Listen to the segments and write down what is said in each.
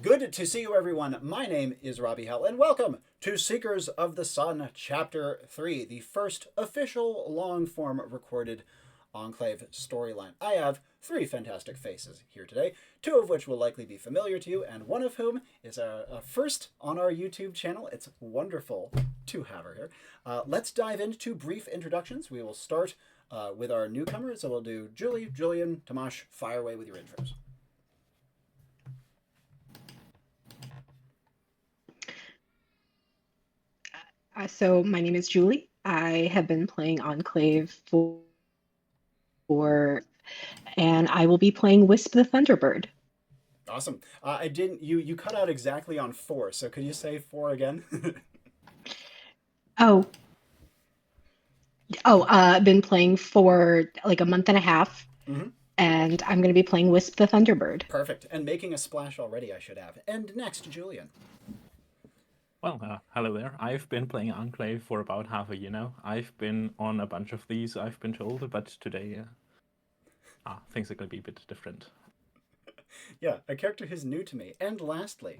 Good to see you, everyone. My name is Robbie Hell, and welcome to Seekers of the Sun, Chapter 3, the first official long-form recorded Enclave storyline. I have three fantastic faces here today, two of which will likely be familiar to you, and one of whom is a first on our YouTube channel. It's wonderful to have her here. Let's dive into brief introductions. We will start with our newcomers, so we'll do Juli, Julian, Tomáš, fire away with your intros. So my name is Juli. I have been playing Enclave and I will be playing Wisp the Thunderbird. Awesome. I didn't. You cut out exactly on 4. So could you say 4 again? I've been playing for like a month and a half, Mm-hmm. and I'm going to be playing Wisp the Thunderbird. Perfect. And making a splash already, I should have. And next, Julian. Well, hello there. I've been playing Enclave for about half a year now. I've been on a bunch of these, I've been told, but today things are going to be a bit different. Yeah, a character who's new to me. And lastly.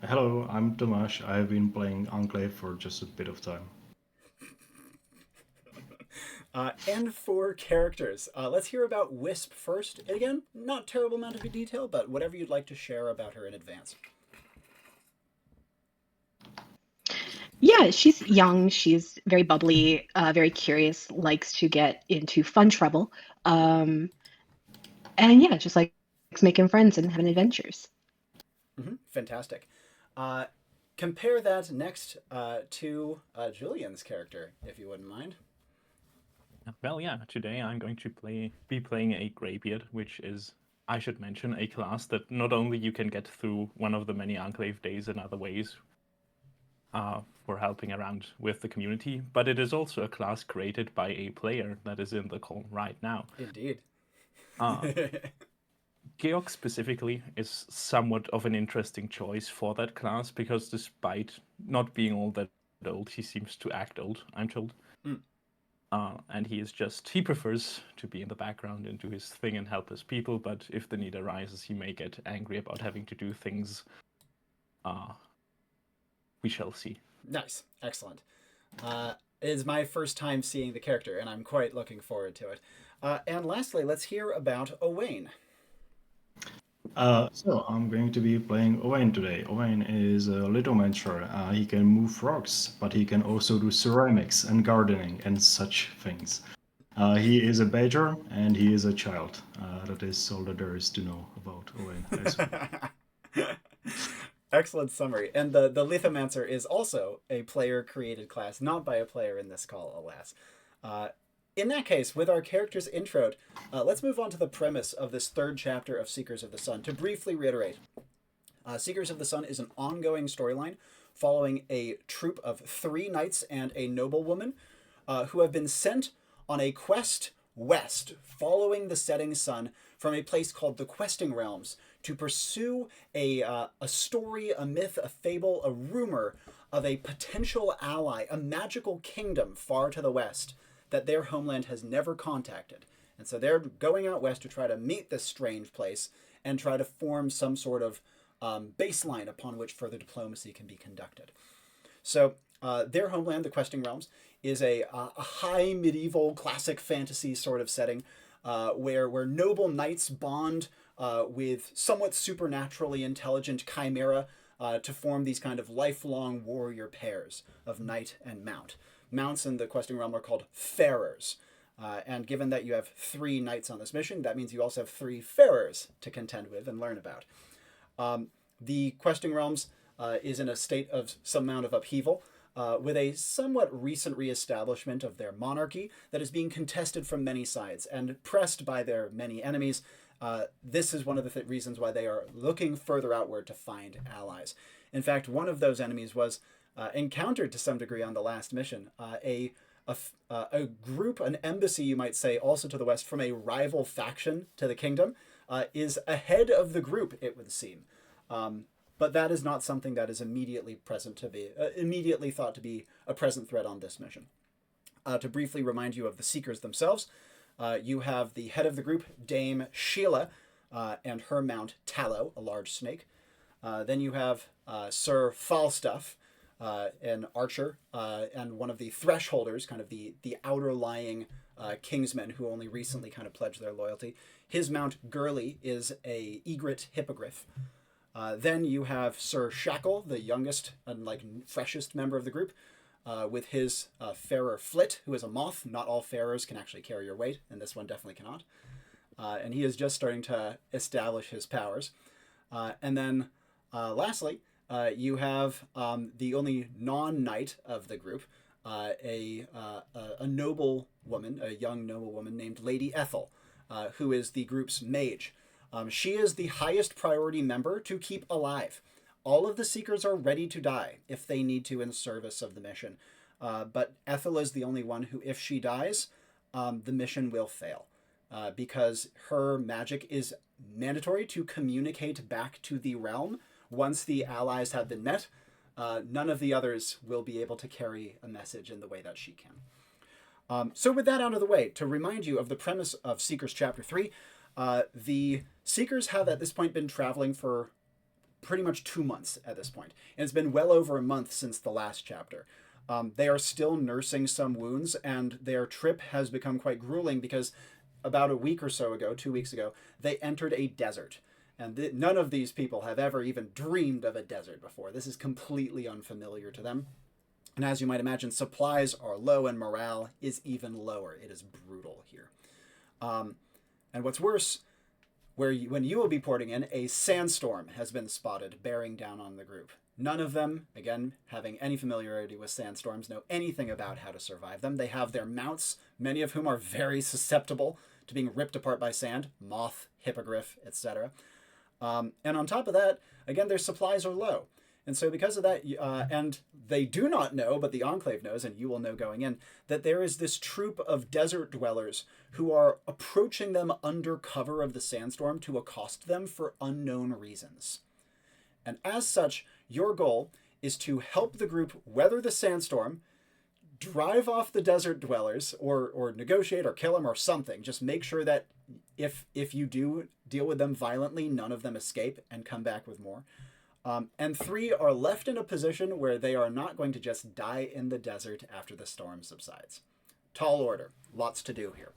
Hello, I'm Tomáš. I've been playing Enclave for just a bit of time. And for characters. Let's hear about Wisp first. Again, not terrible amount of detail, but whatever you'd like to share about her in advance. Yeah, she's young. She's very bubbly, very curious, likes to get into fun trouble. And yeah, just likes making friends and having adventures. Mm-hmm. Fantastic. Compare that next to Julian's character, if you wouldn't mind. Well, yeah, today I'm going to be playing a Greybeard, which is, I should mention, a class that not only you can get through one of the many Enclave days in other ways, for helping around with the community, but it is also a class created by a player that is in the call right now. Indeed. Georg specifically is somewhat of an interesting choice for that class because despite not being all that old, he seems to act old, I'm told. Mm. And he prefers to be in the background and do his thing and help his people, but if the need arises, he may get angry about having to do things. We shall see. Nice. Excellent. It is my first time seeing the character, and I'm quite looking forward to it. And lastly, let's hear about Owain. So I'm going to be playing Owain today. Owain is a little monster. He can move rocks, but he can also do ceramics and gardening and such things. He is a badger and he is a child. That is all that there is to know about Owain. Excellent summary. And the Lithomancer is also a player-created class, not by a player in this call, alas. In that case, with our character's introed, let's move on to the premise of this third chapter of Seekers of the Sun. To briefly reiterate, Seekers of the Sun is an ongoing storyline following a troop of 3 knights and a noblewoman who have been sent on a quest west, following the setting sun from a place called the Questing Realms, to pursue a story, a myth, a fable, a rumor of a potential ally, a magical kingdom far to the west that their homeland has never contacted. And so they're going out west to try to meet this strange place and try to form some sort of baseline upon which further diplomacy can be conducted. So their homeland, the Questing Realms, is a high medieval classic fantasy sort of setting where noble knights bond with somewhat supernaturally intelligent chimera to form these kind of lifelong warrior pairs of knight and mount. Mounts in the Questing Realm are called farers. And given that you have 3 knights on this mission, that means you also have 3 farers to contend with and learn about. The Questing Realms is in a state of some amount of upheaval, with a somewhat recent reestablishment of their monarchy that is being contested from many sides and pressed by their many enemies. This is one of the reasons why they are looking further outward to find allies. In fact, one of those enemies was encountered to some degree on the last mission. A group, an embassy, you might say, also to the west from a rival faction to the kingdom, is ahead of the group, it would seem. But that is not something that is immediately thought to be a present threat on this mission. To briefly remind you of the Seekers themselves, you have the head of the group, Dame Sheila, and her mount Tallow, a large snake. Then you have Sir Falstaff, an archer, and one of the thresholders, kind of the outer lying kingsmen who only recently kind of pledged their loyalty. His mount Gurley is a egret hippogriff. Then you have Sir Shackle, the youngest and freshest member of the group, with his farer Flit, who is a moth. Not all farers can actually carry your weight, and this one definitely cannot. And he is just starting to establish his powers. And then lastly, you have the only non-knight of the group, a noble woman, a young noble woman named Lady Ethel, who is the group's mage. She is the highest priority member to keep alive. All of the Seekers are ready to die if they need to in service of the mission. But Ethel is the only one who, if she dies, the mission will fail. Because her magic is mandatory to communicate back to the realm once the allies have been met. None of the others will be able to carry a message in the way that she can. So with that out of the way, to remind you of the premise of Seekers Chapter 3, the Seekers have at this point been traveling for pretty much 2 months at this point. And it's been well over a month since the last chapter. They are still nursing some wounds, and their trip has become quite grueling because about a week or so ago, 2 weeks ago, they entered a desert. And none of these people have ever even dreamed of a desert before. This is completely unfamiliar to them. And as you might imagine, supplies are low and morale is even lower. It is brutal here. And what's worse, when you will be porting in, a sandstorm has been spotted bearing down on the group. None of them, again, having any familiarity with sandstorms, know anything about how to survive them. They have their mounts, many of whom are very susceptible to being ripped apart by sand, moth, hippogriff, etc. And on top of that, again, their supplies are low. And so because of that, and they do not know, but the Enclave knows, and you will know going in, that there is this troop of desert dwellers who are approaching them under cover of the sandstorm to accost them for unknown reasons. And as such, your goal is to help the group weather the sandstorm, drive off the desert dwellers, or negotiate or kill them or something. Just make sure that if you do deal with them violently, none of them escape and come back with more. And 3 are left in a position where they are not going to just die in the desert after the storm subsides. Tall order. Lots to do here.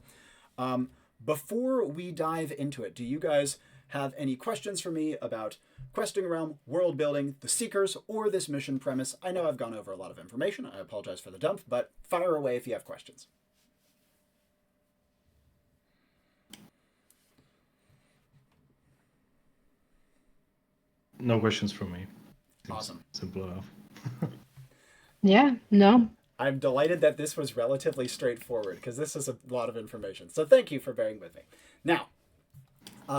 Before we dive into it, do you guys have any questions for me about questing realm, world building, the Seekers, or this mission premise? I know I've gone over a lot of information. I apologize for the dump, but fire away if you have questions. No questions from me. Awesome. Simple enough. Yeah, no. I'm delighted that this was relatively straightforward because this is a lot of information. So thank you for bearing with me. Now,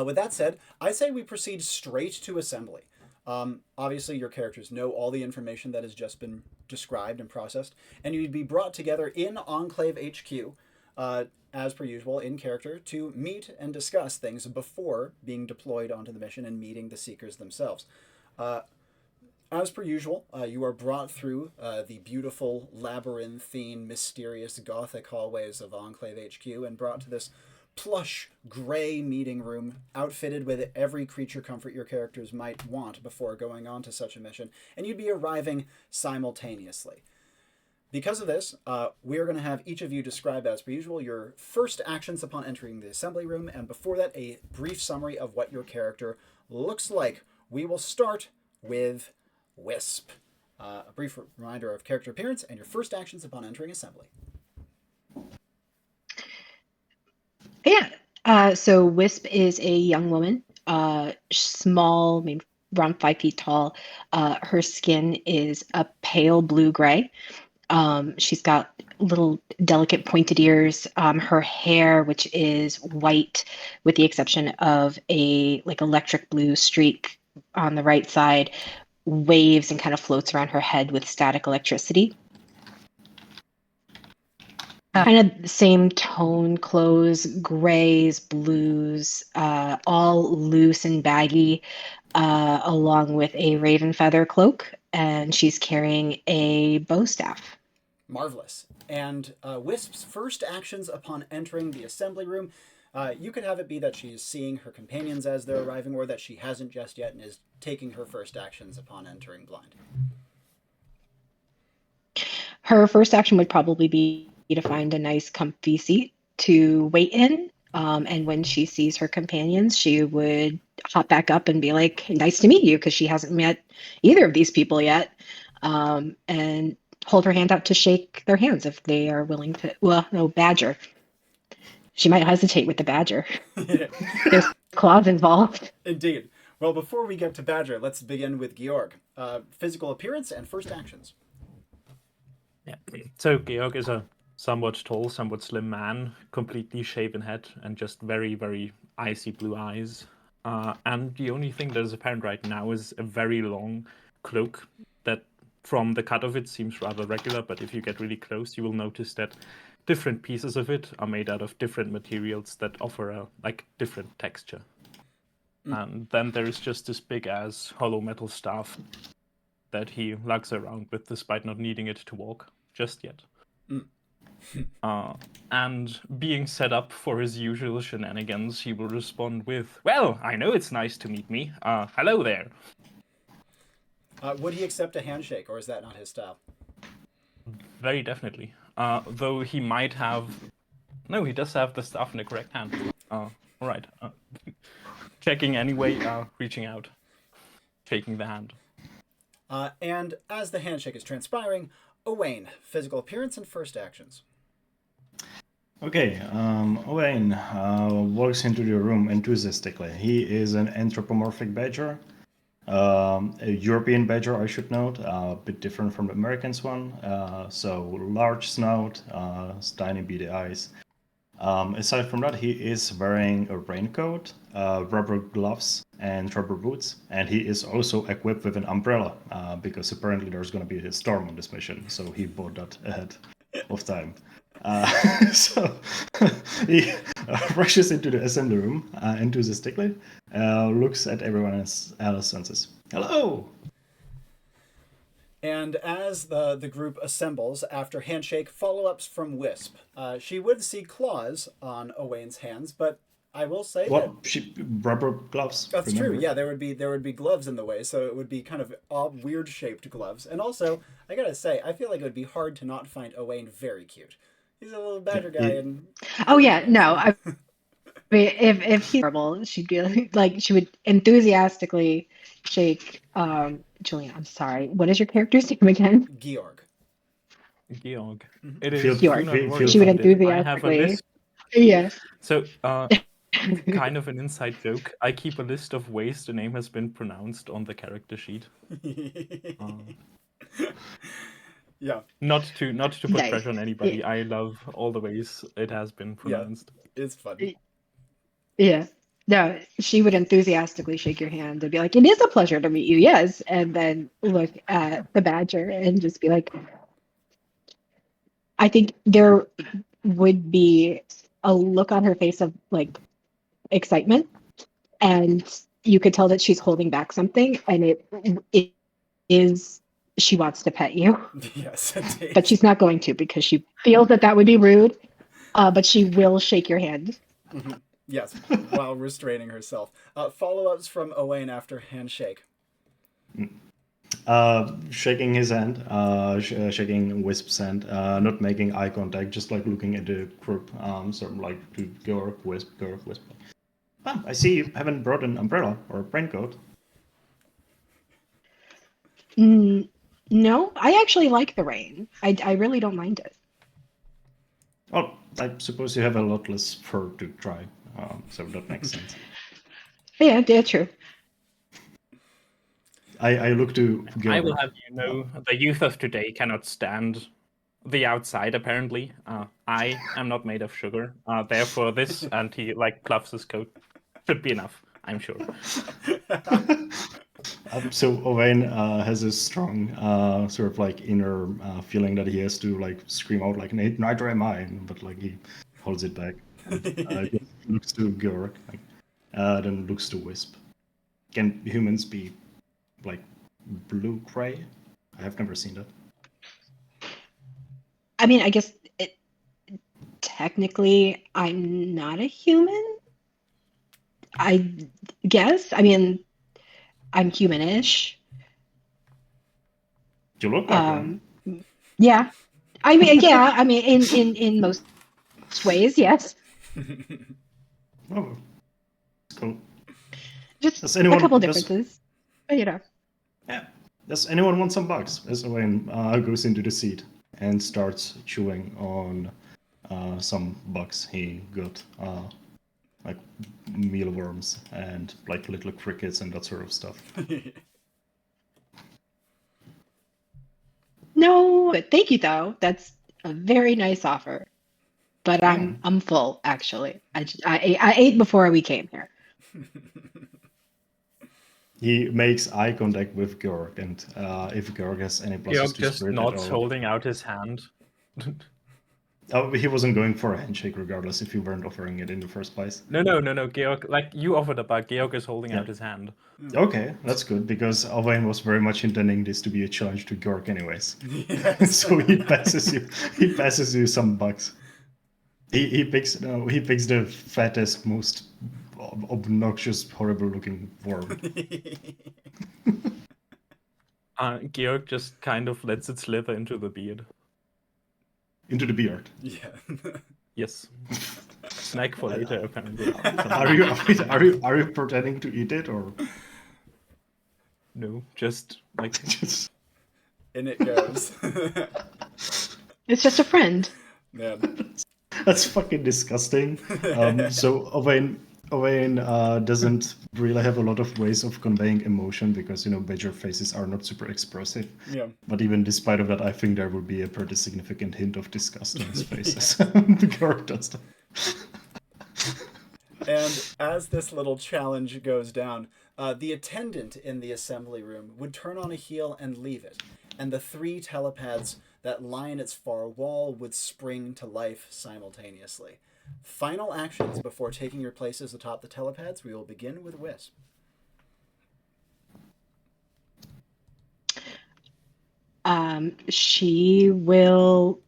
with that said, I say we proceed straight to assembly. Obviously, your characters know all the information that has just been described and processed, and you'd be brought together in Enclave HQ, as per usual, in character, to meet and discuss things before being deployed onto the mission and meeting the Seekers themselves. As per usual, you are brought through the beautiful, labyrinthine, mysterious, gothic hallways of Enclave HQ and brought to this plush, gray meeting room, outfitted with every creature comfort your characters might want before going on to such a mission, and you'd be arriving simultaneously. Because of this, we are going to have each of you describe, as per usual, your first actions upon entering the assembly room, and before that, a brief summary of what your character looks like. We will start with Wisp. A brief reminder of character appearance and your first actions upon entering assembly. Yeah. So Wisp is a young woman, small, maybe around 5 feet tall. Her skin is a pale blue-gray. She's got little delicate pointed ears. Her hair, which is white, with the exception of a electric blue streak on the right side, waves and kind of floats around her head with static electricity. Kind of the same tone clothes, grays, blues, all loose and baggy, along with a raven feather cloak, and she's carrying a bow staff. Marvelous. And Wisp's first actions upon entering the assembly room, You could have it be that she's seeing her companions as they're arriving, or that she hasn't just yet and is taking her first actions upon entering blind. Her first action would probably be to find a nice comfy seat to wait in. And when she sees her companions, she would hop back up and be like, nice to meet you, because she hasn't met either of these people yet. And hold her hand out to shake their hands if they are willing to. Well, no, badger. She might hesitate with the badger. There's claws involved. Indeed. Well, before we get to badger, let's begin with Georg. Physical appearance and first actions. Yeah. So Georg is a somewhat tall, somewhat slim man, completely shaven head, and just very, very icy blue eyes. And the only thing that is apparent right now is a very long cloak that, from the cut of it, seems rather regular, but if you get really close, you will notice that different pieces of it are made out of different materials that offer a different texture. And then there is just this big-ass hollow metal staff that he lugs around with, despite not needing it to walk just yet. And being set up for his usual shenanigans, he will respond with, "Well, I know it's nice to meet me. Hello there." Would he accept a handshake, or is that not his style? Very definitely. Though he might have... No, he does have the staff in the correct hand. Right. Checking anyway, reaching out, shaking the hand. And as the handshake is transpiring, Owain, physical appearance and first actions. Okay, Owain walks into the room enthusiastically. He is an anthropomorphic badger, a European badger, I should note, a bit different from the Americans one. So large snout, tiny beady eyes. Aside from that, he is wearing a raincoat, rubber gloves, and rubber boots, and he is also equipped with an umbrella, because apparently there's going to be a storm on this mission, so he bought that ahead of time. So he rushes into the assembly room enthusiastically, looks at everyone else and says, "Hello!" And as the group assembles after handshake, follow-ups from Wisp. She would see claws on Owain's hands, but I will say rubber gloves. That's remember? true. Yeah, there would be gloves in the way, so it would be kind of odd, weird shaped gloves. And also, I gotta say, I feel like it would be hard to not find Owain very cute. He's a little badger guy, and oh yeah, no. I mean, if he's horrible, she'd be like she would enthusiastically shake. Julian, I'm sorry. What is your character's name again? Georg. Georg. Mm-hmm. It is. She would enthusiastically. I have a list. Yes. So, kind of an inside joke. I keep a list of ways the name has been pronounced on the character sheet. Yeah. Not to put Nice. pressure on anybody. Yeah. I love all the ways it has been pronounced. Yeah, it's funny. Yeah. No, she would enthusiastically shake your hand and be like, "It is a pleasure to meet you, yes." And then look at the badger and just be like, I think there would be a look on her face of like excitement, and you could tell that she's holding back something, and it is she wants to pet you. Yes, indeed. But she's not going to, because she feels that would be rude. But she will shake your hand. Mm-hmm. Yes, while restraining herself. Follow-ups from Owain after handshake. Shaking his hand, shaking Wisp's hand, not making eye contact, just like looking at the group. So like to Georg, Wisp. I see you haven't brought an umbrella or a raincoat. No, I actually like the rain. I really don't mind it. Well, I suppose you have a lot less fur to dry, so that makes sense. Yeah, true. I look to Georg. I will have you know, the youth of today cannot stand the outside, apparently. I am not made of sugar. Therefore, this, and he pluffs his coat, should be enough, I'm sure. So Owain has a strong sort of inner feeling that he has to scream out neither am I, but he holds it back. And, looks to Georg, then looks to Wisp. Can humans be blue-gray? I have never seen that. I mean, I guess technically I'm not a human, I guess. I mean, I'm humanish. You look like one. Yeah. I mean, yeah. I mean, in most ways, yes. Oh, that's cool. Just Does a anyone couple does differences, but you know. yeah? Does anyone want some bugs? As Owain goes into the seat and starts chewing on some bugs he got, like mealworms and like little crickets and that sort of stuff. No, thank you though. That's a very nice offer. But Oh. I'm full actually. I ate before we came here. He makes eye contact with Georg, and if Georg has any pluses Georg to just spirit at nods, all, holding out his hand. oh, he wasn't going for a handshake regardless if you weren't offering it in the first place. No, Georg, like, you offered a bug, Georg is holding out his hand. Okay, that's good, because Owain was very much intending this to be a challenge to Georg anyways. Yes. So he passes you some bugs. He picks the fattest, most obnoxious, horrible looking worm. Georg just kind of lets it slither into the beard. Into the beard. Yeah. Yes. Snack for later, apparently. Are you pretending to eat it, or No, just like just In it goes. It's just a friend. Man. that's fucking disgusting. So Owain doesn't really have a lot of ways of conveying emotion because badger faces are not super expressive. Yeah. But even despite of that, I think there will be a pretty significant hint of disgust on his face as Georg does that. And as this little challenge goes down, the attendant in the assembly room would turn on a heel and leave it, and the 3 telepads that line its far wall would spring to life simultaneously. Final actions before taking your places atop the telepads. We will begin with Wisp. She will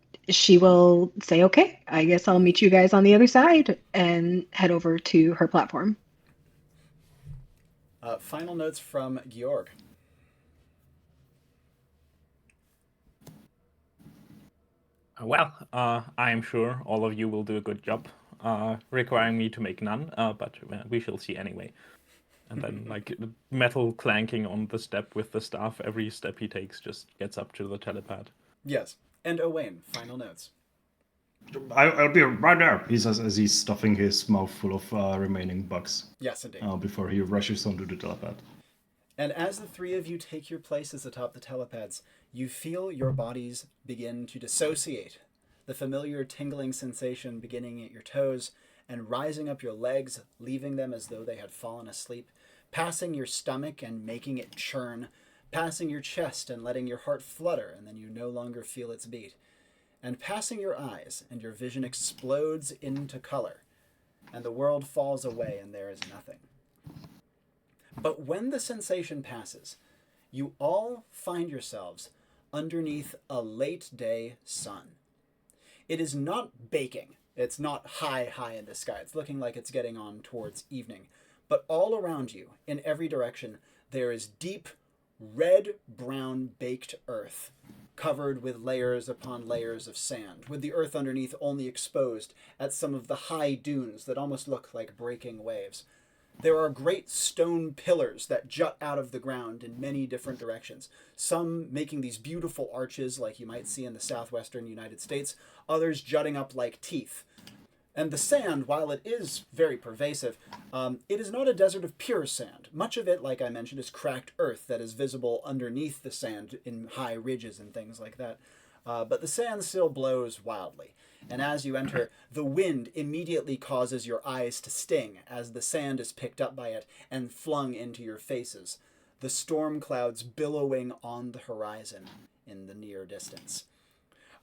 say, okay, I guess I'll meet you guys on the other side and head over to her platform. Final notes from Georg. well, I am sure all of you will do a good job, requiring me to make none, but we shall see anyway. And then, like, metal clanking on the step with the staff, every step he takes just gets up to the telepad. Yes. And Owain, final notes. I'll be right there, he says as he's stuffing his mouth full of remaining bugs. Yes, indeed. Before he rushes onto the telepad. And as the 3 of you take your places atop the telepads, you feel your bodies begin to dissociate. The familiar tingling sensation beginning at your toes and rising up your legs, leaving them as though they had fallen asleep, passing your stomach and making it churn, passing your chest and letting your heart flutter, and then you no longer feel its beat, and passing your eyes, and your vision explodes into color, and the world falls away and there is nothing. But when the sensation passes, you all find yourselves underneath a late day sun. It is not baking. It's not high in the sky. It's looking like it's getting on towards evening. But all around you, in every direction, there is deep, red-brown baked earth, covered with layers upon layers of sand, with the earth underneath only exposed at some of the high dunes that almost look like breaking waves. There are great stone pillars that jut out of the ground in many different directions, some making these beautiful arches like you might see in the southwestern United States, others jutting up like teeth. And the sand, while it is very pervasive, it is not a desert of pure sand. Much of it, like I mentioned, is cracked earth that is visible underneath the sand in high ridges and things like that. But the sand still blows wildly. And as you enter, the wind immediately causes your eyes to sting as the sand is picked up by it and flung into your faces, the storm clouds billowing on the horizon in the near distance.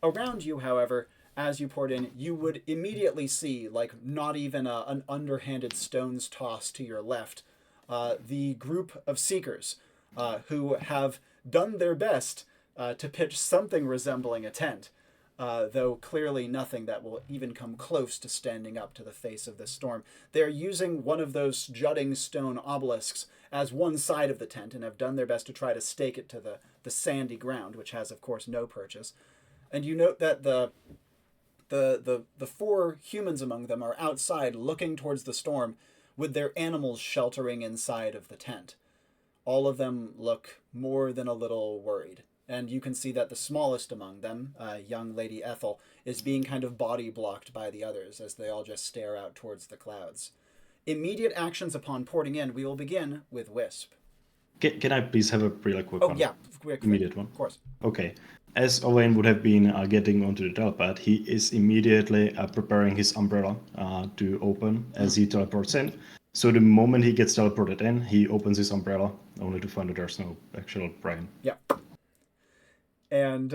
Around you, however, as you poured in, you would immediately see, like not even an underhanded stone's toss to your left, the group of seekers who have done their best to pitch something resembling a tent. though clearly nothing that will even come close to standing up to the face of this storm. They're using one of those jutting stone obelisks as one side of the tent and have done their best to try to stake it to the sandy ground, which has, of course, no purchase. And you note that the four humans among them are outside looking towards the storm with their animals sheltering inside of the tent. All of them look more than a little worried. And you can see that the smallest among them, young Lady Ethel, is being kind of body blocked by the others as they all just stare out towards the clouds. Immediate actions upon porting in, we will begin with Wisp. Can I please have a really quick one? Oh, yeah. Quick. Immediate one. Of course. Okay. As Owain would have been getting onto the telepad, he is immediately preparing his umbrella to open as he teleports in. So the moment he gets teleported in, he opens his umbrella, only to find that there's no actual brain. Yeah. And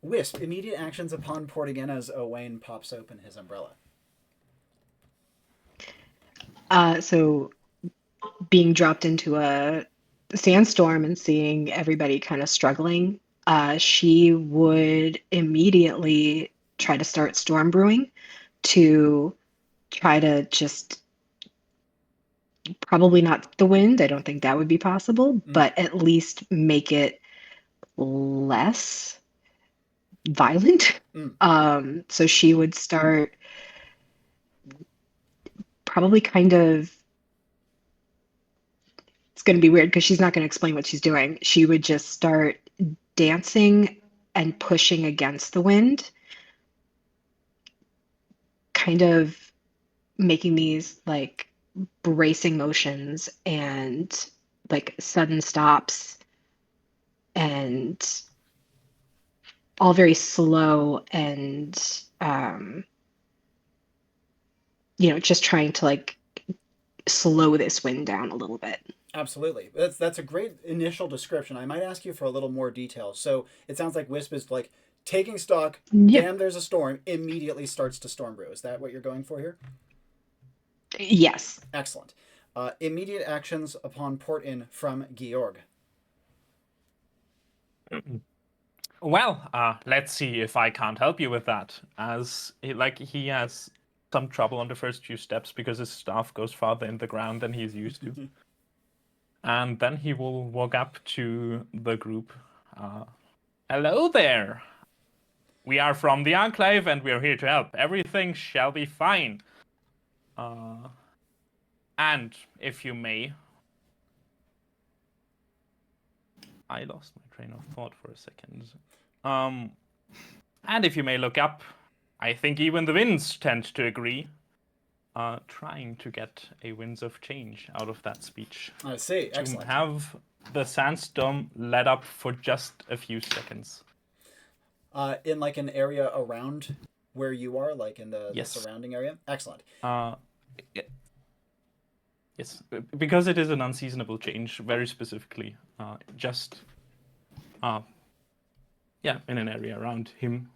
Wisp, immediate actions upon porting in as Owain pops open his umbrella. So being dropped into a sandstorm and seeing everybody kind of struggling, she would immediately try to start storm brewing to try to just probably not the wind. I don't think that would be possible, but at least make it less violent. So she would start probably kind of, it's going to be weird because she's not going to explain what she's doing. She would just start dancing and pushing against the wind, kind of making these like bracing motions and like sudden stops, and all very slow and just trying to like slow this wind down a little bit. Absolutely. That's a great initial description. I might ask you for a little more detail. So it sounds like Wisp is like taking stock, damn, there's a storm, immediately starts to storm brew. Is that what you're going for here? Yes. Excellent. Immediate actions upon port in from Georg. Well, let's see if I can't help you with that, as he has some trouble on the first few steps because his staff goes farther in the ground than he's used to. And then he will walk up to the group. Hello there. We are from the Enclave and we are here to help. Everything shall be fine. And if you may... I lost my train of thought for a second. And if you may look up, I think even the winds tend to agree. Trying to get a winds of change out of that speech. I see. Excellent. To have the sandstorm let up for just a few seconds. In like an area around where you are, like in the surrounding area? Excellent. Yes, because it is an unseasonable change, very specifically. In an area around him.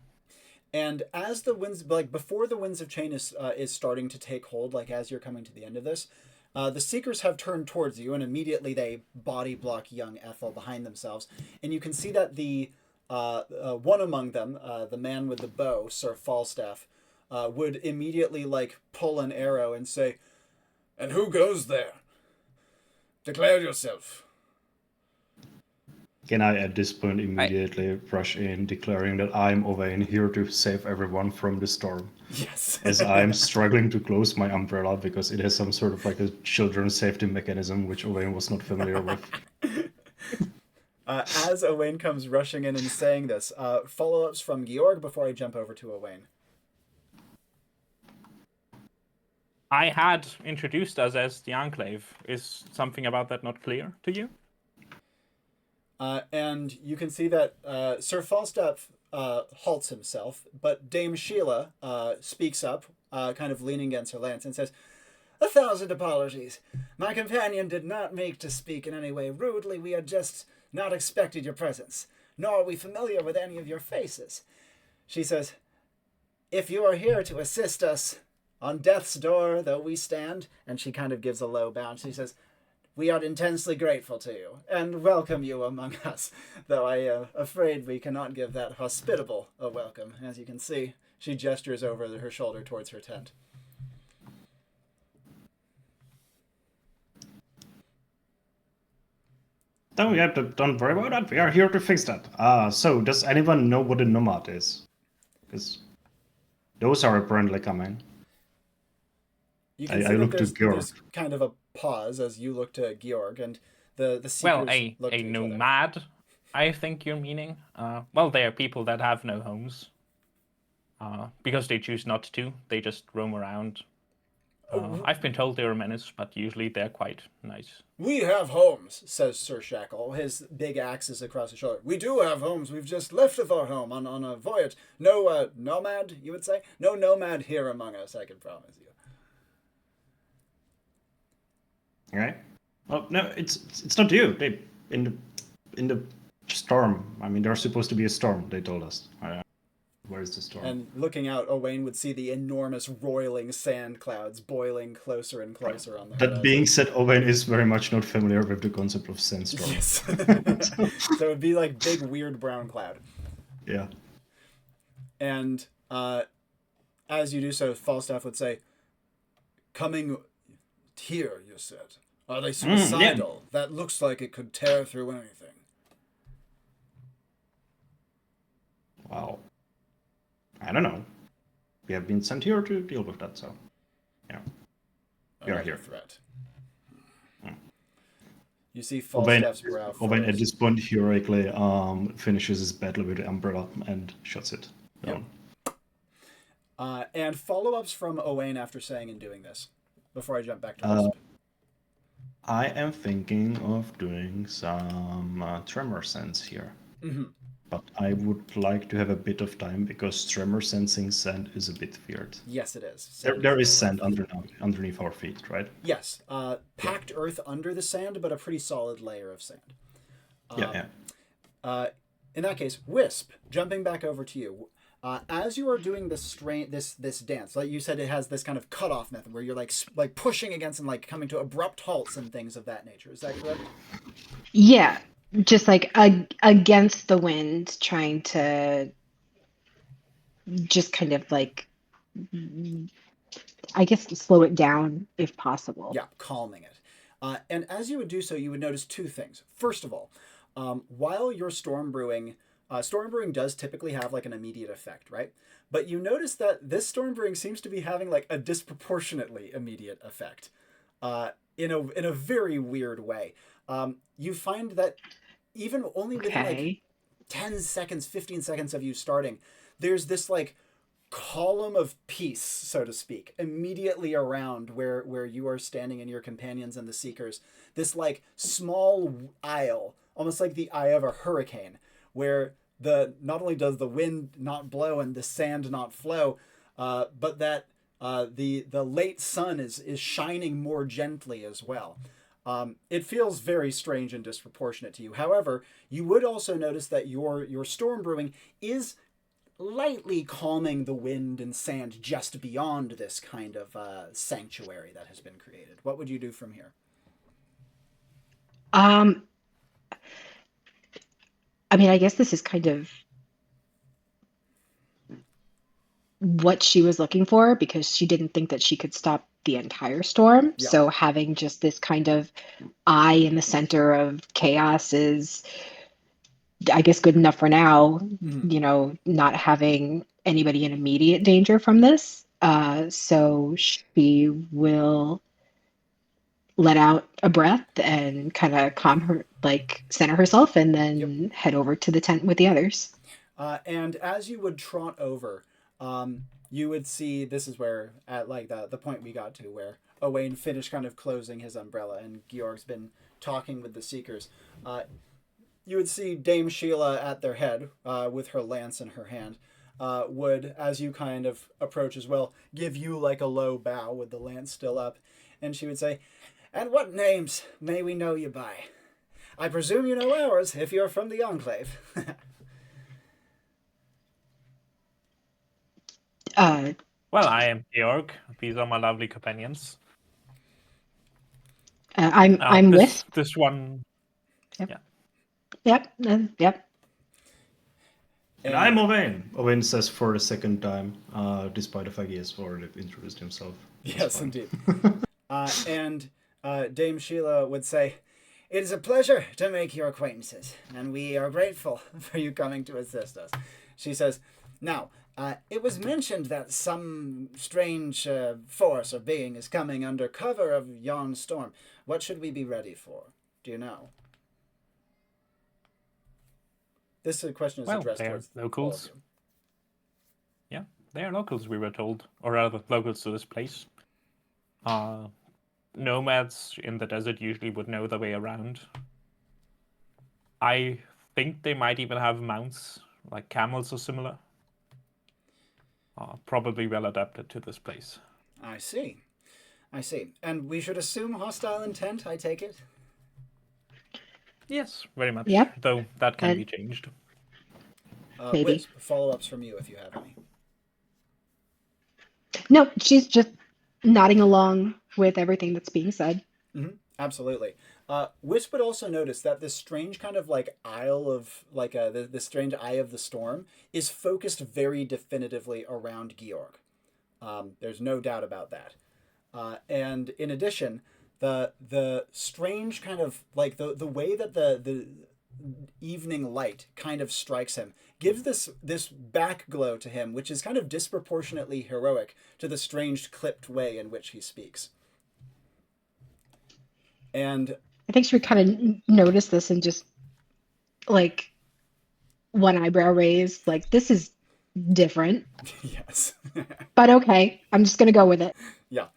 And as the winds, like before the winds of change is starting to take hold, like as you're coming to the end of this, the Seekers have turned towards you, and immediately they body block young Ethel behind themselves. And you can see that the one among them, the man with the bow, Sir Falstaff, would immediately like pull an arrow and say, "And who goes there? Declare yourself." Can I, at this point, immediately rush in, declaring that I'm Owain, here to save everyone from the storm? Yes. As I'm struggling to close my umbrella because it has some sort of like a children's safety mechanism, which Owain was not familiar with. As Owain comes rushing in and saying this, follow-ups from Georg before I jump over to Owain. I had introduced us as the Enclave. Is something about that not clear to you? And you can see that Sir Falstaff halts himself, but Dame Sheila speaks up, kind of leaning against her lance, and says, 1,000 apologies. My companion did not make to speak in any way rudely. We had just not expected your presence, nor are we familiar with any of your faces. She says, if you are here to assist us on death's door, though we stand, and she kind of gives a low bow, she says, we are intensely grateful to you, and welcome you among us, though I am afraid we cannot give that hospitable a welcome. As you can see, she gestures over her shoulder towards her tent. Don't worry about that. We are here to fix that. So does anyone know what a nomad is? Because those are apparently coming. You can see that there's kind of a pause as you look to Georg, and the seekers look to each nomad, other. I think you're meaning. Well, they are people that have no homes. Because they choose not to. They just roam around. I've been told they're a menace, but usually they're quite nice. We have homes, says Sir Shackle, his big axe is across his shoulder. We do have homes. We've just left of our home on a voyage. No nomad, you would say? No nomad here among us, I can promise you. All right. Well, no, it's not you. They in the storm. I mean, there's supposed to be a storm. They told us. Where is the storm? And looking out, Owain would see the enormous roiling sand clouds boiling closer and closer on the horizon. That being said, Owain is very much not familiar with the concept of sandstorm. Yes. So it would be like big weird brown cloud. Yeah. And as you do so, Falstaff would say, "Coming here, you said. Are they suicidal? Yeah. That looks like it could tear through anything." Wow. I don't know. We have been sent here to deal with that, so yeah. We are here. Threat. You see Falstaff's brow. Owain at this point heroically finishes his battle with the umbrella and shuts it down. Yep. And follow-ups from Owain after saying and doing this, before I jump back to Wisp. I am thinking of doing some tremor sense here. Mm-hmm. But I would like to have a bit of time because tremor sensing sand is a bit weird. Yes, it is. There is sand underneath our feet, right? Yes. Packed earth under the sand, but a pretty solid layer of sand. In that case, Wisp, jumping back over to you. As you are doing this dance, like you said, it has this kind of cutoff method where you're like pushing against and like coming to abrupt halts and things of that nature. Is that correct? Yeah. Just like against the wind, trying to just kind of like, I guess, slow it down if possible. Yeah, calming it. And as you would do so, you would notice two things. First of all, while you're storm brewing does typically have like an immediate effect, right? But you notice that this storm brewing seems to be having like a disproportionately immediate effect in a very weird way. You find that even only within like 10 seconds, 15 seconds of you starting, there's this like column of peace, so to speak, immediately around where you are standing and your companions and the seekers. This like small isle, almost like the eye of a hurricane, where not only does the wind not blow and the sand not flow, but that the late sun is shining more gently as well. It feels very strange and disproportionate to you. However, you would also notice that your storm brewing is lightly calming the wind and sand just beyond this kind of sanctuary that has been created. What would you do from here? I mean, I guess this is kind of what she was looking for because she didn't think that she could stop the entire storm. Yeah. So having just this kind of eye in the center of chaos is, I guess, good enough for now. Mm-hmm. You know, not having anybody in immediate danger from this. So she will let out a breath and kind of calm her, like center herself, and then head over to the tent with the others. And as you would trot over, you would see, this is where, at like the point we got to, where Owain finished kind of closing his umbrella and Georg's been talking with the Seekers. You would see Dame Sheila at their head with her lance in her hand, would, as you kind of approach as well, give you like a low bow with the lance still up. And she would say, "And what names may we know you by? I presume you know ours if you're from the Enclave." Well, I am Georg. These are my lovely companions. I'm this, Wisp. This one. Yep. Yep. And I'm Owain. Owain says for the second time, despite the fact he has already introduced himself. Yes, indeed. And Dame Sheila would say, "It is a pleasure to make your acquaintances, and we are grateful for you coming to assist us." She says, "Now, it was mentioned that some strange force or being is coming under cover of yon storm. What should we be ready for? Do you know?" This question is addressed they're towards locals. all of you. Yeah, they are locals, we were told, or rather, locals to this place. Nomads in the desert usually would know their way around. I think they might even have mounts, like camels or similar. Probably well adapted to this place. I see. And we should assume hostile intent, I take it? Yes, very much. Yep. Though that can be changed. Maybe. Wisp, follow-ups from you if you have any. No, she's just nodding along with everything that's being said. Mm-hmm. Absolutely. Wisp would also notice that this strange kind of like isle of like this strange eye of the storm is focused very definitively around Georg. There's no doubt about that. And in addition, the strange kind of like the way that the evening light kind of strikes him gives this back glow to him, which is kind of disproportionately heroic to the strange clipped way in which he speaks. And I think she would kind of notice this and just like one eyebrow raised, like, this is different. yes. But okay, I'm just gonna go with it. Yeah.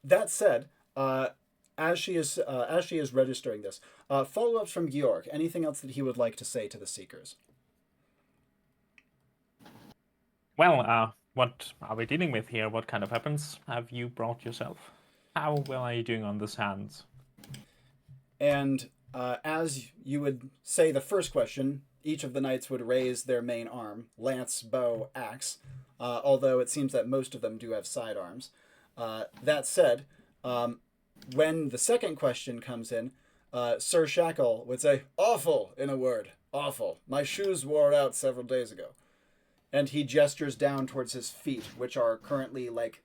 That said, as she is registering this, follow-ups from Georg. Anything else that he would like to say to the Seekers? Well, what are we dealing with here? What kind of weapons have you brought yourself? How well are you doing on the sands? And as you would say the first question, each of the knights would raise their main arm, lance, bow, axe, although it seems that most of them do have sidearms. That said, when the second question comes in, Sir Shackle would say, "Awful, in a word. Awful. My shoes wore out several days ago." And he gestures down towards his feet, which are currently, like,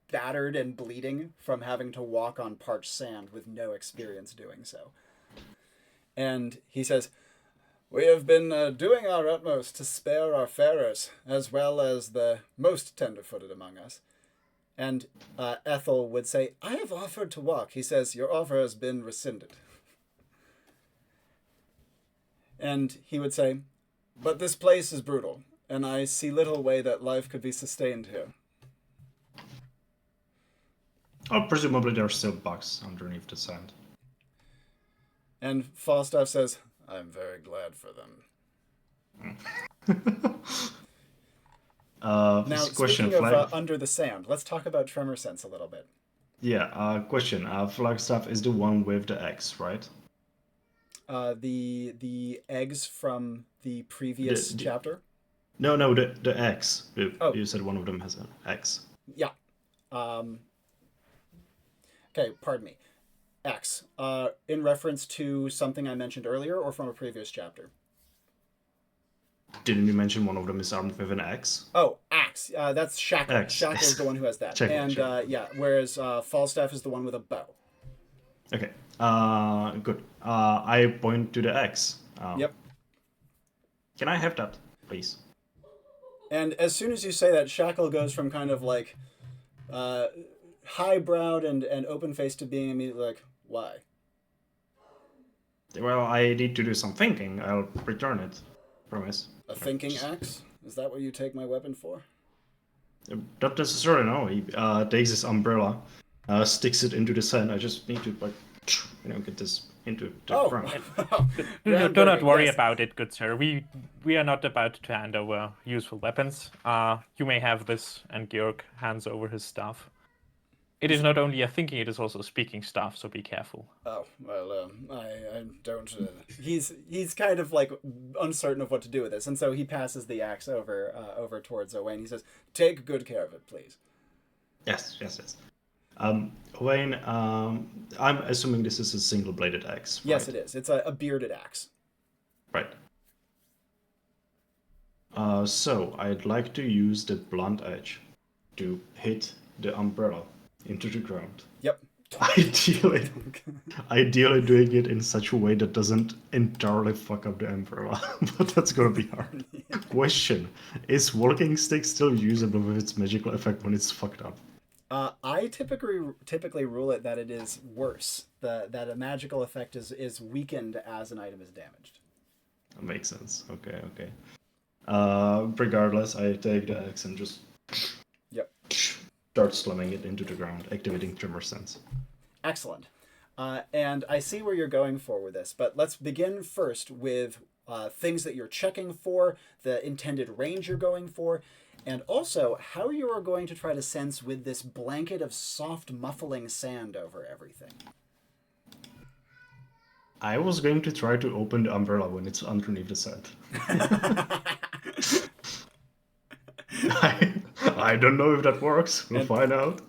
battered and bleeding from having to walk on parched sand with no experience doing so. And he says, "We have been doing our utmost to spare our farers, as well as the most tender-footed among us." And Ethel would say, "I have offered to walk." He says, "Your offer has been rescinded." And he would say, "But this place is brutal, and I see little way that life could be sustained here." Oh, presumably there are still bugs underneath the sand. And Falstaff says, "I'm very glad for them." Now, speaking of under the sand, let's talk about tremor sense a little bit. Yeah, question. Flagstaff is the one with the X, right? The eggs from the previous chapter? No, the X. You said one of them has an X. Yeah. Okay, pardon me. X. In reference to something I mentioned earlier or from a previous chapter? Didn't you mention one of them is armed with an axe? Oh, axe. That's Shackle. Axe. Shackle is the one who has that. Shackle, and Shackle. Whereas Falstaff is the one with a bow. Okay. Good. I point to the axe. Yep. Can I have that, please? And as soon as you say that, Shackle goes from kind of like high-browed and open-faced to being immediately like, "Why?" Well, I need to do some thinking. I'll return it. Promise. A thinking axe? Is that what you take my weapon for? Not necessarily, no. He takes his umbrella, sticks it into the sand. I just need to, like, get this into the front. Do not worry about it, good sir. We are not about to hand over useful weapons. You may have this, and Georg hands over his staff. It is not only a thinking, it is also a speaking staff, so be careful. Oh, well, I don't... He's kind of, like, uncertain of what to do with this, and so he passes the axe over towards Owain. He says, "Take good care of it, please." Yes. Owain, I'm assuming this is a single-bladed axe, right? Yes, it is. It's a bearded axe. Right. So I'd like to use the blunt edge to hit the umbrella into the ground. Yep. Ideally doing it in such a way that doesn't entirely fuck up the umbrella, but that's gonna be hard. Question: is walking stick still usable with its magical effect when it's fucked up? I typically rule it that it is worse. That a magical effect is weakened as an item is damaged. That makes sense. Okay. Regardless, I take the axe and just start slamming it into the ground, activating Tremor Sense. Excellent. And I see where you're going for with this, but let's begin first with things that you're checking for, the intended range you're going for, and also how you are going to try to sense with this blanket of soft muffling sand over everything. I was going to try to open the umbrella when it's underneath the sand. I don't know if that works. We'll find out.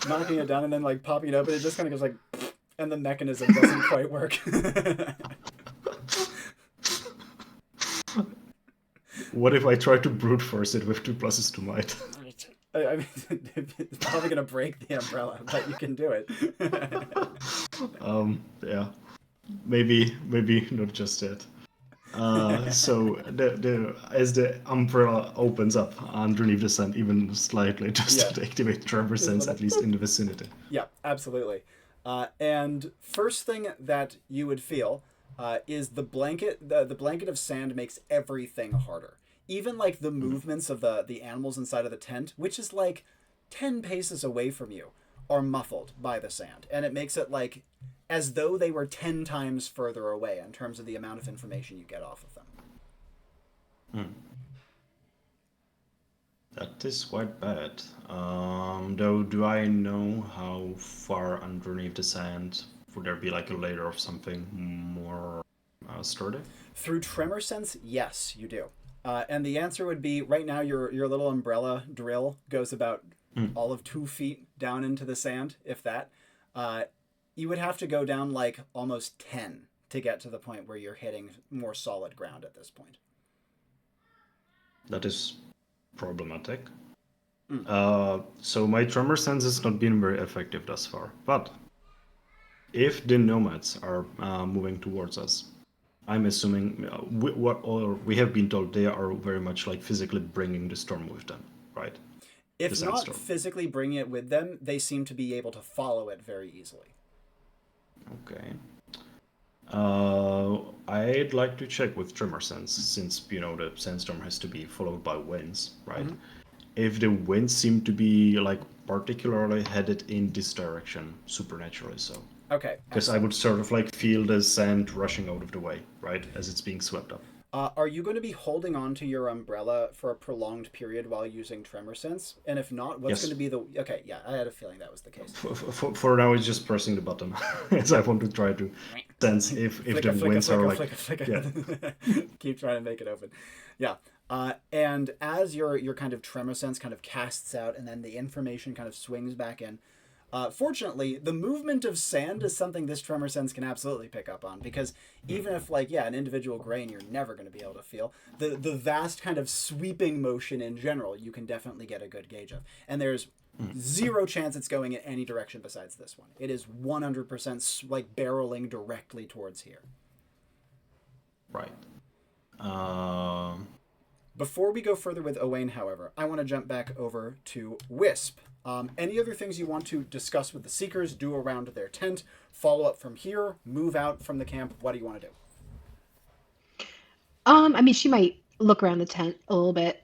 Knocking it down and then like popping it open, it just kind of goes like, and the mechanism doesn't quite work. What if I try to brute force it with 2 pluses to might? I mean, it's probably gonna break the umbrella, but you can do it. Yeah, maybe not just yet. So as the umbrella opens up underneath the sand even slightly, just to activate Tremor Sense at least in the vicinity. Yeah, absolutely. And first thing that you would feel is the blanket. The blanket of sand makes everything harder. Even like the movements of the animals inside of the tent, which is like 10 paces away from you, are muffled by the sand, and it makes it like as though they were 10 times further away in terms of the amount of information you get off of them. That is quite bad. Though, do I know how far underneath the sand would there be like a layer of something more sturdy? Through Tremor Sense, yes, you do. And the answer would be right now your little umbrella drill goes about all of 2 feet down into the sand, if that. You would have to go down like almost 10 to get to the point where you're hitting more solid ground at this point. That is problematic. So my Tremor Sense has not been very effective thus far. But if the nomads are moving towards us, I'm assuming we have been told they are very much like physically bringing the storm with them, right? If not physically bringing it with them, they seem to be able to follow it very easily. Okay. I'd like to check with Tremor Sense, since the sandstorm has to be followed by winds, right? If the winds seem to be like particularly headed in this direction, supernaturally so. Okay. Because I would sort of like feel the sand rushing out of the way, right, as it's being swept up. Are you going to be holding on to your umbrella for a prolonged period while using Tremor Sense? And if not, what's going to be the... Okay, yeah, I had a feeling that was the case. For now, it's just pressing the button, as I want to try to sense if the winds are like... Keep trying to make it open. Yeah. And as your kind of Tremor Sense kind of casts out and then the information kind of swings back in, fortunately, the movement of sand is something this Tremor Sense can absolutely pick up on, because even if, like, an individual grain you're never going to be able to feel, the vast kind of sweeping motion in general, you can definitely get a good gauge of. And there's zero chance it's going in any direction besides this one. It is 100% like barreling directly towards here. Right. Before we go further with Owain, however, I want to jump back over to Wisp. Any other things you want to discuss with the Seekers, do around their tent, follow up from here, move out from the camp? What do you want to do? I mean, she might look around the tent a little bit,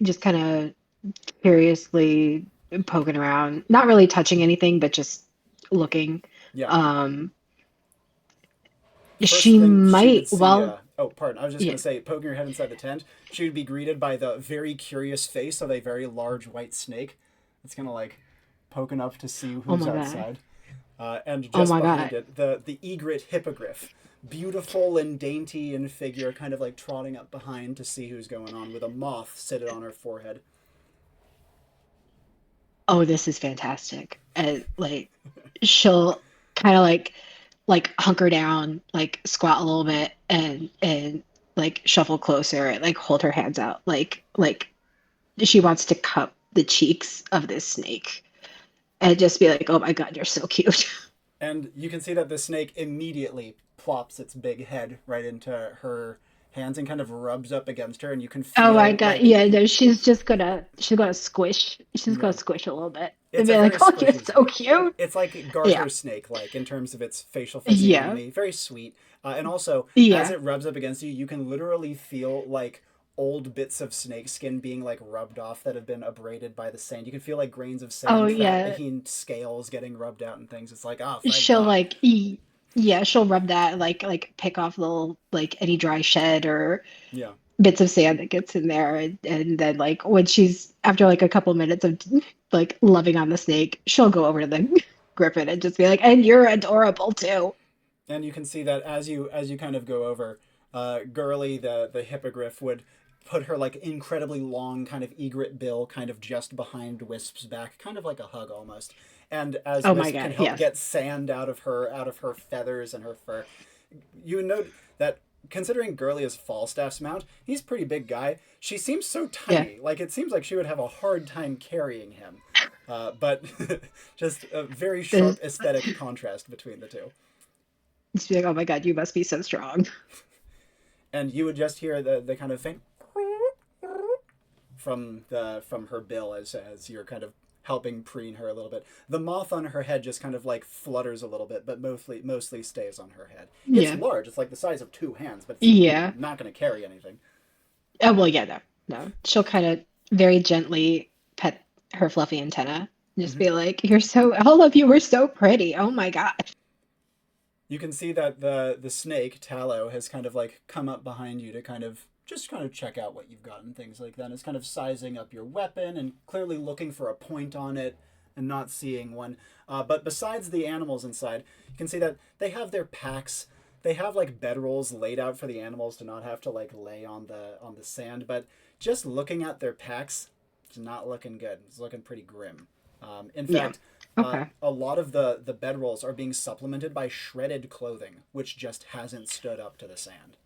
just kind of curiously poking around, not really touching anything, but just looking. Yeah. She might, see, well... oh, pardon. I was just going to say, poking your head inside the tent, she would be greeted by the very curious face of a very large white snake. It's kind of like poking up to see who's outside. And just behind it, the egret hippogriff. Beautiful and dainty in figure, kind of like trotting up behind to see who's going on, with a moth seated on her forehead. oh, this is fantastic. And like she'll kind of like hunker down, like squat a little bit and like shuffle closer and like hold her hands out like she wants to cup the cheeks of this snake and just be like, "Oh my God, you're so cute." And you can see that the snake immediately plops its big head right into her hands and kind of rubs up against her, and you can Oh my feel God. like, Yeah, no, she's gonna squish. She's yeah, gonna squish a little bit and it's a be like, very "Oh, you're squishy so snake. cute." It's like Yeah. garter snake like in terms of its facial Yeah. physiognomy, very sweet. And also, as Yeah. it rubs up against you, you can literally feel like old bits of snake skin being like rubbed off that have been abraded by the sand. You can feel like grains of Oh sand, yeah. scales getting rubbed out and things. It's like, oh, thank She'll God. like yeah, she'll rub that like pick off little like any dry shed or Yeah. bits of sand that gets in there and then like when she's after like a couple minutes of like loving on the snake, she'll go over to the griffin and just be like, "And you're adorable too." And you can see that as you kind of go over, Gurley the hippogriff would put her like incredibly long kind of egret bill kind of just behind Wisp's back, kind of like a hug almost. And as Oh my Wisp can God, help yes. get sand out of her feathers and her fur, you note that considering Gurley is Falstaff's mount, he's a pretty big guy. She seems so Yeah. tiny. Like it seems like she would have a hard time carrying him. But just a very sharp This aesthetic contrast between the two. just be like, "Oh my God, you must be so strong." And you would just hear the kind of faint from her bill as you're kind of helping preen her a little bit. The moth on her head just kind of like flutters a little bit, but mostly stays on her head. It's Yeah. large. It's like the size of two hands, but it's Yeah. not going to carry anything. Oh well, yeah, no. No. She'll kind of very gently pet her fluffy antenna. Just Mm-hmm. be like, "You're so all of you were so pretty. Oh my God." You can see that the snake Tallow has kind of like come up behind you to kind of check out what you've got and things like that. It's kind of sizing up your weapon and clearly looking for a point on it and not seeing one. But besides the animals inside, you can see that they have their packs. They have like bedrolls laid out for the animals to not have to like lay on the sand. But just looking at their packs, it's not looking good. It's looking pretty grim. In Yeah. fact, Okay. a lot of the bedrolls are being supplemented by shredded clothing, which just hasn't stood up to the sand.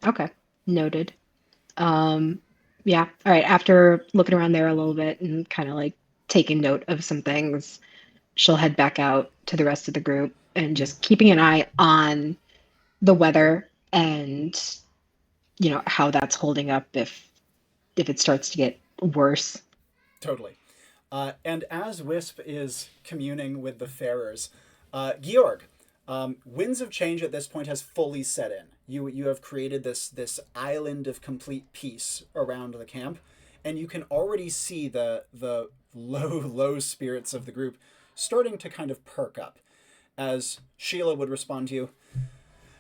Okay. Noted. Um, yeah. All right. After looking around there a little bit and kind of like taking note of some things, she'll head back out to the rest of the group and Mm, just keeping an eye on the weather and how that's holding up if it starts to get worse. totally. And as Wisp is communing with the farers, Georg, winds of change at this point has fully set in. You have created this island of complete peace around the camp, and you can already see the low spirits of the group starting to kind of perk up. As Sheila would respond to you,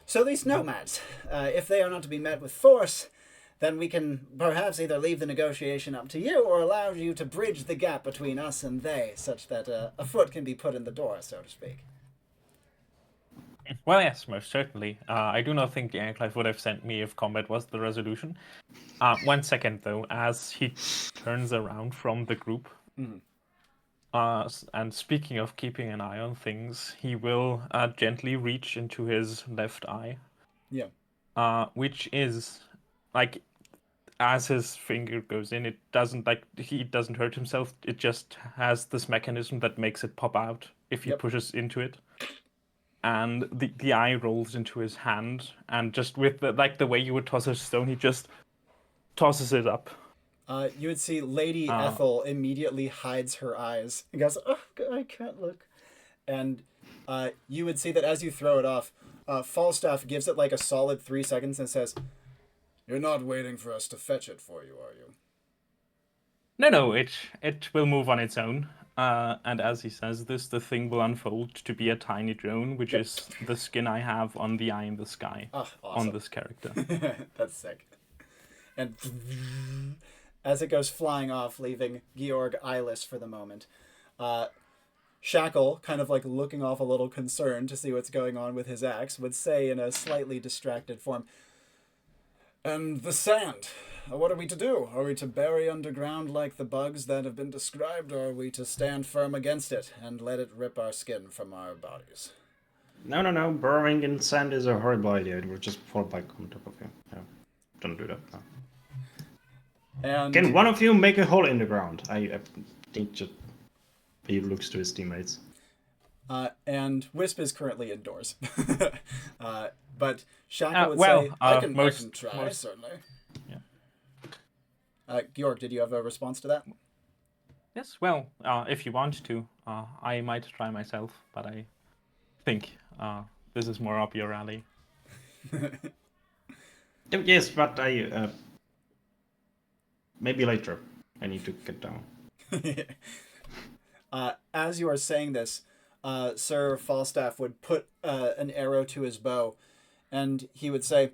so these nomads, if they are not to be met with force, then we can perhaps either leave the negotiation up to you or allow you to bridge the gap between us and they, such that a foot can be put in the door, so to speak. Well, yes, most certainly. I do not think the Enclave would have sent me if combat was the resolution. 1 second, though, as he turns around from the group. Mhm. And speaking of keeping an eye on things, he will gently reach into his left eye. Yeah. Which is, like, as his finger goes in, it doesn't, like, he doesn't hurt himself. It just has this mechanism that makes it pop out if he Yep. pushes into it. And the eye rolls into his hand, and just with the way you would toss a stone, he just tosses it up. You would see Lady Ethel immediately hides her eyes and goes, "Oh, I can't look." And you would see that as you throw it off, Falstaff gives it like a solid 3 seconds and says, "You're not waiting for us to fetch it for you, are you?" No, it will move on its own. And as he says this, the thing will unfold to be a tiny drone, which is the skin I have on the eye in the sky Awesome. on this character. That's sick. And as it goes flying off, leaving Georg eyeless for the moment, Shackle, kind of like looking off a little concerned to see what's going on with his axe, would say in a slightly distracted form, And the sand. What are we to do? Are we to bury underground like the bugs that have been described, or are we to stand firm against it and let it rip our skin from our bodies? No. Burrowing in sand is a horrible idea. It will just fall back on top of you. Yeah. Don't do that. No. And Can one of you make a hole in the ground? I think just he looks to his teammates. and Wisp is currently indoors. But Shaka would well, say, I can most- try, certainly. Yeah. Georg, did you have a response to that? Yes, well, if you want to, I might try myself, but I think this is more up your alley. Yes, but I maybe later. I need to get down. As you are saying this, Sir Falstaff would put an arrow to his bow, and he would say,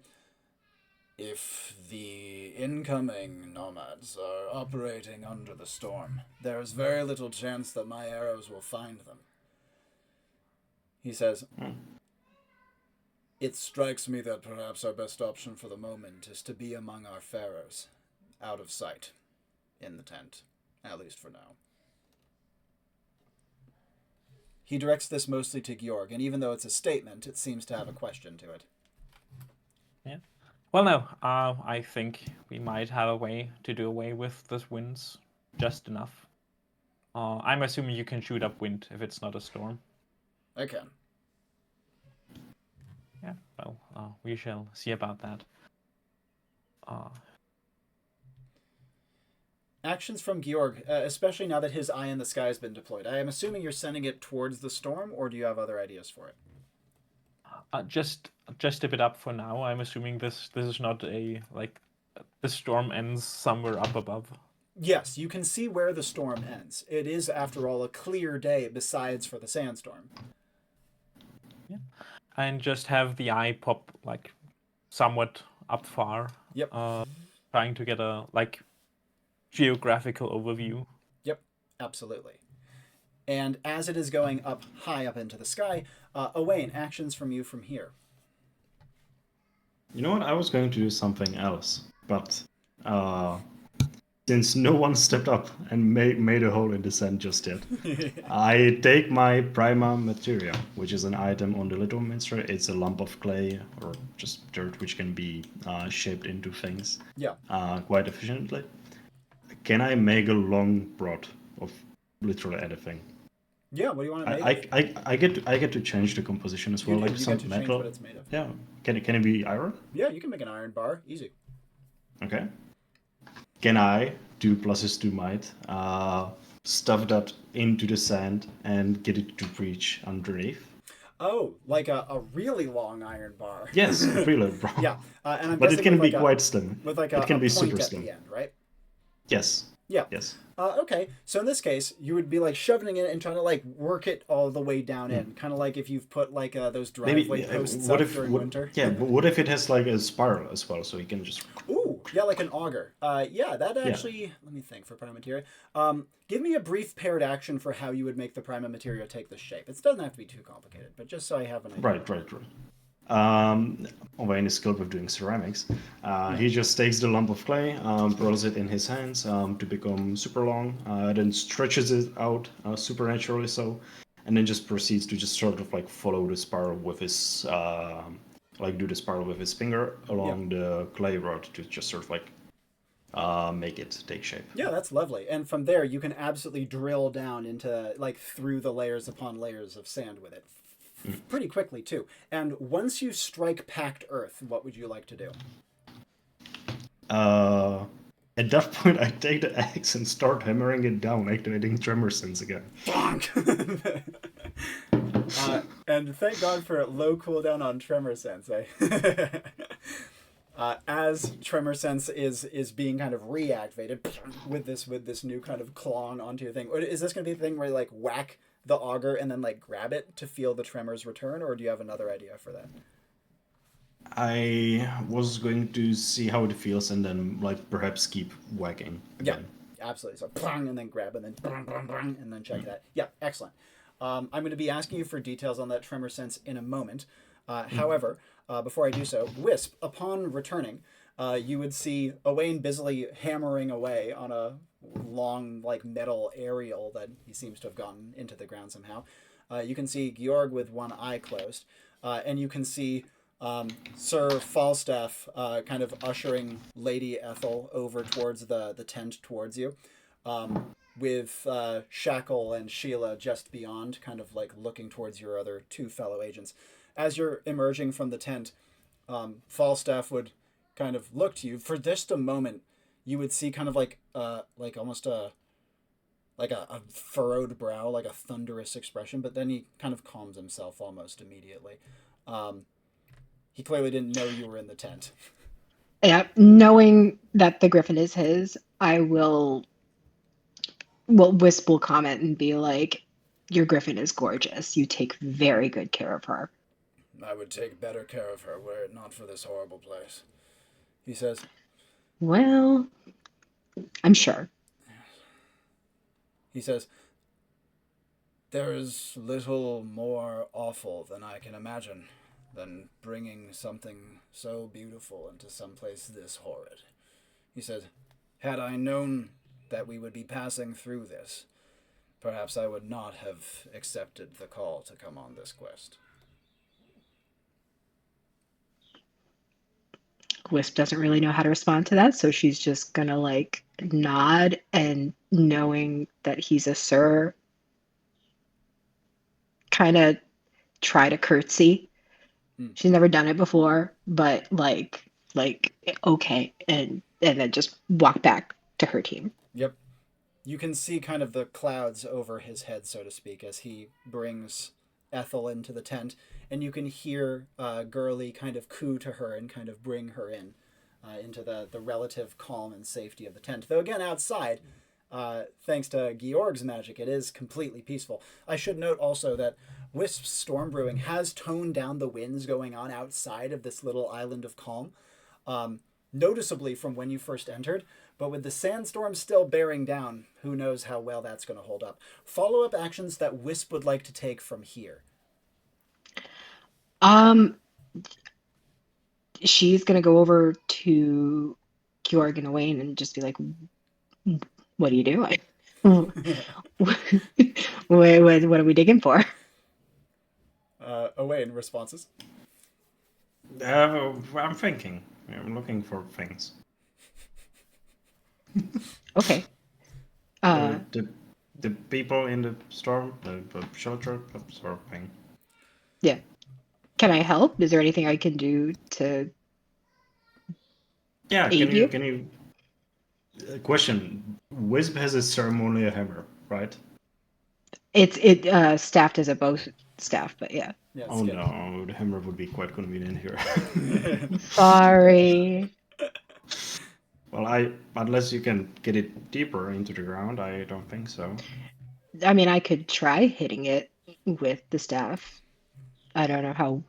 if the incoming nomads are operating under the storm, there is very little chance that my arrows will find them. He says, it strikes me that perhaps our best option for the moment is to be among our pharaohs, out of sight, in the tent, at least for now. He directs this mostly to Georg, and even though it's a statement, it seems to have a question to it. Yeah. Well, no, I think we might have a way to do away with this winds just enough. I'm assuming you can shoot up wind if it's not a storm. I can. Yeah, well, we shall see about that. Actions from Georg, especially now that his eye in the sky has been deployed. I am assuming you're sending it towards the storm, or do you have other ideas for it? Just a bit up for now. I'm assuming this is not a the storm ends somewhere up above. Yes, you can see where the storm ends. It is, after all, a clear day besides for the sandstorm. Yeah, and just have the eye pop somewhat up far. Yep. Trying to get a geographical overview. Yep, absolutely. And as it is going up high up into the sky, Owain, actions from you from here. You know what? I was going to do something else, but since no one stepped up and made a hole in the sand just yet, I take my prima materia, which is an item on the little minster. It's a lump of clay or just dirt which can be shaped into things quite efficiently. Can I make a long rod of literally anything? Yeah, what do you want to make? I get to change the composition as well, You like get some to change metal. what it's made of. Yeah. Can it be iron? Yeah, you can make an iron bar. Easy. Okay. Can I do pluses to might, stuff that into the sand and get it to reach underneath? Oh, like a really long iron bar. Yes, really, bro. Yeah, and I'm But guessing it can with be quite slim. with like it can a be point super at slim. the end, right? Yes. Yeah. Yes. Okay, so in this case, you would be shoving it and trying to work it all the way down in, kind of like if you've put those driveway posts up during winter. Yeah, but what if it has a spiral as well, so you can just... Ooh, yeah, like an auger. Yeah, that actually, let me think for prima materia. Give me a brief paired action for how you would make the prima materia take this shape. It doesn't have to be too complicated, but just so I have an idea. Right. Owain is skilled with doing ceramics. He just takes the lump of clay, rolls it in his hands to become super long, then stretches it out supernaturally so, and then just proceeds to just sort of follow the spiral with his, do the spiral with his finger along the clay rod to just sort of make it take shape. Yeah, that's lovely. And from there, you can absolutely drill down into, through the layers upon layers of sand with it. Pretty quickly, too. And once you strike packed earth, what would you like to do? At that point, I take the axe and start hammering it down, activating tremor sense again. Bonk! And thank God for low cooldown on tremor sense. As tremor sense is being kind of reactivated with this new kind of clawing onto your thing. Is this going to be the thing where you whack the auger and then grab it to feel the tremors return, or do you have another idea for that? I was going to see how it feels and then perhaps keep whacking again. Yeah, absolutely. So and then grab and then check that. Yeah, excellent. I'm going to be asking you for details on that tremor sense in a moment. However, before I do so, Wisp, upon returning, you would see Owain busily hammering away on a long, like, metal aerial that he seems to have gotten into the ground somehow. You can see Georg with one eye closed, and you can see Sir Falstaff kind of ushering Lady Ethel over towards the tent towards you, with Shackle and Sheila just beyond, kind of like looking towards your other two fellow agents. As you're emerging from the tent, Falstaff would kind of look to you. For just a moment, you would see kind of like almost a furrowed brow, like a thunderous expression, but then he kind of calms himself almost immediately. He clearly didn't know you were in the tent. Yeah, knowing that the griffin is his, Wisp will comment and be like, your griffin is gorgeous. You take very good care of her. I would take better care of her were it not for this horrible place. He says, well, I'm sure. He says, there is little more awful than I can imagine than bringing something so beautiful into some place this horrid. He said, had I known that we would be passing through this, perhaps I would not have accepted the call to come on this quest. Wisp doesn't really know how to respond to that, so she's just gonna like nod, and knowing that he's a sir, kind of try to curtsy. She's never done it before, but like okay, and then just walk back to her team. Yep. You can see kind of the clouds over his head, so to speak, as he brings Ethel into the tent, and you can hear Gurley kind of coo to her and kind of bring her in into the relative calm and safety of the tent. Though again, outside, thanks to Georg's magic, it is completely peaceful. I should note also that Wisp's storm brewing has toned down the winds going on outside of this little island of calm, noticeably from when you first entered. But with the sandstorm still bearing down, who knows how well that's going to hold up. Follow-up actions that Wisp would like to take from here. She's going to go over to Georg and Owain and just be like, what are you doing? What are we digging for? Owain responses. I'm thinking. I'm looking for things. Okay. The people in the storm, the shelter, that sort of thing. Yeah. Can I help? Is there anything I can do to aid you? Can you? Question: Wisp has a ceremonial hammer, right? It's staffed as a bow staff, but yeah. Oh no, the hammer would be quite convenient here. Sorry. Well, unless you can get it deeper into the ground, I don't think so. I mean, I could try hitting it with the staff. I don't know how.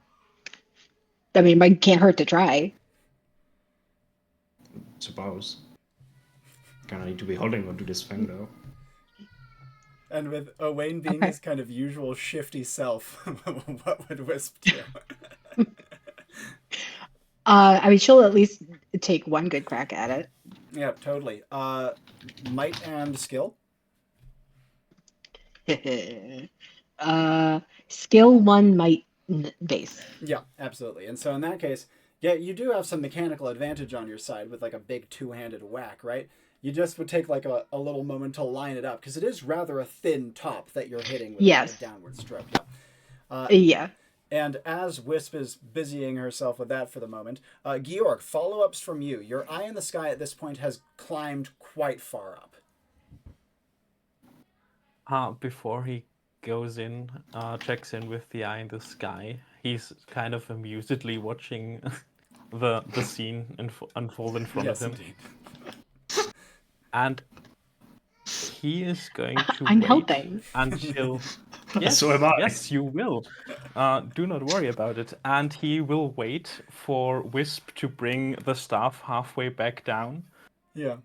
I mean, it can't hurt to try. Suppose. Kind of need to be holding onto this thing, though. And with Owain being his kind of usual shifty self, what would Wisp do? I mean, she'll at least take one good crack at it. Yeah, totally. Might and skill? Skill 1, might base. Yeah, absolutely. And so in that case, yeah, you do have some mechanical advantage on your side with like a big two-handed whack, right? You just would take like a little moment to line it up, because it is rather a thin top that you're hitting with a downward stroke. Yeah. Yeah. And as Wisp is busying herself with that for the moment, Georg, follow-ups from you. Your eye in the sky at this point has climbed quite far up. Before he goes in, checks in with the eye in the sky, he's kind of amusedly watching the scene unfold in front of him. Indeed. And he is going to I'm wait helping. until... Yes, So am I. Yes, you will. Do not worry about it. And he will wait for Wisp to bring the staff halfway back down. Yeah.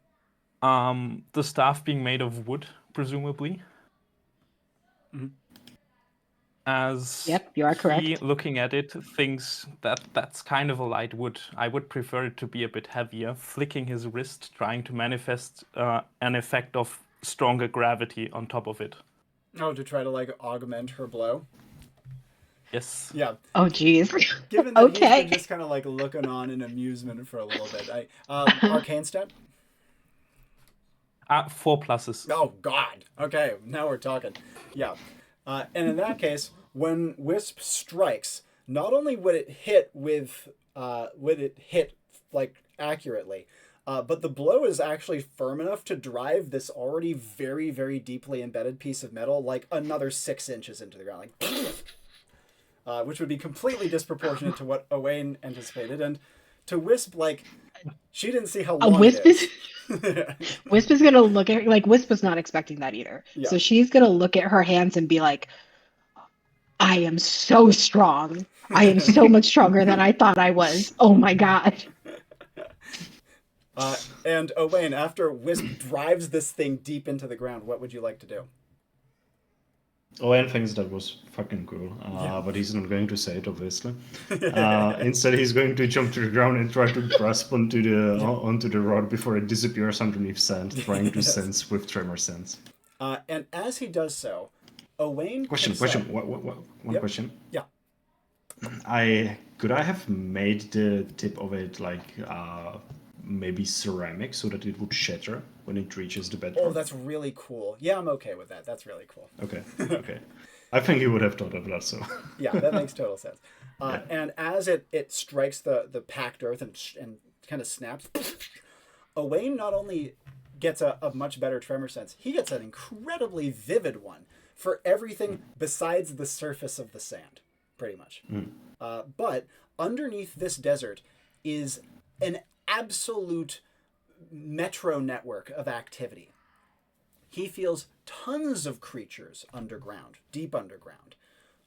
The staff being made of wood, presumably. Mm-hmm. as Yep, you are he, correct. looking at it, thinks that that's kind of a light wood. I would prefer it to be a bit heavier, flicking his wrist, trying to manifest an effect of stronger gravity on top of it. Oh, to try to like augment her blow. Yes. Yeah. Oh, geez. Given that he's been Okay. just kind of like looking on in amusement for a little bit, arcane stat. 4 pluses. Oh God. Okay, now we're talking. Yeah. And in that case, when Wisp strikes, not only would it hit like accurately, but the blow is actually firm enough to drive this already very, very deeply embedded piece of metal like another 6 inches into the ground, like, which would be completely disproportionate to what Owain anticipated, and to Wisp, like, she didn't see how long Wisp it is. Wisp is gonna look at her, like Wisp was not expecting that either. Yeah. So she's gonna look at her hands and be like, I am so strong. I am so much stronger than I thought I was. Oh my god. And Owain, after Wisp drives this thing deep into the ground, what would you like to do? Owain thinks that was fucking cool, but he's not going to say it, obviously. Instead, he's going to jump to the ground and try to grasp onto the rod before it disappears underneath sand, trying to sense with tremor sense. And as he does so, Owain... Question. One question. Yeah. Could I have made the tip of it like maybe ceramic so that it would shatter when it reaches the bedrock? Oh, that's really cool. Yeah, I'm okay with that. That's really cool. Okay. I think he would have thought of that, so... Yeah, that makes total sense. And as it strikes the packed earth and kind of snaps, Owain not only gets a much better tremor sense, he gets an incredibly vivid one for everything besides the surface of the sand, pretty much. But underneath this desert is an absolute metro network of activity. He feels tons of creatures underground, deep underground,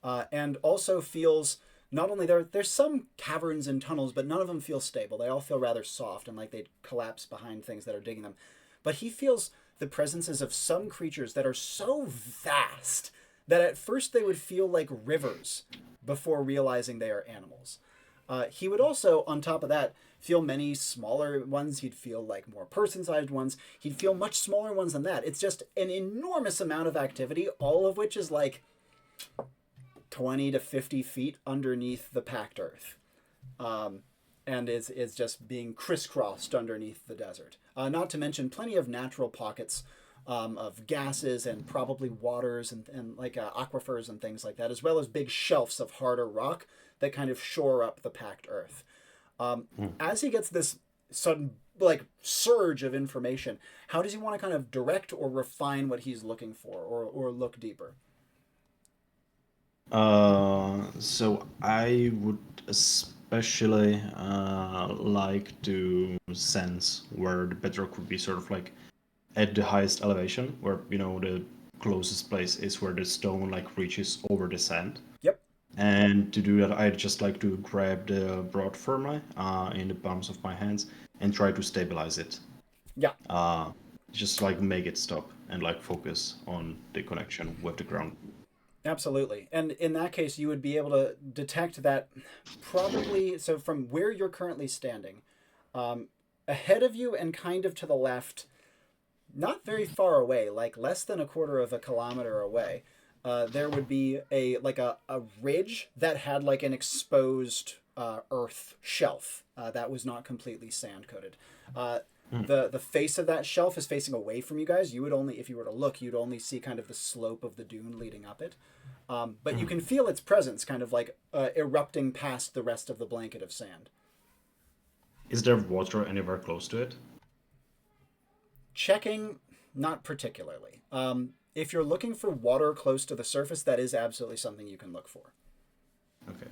and also feels not only there's some caverns and tunnels, but none of them feel stable. They all feel rather soft and like they'd collapse behind things that are digging them. But he feels the presences of some creatures that are so vast that at first they would feel like rivers before realizing they are animals. He would also, on top of that, feel many smaller ones. He'd feel like more person-sized ones. He'd feel much smaller ones than that. It's just an enormous amount of activity, all of which is like 20 to 50 feet underneath the packed earth. And is just being crisscrossed underneath the desert. Not to mention plenty of natural pockets of gases and probably waters and like aquifers and things like that, as well as big shelves of harder rock that kind of shore up the packed earth. As he gets this sudden like surge of information, how does he want to kind of direct or refine what he's looking for or look deeper? So I would especially like to sense where the bedrock would be sort of like at the highest elevation, where the closest place is where the stone like reaches over the sand. Yep. And to do that, I'd just like to grab the rod firmly in the palms of my hands and try to stabilize it. Yeah. Just like make it stop and like focus on the connection with the ground. Absolutely. And in that case, you would be able to detect that probably, so from where you're currently standing, ahead of you and kind of to the left, not very far away, like less than a quarter of a kilometer away, there would be a ridge that had like an exposed earth shelf that was not completely sand coated. The face of that shelf is facing away from you guys. You would only, if you were to look, you'd only see kind of the slope of the dune leading up it. But you can feel its presence kind of like erupting past the rest of the blanket of sand. Is there water anywhere close to it? Checking, not particularly. If you're looking for water close to the surface, that is absolutely something you can look for. Okay.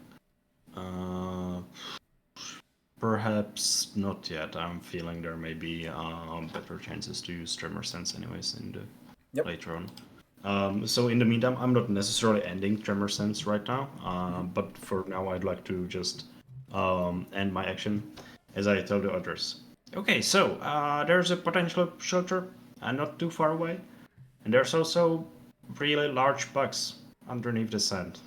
Perhaps not yet. I'm feeling there may be better chances to use tremor sense anyways in the later on. So in the meantime, I'm not necessarily ending tremor sense right now, but for now I'd like to just end my action as I tell the others. Okay, so there's a potential shelter not too far away, and there's also really large bugs underneath the sand.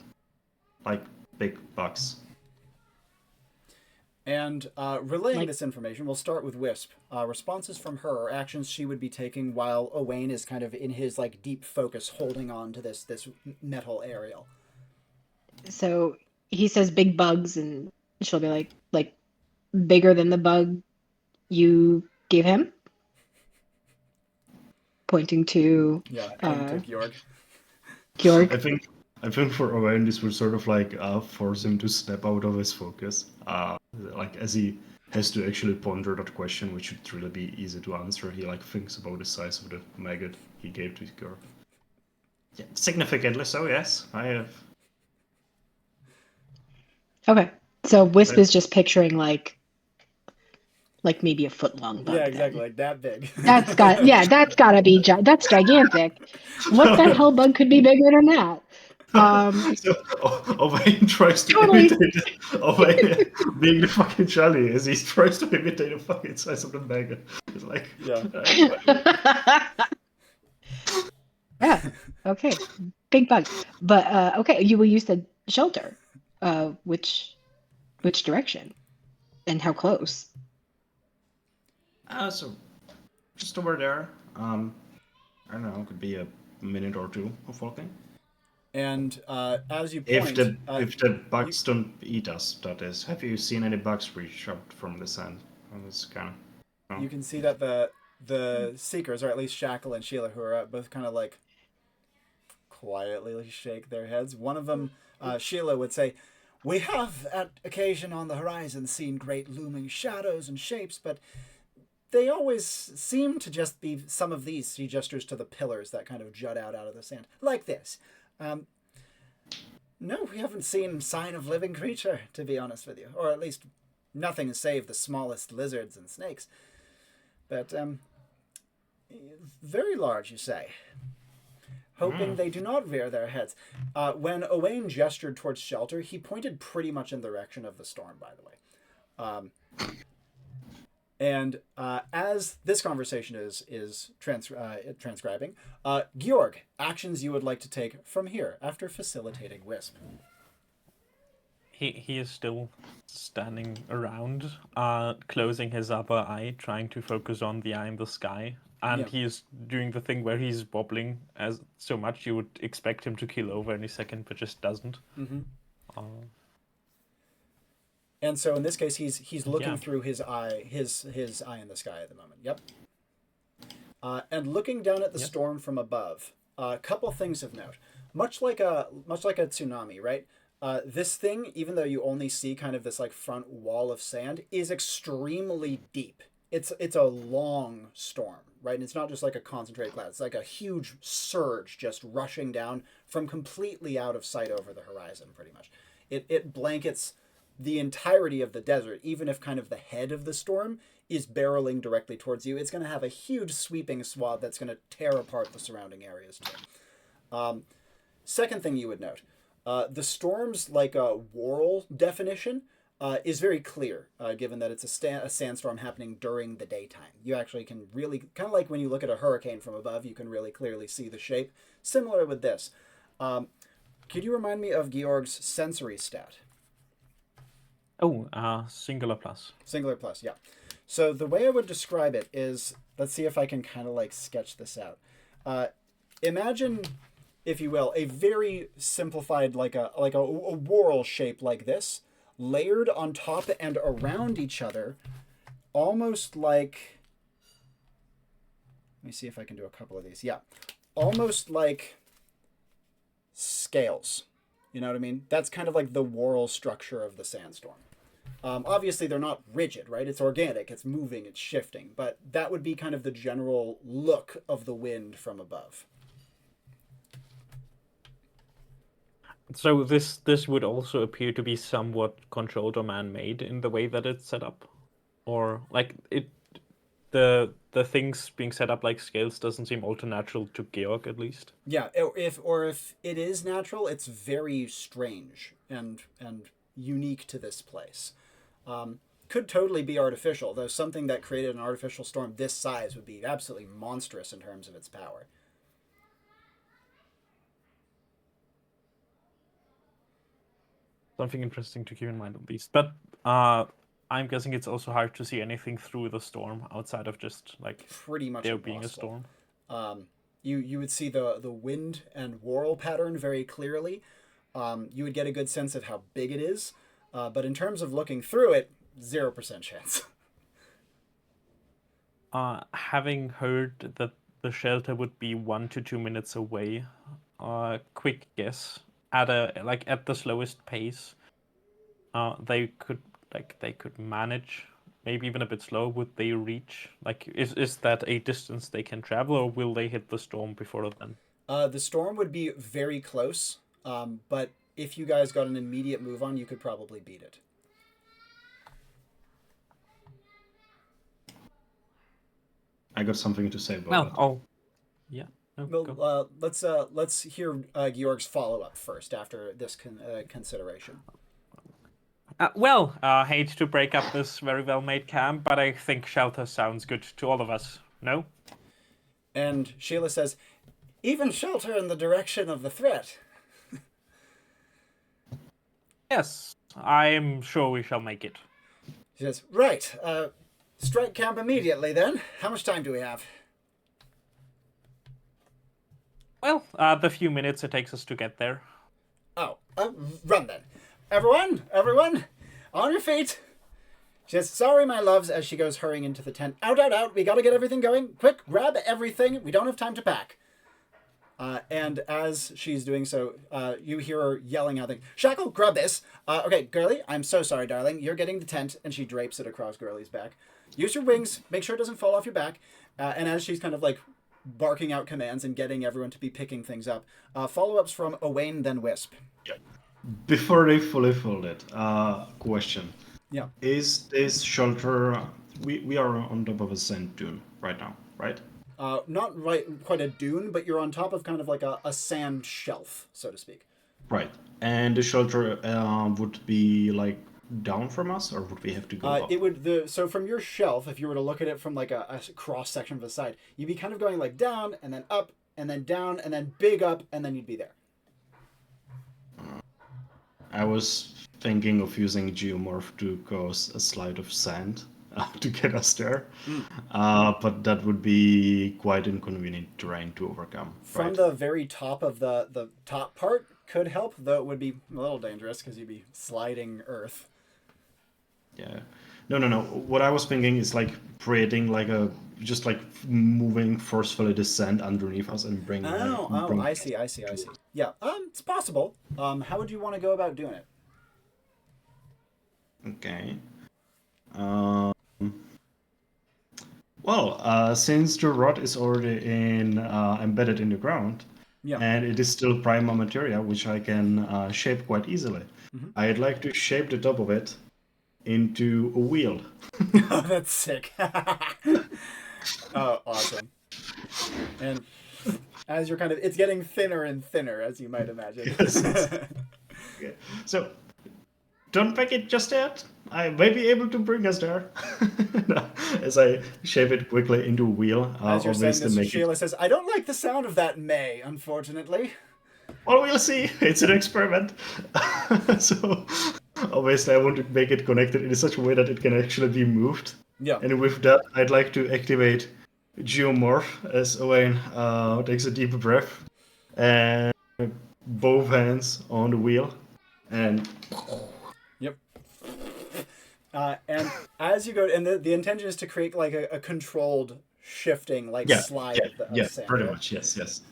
like big bugs. And relaying Like- this information, we'll start with Wisp. Responses from her, or actions she would be taking while Owain is kind of in his like deep focus, holding on to this metal aerial. So he says big bugs, and she'll be like bigger than the bug you gave him, pointing to Yeah, and to Georg. Georg. I think for Owain this will sort of like force him to step out of his focus. Like as he has to actually ponder that question, which should really be easy to answer. He like thinks about the size of the maggot he gave to Georg. Yeah, significantly so, yes. I have. Okay, so Wisp is just picturing like maybe a foot long bug. Yeah, then. exactly, like that big. That's gotta be that's gigantic. What the hell bug could be bigger than that? So Owain tries to Totally. imitate Owain being the fucking Juli as he tries to imitate the fucking size of the maggot. It's like Yeah. Yeah. Okay. Big bug. But okay, you said shelter. Which direction? And how close? so just over there. I don't know, could be a minute or two of walking. And as you If point, the bugs don't eat us, that is. Have you seen any bugs reach out from the sand? It's kind of. you can see that the seekers, or at least Shackle and Sheila, who are both kind of like quietly shake their heads. One of them, Sheila, would say, "We have at occasion on the horizon seen great looming shadows and shapes, but they always seem to just be some of these." She gestures to the pillars that kind of jut out of the sand, like this. No, we haven't seen sign of living creature, to be honest with you, or at least nothing save the smallest lizards and snakes. But very large, you say. Hoping they do not rear their heads. When Owain gestured towards shelter, he pointed pretty much in the direction of the storm, by the way. And as this conversation is transcribing, Georg, actions you would like to take from here after facilitating Wisp. He is still standing around, closing his upper eye, trying to focus on the eye in the sky. And Yeah. he is doing the thing where he's wobbling as so much you would expect him to keel over any second, but just doesn't. Mm-hmm. Uh, And so in this case, he's looking Yeah. through his eye in the sky at the moment. Yep. And looking down at the Yep. storm from above. A couple things of note. Much like a tsunami, right? This thing, even though you only see kind of this like front wall of sand, is extremely deep. It's a long storm, right? And it's not just like a concentrated cloud. It's like a huge surge just rushing down from completely out of sight over the horizon, pretty much. It blankets the entirety of the desert, even if kind of the head of the storm is barreling directly towards you. It's going to have a huge sweeping swath that's going to tear apart the surrounding areas too. Second thing you would note, the storm's like a whorl definition is very clear, given that it's a sandstorm happening during the daytime. You actually can really, kind of like when you look at a hurricane from above, you can really clearly see the shape. Similar with this. Could you remind me of Georg's sensory stat? Singular plus. Singular plus, yeah. So the way I would describe it is, let's see if I can kind of like sketch this out. Imagine, if you will, a very simplified like a whorl shape like this, layered on top and around each other, almost like. Let me see if I can do a couple of these. Yeah, almost like scales. You know what I mean? That's kind of like the whorl structure of the sandstorm. Obviously, they're not rigid, right? It's organic, it's moving, it's shifting. But that would be kind of the general look of the wind from above. So this would also appear to be somewhat controlled or man-made in the way that it's set up, or like the things being set up like scales doesn't seem all too natural to Georg, at least. Yeah, if it is natural, it's very strange and unique to this place. Could totally be artificial, though something that created an artificial storm this size would be absolutely monstrous in terms of its power. Something interesting to keep in mind at least. But I'm guessing it's also hard to see anything through the storm outside of just like Pretty much there impossible. being a storm. You would see the wind and whirl pattern very clearly. You would get a good sense of how big it is, but in terms of looking through it, 0% chance. Having heard that the shelter would be 1 to 2 minutes away, quick guess at the slowest pace, they could manage. Maybe even a bit slower. Would they reach? Like, is that a distance they can travel, or will they hit the storm before then? The storm would be very close, but if you guys got an immediate move on, you could probably beat it. I got something to say about that. Yeah. No, Well, let's hear Georg's follow-up first after this consideration. Hate to break up this very well-made camp, but I think shelter sounds good to all of us. No? And Sheila says, even shelter in the direction of the threat. Yes, I'm sure we shall make it. She says, right, strike camp immediately then. How much time do we have? Well, the few minutes it takes us to get there. Oh, run then. Everyone, on your feet. She says, sorry, my loves, as she goes hurrying into the tent. Out, we gotta get everything going. Quick, grab everything. We don't have time to pack. And as she's doing so, you hear her yelling out, Shackle, grab this. Okay, Girly, I'm so sorry, darling. You're getting the tent, and she drapes it across Girly's back. Use your wings. Make sure it doesn't fall off your back. And as she's kind of like barking out commands and getting everyone to be picking things up, follow-ups from Owain, then Wisp. Yeah. Before they fully fold it, question. Yeah. Is this shelter... We are on top of a sand dune right now, right? Not quite a dune, but you're on top of kind of like a sand shelf, so to speak. Right. And the shelter would be like down from us, or would we have to go up? It would so from your shelf, if you were to look at it from like a cross section of the side, you'd be kind of going like down and then up and then down and then big up and then you'd be there. I was thinking of using Geomorph to cause a slide of sand to get us there, but that would be quite inconvenient terrain to overcome. From the very top of the top part could help, though it would be a little dangerous because you'd be sliding earth. Yeah. No. What I was thinking is like creating like just like moving forcefully the sand underneath us and bringing. Oh, I see. Yeah, it's possible. How would you want to go about doing it? Okay. Since the rod is already embedded in the ground, and it is still primal material, which I can shape quite easily, I'd like to shape the top of it into a wheel. Oh, that's sick. Oh, awesome. And as you're it's getting thinner and thinner, as you might imagine. Yes. Okay. So, don't pack it just yet. I may be able to bring us there. As I shape it quickly into a wheel. As you're saying this, Sheila says, I don't like the sound of that may, unfortunately. Well, we'll see. It's an experiment. So, obviously, I want to make it connected in such a way that it can actually be moved. Yeah. And with that, I'd like to activate Geomorph as Owain takes a deep breath and both hands on the wheel and... Yep. And as you go, and the intention is to create like a controlled shifting slide of sand. Pretty much. Yes.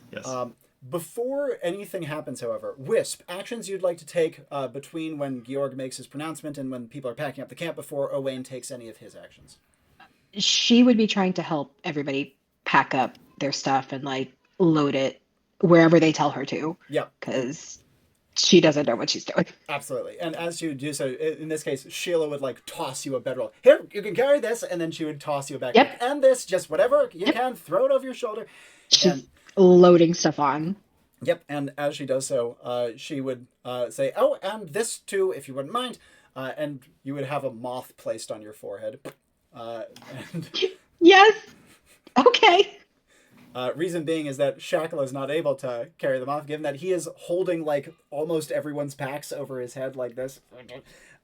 Before anything happens, however, Wisp, actions you'd like to take between when Georg makes his pronouncement and when people are packing up the camp before Owain takes any of his actions. She would be trying to help everybody pack up their stuff and like load it wherever they tell her to. Yeah. Because she doesn't know what she's doing. Absolutely. And as you do so, in this case, Sheila would like toss you a bedroll. Here, you can carry this, and then she would toss you a back. Yep. And this, just whatever you can, throw it over your shoulder. She's loading stuff on. Yep, and as she does so, she would say, oh, and this too, if you wouldn't mind. And you would have a moth placed on your forehead. Yes. Okay. Reason being is that Shackle is not able to carry them off, given that he is holding like almost everyone's packs over his head like this.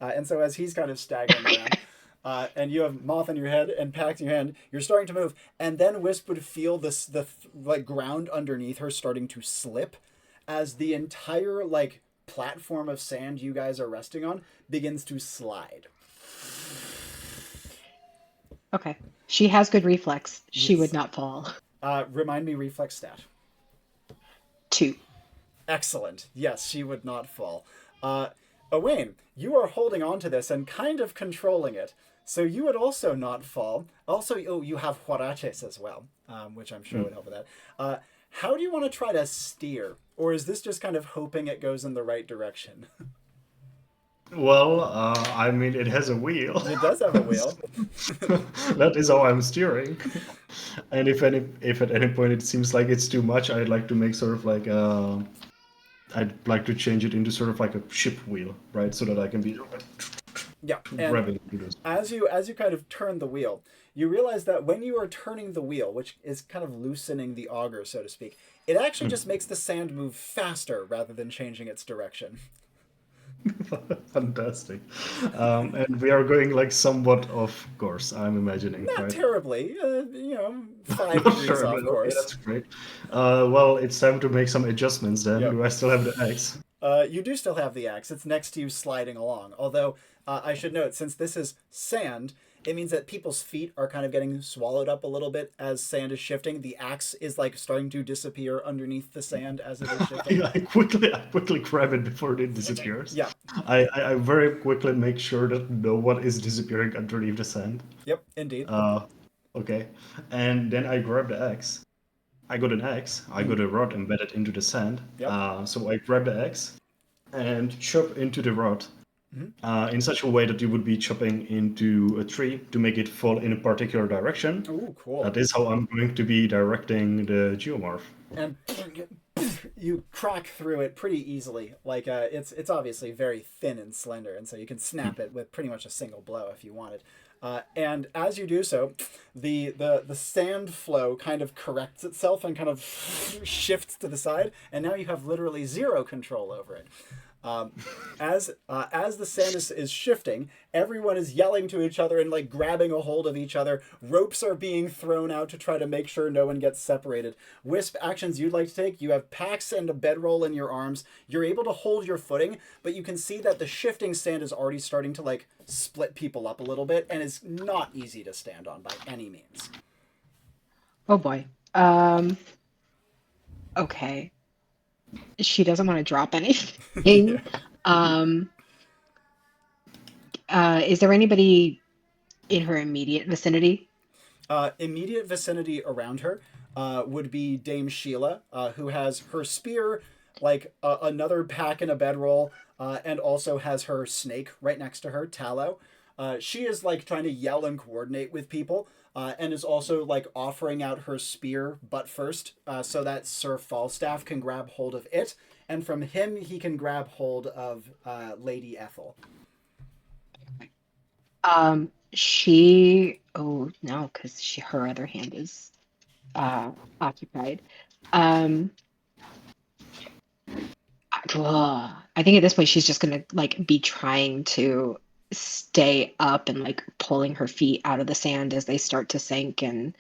And so as he's kind of staggering around, and you have Moth on your head and packs in your hand, you're starting to move, and then Wisp would feel the like ground underneath her starting to slip as the entire like platform of sand you guys are resting on begins to slide. Okay. She has good reflex. She Yes. would not fall. Remind me reflex stat. 2. Excellent. Yes, she would not fall. Owain, you are holding on to this and kind of controlling it, so you would also not fall. Also, you have Huaraches as well, which I'm sure would help with that. How do you want to try to steer? Or is this just kind of hoping it goes in the right direction? Well, I mean, it has a wheel. It does have a wheel. That is how I'm steering. And if at any point it seems like it's too much, I'd like to make sort of like I'd like to change it into sort of like a ship wheel, right? So that I can be Yeah. revving And through this. as you kind of turn the wheel, you realize that when you are turning the wheel, which is kind of loosening the auger, so to speak, it actually just makes the sand move faster rather than changing its direction. Fantastic. And we are going like somewhat off course, I'm imagining, Not right? terribly, 5 Not degrees sure, off but okay, course. that's great. Well, it's time to make some adjustments then. Yep. Do I still have the axe? You do still have the axe. It's next to you sliding along. Although, I should note, since this is sand, it means that people's feet are kind of getting swallowed up a little bit as sand is shifting. The axe is like starting to disappear underneath the sand as it is shifting. I quickly grab it before it disappears. Yeah. I very quickly make sure that no one is disappearing underneath the sand. Yep, indeed. Okay. And then I grab the axe. I got an axe. I got a rod embedded into the sand. Yep. So I grab the axe and chop into the rod in such a way that you would be chopping into a tree to make it fall in a particular direction. Ooh, cool. That is how I'm going to be directing the geomorph. And you crack through it pretty easily. Like it's obviously very thin and slender, and so you can snap it with pretty much a single blow if you wanted. And as you do so, the sand flow kind of corrects itself and kind of shifts to the side, and now you have literally zero control over it. As the sand is shifting, everyone is yelling to each other and like grabbing a hold of each other. Ropes are being thrown out to try to make sure no one gets separated. Wisp, actions you'd like to take: you have packs and a bedroll in your arms. You're able to hold your footing, but you can see that the shifting sand is already starting to like split people up a little bit and is not easy to stand on by any means. Oh boy. Okay. She doesn't want to drop anything. Is there anybody in her immediate vicinity? Immediate vicinity around her would be Dame Sheila, who has her spear, like another pack and a bedroll, and also has her snake right next to her, Tallow. She is like trying to yell and coordinate with people, and is also like offering out her spear butt first, so that Sir Falstaff can grab hold of it, and from him he can grab hold of Lady Ethel. Oh no, because her other hand is occupied. I think at this point she's just gonna like be trying to stay up and like pulling her feet out of the sand as they start to sink, and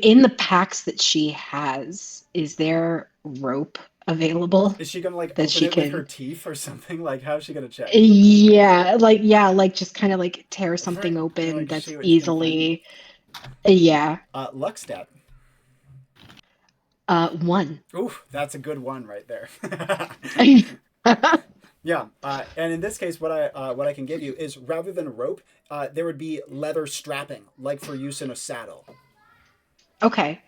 in the packs that she has, is there rope available? Is she gonna like that open she it can with her teeth or something? Like, how's she gonna check? like just kind of like tear something Right. open Like, that's see what you can find. easily Luck stat. 1. Ooh, that's a good one right there. Yeah, and in this case, what I can give you is, rather than rope, there would be leather strapping, like for use in a saddle. Okay.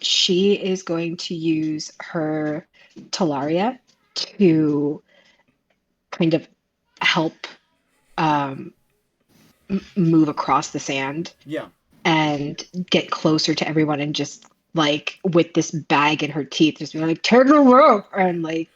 She is going to use her Talaria to kind of help move across the sand. Yeah. And get closer to everyone, and just like with this bag in her teeth, just be like, "Tear the rope!" and like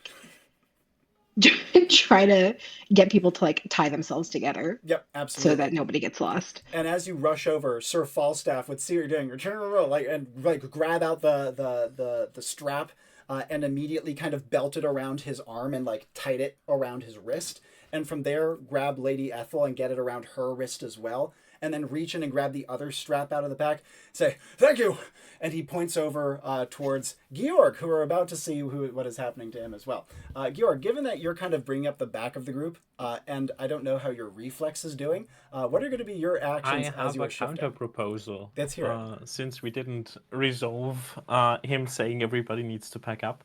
try to get people to like tie themselves together Yep, so absolutely. that nobody gets lost. And as you rush over, Sir Falstaff would see what you're doing, return to the row, like and like grab out the strap and immediately kind of belt it around his arm and like tight it around his wrist. And from there, grab Lady Ethel and get it around her wrist as well. And then reach in and grab the other strap out of the pack. Say, thank you! And he points over towards Georg, who are about to see what is happening to him as well. Georg, given that you're kind of bringing up the back of the group, and I don't know how your reflex is doing, what are going to be your actions I as have you a are shifting? counter proposal. Let's hear it. Since we didn't resolve him saying everybody needs to pack up.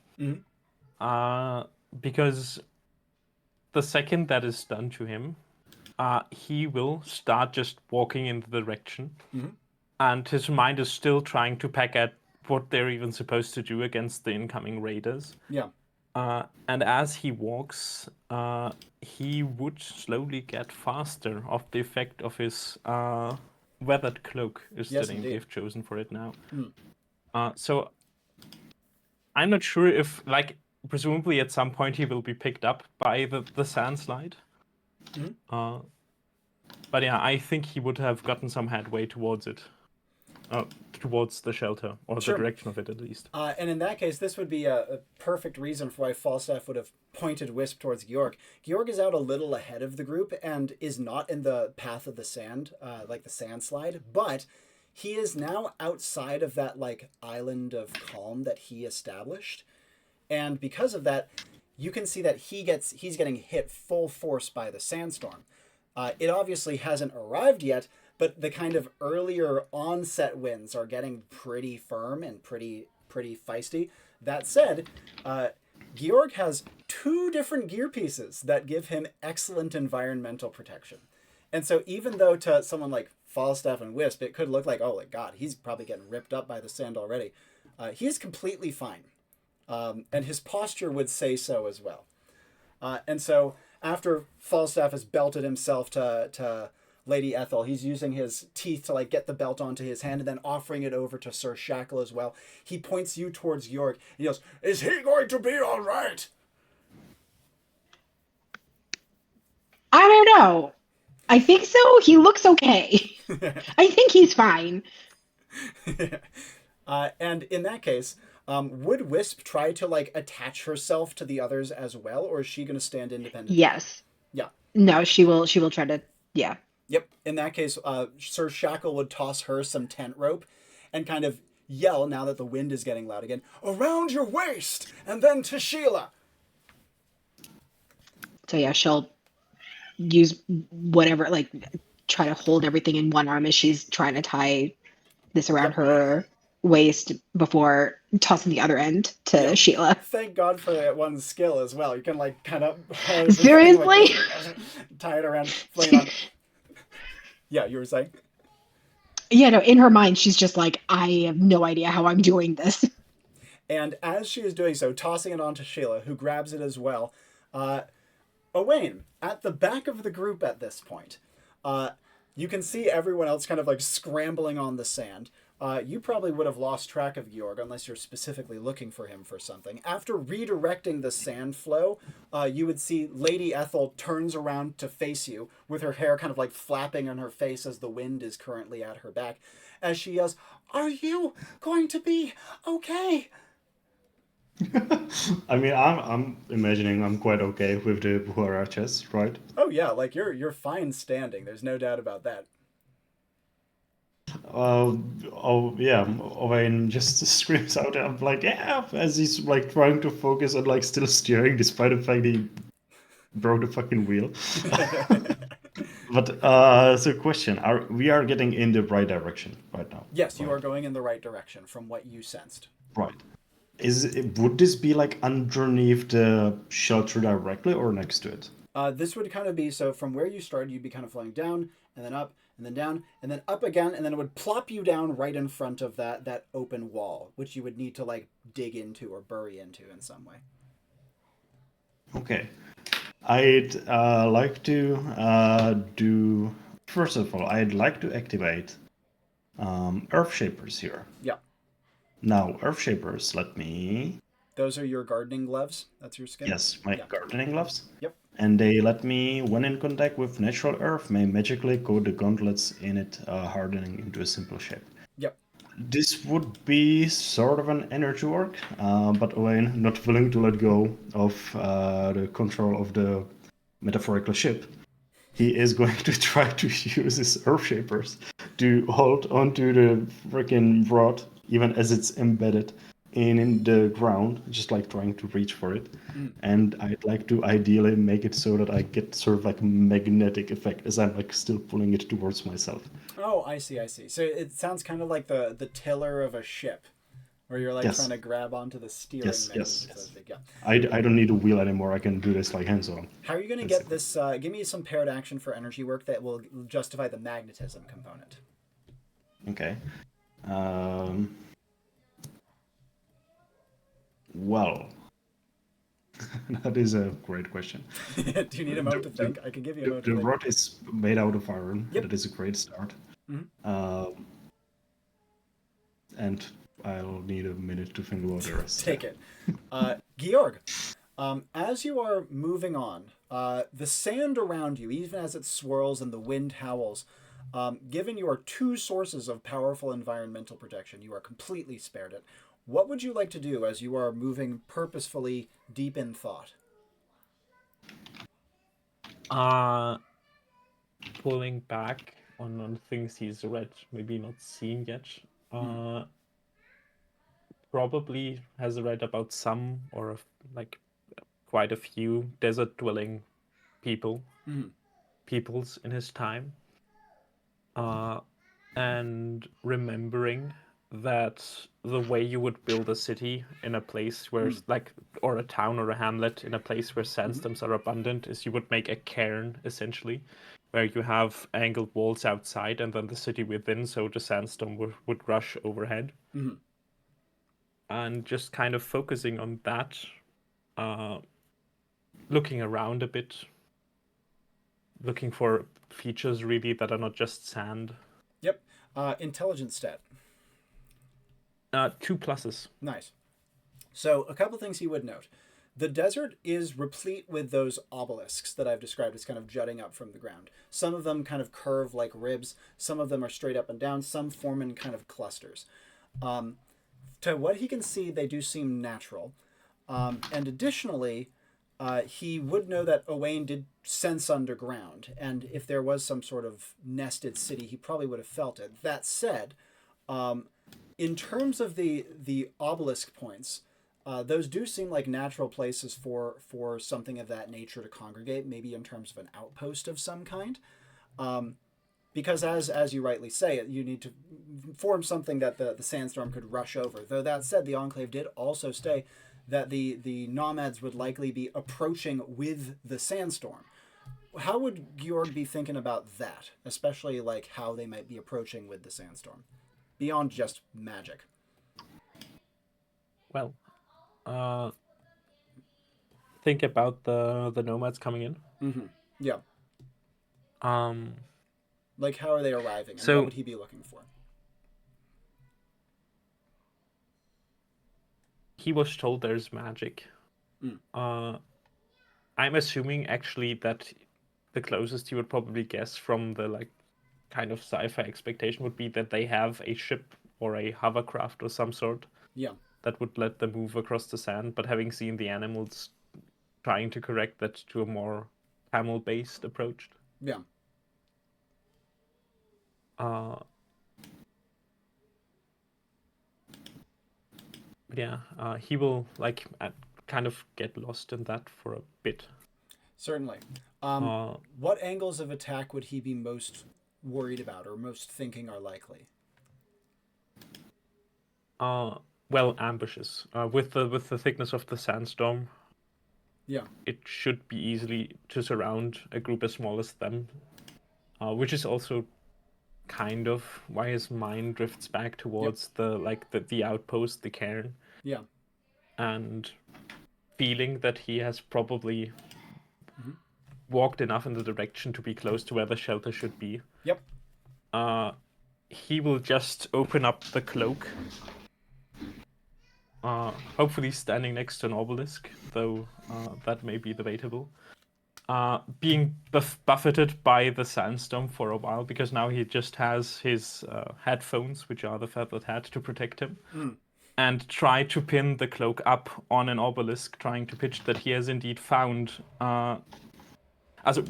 Because the second that is done to him, he will start just walking in the direction. And his mind is still trying to pack at what they're even supposed to do against the incoming raiders. Yeah. And as he walks, he would slowly get faster of the effect of his weathered cloak, is Yes, the name indeed. they've chosen for it now. So I'm not sure if, like, presumably at some point he will be picked up by the sandslide. But yeah, I think he would have gotten some headway towards it. Towards the shelter, or Sure. the direction of it at least. And in that case, this would be a perfect reason for why Falstaff would have pointed Wisp towards Georg. Georg is out a little ahead of the group and is not in the path of the sand, like the sand slide, but he is now outside of that like island of calm that he established. And because of that, you can see that he's getting hit full force by the sandstorm. It obviously hasn't arrived yet, but the kind of earlier onset winds are getting pretty firm and pretty feisty. That said, Georg has 2 different gear pieces that give him excellent environmental protection. And so even though to someone like Falstaff and Wisp, it could look like, oh my god, he's probably getting ripped up by the sand already, he's completely fine. And his posture would say so as well. And so after Falstaff has belted himself to Lady Ethel, he's using his teeth to like get the belt onto his hand and then offering it over to Sir Shackle as well. He points you towards Georg. He goes, "Is he going to be all right?" I don't know. I think so. He looks okay. I think he's fine. And in that case, would Wisp try to like attach herself to the others as well, or is she going to stand independently? Yes. Yeah. No, she will try to, yeah. Yep. In that case, Sir Shackle would toss her some tent rope and kind of yell, now that the wind is getting loud again, "Around your waist, and then to Sheila." So yeah, she'll use whatever, like try to hold everything in one arm as she's trying to tie this around her waist before tossing the other end to Sheila. Thank God for that one skill as well. You can like kind of Seriously? tie it around, fling on. Yeah, you were saying? Yeah, no, in her mind, she's just like, I have no idea how I'm doing this. And as she is doing so, tossing it onto Sheila, who grabs it as well, Owain, at the back of the group at this point, you can see everyone else kind of like scrambling on the sand. You probably would have lost track of Georg unless you're specifically looking for him for something. After redirecting the sand flow, you would see Lady Ethel turns around to face you with her hair kind of like flapping on her face as the wind is currently at her back, as she yells, "Are you going to be okay?" I mean, I'm imagining I'm quite okay with the Buhara chest, right? Oh yeah, like you're fine standing. There's no doubt about that. Oh yeah, Owain just screams out, I'm like, yeah, as he's like trying to focus on like still steering despite the fact he broke the fucking wheel. But so question, we are getting in the right direction right now? Yes, you are going in the right direction from what you sensed. Right. Would this be like underneath the shelter directly or next to it? This would kind of be, so from where you started, you'd be kind of flying down and then up and then down and then up again, and then it would plop you down right in front of that open wall, which you would need to like dig into or bury into in some way. Okay. I'd like to do, first of all, I'd like to activate Earth Shapers here. Yeah. Now, Earth Shapers let me Those are your gardening gloves? That's your skin? Yes, my gardening gloves. Yep. And they let me, when in contact with natural earth, may magically coat the gauntlets in it, hardening into a simple shape. Yep. This would be sort of an energy work, but Owain, not willing to let go of the control of the metaphorical ship, he is going to try to use his earth shapers to hold onto the freaking rod, even as it's embedded in the ground, just like trying to reach for it. And I'd like to ideally make it so that I get sort of like a magnetic effect as I'm like still pulling it towards myself. Oh, I see. So it sounds kind of like the tiller of a ship, where you're like trying to grab onto the steering mechanism. Yes. Yeah. I don't need a wheel anymore. I can do this like hands-on. How are you going to get this? Give me some paired action for energy work that will justify the magnetism component. Okay. Well, that is a great question. Do you need a moment to think? I can give you a moment to The think. rod is made out of iron. Yep. That is a great start. Mm-hmm. And I'll need a minute to think about the rest. Take it. Georg, as you are moving on, the sand around you, even as it swirls and the wind howls, given your two sources of powerful environmental protection, you are completely spared it. What would you like to do as you are moving purposefully deep in thought? Pulling back on things he's read, maybe not seen yet. Probably has read about some or like quite a few desert dwelling peoples in his time. And remembering that the way you would build a city in a place where or a town or a hamlet in a place where sandstorms are abundant is you would make a cairn essentially, where you have angled walls outside and then the city within, so the sandstorm would rush overhead. And just kind of focusing on that, looking around a bit, looking for features really that are not just sand. Yep. Intelligence stat. 2 pluses. Nice. So a couple things you would note. The desert is replete with those obelisks that I've described as kind of jutting up from the ground. Some of them kind of curve like ribs. Some of them are straight up and down. Some form in kind of clusters. To what he can see, they do seem natural. And additionally, he would know that Owain did sense underground. And if there was some sort of nested city, he probably would have felt it. That said, in terms of the obelisk points, those do seem like natural places for something of that nature to congregate, maybe in terms of an outpost of some kind. Because as you rightly say, you need to form something that the sandstorm could rush over. Though that said, the Enclave did also say that the nomads would likely be approaching with the sandstorm. How would Georg be thinking about that, especially like how they might be approaching with the sandstorm, beyond just magic? Well, think about the nomads coming in. Yeah. Like, how are they arriving, and So- what would he be looking for? He was told there's magic. I'm assuming actually that the closest he would probably guess from the like kind of sci-fi expectation would be that they have a ship or a hovercraft or some sort Yeah. that would let them move across the sand. But having seen the animals trying to correct that to a more camel-based approach. Yeah. He will like kind of get lost in that for a bit. Certainly. What angles of attack would he be most worried about or most thinking are likely? Well, ambushes. With the thickness of the sandstorm, Yeah. it should be easily to surround a group as small as them, which is also kind of why his mind drifts back towards the outpost, the cairn. Yeah. And feeling that he has probably walked enough in the direction to be close to where the shelter should be. Yep. He will just open up the cloak hopefully standing next to an obelisk, though that may be debatable. Being buffeted by the Sandstorm for a while, because now he just has his headphones, which are the feathered hat, to protect him. And try to pin the cloak up on an obelisk, trying to pitch that he has indeed found...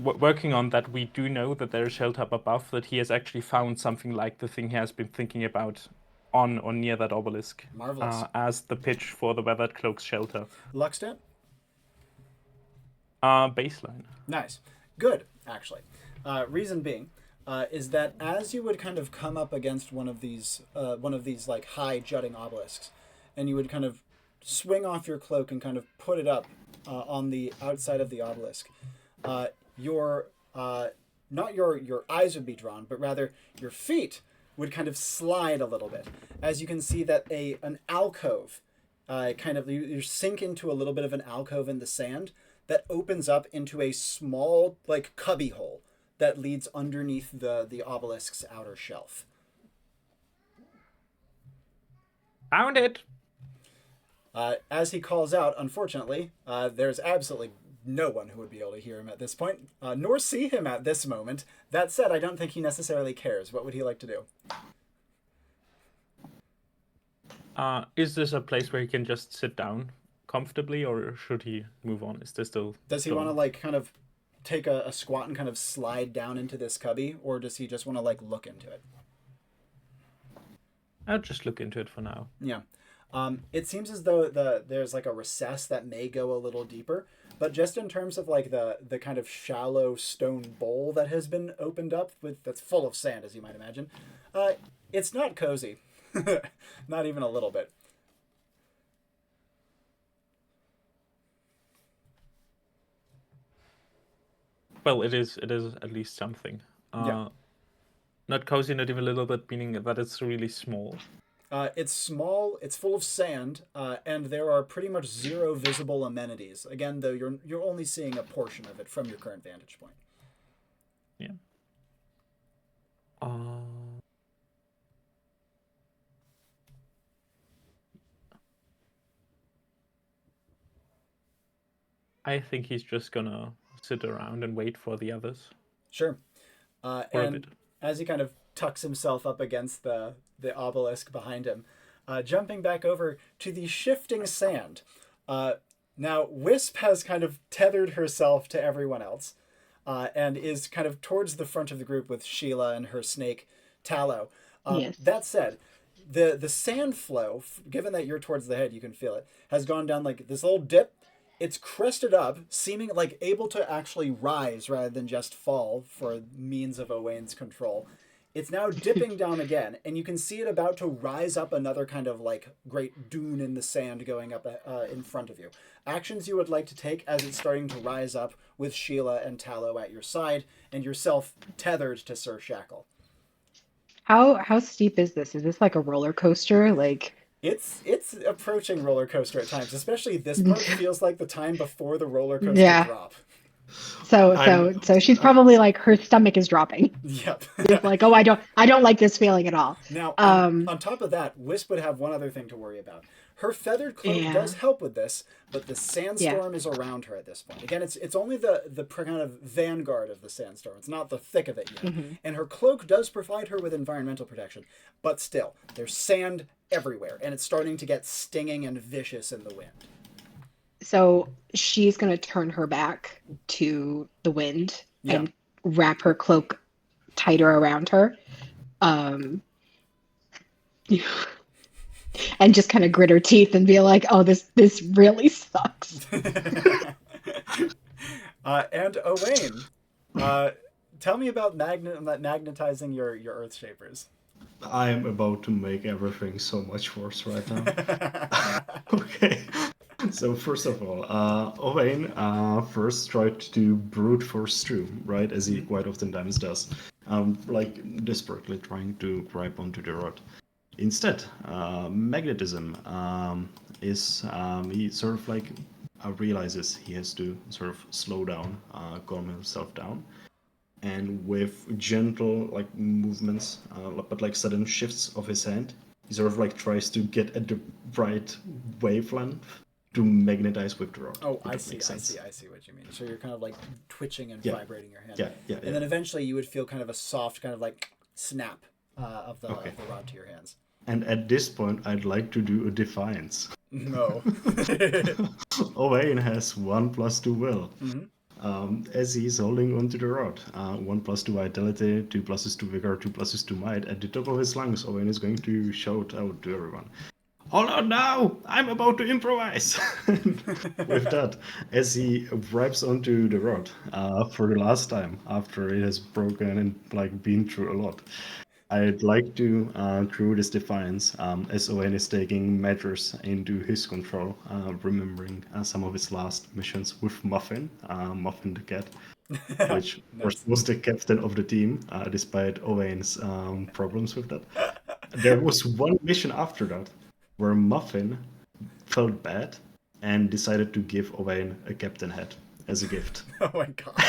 working on that, we do know that there is shelter up above, that he has actually found something like the thing he has been thinking about on or near that obelisk. Marvelous. As the pitch for the weathered cloak's shelter. Luck stat? Baseline. Nice. Good, actually. Reason being is that as you would kind of come up against one of these like high jutting obelisks, and you would kind of swing off your cloak and kind of put it up on the outside of the obelisk, your not your eyes would be drawn, but rather your feet would kind of slide a little bit, as you can see that an alcove, you sink into a little bit of an alcove in the sand that opens up into a small like cubby hole that leads underneath the obelisk's outer shelf. Found it. As he calls out, unfortunately, there's absolutely no one who would be able to hear him at this point, nor see him at this moment. That said, I don't think he necessarily cares. What would he like to do? Is this a place where he can just sit down comfortably, or should he move on? Is there still... Does he want to like kind of take a squat and kind of slide down into this cubby, or does he just want to like look into it? I'll just look into it for now. Yeah. It seems as though there's like a recess that may go a little deeper, but just in terms of like the kind of shallow stone bowl that has been opened up that's full of sand, as you might imagine, it's not cozy. Not even a little bit. Well, it is at least something. Yeah. Not cozy, not even a little bit, meaning that it's really small. It's small, it's full of sand, and there are pretty much zero visible amenities. Again, though, you're only seeing a portion of it from your current vantage point. Yeah. I think he's just gonna sit around and wait for the others. Sure. For a bit. As he kind of tucks himself up against the obelisk behind him, jumping back over to the shifting sand. Now, Wisp has kind of tethered herself to everyone else, and is kind of towards the front of the group with Sheila and her snake, Tallow. Yes. That said, the sand flow, given that you're towards the head, you can feel it, has gone down like this little dip. It's crested up, seeming like able to actually rise rather than just fall for means of Owain's control. It's now dipping down again, and you can see it about to rise up another kind of like great dune in the sand going up in front of you. Actions you would like to take as it's starting to rise up with Sheila and Tallow at your side and yourself tethered to Sir Shackle. How steep is this? Is this like a roller coaster? Like It's approaching roller coaster at times, especially this part feels like the time before the roller coaster drop. So she's probably like her stomach is dropping. Yep. It's like, oh, I don't like this feeling at all. Now, on top of that, Wisp would have one other thing to worry about. Her feathered cloak does help with this, but the sandstorm is around her at this point. Again, it's only the kind of vanguard of the sandstorm. It's not the thick of it yet. Mm-hmm. And her cloak does provide her with environmental protection, but still, there's sand everywhere, and it's starting to get stinging and vicious in the wind. So she's going to turn her back to the wind and wrap her cloak tighter around her. And just kind of grit her teeth and be like, oh, this really sucks. And Owain, tell me about magnetizing your Earth Shapers. I am about to make everything so much worse right now. Okay. So first of all, Owain first tried to do brute force through, right, as he quite oftentimes does, like desperately trying to grab onto the rod. Instead, magnetism is he sort of like realizes he has to sort of slow down, calm himself down, and with gentle like movements, but like sudden shifts of his hand, He sort of like tries to get at the right wavelength to magnetize with the rod. Oh, if I that see, makes I sense. see, I see what you mean. So you're kind of like twitching and Yeah. vibrating your hand. Yeah, yeah, And then eventually you would feel kind of a soft kind of like snap of the rod to your hands. And at this point, I'd like to do a defiance. No. Owain has 1+2 will. Mm-hmm. As he's holding onto the rod. 1+2 vitality, 2+2 vigor, 2+2 might. At the top of his lungs, Owain is going to shout out to everyone, "Hold on now! I'm about to improvise!" With that, as he grabs onto the rod for the last time after it has broken and like been through a lot, I'd like to crew this defiance as Owain is taking measures into his control, remembering some of his last missions with Muffin, Muffin the cat, which of course was the captain of the team, despite Owain's problems with that. There was one mission after that where Muffin felt bad and decided to give Owain a captain hat as a gift. Oh my god.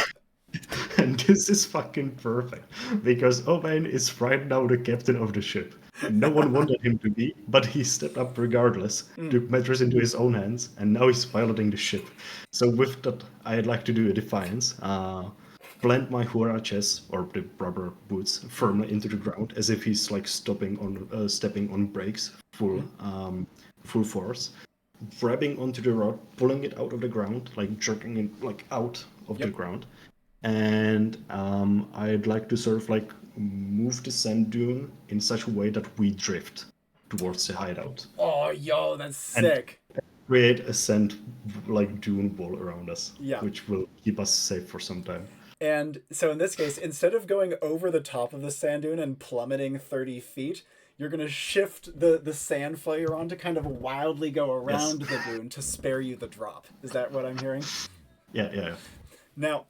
And this is fucking perfect because Owain is right now the captain of the ship. No one wanted him to be, but he stepped up regardless, took matters into his own hands, and now he's piloting the ship. So with that, I'd like to do a defiance. Plant my huaraches, or the rubber boots, firmly into the ground, as if he's like stepping on brakes, full force. Grabbing onto the rod, pulling it out of the ground, like jerking it like out of the ground. And I'd like to sort of like move the sand dune in such a way that we drift towards the hideout. Oh, yo, that's sick. And create a sand like dune wall around us, Yeah. which will keep us safe for some time. And so in this case, instead of going over the top of the sand dune and plummeting 30 feet, you're going to shift the sand flayer to kind of wildly go around the dune to spare you the drop. Is that what I'm hearing? Yeah. Now,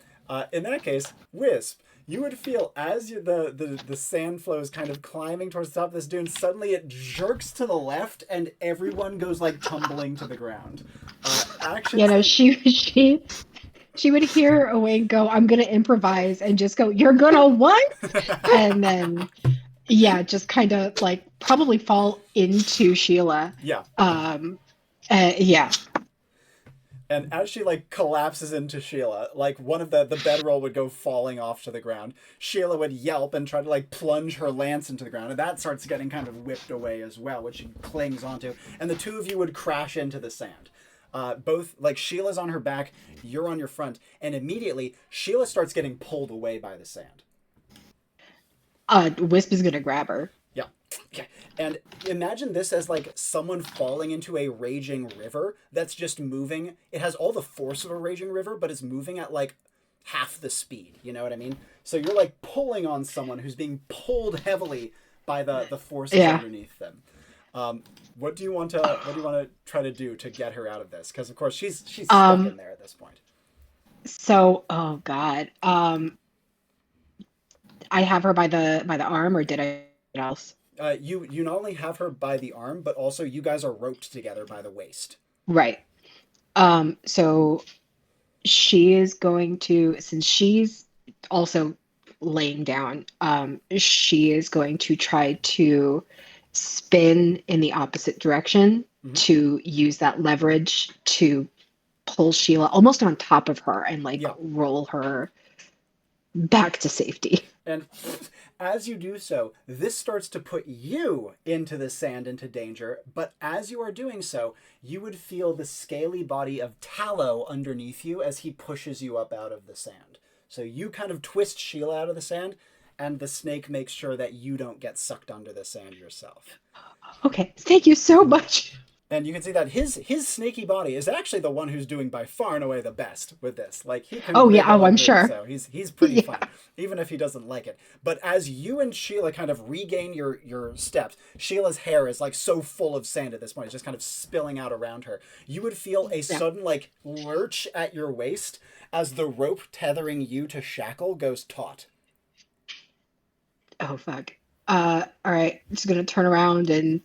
in that case, Wisp, you would feel as the sand flow is kind of climbing towards the top of this dune, suddenly it jerks to the left and everyone goes like tumbling to the ground. She would hear Owain go, "I'm gonna improvise," and just go, "You're gonna what?" And then just kind of like probably fall into Sheila. Yeah. Yeah. And as she like collapses into Sheila, like one of the bedroll would go falling off to the ground. Sheila would yelp and try to like plunge her lance into the ground, and that starts getting kind of whipped away as well, which she clings onto. And the two of you would crash into the sand. Both like Sheila's on her back, you're on your front, and immediately Sheila starts getting pulled away by the sand. Wisp is gonna grab her. Yeah. And imagine this as like someone falling into a raging river that's just moving. It has all the force of a raging river, but it's moving at like half the speed. You know what I mean? So you're like pulling on someone who's being pulled heavily by the forces underneath them. What do you want to try to do to get her out of this? Because of course she's stuck in there at this point. So, oh god, I have her by the arm, or did I else? You not only have her by the arm, but also you guys are roped together by the waist. Right. So she is going to, since she's also laying down, she is going to try to spin in the opposite direction to use that leverage to pull Sheila almost on top of her and roll her back to safety. And as you do so, this starts to put you into the sand, into danger. But as you are doing so, you would feel the scaly body of Tallow underneath you as he pushes you up out of the sand. So you kind of twist Sheila out of the sand, and the snake makes sure that you don't get sucked under the sand yourself. Okay, thank you so much. And you can see that his snaky body is actually the one who's doing by far and away the best with this. Like he can. I'm sure. So he's pretty fun, even if he doesn't like it. But as you and Sheila kind of regain your steps, Sheila's hair is like so full of sand at this point, it's just kind of spilling out around her. You would feel a sudden like lurch at your waist as the rope tethering you to Shackle goes taut. Oh fuck. All right, I'm just gonna turn around and.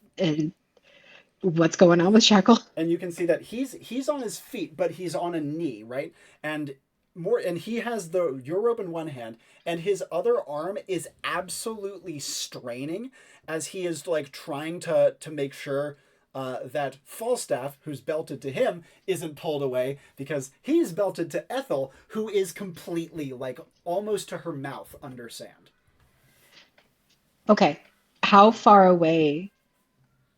What's going on with Shackle? And you can see that he's on his feet, but he's on a knee, right? And and he has your rope in one hand, and his other arm is absolutely straining as he is like trying to make sure that Falstaff, who's belted to him, isn't pulled away because he's belted to Ethel, who is completely like almost to her mouth under sand. Okay. How far away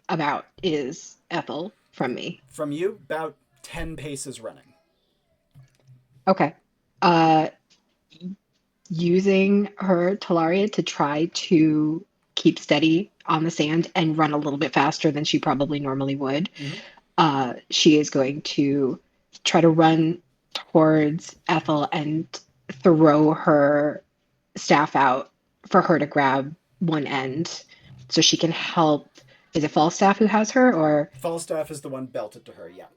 about is Ethel from me? From you, about 10 paces running. Okay. Using her Talaria to try to keep steady on the sand and run a little bit faster than she probably normally would. She is going to try to run towards Ethel and throw her staff out for her to grab one end so she can help. Is it Falstaff who has her, or? Falstaff is the one belted to her, yeah.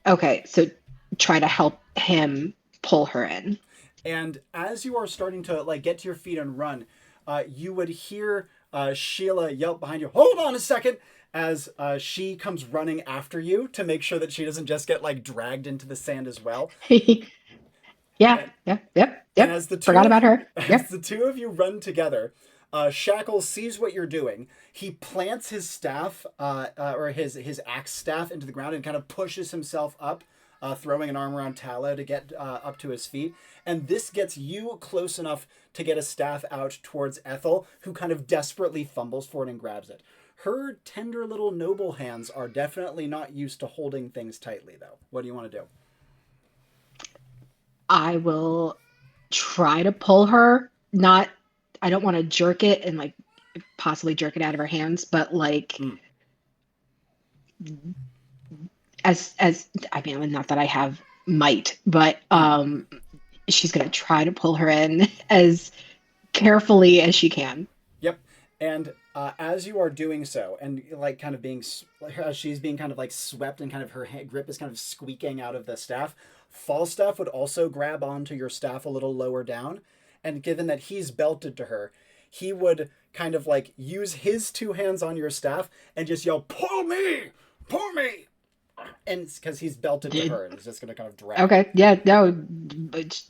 Okay, so try to help him pull her in. And as you are starting to like get to your feet and run, you would hear Sheila yelp behind you, "Hold on a second!" as she comes running after you to make sure that she doesn't just get like dragged into the sand as well. Yep. And as the Forgot about her. As the two of you run together, Shackle sees what you're doing. He plants his staff, or his axe staff into the ground and kind of pushes himself up, throwing an arm around Tallow to get up to his feet. And this gets you close enough to get a staff out towards Ethel, who kind of desperately fumbles for it and grabs it. Her tender little noble hands are definitely not used to holding things tightly, though. What do you want to do? I will try to pull her. I don't want to jerk it and like possibly jerk it out of her hands, but like as I mean, not that I have might, but she's gonna try to pull her in as carefully as she can. Yep. And as you are doing so, and like kind of as she's being kind of like swept and kind of her grip is kind of squeaking out of the staff, Falstaff would also grab onto your staff a little lower down. And given that he's belted to her, he would kind of like use his two hands on your staff and just yell, "Pull me! Pull me!" And because he's belted to her and is just going to kind of drag. Okay, yeah, no, but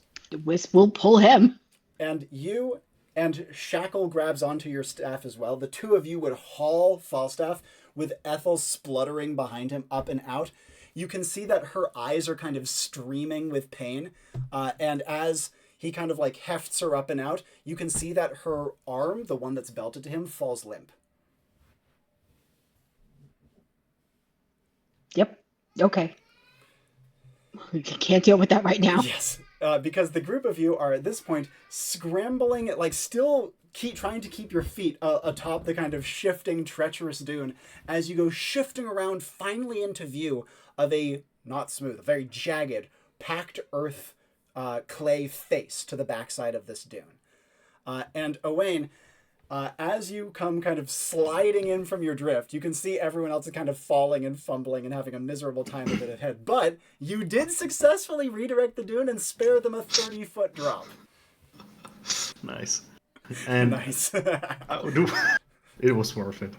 Wisp will pull him. And you and Shackle grabs onto your staff as well. The two of you would haul Falstaff with Ethel spluttering behind him up and out. You can see that her eyes are kind of streaming with pain. And as he kind of like hefts her up and out, you can see that her arm, the one that's belted to him, falls limp. Yep. Okay. We can't deal with that right now. Yes. Because the group of you are at this point scrambling, like still trying to keep your feet atop the kind of shifting, treacherous dune as you go shifting around finally into view of a not smooth, a very jagged, packed earth clay face to the backside of this dune. And Owain, as you come kind of sliding in from your drift, you can see everyone else is kind of falling and fumbling and having a miserable time with it ahead. But you did successfully redirect the dune and spare them a 30-foot drop. Nice. And nice. It was worth it.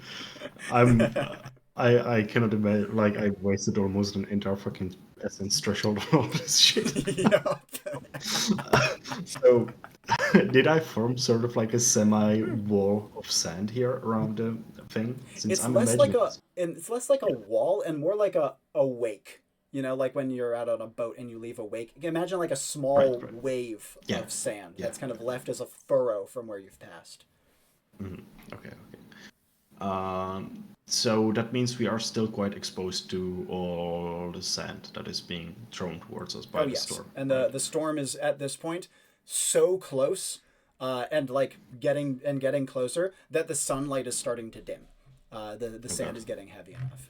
I cannot imagine, like, I wasted almost an entire fucking essence threshold on all this shit. Yeah. So, did I form sort of like a semi-wall of sand here around the thing? Since It's less like a wall and more like a wake. You know, like when you're out on a boat and you leave a wake. Imagine like a small wave of sand that's kind of left as a furrow from where you've passed. Okay. So that means we are still quite exposed to all the sand that is being thrown towards us by the storm. And the storm is at this point so close, and like getting closer that the sunlight is starting to dim. The sand is getting heavy enough.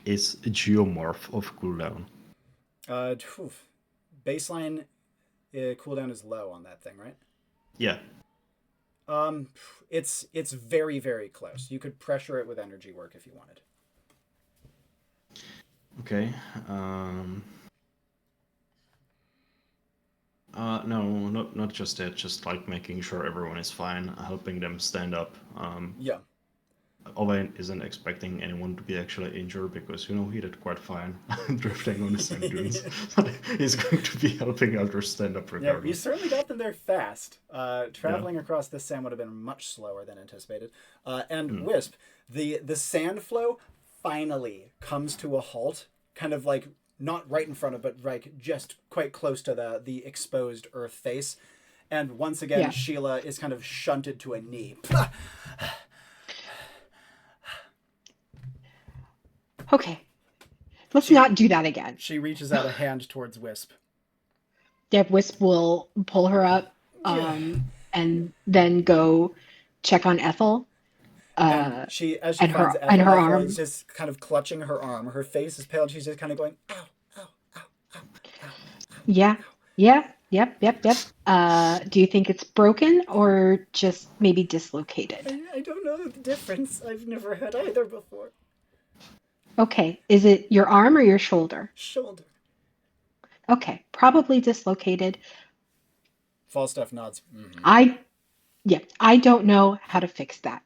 Is a geomorph of cooldown? Baseline cooldown is low on that thing, right? Yeah. It's very, very close. You could pressure it with energy work if you wanted. Okay. No, not just that. Just like making sure everyone is fine, helping them stand up. Yeah. Owain isn't expecting anyone to be actually injured because, he did quite fine drifting on the sand dunes. But he's going to be helping others stand up Yeah, you regardless. certainly got them there fast. Traveling across this sand would have been much slower than anticipated. And Wisp, the sand flow finally comes to a halt, kind of like not right in front of, but like just quite close to the exposed earth face. And once again, Yeah. Sheila is kind of shunted to a knee. Okay. Let's not do that again. She reaches out a hand towards Wisp. Yep, Wisp will pull her up, and then go check on Ethel. And as she finds Ethel, and her Ethel arm is just kind of clutching her arm. Her face is pale, and she's just kind of going, ow, ow, ow, ow, ow. Yeah. Yep. Do you think it's broken or just maybe dislocated? I don't know the difference. I've never had either before. Okay. Is it your arm or your shoulder? Shoulder. Okay. Probably dislocated. Falstaff nods. Mm-hmm. I don't know how to fix that.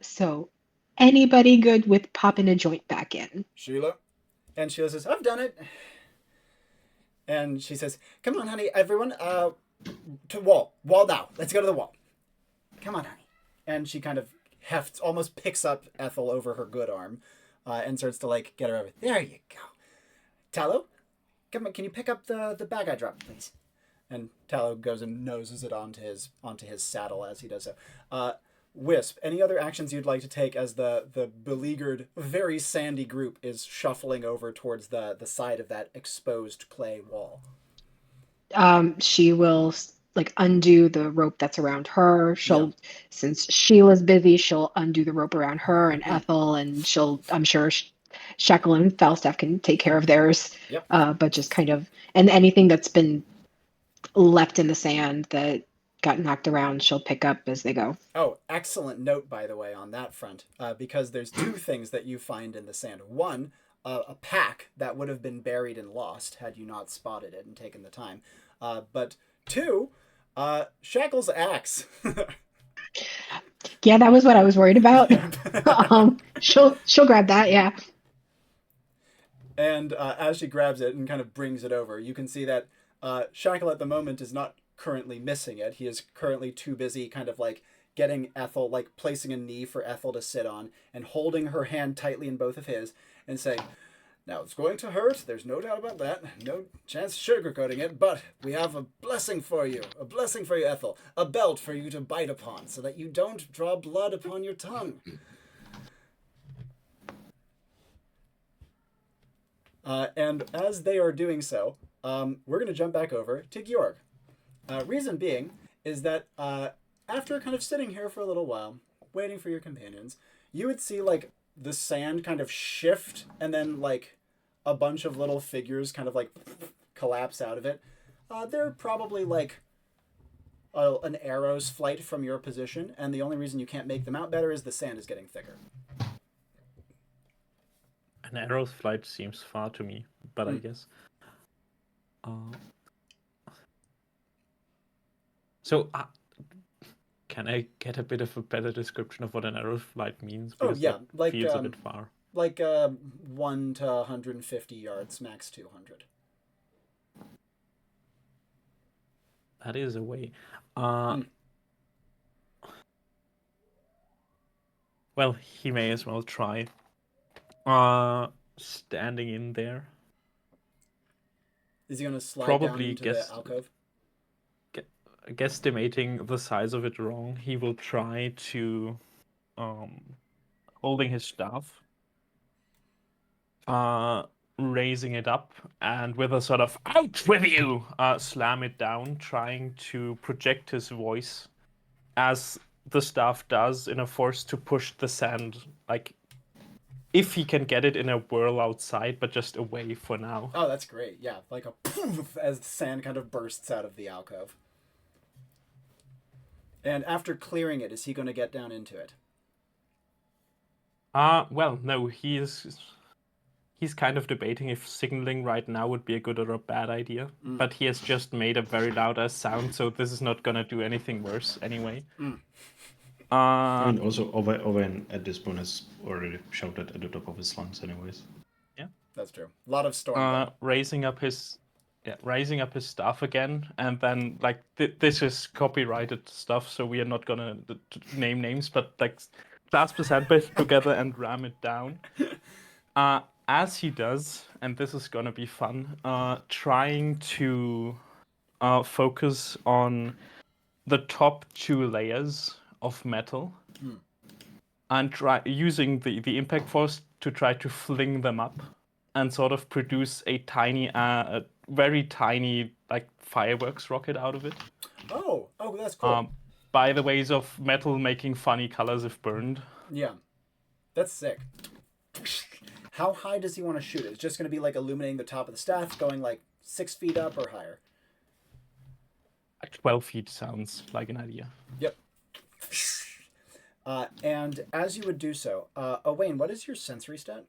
So anybody good with popping a joint back in? Sheila? And Sheila says, I've done it. And she says, come on, honey, everyone, to wall now. Let's go to the wall. Come on, honey. And she kind of almost picks up Ethel over her good arm, and starts to like get her over. There you go. Tallow, come on, can you pick up the bag I dropped, please? And Tallow goes and noses it onto his saddle as he does so. Wisp, any other actions you'd like to take as the beleaguered, very sandy group is shuffling over towards the side of that exposed clay wall? She will like undo the rope that's around her. Since Sheila's busy, she'll undo the rope around her and Ethel, and I'm sure Shekel and Falstaff can take care of theirs. Yep. But just kind of, and anything that's been left in the sand that got knocked around, she'll pick up as they go. Oh, excellent note, by the way, on that front, because there's two things that you find in the sand. One, a pack that would have been buried and lost had you not spotted it and taken the time. But two, Shackle's axe. Yeah, that was what I was worried about. She'll grab that, yeah. And as she grabs it and kind of brings it over, you can see that Shackle at the moment is not currently missing it. He is currently too busy kind of like getting Ethel, like placing a knee for Ethel to sit on and holding her hand tightly in both of his and saying, now it's going to hurt, there's no doubt about that, no chance sugarcoating it, but we have a blessing for you, Ethel, a belt for you to bite upon so that you don't draw blood upon your tongue. And as they are doing so, we're going to jump back over to Georg. Reason being is that after kind of sitting here for a little while, waiting for your companions, you would see like the sand kind of shift and then like a bunch of little figures kind of like collapse out of it. They're probably like an arrow's flight from your position, and the only reason you can't make them out better is the sand is getting thicker. An arrow's flight seems far to me, but I guess. So, can I get a bit of a better description of what an arrow's flight means? Because that like feels a bit far. Like 1 to 150 yards, max 200. That is a way. Well, he may as well try. Standing in there. Is he going to slide Probably down into the alcove? Guesstimating the size of it wrong, he will try to, holding his staff, raising it up, and with a sort of "out with you," slam it down, trying to project his voice as the staff does in a force to push the sand, like, if he can get it in a whirl outside, but just away for now. Oh, that's great. Yeah, like a poof as the sand kind of bursts out of the alcove. And after clearing it, is he going to get down into it? Well, no, he's kind of debating if signaling right now would be a good or a bad idea. But he has just made a very loud ass sound, so this is not gonna do anything worse anyway. I mean, also Owain at this point has already shouted at the top of his lungs, anyways. That's true. A lot of storm. raising up his staff again, and then like this is copyrighted stuff, so we are not gonna name names, but like clasp his hand together and ram it down. As he does, and this is gonna be fun, trying to focus on the top 2 layers of metal, and using the impact force to try to fling them up and sort of produce a tiny, a very tiny, like fireworks rocket out of it. Oh, that's cool. By the ways of metal making funny colors if burned. Yeah, that's sick. How high does he want to shoot it? It's just going to be like illuminating the top of the staff, going like 6 feet up or higher. 12 feet sounds like an idea. Yep. And as you would do so, Owain, what is your sensory stat?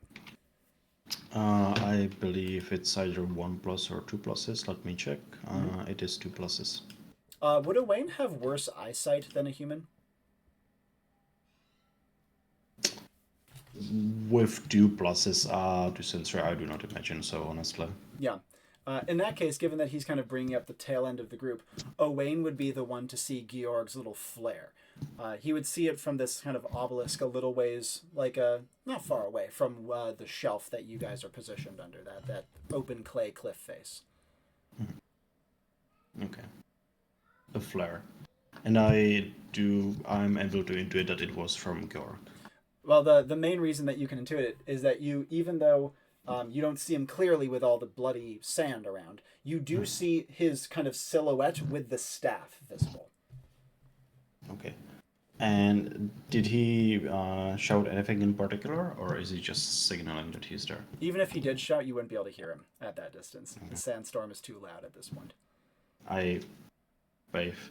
I believe it's either 1 plus or 2 pluses. Let me check. It is 2 pluses. Would Owain have worse eyesight than a human? With 2 pluses to sensory, I do not imagine so, honestly. Yeah. In that case, given that he's kind of bringing up the tail end of the group, Owain would be the one to see Georg's little flare. He would see it from this kind of obelisk a little ways, like not far away from the shelf that you guys are positioned under, that open clay cliff face. Okay. A flare. And I'm able to intuit that it was from Georg. Well, the main reason that you can intuit it is that you, even though you don't see him clearly with all the bloody sand around, you do see his kind of silhouette with the staff visible. Okay. And did he shout anything in particular, or is he just signaling that he's there? Even if he did shout, you wouldn't be able to hear him at that distance. Okay. The sandstorm is too loud at this point. I wave.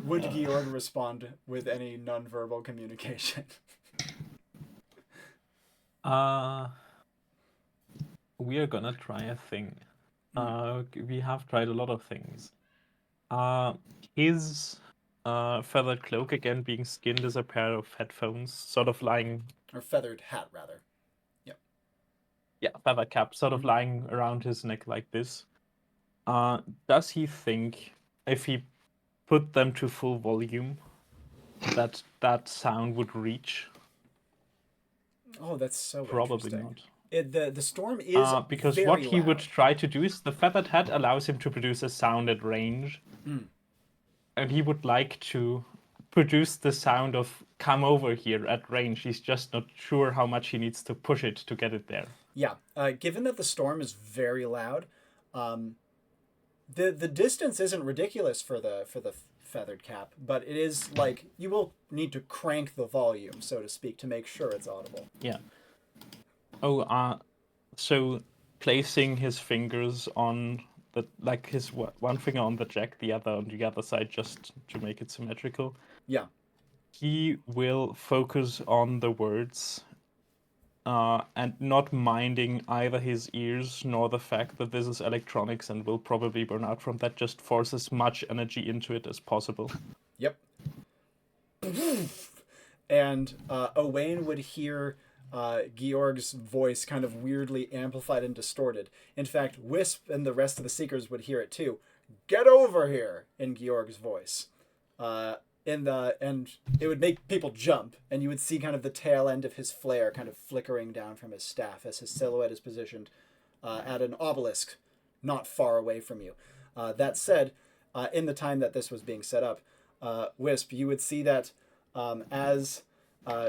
Would Georg respond with any nonverbal communication? We are gonna try a thing. We have tried a lot of things. His feathered cloak again being skinned as a pair of headphones, sort of lying... Or feathered hat, rather. Yep. Yeah, feather cap, sort of lying around his neck like this. Does he think if he put them to full volume, that sound would reach? Oh, that's so Probably interesting. not. The storm is because very what he loud. would try to do is the feathered hat allows him to produce a sound at range, and he would like to produce the sound of "come over here" at range. He's just not sure how much he needs to push it to get it there. Yeah, given that the storm is very loud, the distance isn't ridiculous for the feathered cap, but it is like you will need to crank the volume, so to speak, to make sure it's audible. Yeah. Oh, so placing his fingers on the, like his one finger on the jack, the other on the other side, just to make it symmetrical. Yeah. He will focus on the words, and not minding either his ears nor the fact that this is electronics and will probably burn out from that. Just force as much energy into it as possible. Yep. And Owain would hear Georg's voice kind of weirdly amplified and distorted. In fact, Wisp and the rest of the Seekers would hear it too. "Get over here!" in Georg's voice. And it would make people jump, and you would see kind of the tail end of his flare kind of flickering down from his staff as his silhouette is positioned at an obelisk not far away from you. That said, in the time that this was being set up, Wisp, you would see that as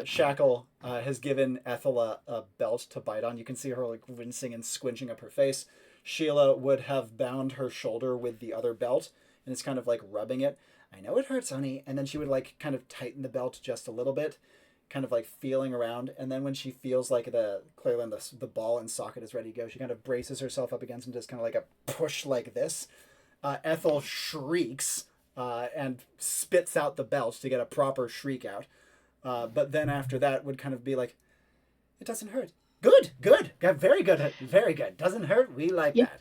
Shackle has given Ethel a belt to bite on. You can see her like wincing and squinching up her face. Sheila would have bound her shoulder with the other belt, and it's kind of like rubbing it. "I know it hurts, honey." And then she would like kind of tighten the belt just a little bit, kind of like feeling around. And then when she feels like clearly the ball and socket is ready to go, she kind of braces herself up against and does kind of like a push like this. Ethel shrieks and spits out the belt to get a proper shriek out. But then after that would kind of be like, "It doesn't hurt. Good. Yeah, very good. Doesn't hurt. We like that."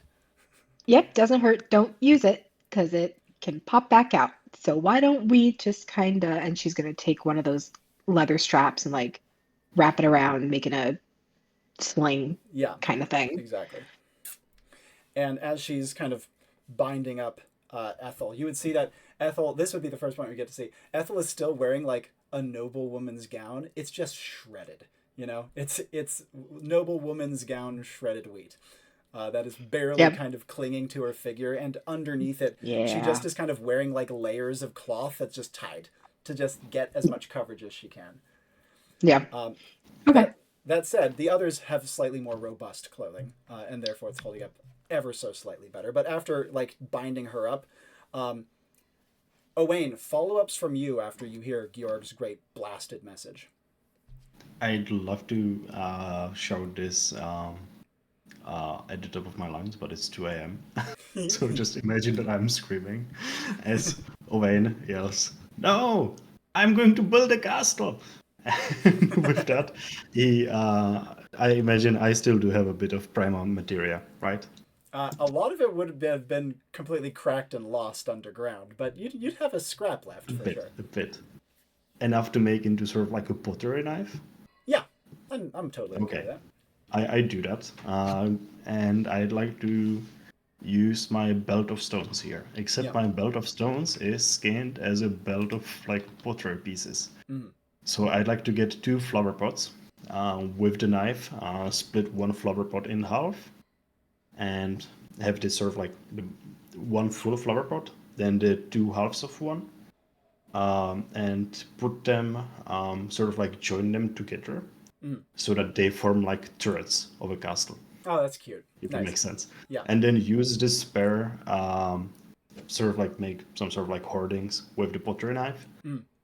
Yep, doesn't hurt. Don't use it, because it can pop back out. So why don't we just kind of, and she's going to take one of those leather straps and like wrap it around, making a sling Yeah, kind of thing. exactly. And as she's kind of binding up Ethel, you would see that Ethel, this would be the first point we get to see, Ethel is still wearing like a noble woman's gown. It's just shredded, you know? It's noble woman's gown shredded wheat. That is barely kind of clinging to her figure, and underneath it, she just is kind of wearing like layers of cloth that's just tied to just get as much coverage as she can. Yeah. Okay. That said, the others have slightly more robust clothing, and therefore it's holding up ever so slightly better. But after like binding her up, Owain, follow-ups from you after you hear Georg's great blasted message. I'd love to shout this at the top of my lungs, but it's 2 a.m. So just imagine that I'm screaming as Owain yells, "No! I'm going to build a castle!" And with that, I imagine I still do have a bit of primal materia, right? A lot of it would have been completely cracked and lost underground, but you'd have a scrap left for sure. A bit. Enough to make into sort of like a pottery knife? Yeah, I'm totally okay with that. I do that, and I'd like to use my belt of stones here. Except my belt of stones is scanned as a belt of like pottery pieces. So I'd like to get 2 flower pots with the knife, split one flower pot in half, and have this sort of like the one full flower pot, then the 2 halves of one, and put them sort of like join them together. So that they form like turrets of a castle. Oh, that's cute. If that makes sense. Yeah. And then use this spare, sort of like make some sort of like hoardings with the pottery knife,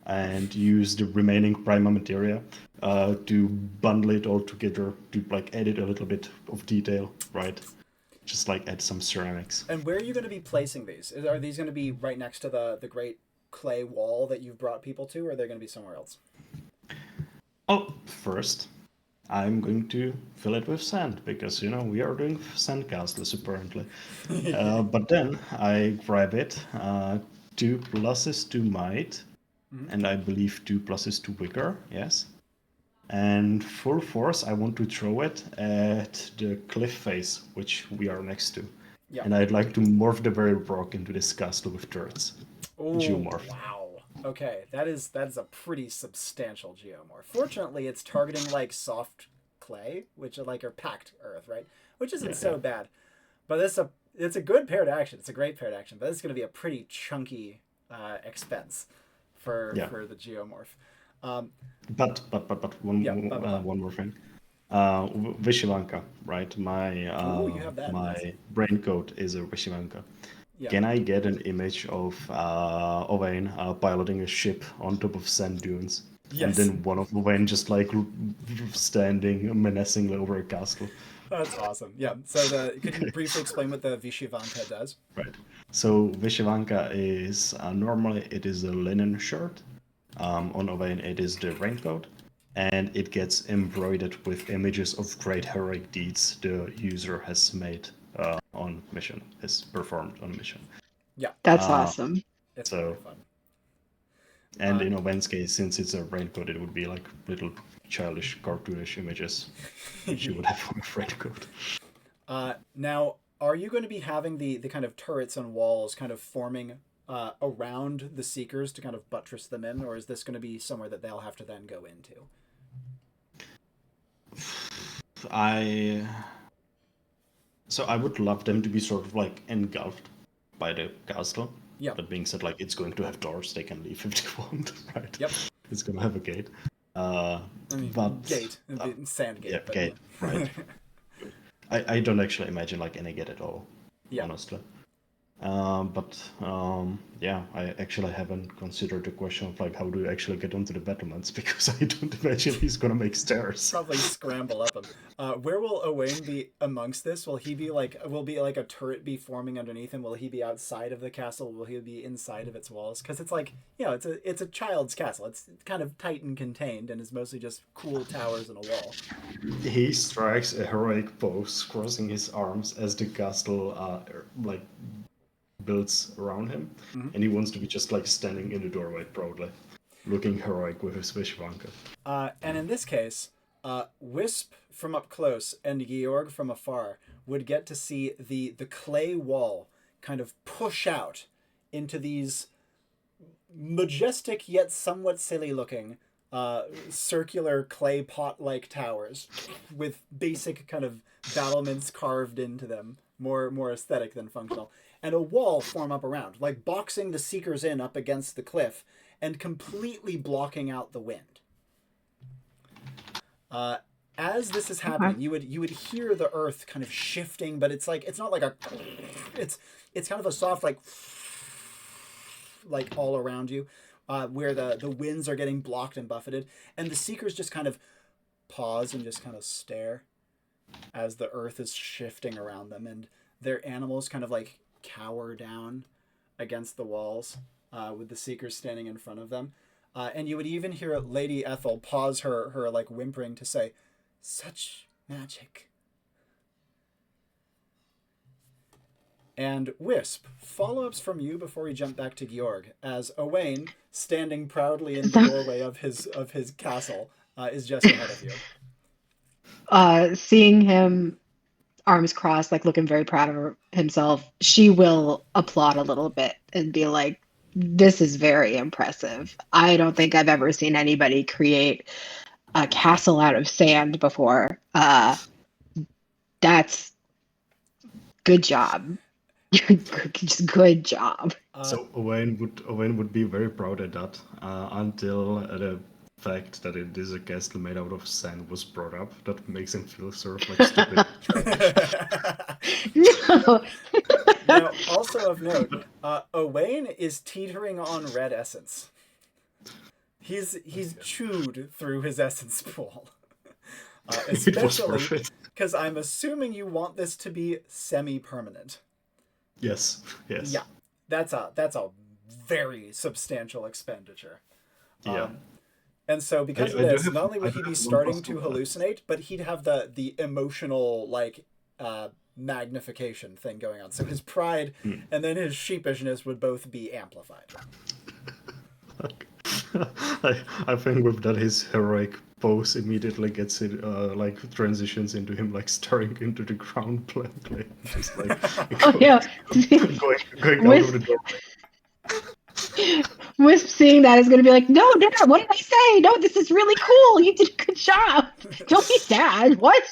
and use the remaining prima materia to bundle it all together, to like edit a little bit of detail, right? Just like add some ceramics. And where are you going to be placing these? Are these going to be right next to the great clay wall that you've brought people to, or are they going to be somewhere else? Oh, first, I'm going to fill it with sand because, you know, we are doing sand castles apparently. But then I grab it, 2 pluses to might, and I believe 2 pluses to vigor, yes. And full force, I want to throw it at the cliff face, which we are next to. Yeah. And I'd like to morph the very rock into this castle with turrets. Geomorph. Wow. Okay, that is a pretty substantial geomorph. Fortunately, it's targeting like soft clay, which are like are packed earth, right? Which isn't so bad. But it's a good paired action. It's a great paired action, but it's going to be a pretty chunky expense for the geomorph. But one more thing. Vishivanka, right? My brain code is a Vishivanka. Yeah. Can I get an image of Owain piloting a ship on top of sand dunes? Yes. And then one of Owain just like standing menacingly over a castle. That's awesome. Yeah. So could you briefly explain what the Vishivanka does? Right. So Vishivanka is normally it is a linen shirt. On Owain it is the raincoat. And it gets embroidered with images of great heroic deeds the user has made on mission, has performed on mission. Yeah, that's awesome. It's so really fun. And in Owain's case, since it's a raincoat, it would be like little childish, cartoonish images which you would have on a raincoat. Now, are you going to be having the kind of turrets and walls kind of forming around the Seekers to kind of buttress them in, or is this going to be somewhere that they'll have to then go into? So I would love them to be sort of like engulfed by the castle. Yeah. That being said, like it's going to have doors, they can leave if they want, right? Yep. It's going to have a gate. Gate, sand gate. Yeah, gate, right. I don't actually imagine like any gate at all, honestly. Yeah, I actually haven't considered the question of like how do you actually get onto the battlements, because I don't imagine he's gonna make stairs. Probably scramble up them. Where will Owain be amongst this? Will a turret be forming underneath him? Will he be outside of the castle? Will he be inside of its walls? Because it's like, it's a child's castle. It's kind of tight and contained and is mostly just cool towers and a wall. He strikes a heroic pose, crossing his arms as the castle builds around him, and he wants to be just like standing in the doorway proudly, looking heroic with his Vishvanka. And in this case, Wisp from up close and Georg from afar would get to see the clay wall kind of push out into these majestic yet somewhat silly looking circular clay pot-like towers with basic kind of battlements carved into them, more aesthetic than functional, and a wall form up around, like boxing the seekers in up against the cliff and completely blocking out the wind. As this is happening, you would hear the earth kind of shifting, but it's not like it's kind of a soft like all around you, where the winds are getting blocked and buffeted, and the seekers just kind of pause and just kind of stare as the earth is shifting around them, and their animals kind of like cower down against the walls, with the seekers standing in front of them. And you would even hear Lady Ethel pause her like whimpering to say, "Such magic." And Wisp, follow-ups from you before we jump back to Georg, as Owain, standing proudly in the doorway of his castle, is just ahead of you. Seeing him arms crossed, like looking very proud of himself, she will applaud a little bit and be like, "This is very impressive. I don't think I've ever seen anybody create a castle out of sand before. That's good job." Just good job. So Owain would be very proud at that, until the fact that it is a castle made out of sand was brought up. That makes him feel sort of like stupid. No. Now, also of note, Owain is teetering on red essence. He's chewed through his essence pool. Especially because I'm assuming you want this to be semi-permanent. Yes. Yeah, that's a very substantial expenditure. Yeah. And so because of this, not only would he be starting to hallucinate, but he'd have the emotional like magnification thing going on. So his pride and then his sheepishness would both be amplified. I think with that his heroic pose immediately gets it like transitions into him like staring into the ground blankly, just like going out of the door. Wisp seeing that is going to be like, no, Dad, what did I say? No, this is really cool. You did a good job. Don't be sad. What?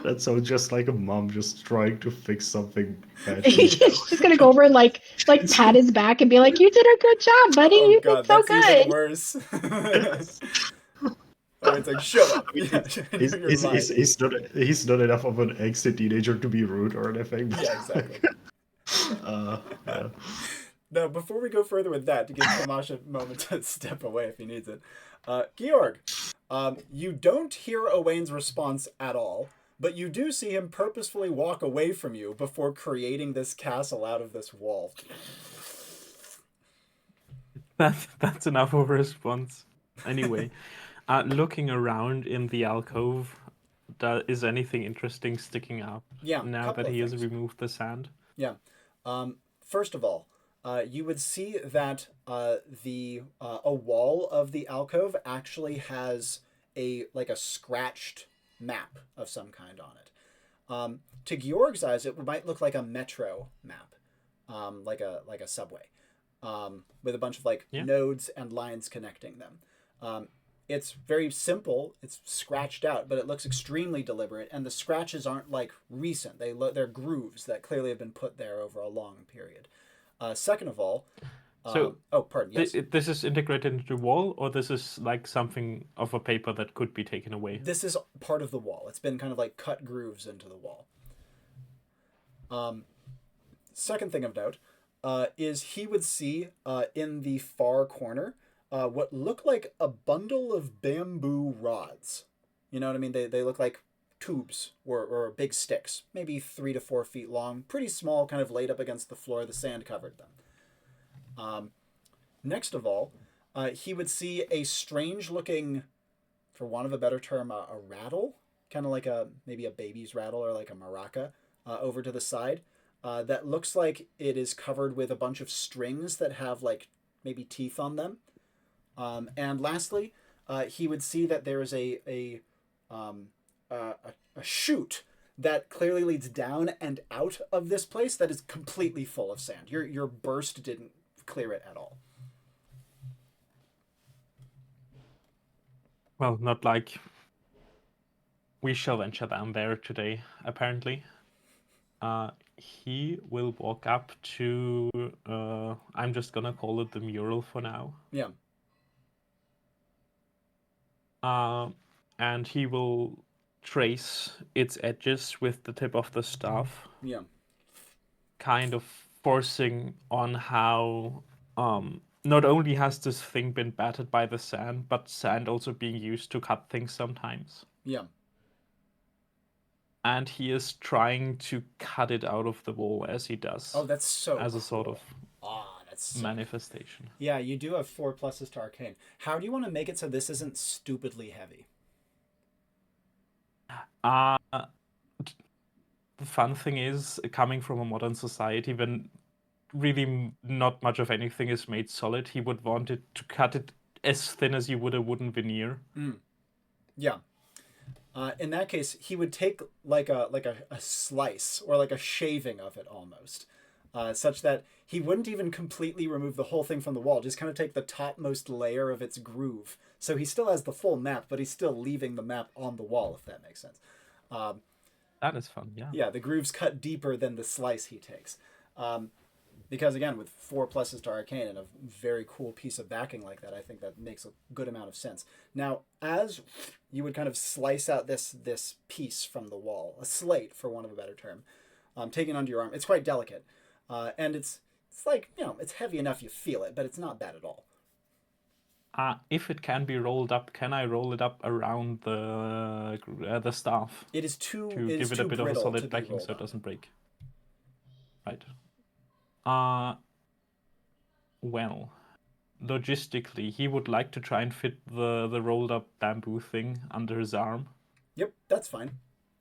That sounds just like a mom just trying to fix something bad. She's just going to go over and like pat his back and be like, you did a good job, buddy. Oh, you God, did so that's good. Even worse. It's like, shut up. He's not enough of an angsty teenager to be rude or anything. Yeah, exactly. Yeah. Now, before we go further with that, to give Tomáš a moment to step away if he needs it, Georg, you don't hear Owain's response at all, but you do see him purposefully walk away from you before creating this castle out of this wall. That's enough of a response. Anyway, looking around in the alcove, is anything interesting sticking up? Yeah, now that he has removed the sand? Yeah. First of all, you would see that a wall of the alcove actually has a scratched map of some kind on it. To Georg's eyes, it might look like a metro map, like a subway, with a bunch of nodes and lines connecting them. It's very simple. It's scratched out, but it looks extremely deliberate, and the scratches aren't recent. They're grooves that clearly have been put there over a long period. Second of all, pardon. Yes. This is integrated into the wall, or this is something of a paper that could be taken away? This is part of the wall. It's been kind of cut grooves into the wall. Second thing of note is he would see in the far corner what look like a bundle of bamboo rods. You know what I mean? They look like tubes or big sticks, maybe 3 to 4 feet long, pretty small, kind of laid up against the floor. The sand covered them. Next of all, he would see a strange looking, for want of a better term, a rattle, kind of like maybe a baby's rattle or like a maraca, over to the side. that looks like it is covered with a bunch of strings that have like maybe teeth on them. And lastly, he would see that there is a chute that clearly leads down and out of this place that is completely full of sand. Your burst didn't clear it at all. Well, not like we shall venture down there today, apparently. He will walk up to, I'm just gonna call it the mural for now. Yeah. And he will trace its edges with the tip of the staff. Yeah. Kind of forcing on how not only has this thing been battered by the sand, but sand also being used to cut things sometimes. Yeah. And he is trying to cut it out of the wall as he does. Oh, that's so as cool. a sort of that's manifestation. Yeah, you do have 4 pluses to arcane. How do you want to make it so this isn't stupidly heavy? The fun thing is, coming from a modern society, when really not much of anything is made solid, he would want it to cut it as thin as you would a wooden veneer. Yeah. In that case, he would take like a slice or like a shaving of it almost, such that he wouldn't even completely remove the whole thing from the wall, just kind of take the topmost layer of its groove. So he still has the full map, but he's still leaving the map on the wall, if that makes sense. That is fun, yeah. Yeah, the grooves cut deeper than the slice he takes. Because again, with 4 pluses to arcane and a very cool piece of backing like that, I think that makes a good amount of sense. Now, as you would kind of slice out this piece from the wall, a slate for want of a better term, taken under your arm, it's quite delicate, and it's like, you know, it's heavy enough you feel it, but it's not bad at all. If it can be rolled up, can I roll it up around the staff? It is too to give it a bit of a solid backing so it doesn't break. Right. Well, logistically, he would like to try and fit the rolled up bamboo thing under his arm. Yep, that's fine.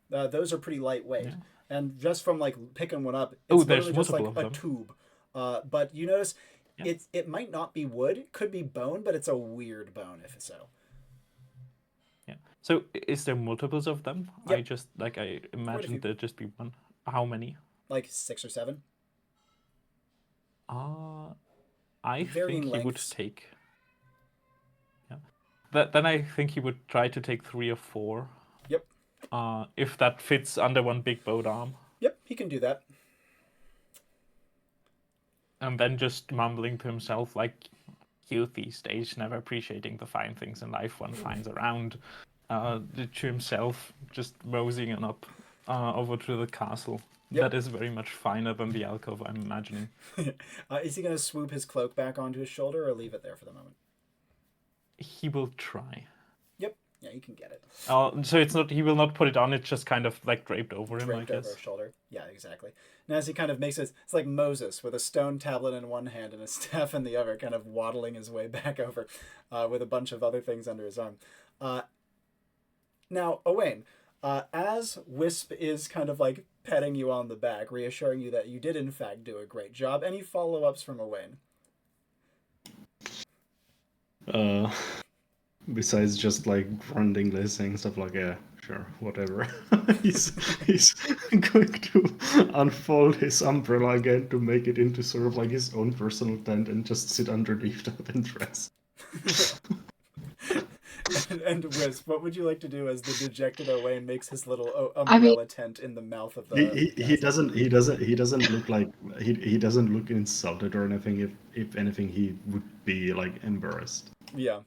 Those are pretty lightweight. Yeah. And just from like picking one up, it's literally just like a tube. But you notice it might not be wood, it could be bone, but it's a weird bone if it's so. Yeah. So is there multiples of them? Yep. I imagined there'd just be one. How many? Like 6 or 7. I Varying think he would lengths. take. Yeah. Then I think he would try to take 3 or 4. Yep. If that fits under one big bowed arm. Yep, he can do that. And then just mumbling to himself, like, youth these days, never appreciating the fine things in life one finds around, to himself, just moseying on up over to the castle. Yep. That is very much finer than the alcove, I'm imagining. Is he going to swoop his cloak back onto his shoulder or leave it there for the moment? He will try. Yep. Yeah, you can get it. So it's not. He will not put it on. It's just kind of like draped over him, I guess. Draped over his shoulder. Yeah, exactly. And as he kind of makes it, it's like Moses with a stone tablet in one hand and a staff in the other, kind of waddling his way back over with a bunch of other things under his arm. Now, Owain, as Wisp is kind of like petting you on the back, reassuring you that you did in fact do a great job, any follow-ups from Owain? Besides just like gruntingly saying stuff like, yeah, sure, whatever. he's going to unfold his umbrella again to make it into sort of like his own personal tent and just sit underneath that and rest. And Wisp, what would you like to do as the dejected Owain makes his little umbrella tent in the mouth of the? He doesn't look like he doesn't look insulted or anything. If anything, he would be like embarrassed. Yeah.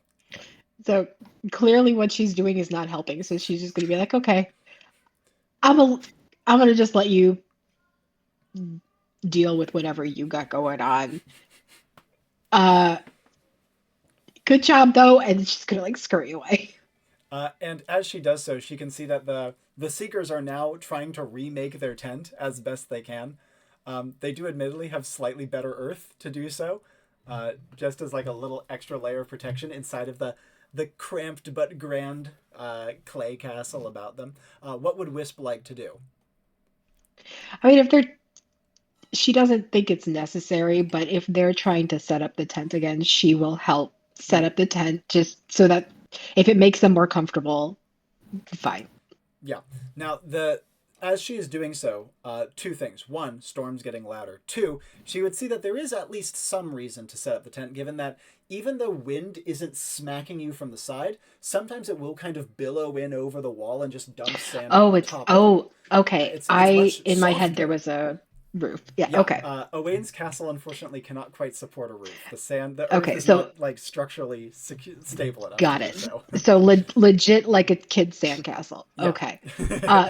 So clearly, what she's doing is not helping. So she's just gonna be like, "Okay, I'm gonna just let you deal with whatever you got going on. Good job though," and she's gonna like scurry away. And as she does so, she can see that the Seekers are now trying to remake their tent as best they can. They do admittedly have slightly better earth to do so, just as like a little extra layer of protection inside of the cramped but grand clay castle about them. What would Wisp like to do? I mean, if they're she doesn't think it's necessary, but if they're trying to set up the tent again, she will help set up the tent just so that if it makes them more comfortable, fine. Yeah. Now, as she is doing so, two things. One, storm's getting louder. Two, she would see that there is at least some reason to set up the tent, given that even though wind isn't smacking you from the side, sometimes it will kind of billow in over the wall and just dump sand on the top of you. Okay. It's much In my head there softer. was a roof. Yeah, Yeah, okay. Owain's castle unfortunately cannot quite support a roof. The earth Okay, is so not like structurally stable enough got to do it. so. So legit like a kid's sandcastle. Yeah. Okay.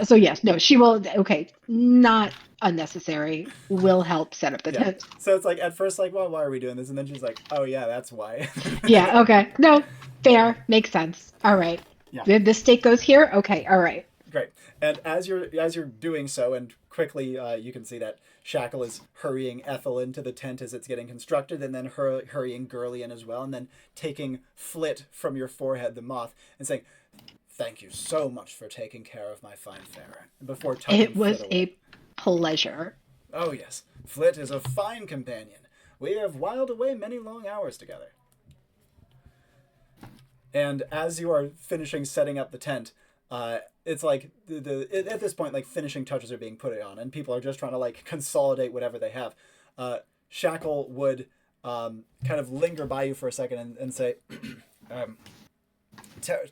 So yes, no, she will. Okay, not unnecessary. Will help set up the Yeah. tent. So it's like at first like, well, why are we doing this? And then she's like, oh yeah, that's why. Yeah. Okay. No, fair. Makes sense. All right. Yeah. This stake goes here. Okay. All right. Great. And as you're doing so, and quickly you can see that Shackle is hurrying Ethel into the tent as it's getting constructed, and then hurrying Gurley in as well, and then taking Flit from your forehead, the moth, and saying, "Thank you so much for taking care of my fine Farron." Before tucking It was Flit away. a pleasure. Oh yes, Flit is a fine companion. We have whiled away many long hours together. And as you are finishing setting up the tent, it's like at this point, like finishing touches are being put on, and people are just trying to like consolidate whatever they have. Shackle would kind of linger by you for a second and say,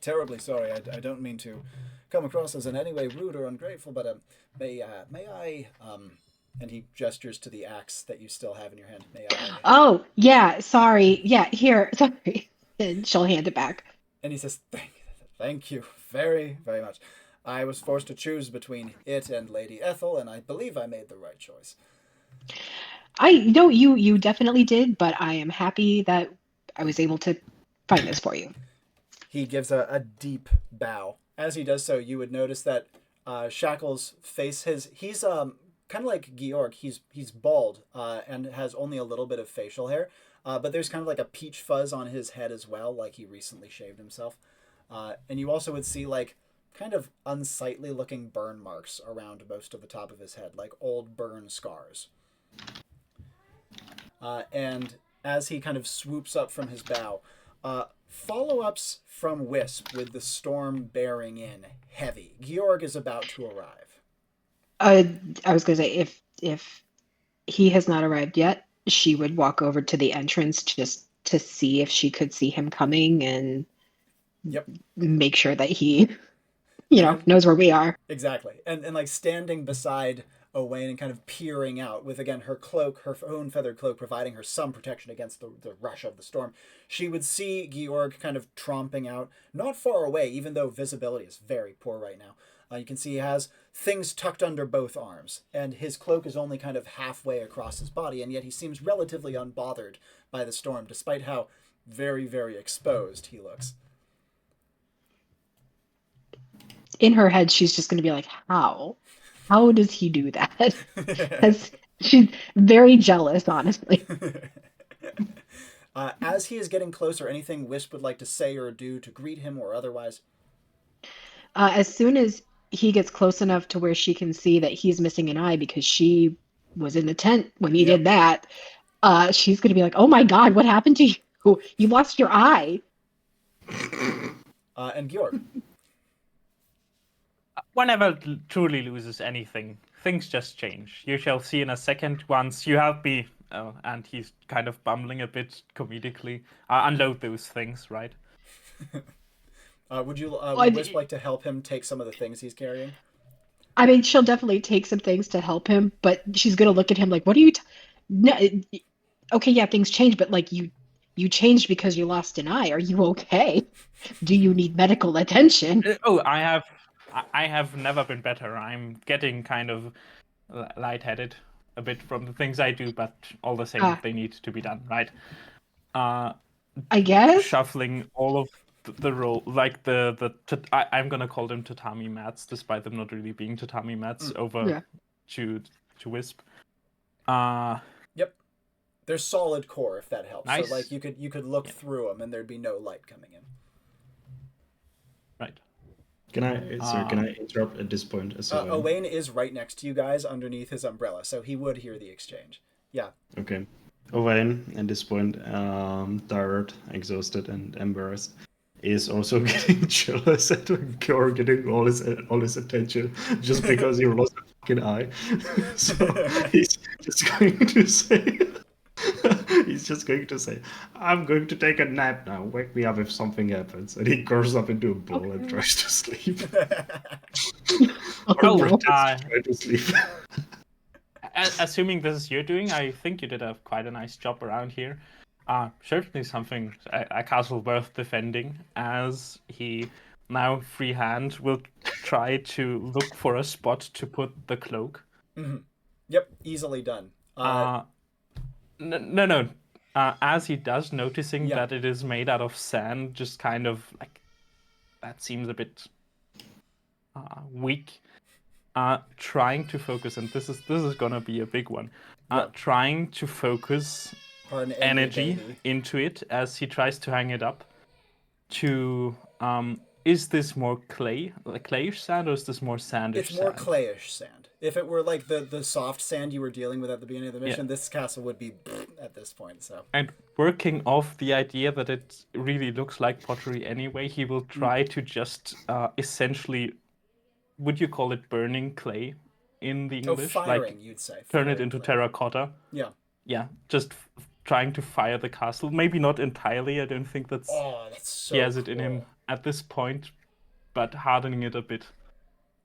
"Terribly sorry. I don't mean to come across as in any way rude or ungrateful, but may I?" And he gestures to the axe that you still have in your hand. May I? Oh yeah. Sorry. Yeah. Here. Sorry. And she'll hand it back. And he says, "Thank you very, very much. I was forced to choose between it and Lady Ethel, and I believe I made the right choice." You definitely did, but I am happy that I was able to find this for you. He gives a deep bow. As he does so, you would notice that Shackle's face, he's kind of like Georg. He's bald and has only a little bit of facial hair, but there's kind of like a peach fuzz on his head as well, like he recently shaved himself. And you also would see like kind of unsightly looking burn marks around most of the top of his head, like old burn scars. And as he kind of swoops up from his bow, follow-ups from Wisp with the storm bearing in heavy. Georg is about to arrive. I was gonna say if he has not arrived yet, she would walk over to the entrance just to see if she could see him coming and Yep. make sure that he, knows where we are. Exactly. And like standing beside Owain and kind of peering out with, again, her cloak, her own feathered cloak, providing her some protection against the rush of the storm. She would see Georg kind of tromping out, not far away, even though visibility is very poor right now. You can see he has things tucked under both arms, and his cloak is only kind of halfway across his body, and yet he seems relatively unbothered by the storm, despite how very, very exposed he looks. In her head, she's just gonna be like, how? How does he do that? She's very jealous, honestly. As he is getting closer, anything Wisp would like to say or do to greet him or otherwise? As soon as he gets close enough to where she can see that he's missing an eye because she was in the tent when he did that, she's going to be like, "Oh my God, what happened to you? You lost your eye." And Georg? Whenever truly loses anything, things just change. You shall see in a second once you help me. And he's kind of bumbling a bit comedically. Unload those things, right? Would Wisp like to help him take some of the things he's carrying? I mean, she'll definitely take some things to help him, but she's gonna look at him like, "What are you? No, okay, yeah, things change, but like you changed because you lost an eye. Are you okay? Do you need medical attention?" Oh, I have never been better. I'm getting kind of lightheaded a bit from the things I do, but all the same, they need to be done, right? I guess shuffling all of the role, like I'm gonna call them tatami mats, despite them not really being tatami mats, over to Wisp. Yep, they're solid core, if that helps. Nice. So like you could look through them and there'd be no light coming in. Right. Can I interrupt at this point as well? Owain is right next to you guys underneath his umbrella, so he would hear the exchange. Yeah. Okay. Owain, at this point, tired, exhausted, and embarrassed, is also getting jealous at Georg getting all his attention just because he lost a fucking eye. So he's just going to say, I'm going to take a nap now. Wake me up if something happens. And he curls up into a ball and tries to sleep. Well, Try to sleep. Assuming this is your doing, I think you did quite a nice job around here. Certainly something, a castle worth defending, as he now freehand will try to look for a spot to put the cloak. Mm-hmm. Yep, easily done. No. As he does, noticing Yeah. that it is made out of sand, just kind of like, that seems a bit weak. Trying to focus, and this is gonna be a big one. Yeah. Trying to focus energy baby. into it as he tries to hang it up. To is this more clayish sand, or is this more sandish? It's more sand? clayish sand. If it were like the soft sand you were dealing with at the beginning of the mission, this castle would be at this point. So. And working off the idea that it really looks like pottery anyway, he will try to just essentially, would you call it burning clay in the English? Firing, you'd say. Turn Firing it into clay. terracotta. Yeah. Yeah, just trying to fire the castle. Maybe not entirely. I don't think that's so he has it cool. in him at this point, but hardening it a bit.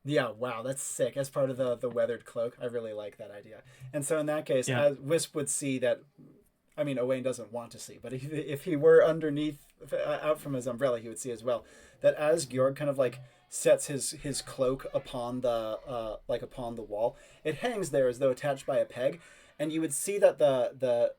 Yeah, wow, that's sick. As part of the weathered cloak, I really like that idea. And so in that case, as Wisp would see that, I mean, Owain doesn't want to see, but if he were underneath, out from his umbrella, he would see as well, that as Georg kind of like sets his cloak upon the upon the wall, it hangs there as though attached by a peg, and you would see that the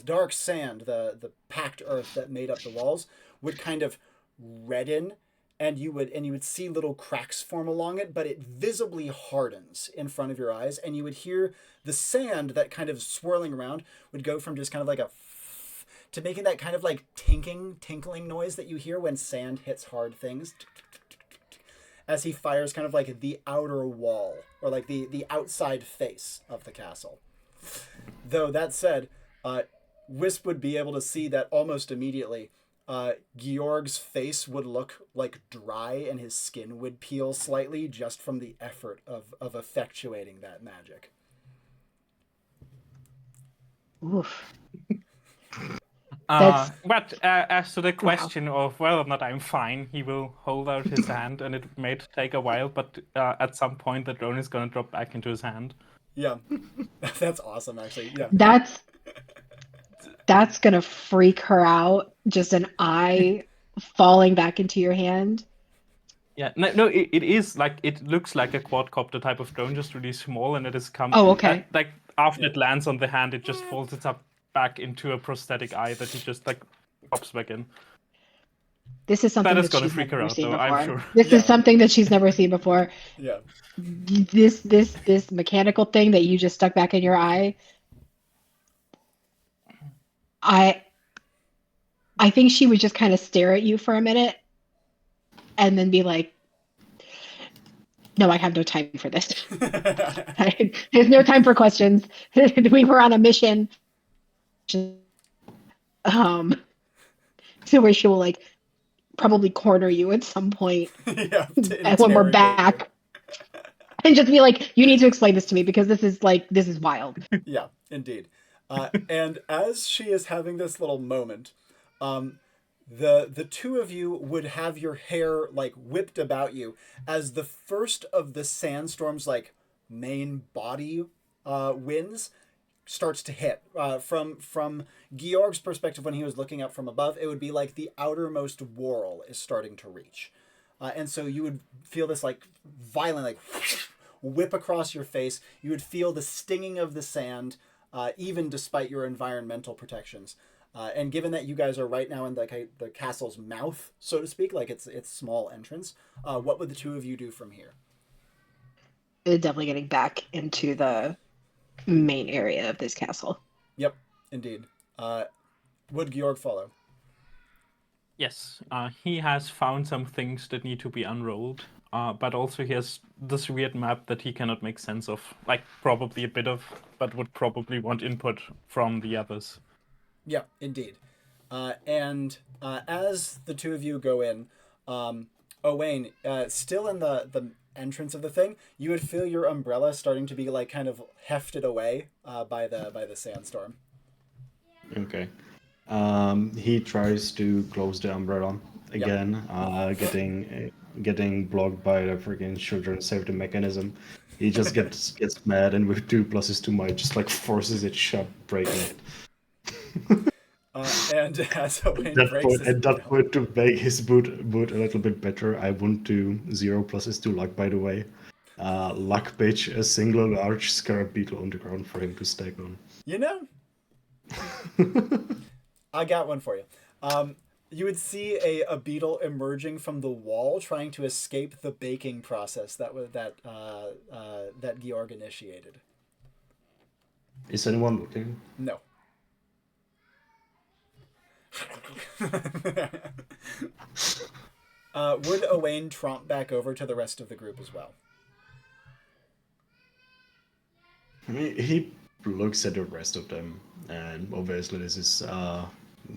dark sand, the packed earth that made up the walls, would kind of redden, and you would see little cracks form along it, but it visibly hardens in front of your eyes, and you would hear the sand that kind of swirling around would go from just kind of like to making that kind of like tinkling noise that you hear when sand hits hard things, as he fires kind of like the outer wall, or like the outside face of the castle. Though that said, Wisp would be able to see that almost immediately. Georg's face would look like dry, and his skin would peel slightly just from the effort of effectuating that magic. Oof. But as to the question of whether or not I'm fine, he will hold out his hand, and it may take a while, but at some point the drone is going to drop back into his hand. Yeah, that's awesome, actually. Yeah, that's gonna freak her out. Just an eye falling back into your hand. Yeah, no, it is like, it looks like a quadcopter type of drone, just really small, and it is okay. like after it lands on the hand, it just folds it up back into a prosthetic eye that he just like pops back in. This is something that is going to freak her out, though, before. I'm sure. This is something that she's never seen before. Yeah. This mechanical thing that you just stuck back in your eye. I think she would just kind of stare at you for a minute and then be like, no, I have no time for this. There's no time for questions. We were on a mission. So where she will like probably corner you at some point. Yeah, and when we're back. And just be like, you need to explain this to me because this is wild. Yeah, indeed. And as she is having this little moment, the two of you would have your hair like whipped about you as the first of the Sandstorm's like main body winds starts to hit. From Georg's perspective, when he was looking up from above, it would be like the outermost whorl is starting to reach. And so you would feel this like violent like whip across your face. You would feel the stinging of the sand, even despite your environmental protections. And given that you guys are right now in the castle's mouth, so to speak, like its small entrance, what would the two of you do from here? Definitely getting back into the main area of this castle. Yep, indeed. Would Georg follow? Yes, he has found some things that need to be unrolled, but also he has this weird map that he cannot make sense of, like probably a bit of, but would probably want input from the others. Yeah, indeed. And as the two of you go in, Owain, still in the entrance of the thing, you would feel your umbrella starting to be like kind of hefted away by the sandstorm. Okay. He tries to close the umbrella again, getting blocked by the freaking children's safety mechanism. He just gets mad and with 2+2 might just like forces it shut, breaking it. And as Owain breaks his At that window. point, to make his boot a little bit better, I want to 0+2 luck. By the way, luck pitch a single large scarab beetle on the ground for him to stack on. You know, I got one for you. You would see a beetle emerging from the wall, trying to escape the baking process that Georg initiated. Is anyone looking? No. Would Owain tromp back over to the rest of the group as well? He looks at the rest of them, and obviously this is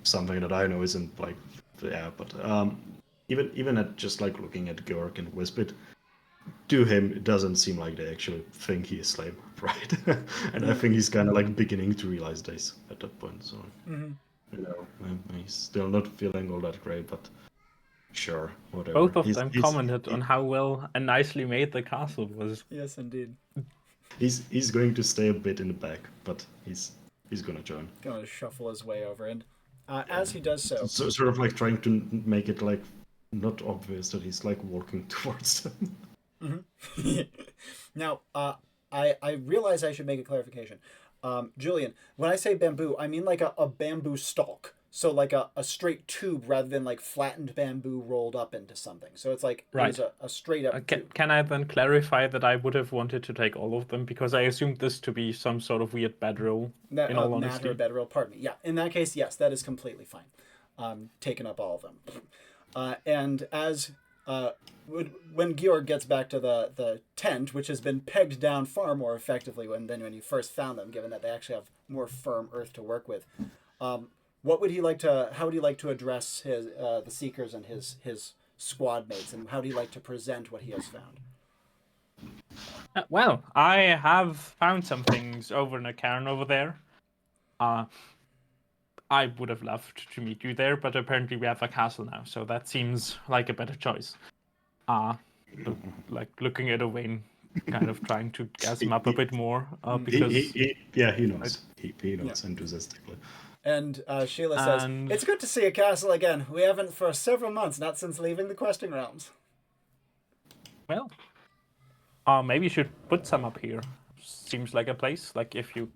something that I know isn't like, yeah, but even at just like looking at Georg and Wisp, to him it doesn't seem like they actually think he is slave, right? And I think he's kind of like beginning to realize this at that point. So you know, he's still not feeling all that great, but sure, whatever. Both of them commented on how well and nicely made the castle was. Yes, indeed. He's going to stay a bit in the back, but he's gonna join. Gonna shuffle his way over, and as he does so, Sort of like trying to make it like not obvious that he's like walking towards them. Now, I realize I should make a clarification. Julian, when I say bamboo, I mean like a bamboo stalk. So like a straight tube rather than like flattened bamboo rolled up into something. So it's like Right. It was a straight up tube. Can I then clarify that I would have wanted to take all of them because I assumed this to be some sort of weird bedroll, in all honesty. Mat or bedroll, pardon me. Yeah, in that case, yes, that is completely fine. Taking up all of them. And as when Georg gets back to the tent, which has been pegged down far more effectively than when you first found them, given that they actually have more firm earth to work with, how would he like to address his the Seekers and his squad mates, and how do you like to present what he has found? Well, I have found some things over in a cairn over there. I would have loved to meet you there, but apparently we have a castle now, so that seems like a better choice. Like looking at Owain, kind of trying to gas him up a bit more, because he knows. He knows enthusiastically. And Sheila says, "It's good to see a castle again. We haven't for several months, not since leaving the questing realms." Well, maybe you should put some up here. Seems like a place. Like if you,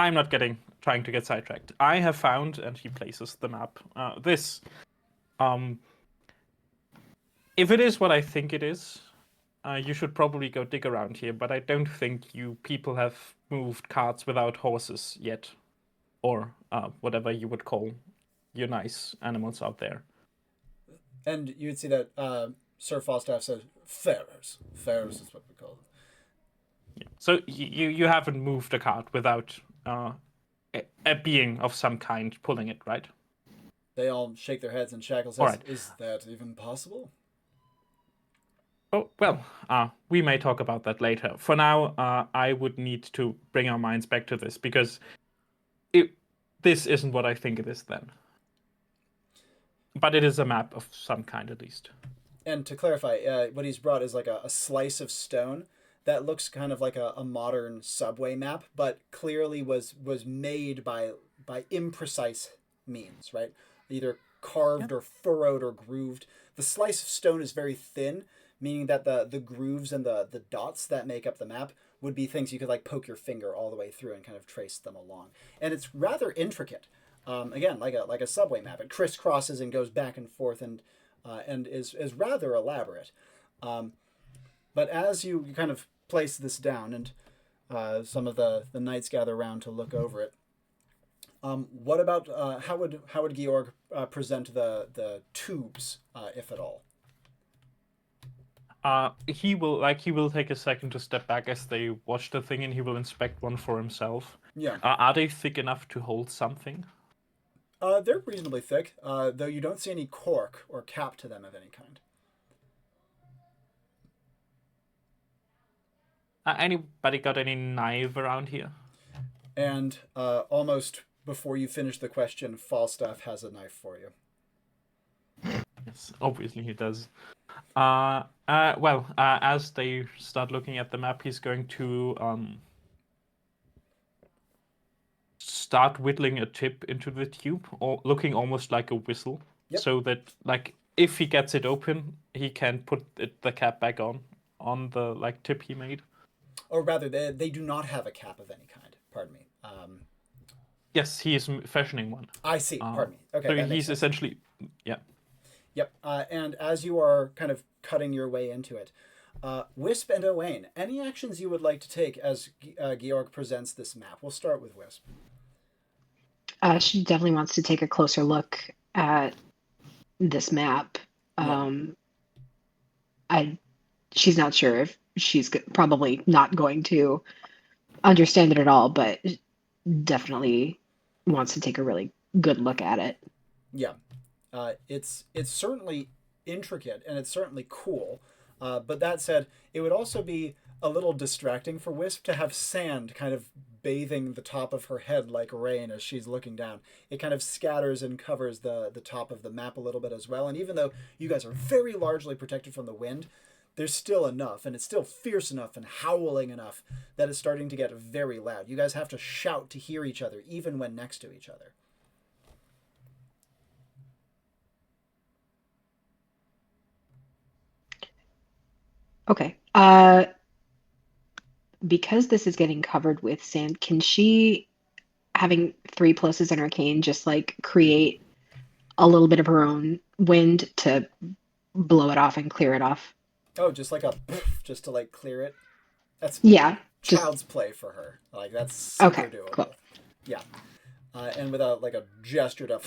I'm not trying to get sidetracked. I have found, and he places the map. This, if it is what I think it is, you should probably go dig around here. But I don't think you people have moved carts without horses yet. Or whatever you would call your nice animals out there. And you'd see that Sir Falstaff says, "Farers. Farers is what we call them." Yeah. So you haven't moved a cart without a being of some kind pulling it, right? They all shake their heads, and Shackle says, All right. "Is that even possible?" Oh, well, we may talk about that later. For now, I would need to bring our minds back to this, because this isn't what I think it is then. But it is a map of some kind, at least. And to clarify, what he's brought is like a slice of stone that looks kind of like a modern subway map, but clearly was made by imprecise means, right? Either carved or furrowed or grooved. The slice of stone is very thin, meaning that the grooves and the dots that make up the map would be things you could like poke your finger all the way through and kind of trace them along. And it's rather intricate. Again, like a subway map. It crisscrosses and goes back and forth and is rather elaborate. But as you kind of place this down and some of the knights gather around to look over it, What about how would Georg present the tubes, if at all? He will take a second to step back as they watch the thing, and he will inspect one for himself. Yeah. Are they thick enough to hold something? They're reasonably thick, though you don't see any cork or cap to them of any kind. Anybody got any knife around here? And almost before you finish the question, Falstaff has a knife for you. Yes, obviously he does. As they start looking at the map, he's going to start whittling a tip into the tube, or looking almost like a whistle, so that if he gets it open, he can put the cap back on the tip he made. Or rather, they do not have a cap of any kind. Pardon me. Yes, he is fashioning one. I see. Pardon me. Okay. So he's essentially, yeah. Yep. And as you are kind of cutting your way into it, Wisp and Owain, any actions you would like to take as Georg presents this map? We'll start with Wisp. She definitely wants to take a closer look at this map. She's not sure if she's probably not going to understand it at all, but definitely wants to take a really good look at it. Yeah. It's certainly intricate and it's certainly cool. But that said, it would also be a little distracting for Wisp to have sand kind of bathing the top of her head like rain as she's looking down. It kind of scatters and covers the top of the map a little bit as well. And even though you guys are very largely protected from the wind, there's still enough, and it's still fierce enough and howling enough that it's starting to get very loud. You guys have to shout to hear each other, even when next to each other. Okay. Because this is getting covered with sand, can she, having 3 pluses in her cane, just create a little bit of her own wind to blow it off and clear it off? Oh, just like a just to clear it? That's child's play for her. That's super doable. Cool. Yeah. And with a gesture to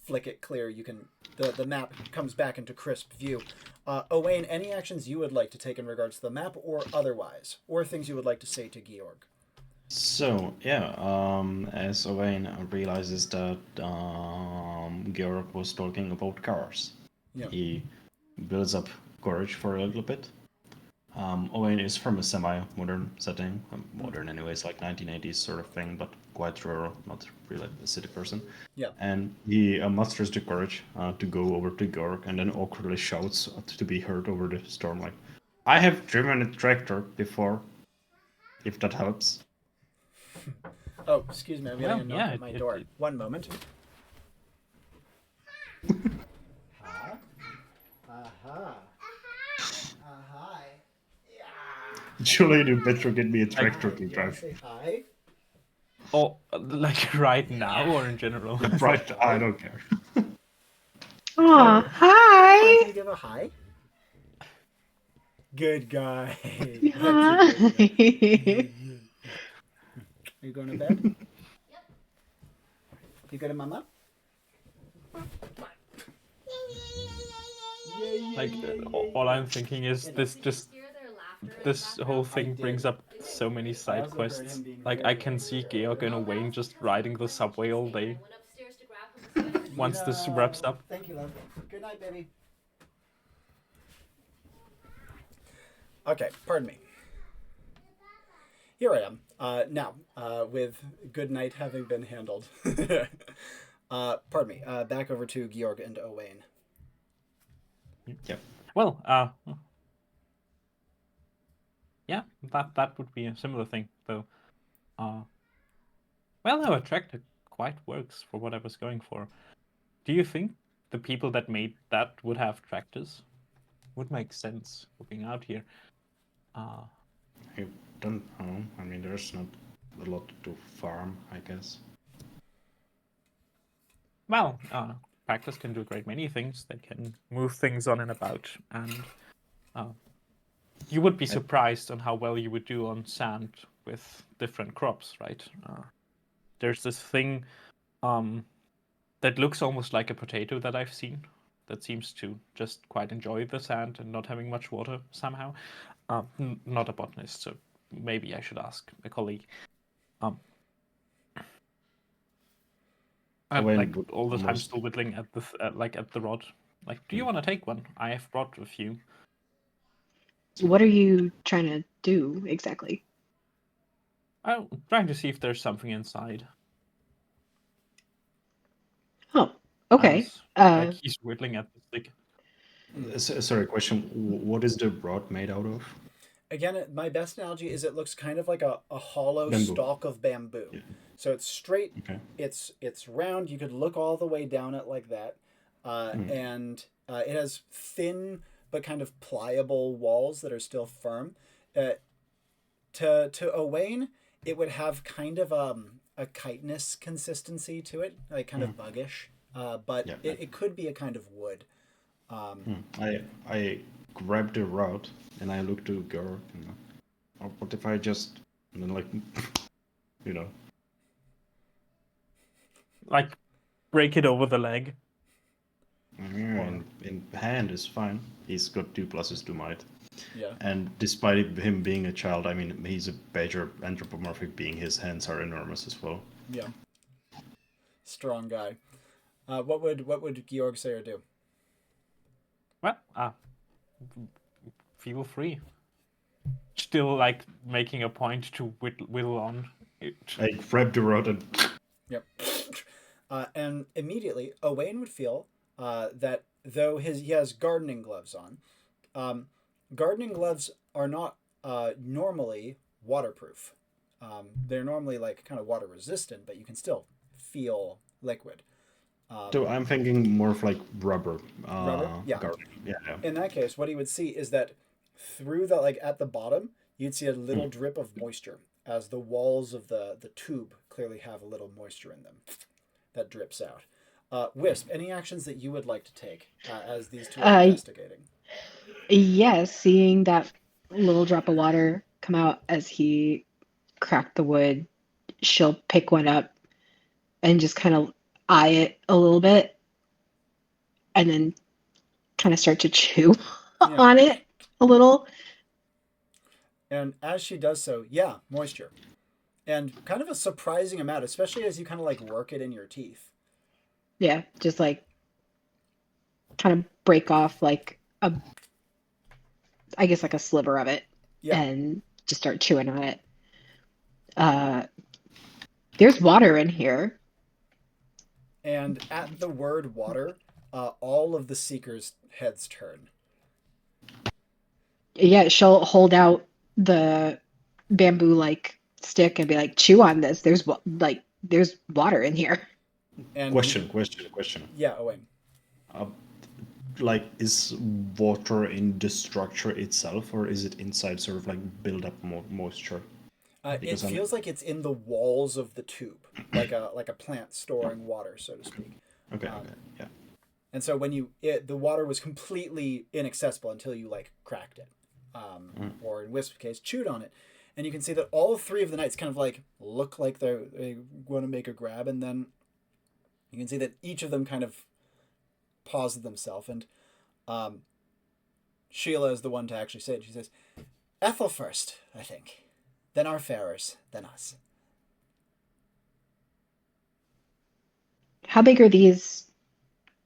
flick it clear, you can the map comes back into crisp view. Owain, any actions you would like to take in regards to the map or otherwise, or things you would like to say to Georg? So as Owain realizes that Georg was talking about cars, he builds up courage for a little bit. Owain is from a semi-modern setting, modern anyways, 1980s sort of thing, but quite rural, not really a city person. Yeah. And he musters the courage to go over to Georg and then awkwardly shouts to be heard over the storm, I have driven a tractor before, if that helps. Oh, excuse me, I'm getting a knock at my door. One moment. Julian, you better get me a tractor to drive. Say hi. Oh, right now or in general? Right, I don't care. Aw, hi! Can you give a hi? Good guy. Hi. Are you going to bed? Yep. You go to mama? All I'm thinking is this whole thing brings up so many side quests. I can see Georg and Owain just riding the subway all day. Once this wraps up. Thank you, love. Good night, baby. Okay, pardon me. Here I am. Now, with good night having been handled. Pardon me. Back over to Georg and Owain. Yep. Well, yeah, that would be a similar thing, though. A tractor quite works for what I was going for. Do you think the people that made that would have tractors? Would make sense looking out here. I don't know. I mean, there's not a lot to farm, I guess. Well, tractors can do a great many things. They can move things on and about, and you would be surprised on how well you would do on sand with different crops, right? There's this thing that looks almost like a potato that I've seen. That seems to just quite enjoy the sand and not having much water somehow. Not a botanist, so maybe I should ask a colleague. And Owain like would all the time almost- still whittling at the at the rod. Like, do you want to take one? I have brought a few. What are you trying to do exactly? I'm trying to see if there's something inside. Oh, okay. As, like he's whittling at the stick. Sorry, question. What is the rod made out of? Again, my best analogy is it looks kind of like a hollow Bamboo. stalk of bamboo. Yeah. So it's straight, Okay. it's round. You could look all the way down it like that, and it has thin but kind of pliable walls that are still firm. To Owain, it would have kind of a chitinous consistency to it, like kind of buggish. But Yeah. it could be a kind of wood. I grabbed the rod and I looked to Georg. What if I just, and then like, you know, Like, break it over the leg. in hand is fine. He's got 2 pluses to might. Yeah. And despite him being a child, I mean, he's a badger anthropomorphic being. His hands are enormous as well. Yeah. Strong guy. What would Georg say or do? Well, feel free. Still, like, making a point to whittle on it. I grabbed the rod and Yep. And immediately, Owain would feel that though he has gardening gloves on, gardening gloves are not normally waterproof. They're normally like kind of water resistant, but you can still feel liquid. so I'm thinking more of like rubber. Rubber? Yeah. Gardening. Yeah. In that case, what he would see is that through the, like at the bottom, you'd see a little drip of moisture as the walls of the tube clearly have a little moisture in them that drips out. Wisp, any actions that you would like to take as these two are investigating? Yeah, seeing that little drop of water come out as he cracked the wood, she'll pick one up and just kind of eye it a little bit and then kind of start to chew on it a little. And as she does so, yeah, moisture. And kind of a surprising amount, especially as you kind of like work it in your teeth. Yeah, just like kind of break off like I guess like a sliver of it and just start chewing on it. There's water in here. And at the word water, all of the seekers' heads turn. Yeah, she'll hold out the bamboo like stick and be like, chew on this. There's water in here. And Question. Yeah, Owain. Like, is water in the structure itself, or is it inside, sort of like build up moisture? It feels like it's in the walls of the tube, like a plant storing water, so to speak. Okay. Yeah. And so when the water was completely inaccessible until you like cracked it, or in Wisp's case, chewed on it, and you can see that all 3 of the knights kind of like look like they want to make a grab, and then you can see that each of them kind of paused themselves, and Sheila is the one to actually say it. She says, "Ethel first, I think. Then our farers, then us." How big are these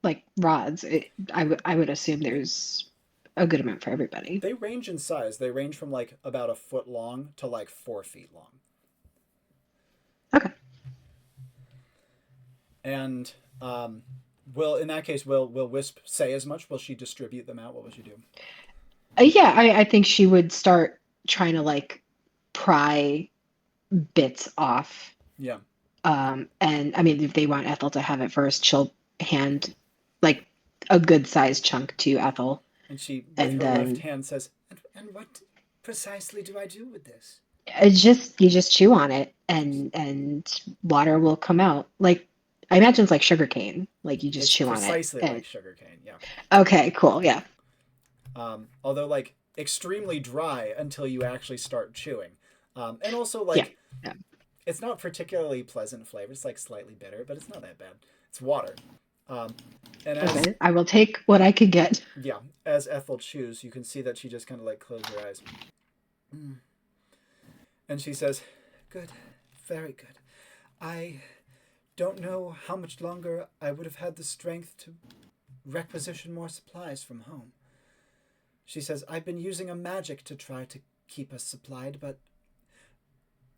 like rods? I would assume there's a good amount for everybody. They range in size. They range from like about a foot long to like 4 feet long. Okay. And in that case, will Wisp say as much? Will she distribute them out? What will she do? Yeah, I think she would start trying to like pry bits off. Yeah. And I mean, if they want Ethel to have it first, she'll hand like a good sized chunk to Ethel. And she, with her left hand, says, and what precisely do I do with this? You just chew on it and water will come out. Like, I imagine it's like sugar cane. Like you just chew on it. Precisely like sugar cane, yeah. Okay, cool, yeah. Although like extremely dry until you actually start chewing. And also like It's not particularly pleasant flavor. It's like slightly bitter, but it's not that bad. It's water. And as Okay, I will take what I can get. yeah, as Ethel chews, you can see that she just kind of like closes her eyes. And she says, "Good, very good. I don't know how much longer I would have had the strength to requisition more supplies from home." She says, "I've been using a magic to try to keep us supplied, but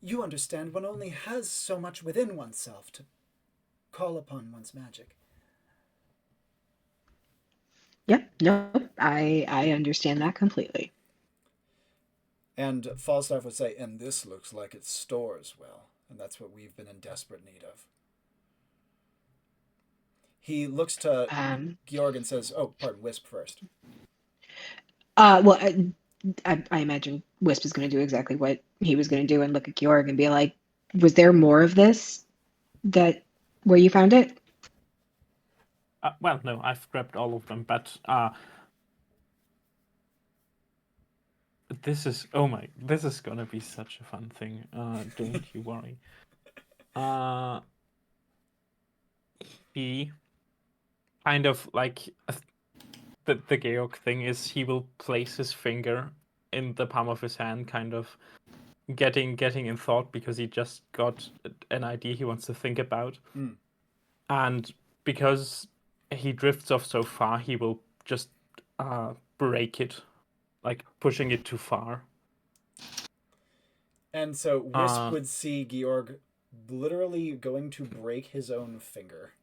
you understand, one only has so much within oneself to call upon one's magic." Yep, no, I understand that completely. And Falstaff would say, "And this looks like it stores well, and that's what we've been in desperate need of." He looks to Georg and says, "Oh, pardon, Wisp first." Well, I imagine Wisp is going to do exactly what he was going to do and look at Georg and be like, "Was there more of this that where you found it?" Well, no, I've grabbed all of them, but this is gonna be such a fun thing. Don't you worry. He kind of like the Georg thing is he will place his finger in the palm of his hand, kind of getting in thought because he just got an idea he wants to think about, and because he drifts off so far, he will just break it, like pushing it too far. And so Wisp would see Georg literally going to break his own finger.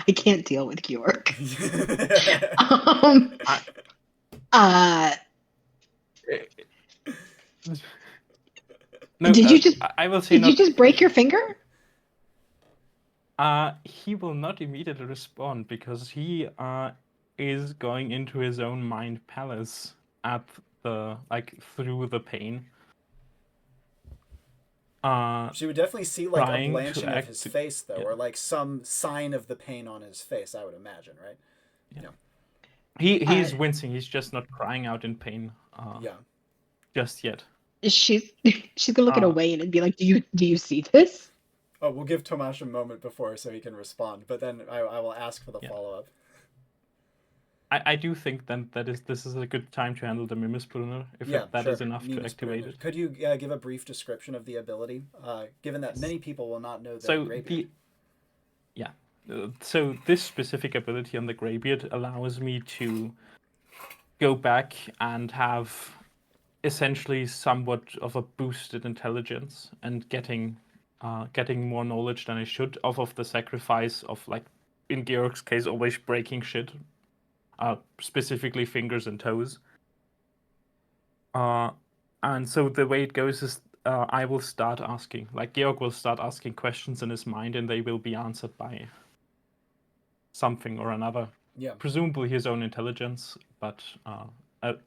I can't deal with Georg. No, did you just? I will say did you just break your finger? He will not immediately respond because he is going into his own mind palace at the through the pain. She would definitely see like a blanching of his face, though, or like some sign of the pain on his face, I would imagine, right? Yeah. He's wincing. He's just not crying out in pain. Just yet. She's gonna look at Owain and be like, "Do you see this?" Oh, we'll give Tomáš a moment before so he can respond, but then I will ask for the follow-up. I do think then this is a good time to handle the Mimisbrunner, if that is enough to activate it. Could you give a brief description of the ability, given that many people will not know the Greybeard? So this specific ability on the Greybeard allows me to go back and have essentially somewhat of a boosted intelligence and getting more knowledge than I should off of the sacrifice of, like, in Georg's case, always breaking shit. Specifically fingers and toes. And so the way it goes is I will start asking, like Georg will start asking questions in his mind and they will be answered by something or another. Yeah. Presumably his own intelligence, but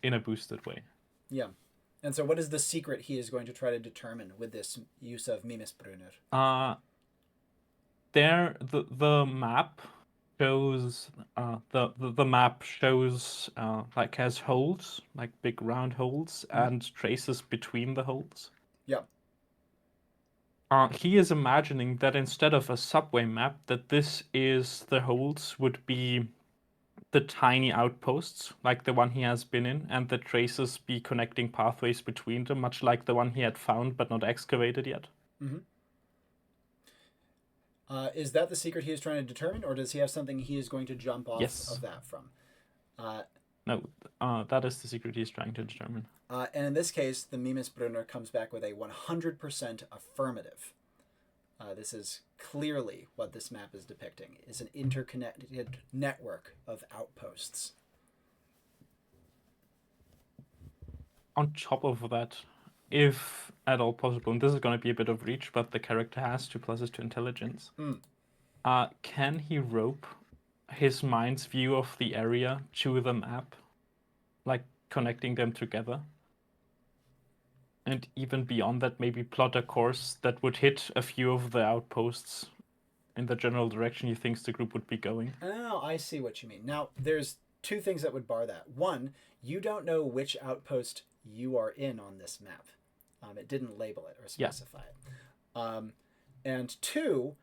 in a boosted way. Yeah. And so what is the secret he is going to try to determine with this use of Mimisbrunner? The map shows the map shows like has holes, like big round holes, and traces between the holes. Yeah. He is imagining that instead of a subway map, that the holes would be the tiny outposts, like the one he has been in, and the traces be connecting pathways between them, much like the one he had found but not excavated yet. Mm-hmm. Is that the secret he is trying to determine, or does he have something he is going to jump off of that from? No, that is the secret he's trying to determine. And in this case, the Mimisbrunner comes back with a 100% affirmative. This is clearly what this map is depicting, is an interconnected network of outposts. On top of that, if at all possible, and this is going to be a bit of reach, but the character has 2 pluses to intelligence, can he rope his mind's view of the area to the map, like connecting them together? And even beyond that, maybe plot a course that would hit a few of the outposts in the general direction he thinks the group would be going. Oh, I see what you mean. Now, there's 2 things that would bar that. One, you don't know which outpost you are in on this map. It didn't label it or specify it. And two,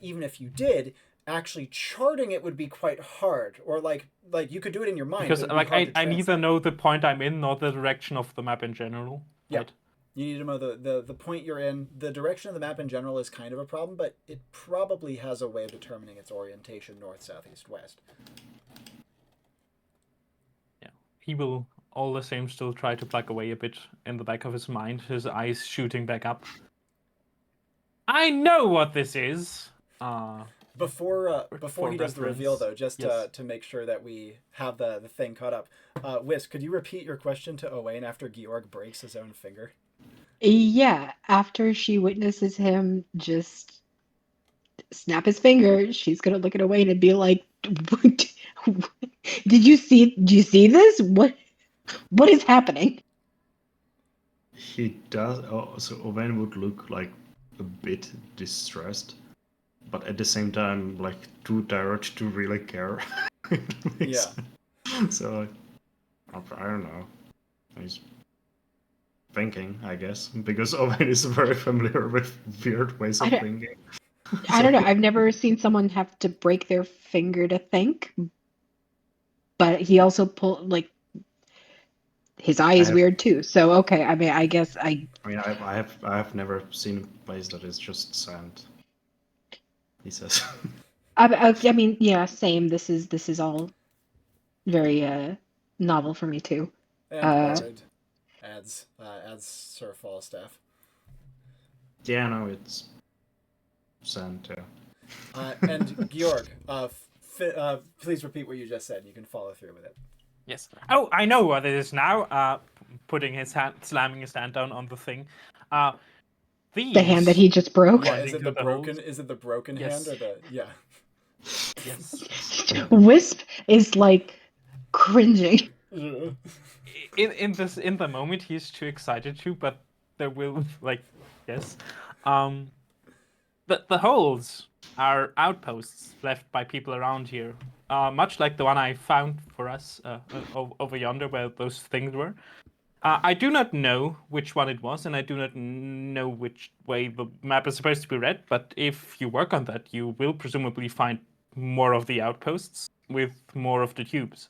even if you did, actually charting it would be quite hard, or like you could do it in your mind. Because but it'd be hard to I neither translate. know the point I'm in nor the direction of the map in general. Yeah. Right? You need to know the point you're in. The direction of the map in general is kind of a problem, but it probably has a way of determining its orientation: north, south, east, west. Yeah. He will all the same still try to plug away a bit in the back of his mind, his eyes shooting back up. I know what this is. Before he does the reveal, reference, though, just yes. to make sure that we have the thing caught up, Wisp, could you repeat your question to Owain after Georg breaks his own finger? Yeah, after she witnesses him just snap his finger, she's gonna look at Owain and be like, Did you see this? What is happening?" He does. Oh, so Owain would look like a bit distressed, but at the same time, like too tired to really care. Yeah. So I don't know. He's thinking, I guess, because Owain is very familiar with weird ways of thinking. I don't know. I've never seen someone have to break their finger to think, but he also his eye is weird too. So okay, I mean, I guess I have never seen a place that is just sand. He says. I mean, yeah, same. This is all very novel for me too. And Ward adds Sir Falstaff. Yeah, no, it's sand too. And Georg, please repeat what you just said. You can follow through with it. Yes. Oh, I know what it is now. Slamming his hand down on the thing. The hand that he just broke. Yeah, is it Pointing to the the broken? holes. Is it the broken Yes. hand or the yeah? Yes. Wisp is like cringing. In the moment he's too excited to, but there will yes. The holes are outposts left by people around here. Much like the one I found for us over yonder where those things were. I do not know which one it was, and I do not know which way the map is supposed to be read, but if you work on that, you will presumably find more of the outposts with more of the tubes.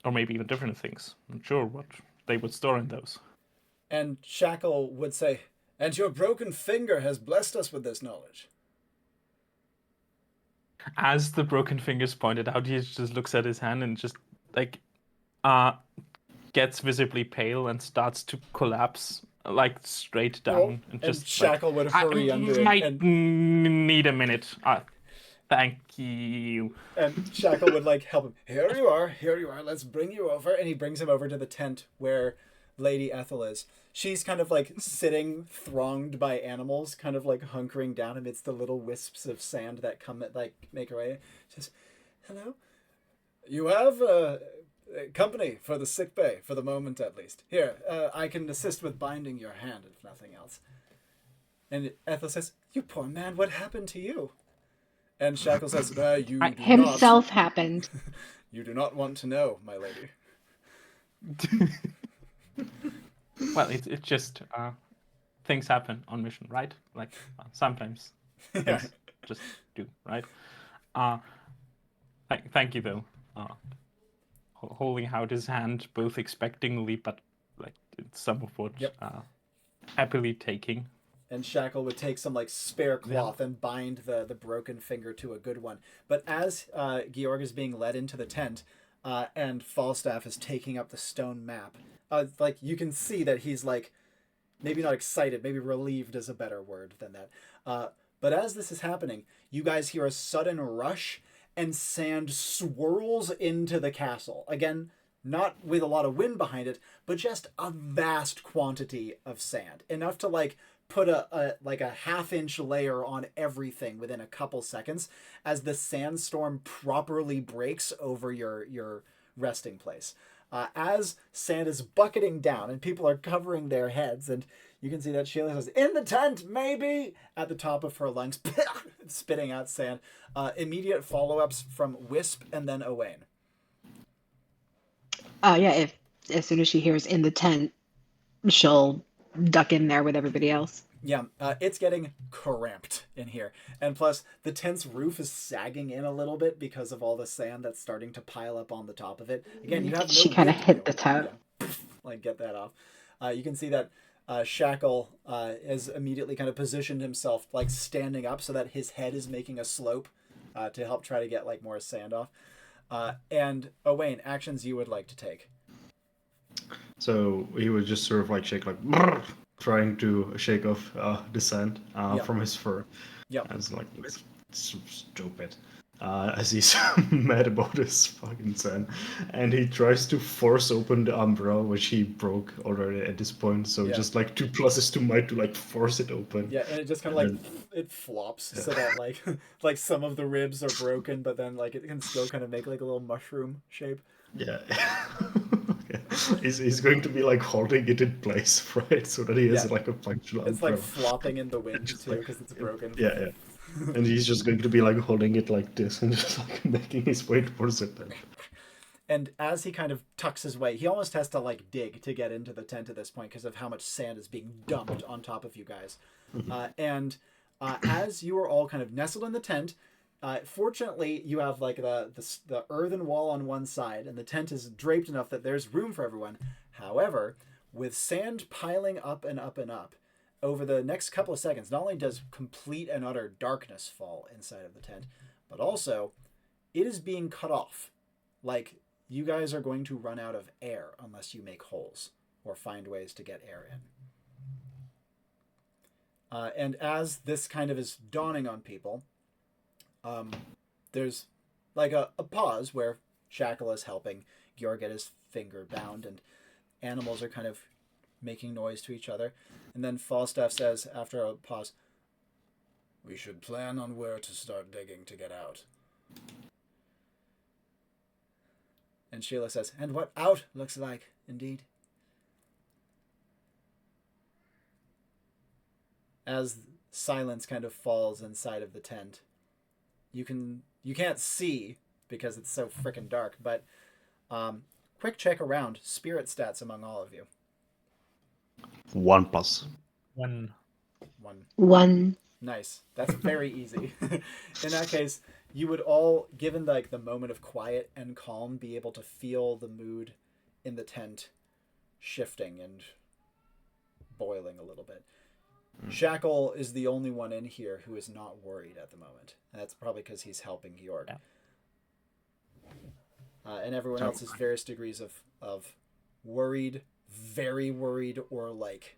Or maybe even different things. I'm not sure what they would store in those. And Shackle would say, "And your broken finger has blessed us with this knowledge." As the broken fingers pointed out, he just looks at his hand and just gets visibly pale and starts to collapse straight down. And just Shackle would hurry under it. I might need a minute. Thank you. And Shackle would help him. Here you are. Let's bring you over. And he brings him over to the tent where Lady Ethel is. She's kind of sitting thronged by animals, kind of hunkering down amidst the little wisps of sand that come make her way. She says, "Hello. You have company for the sick bay, for the moment at least. Here, I can assist with binding your hand, if nothing else." And Ethel says, "You poor man, what happened to you?" And Shackle says, "You do himself not, happened. You do not want to know, my lady." Well, it's just things happen on mission, right? Sometimes things just do, right? Thank you though. Holding out his hand, both expectingly, but some of what happily taking. And Shackle would take some spare cloth and bind the broken finger to a good one. But as Georg is being led into the tent, and Falstaff is taking up the stone map, you can see that he's maybe not excited, maybe relieved is a better word than that. But as this is happening, you guys hear a sudden rush and sand swirls into the castle. Again, not with a lot of wind behind it, but just a vast quantity of sand. Enough to put a half-inch layer on everything within a couple seconds as the sandstorm properly breaks over your resting place. As sand is bucketing down and people are covering their heads, and you can see that Sheila says, "In the tent, maybe!" at the top of her lungs, spitting out sand. Immediate follow-ups from Wisp and then Owain. As soon as she hears "in the tent," she'll duck in there with everybody else. Yeah, it's getting cramped in here. And plus, the tent's roof is sagging in a little bit because of all the sand that's starting to pile up on the top of it. Again, you have no She kind of wind hit the wheel. top. Yeah, like get that off. You can see that Shackle has immediately kind of positioned himself like standing up so that his head is making a slope to help try to get like more sand off. And Owain, actions you would like to take. So he would just sort of like shake like "Brrr," trying to shake off the sand Yep. from his fur. Yep. And it's like it's so stupid. As he's mad about this fucking sand, and he tries to force open the umbrella, which he broke already at this point. So Yeah. just like 2 pluses to might to like force it open. Yeah, and it just kind of like it flops so that like like some of the ribs are broken, but then like it can still kind of make like a little mushroom shape. Yeah. Okay. He's going to be like holding it in place, right? So that he has Yeah. like a functional It's like umbrella. flopping in the wind Just too like- because it's broken. Yeah, yeah. And he's just going to be like holding it like this and just like making his way towards it then. And as he kind of tucks his way, he almost has to like dig to get into the tent at this point because of how much sand is being dumped on top of you guys. And as you are all kind of nestled in the tent, fortunately you have like the earthen wall on one side, and the tent is draped enough that there's room for everyone. However, with sand piling up and up and up, over the next couple of seconds, not only does complete and utter darkness fall inside of the tent, but also it is being cut off. Like, you guys are going to run out of air unless you make holes or find ways to get air in. And as this kind of is dawning on people, there's like a pause where Shackle is helping Georg get his finger bound, and animals are kind of making noise to each other. And then Falstaff says, after a pause, "We should plan on where to start digging to get out." And Sheila says, "And what out looks like, indeed." As silence kind of falls inside of the tent, you can't see because it's so freaking dark, but quick check around spirit stats among all of you. 1 plus. One. One. Nice. That's very easy. In that case, you would all, given like the moment of quiet and calm, be able to feel the mood in the tent shifting and boiling a little bit. Shackle is the only one in here who is not worried at the moment. And that's probably because he's helping Georg. Yeah. And everyone else is various degrees of worried, very worried, or like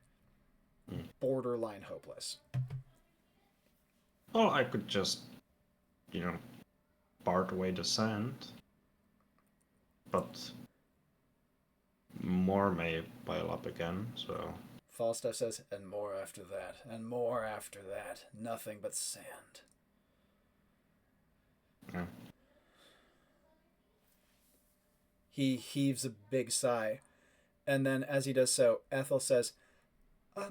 borderline hopeless. Well, I could just, part away the sand. But more may pile up again, so... Falstaff says, "And more after that, and more after that. Nothing but sand." Yeah. He heaves a big sigh, and then as he does so, Ethel says, "A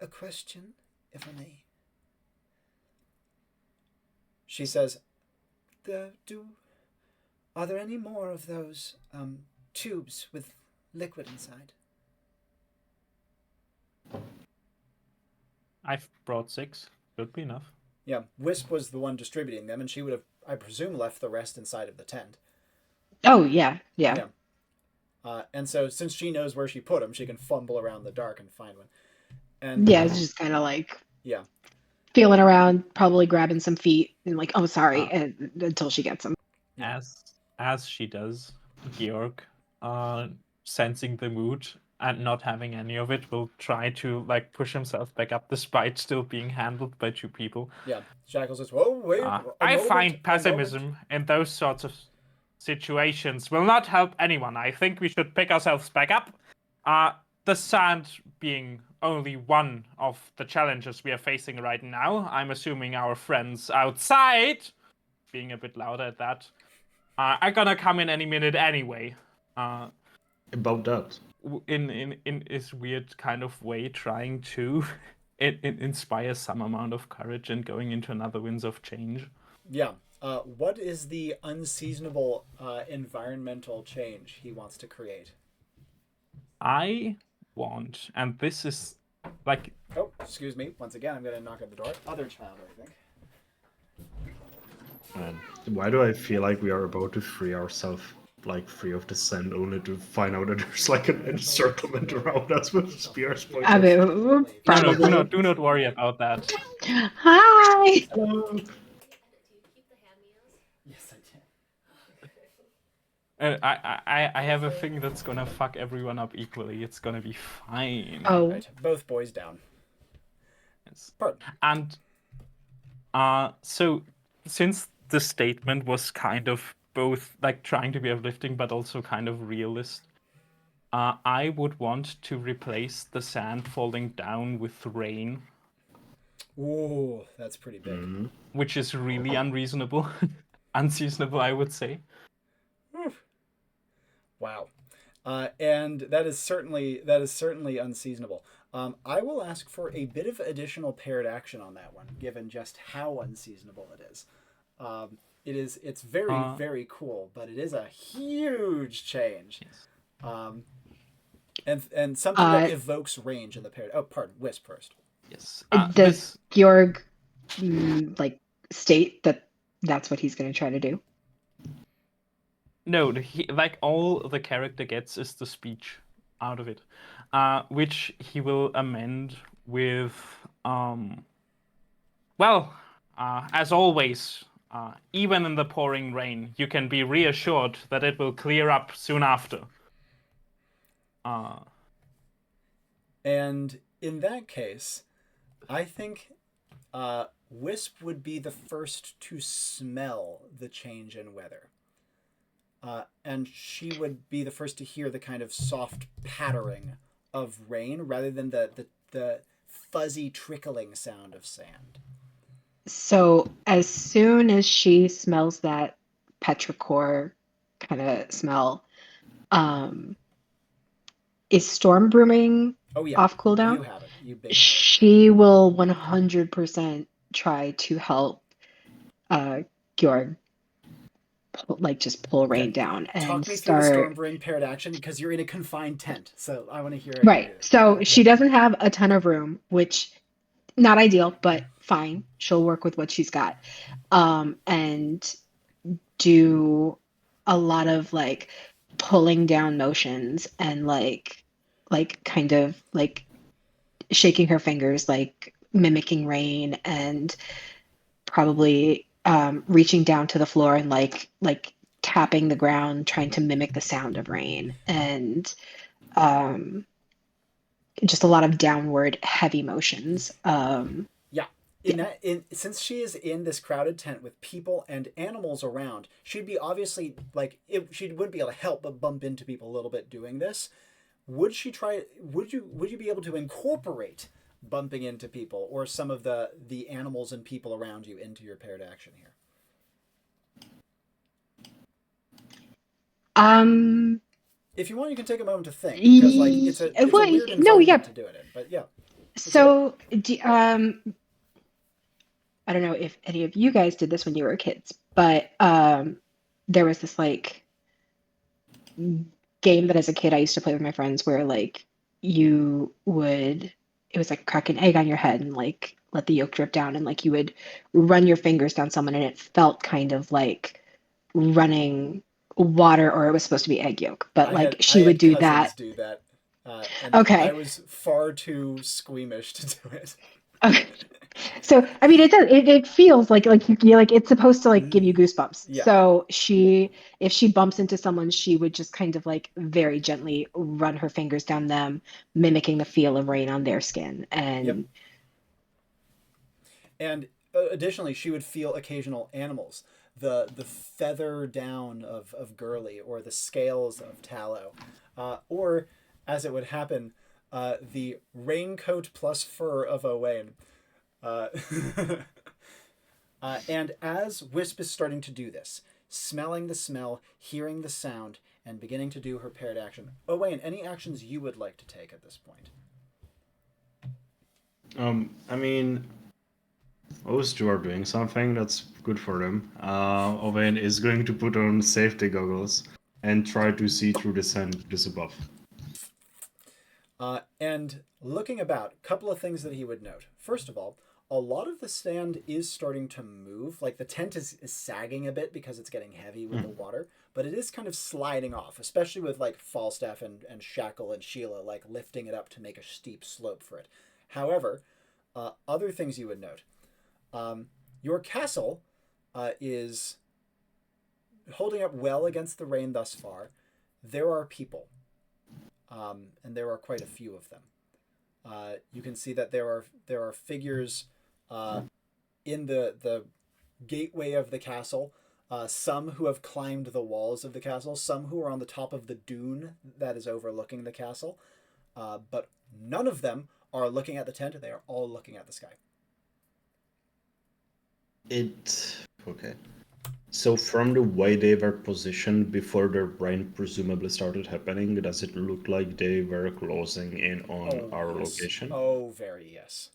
question, if I may." She says, "Are there any more of those tubes with liquid inside?" I've brought 6. Should be enough. Yeah, Wisp was the one distributing them, and she would have, I presume, left the rest inside of the tent. Oh, yeah. And so since she knows where she put them, she can fumble around the dark and find one. And Yeah, it's just kind of like yeah, feeling around, probably grabbing some feet, and like, oh, sorry, and, until she gets them. As she does, Georg, sensing the mood and not having any of it, will try to like push himself back up despite still being handled by 2 people. yeah. Shackle says, "Whoa, wait! I find pessimism in those sorts of situations will not help anyone. I think we should pick ourselves back up. The sand being only one of the challenges we are facing right now. I'm assuming our friends outside, being a bit louder at that, are gonna come in any minute anyway." About that. In this weird kind of way, trying to inspire some amount of courage and going into another winds of change. Yeah. What is the unseasonable environmental change he wants to create? I want, and this is Like, Oh, excuse me. Once again, I'm going to knock at the door. Other child, I think. Why do I feel like we are about to free ourselves, like free of the sand, only to find out that there's like an encirclement around us with spears I pointed? mean, no, probably. do not worry about that. Hi. Hello. Yes, I did. I have a thing that's gonna fuck everyone up equally. It's gonna be fine. Oh, Right. Both boys down. Yes. Pardon. And so since the statement was kind of both like trying to be uplifting but also kind of realist, I would want to replace the sand falling down with rain, Ooh, that's pretty big. which is really unreasonable, unseasonable, I would say. Wow. And that is certainly unseasonable. I will ask for a bit of additional paired action on that one, given just how unseasonable it is. It's very cool, but it is a huge change. Yes. And something that evokes range in the paired. Oh, pardon, Wisp first. Yes. does Georg like state that that's what he's going to try to do? No, like all the character gets is the speech out of it, which he will amend with, as always, even in the pouring rain, you can be reassured that it will clear up soon after. And in that case, I think Wisp would be the first to smell the change in weather. And she would be the first to hear the kind of soft pattering of rain rather than the fuzzy trickling sound of sand. So as soon as she smells that petrichor kind of smell, is storm brooming off cooldown? You have it. You big. She will 100% try to help Georg just pull rain down and Talk me start. through the storm brewing paired action because you're in a confined tent, so I want to hear it. Right. So she doesn't have a ton of room, which not ideal, but fine. She'll work with what she's got, and do a lot of like pulling down motions and like kind of like shaking her fingers, like mimicking rain, and probably reaching down to the floor and like tapping the ground, trying to mimic the sound of rain, and just a lot of downward heavy motions. Since she is in this crowded tent with people and animals around, she'd be obviously she wouldn't be able to help but bump into people a little bit doing this. Would you be able to incorporate bumping into people or some of the animals and people around you into your paired action here? If you want, you can take a moment to think, because it's a weird environment to do it in. But yeah. So, I don't know if any of you guys did this when you were kids, but there was this like game that as a kid I used to play with my friends where like it was like crack an egg on your head and like let the yolk drip down, and like you would run your fingers down someone and it felt kind of like running water, or it was supposed to be egg yolk, but she would do that. And okay. I was far too squeamish to do it. Okay. So I mean, it feels like it's supposed to like give you goosebumps. Yeah. So if she bumps into someone, she would just kind of like very gently run her fingers down them, mimicking the feel of rain on their skin. And additionally, she would feel occasional animals, the feather down of Gurley, or the scales of Tallow, or as it would happen, the raincoat plus fur of Owain. And as Wisp is starting to do this, smelling the smell, hearing the sound, and beginning to do her paired action, Owain, any actions you would like to take at this point? I mean, those two are doing something that's good for them. Owain is going to put on safety goggles and try to see through the sand just above. And looking about, a couple of things that he would note. First of all, a lot of the sand is starting to move. Like the tent is sagging a bit because it's getting heavy with the water, but it is kind of sliding off, especially with like Falstaff and Shackle and Sheila like lifting it up to make a steep slope for it. However, other things you would note. Your castle is holding up well against the rain thus far. There are people, and there are quite a few of them. You can see that there are figures in the gateway of the castle. Some who have climbed the walls of the castle, some who are on the top of the dune that is overlooking the castle, but none of them are looking at the tent. They are all looking at the sky. Okay. So from the way they were positioned before the rain presumably started happening, does it look like they were closing in on our yes. location? Oh, very yes.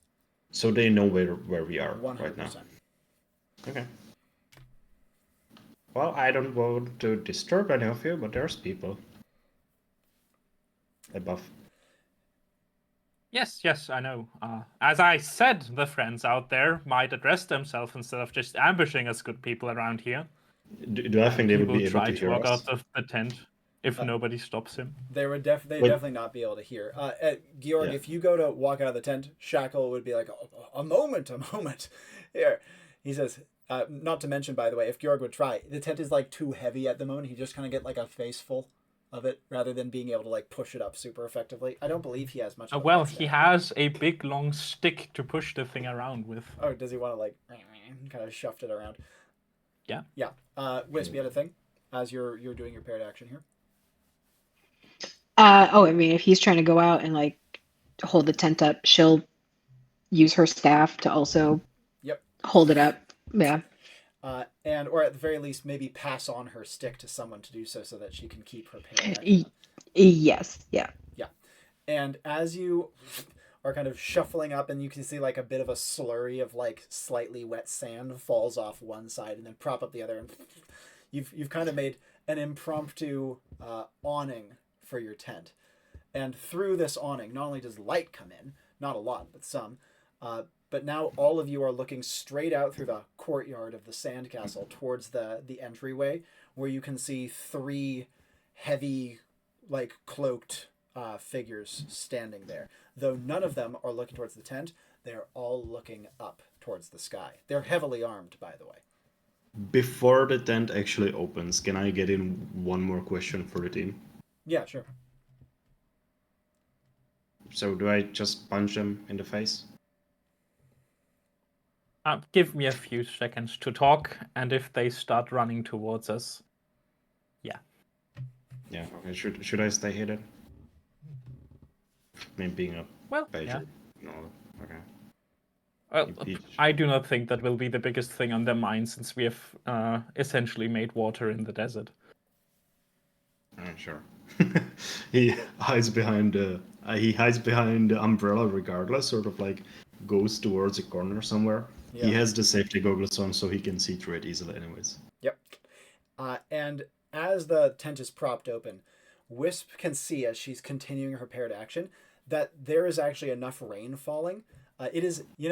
So they know where we are 100%. right now. Okay. Well, I don't want to disturb any of you, but there's people above. Yes, I know. As I said, the friends out there might address themselves instead of just ambushing us good people around here. Do I think they would be able try to to hear walk us? out of the tent if nobody stops him. They would definitely not be able to hear. Georg, if you go to walk out of the tent, Shackle would be like, a moment. Here. He says, not to mention, by the way, if Georg would try, the tent is like too heavy at the moment. He just kind of get like a face full of it rather than being able to like push it up super effectively. I don't believe he has much of a Well, headset. he has a big long stick to push the thing around with. Oh, does he want to like kind of shuffle it around? Yeah. Yeah. Wisp, you had a thing as you're doing your paired action here? I mean, if he's trying to go out and like hold the tent up, she'll use her staff to also hold it up. Yeah. And or at the very least, maybe pass on her stick to someone to do so that she can keep her paired action. Yes. Yeah. Yeah. And as you are kind of shuffling up, and you can see like a bit of a slurry of like slightly wet sand falls off one side and then prop up the other, and you've kind of made an impromptu awning for your tent. And through this awning, not only does light come in, not a lot, but some, but now all of you are looking straight out through the courtyard of the sandcastle towards the entryway, where you can see three heavy, like cloaked figures standing there. Though none of them are looking towards the tent, they're all looking up towards the sky. They're heavily armed, by the way. Before the tent actually opens, can I get in one more question for the team? Yeah, sure. So do I just punch them in the face? Give me a few seconds to talk, and if they start running towards us, yeah. Yeah, okay. Should I stay here then? I mean, being a pager. No, okay. Well, I do not think that will be the biggest thing on their mind, since we have essentially made water in the desert. Sure. He hides behind the umbrella regardless, sort of like goes towards a corner somewhere. Yeah. He has the safety goggles on, so he can see through it easily anyways. Yep. And as the tent is propped open, Wisp can see, as she's continuing her paired action, that there is actually enough rain falling. It is, you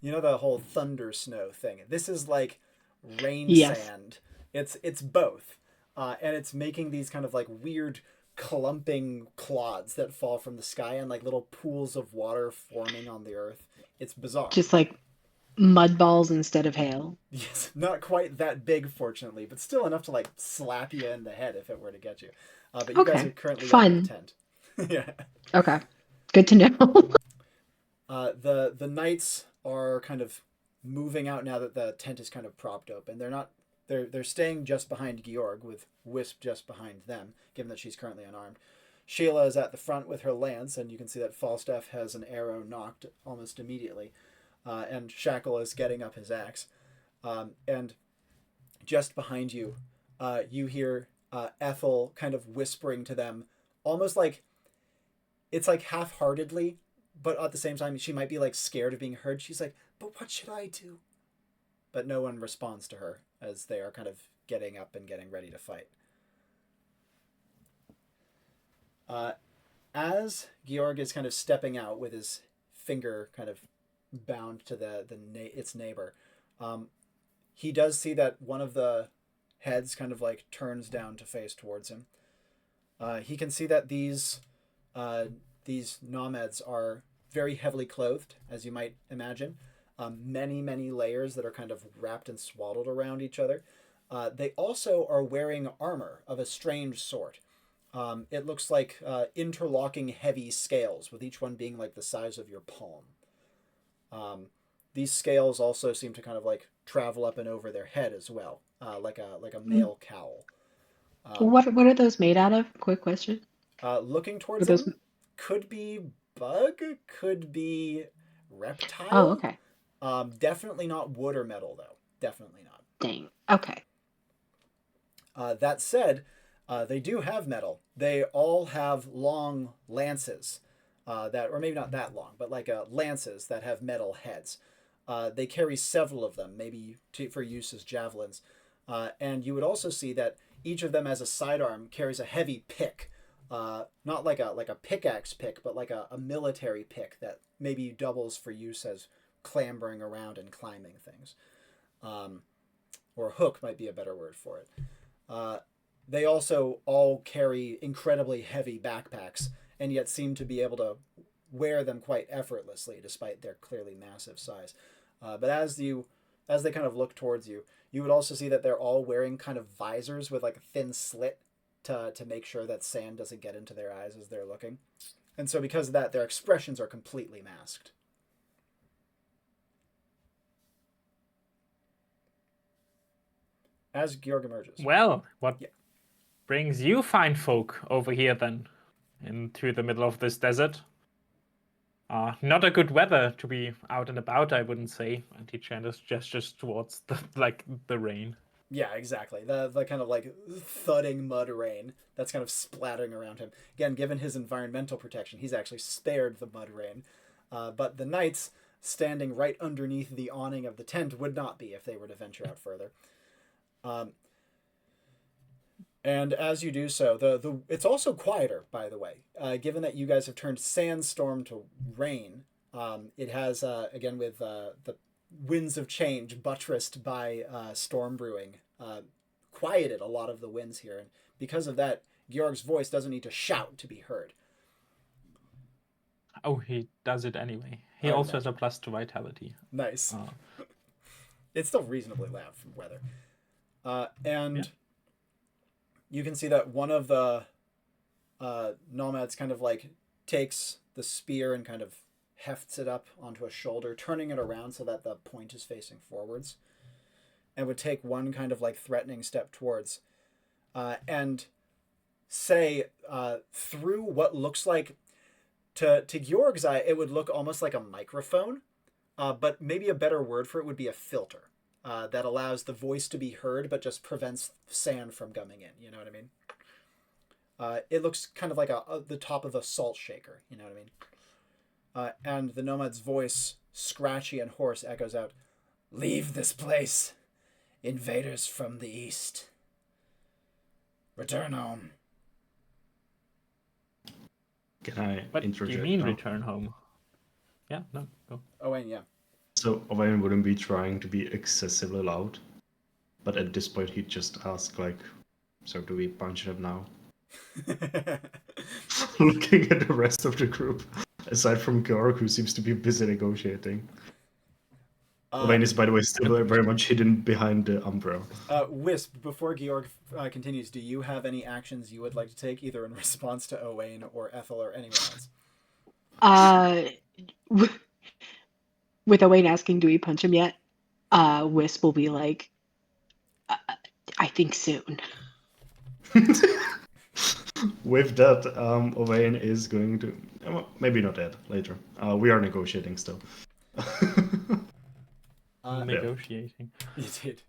know the whole thunder snow thing. This is like rain sand. It's both. And it's making these kind of like weird clumping clods that fall from the sky and like little pools of water forming on the earth. It's bizarre. Just like mud balls instead of hail. Yes, not quite that big, fortunately, but still enough to like slap you in the head if it were to get you. But you guys are currently in the tent. Yeah. Okay. Good to know. The knights are kind of moving out now that the tent is kind of propped open. They're staying just behind Georg, with Wisp just behind them, given that she's currently unarmed. Sheila is at the front with her lance, and you can see that Falstaff has an arrow knocked almost immediately. And Shackle is getting up his axe. And just behind you, you hear Ethel kind of whispering to them, almost like, it's like half-heartedly, but at the same time, she might be like scared of being heard. She's like, but what should I do? But no one responds to her as they are kind of getting up and getting ready to fight. As Georg is kind of stepping out with his finger kind of bound to its neighbor, he does see that one of the heads kind of like turns down to face towards him. He can see that these nomads are very heavily clothed, as you might imagine. Many layers that are kind of wrapped and swaddled around each other. They also are wearing armor of a strange sort. It looks like interlocking heavy scales, with each one being like the size of your palm. These scales also seem to kind of like travel up and over their head as well, like a male cowl. What are those made out of? Quick question. Looking towards those... them, could be bug, could be reptile. Oh, okay. Definitely not wood or metal, though. Definitely not. Dang. Okay. That said, they do have metal. They all have long lances, or maybe not that long, but like lances that have metal heads. They carry several of them, maybe for use as javelins. And you would also see that each of them as a sidearm carries a heavy pick. Not like a pickaxe pick, but like a military pick that maybe doubles for use as clambering around and climbing things. Or hook might be a better word for it. They also all carry incredibly heavy backpacks, and yet seem to be able to wear them quite effortlessly, despite their clearly massive size. But as they kind of look towards you, you would also see that they're all wearing kind of visors with like a thin slit to make sure that sand doesn't get into their eyes as they're looking. And so because of that, their expressions are completely masked. As Georg emerges. Well, what brings you fine folk over here then, into the middle of this desert? Not a good weather to be out and about, I wouldn't say. And he gestures towards the rain. Yeah, exactly. The kind of like thudding mud rain that's kind of splattering around him. Again, given his environmental protection, he's actually spared the mud rain. But the knights standing right underneath the awning of the tent would not be if they were to venture out further. And as you do so, it's also quieter, by the way. Given that you guys have turned Sandstorm to rain, it has, again, with the winds of change buttressed by storm brewing, quieted a lot of the winds here. And because of that, Georg's voice doesn't need to shout to be heard. Oh, he does it anyway. He also has a plus to vitality. Nice. It's still reasonably loud from weather. And you can see that one of the nomads kind of like takes the spear and kind of hefts it up onto a shoulder, turning it around so that the point is facing forwards, and would take one kind of like threatening step towards, and say through what looks like, to Georg's eye, it would look almost like a microphone, but maybe a better word for it would be a filter. That allows the voice to be heard, but just prevents sand from coming in. You know what I mean? It looks kind of like the top of a salt shaker. You know what I mean? And the nomad's voice, scratchy and hoarse, echoes out, "Leave this place, invaders from the east. Return home." Can I What interject? do you mean now? return home? Yeah, no, go. Owain, yeah. So Owain wouldn't be trying to be excessively loud, but at this point he'd just ask like, "So do we punch him now?" Looking at the rest of the group, aside from Georg, who seems to be busy negotiating. Owain is, by the way, still very much hidden behind the umbrella. Wisp, before Georg continues, do you have any actions you would like to take, either in response to Owain or Ethel or anyone else? With Owain asking, "Do we punch him yet?" Wisp will be like, "I think soon." With that, Owain is going to... maybe not yet, later. We are negotiating still. Negotiating. You did.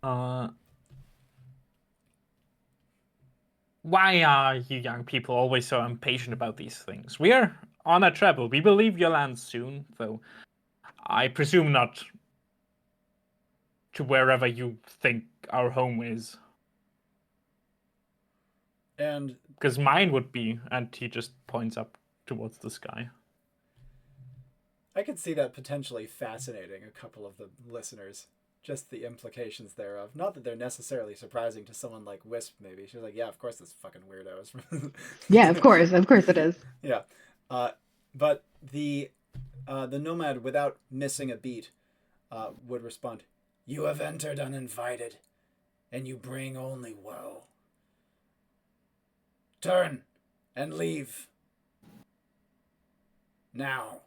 Why are you young people always so impatient about these things? We are on a travel. We will leave your land soon, though I presume not to wherever you think our home is. And because mine would be, and he just points up towards the sky. I could see that potentially fascinating a couple of the listeners. Just the implications thereof. Not that they're necessarily surprising to someone like Wisp, maybe. She's like, yeah, of course this fucking weirdo is. Yeah, of course it is. Yeah. But the nomad, without missing a beat, would respond, "You have entered uninvited, and you bring only woe. Turn and leave. Now."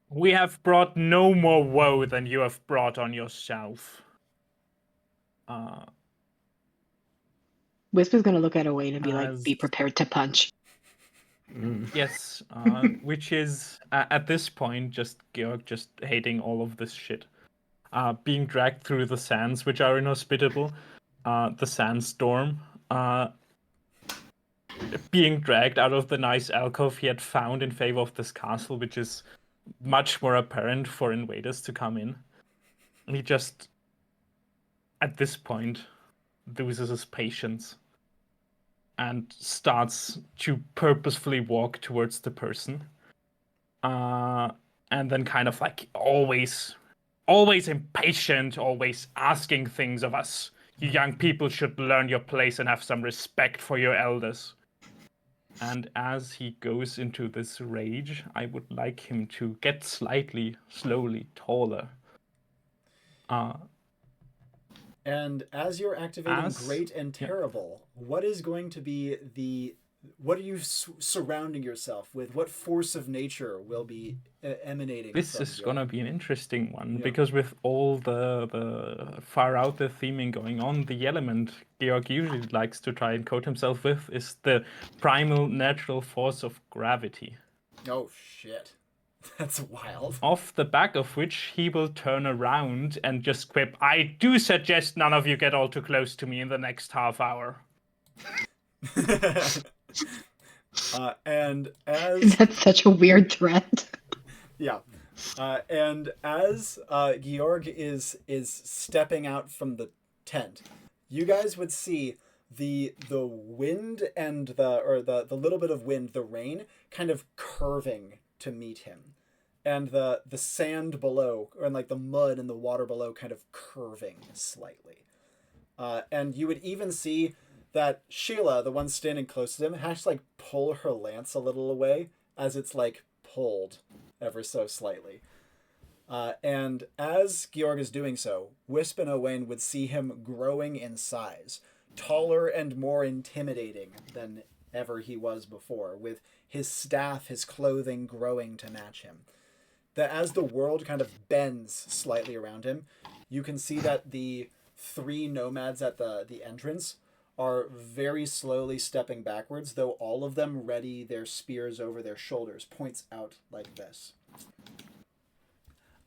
We have brought no more woe than you have brought on yourself. Wisp is gonna look at Owain and be like, As- "Be prepared to punch." Yes, which is at this point just Georg just hating all of this shit. Being dragged through the sands, which are inhospitable. The Sandstorm. Being dragged out of the nice alcove he had found in favor of this castle, which is much more apparent for invaders to come in. And he just, at this point, loses his patience and starts to purposefully walk towards the person. And then kind of like always impatient, always asking things of us. You young people should learn your place and have some respect for your elders. And as he goes into this rage, I would like him to get slowly taller. And as you're activating Great and Terrible, what is going to be what are you surrounding yourself with? What force of nature will be emanating This from is you? going to be an interesting one, Yeah. because with all the far out there theming going on, the element Georg usually likes to try and coat himself with is the primal natural force of gravity. Oh, shit. That's wild. Off the back of which he will turn around and just quip, "I do suggest none of you get all too close to me in the next half hour." And as That's such a weird threat. yeah, and as Georg is stepping out from the tent, you guys would see the wind and the little bit of wind, the rain, kind of curving to meet him, and the sand below, or like the mud and the water below, kind of curving slightly, and you would even see that Sheila, the one standing close to him, has to like pull her lance a little away as it's like pulled ever so slightly. And as Georg is doing so, Wisp and Owain would see him growing in size, taller and more intimidating than ever he was before, with his staff, his clothing growing to match him. That as the world kind of bends slightly around him, you can see that the three nomads at the entrance are very slowly stepping backwards, though all of them ready their spears over their shoulders, points out like this.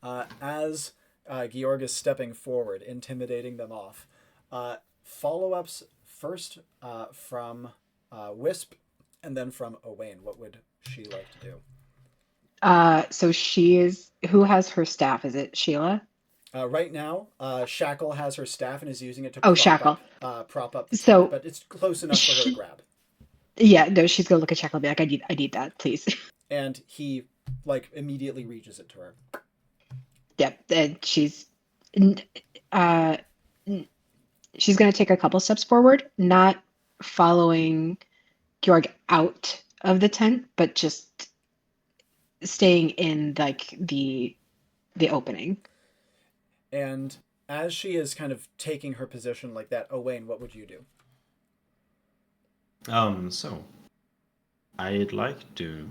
As Georg is stepping forward, intimidating them off, follow-ups first from Wisp, and then from Owain. What would she like to do? So she is. Who has her staff? Is it Sheila? Right now, Shackle has her staff and is using it to prop up the So tent, but it's close enough for her to grab. Yeah, no, she's gonna look at Shackle and be like, I need that, please. And he like immediately reaches it to her. Yep, and she's gonna take a couple steps forward, not following Georg out of the tent, but just staying in like the opening. And as she is kind of taking her position like that, Owain, what would you do? So I'd like to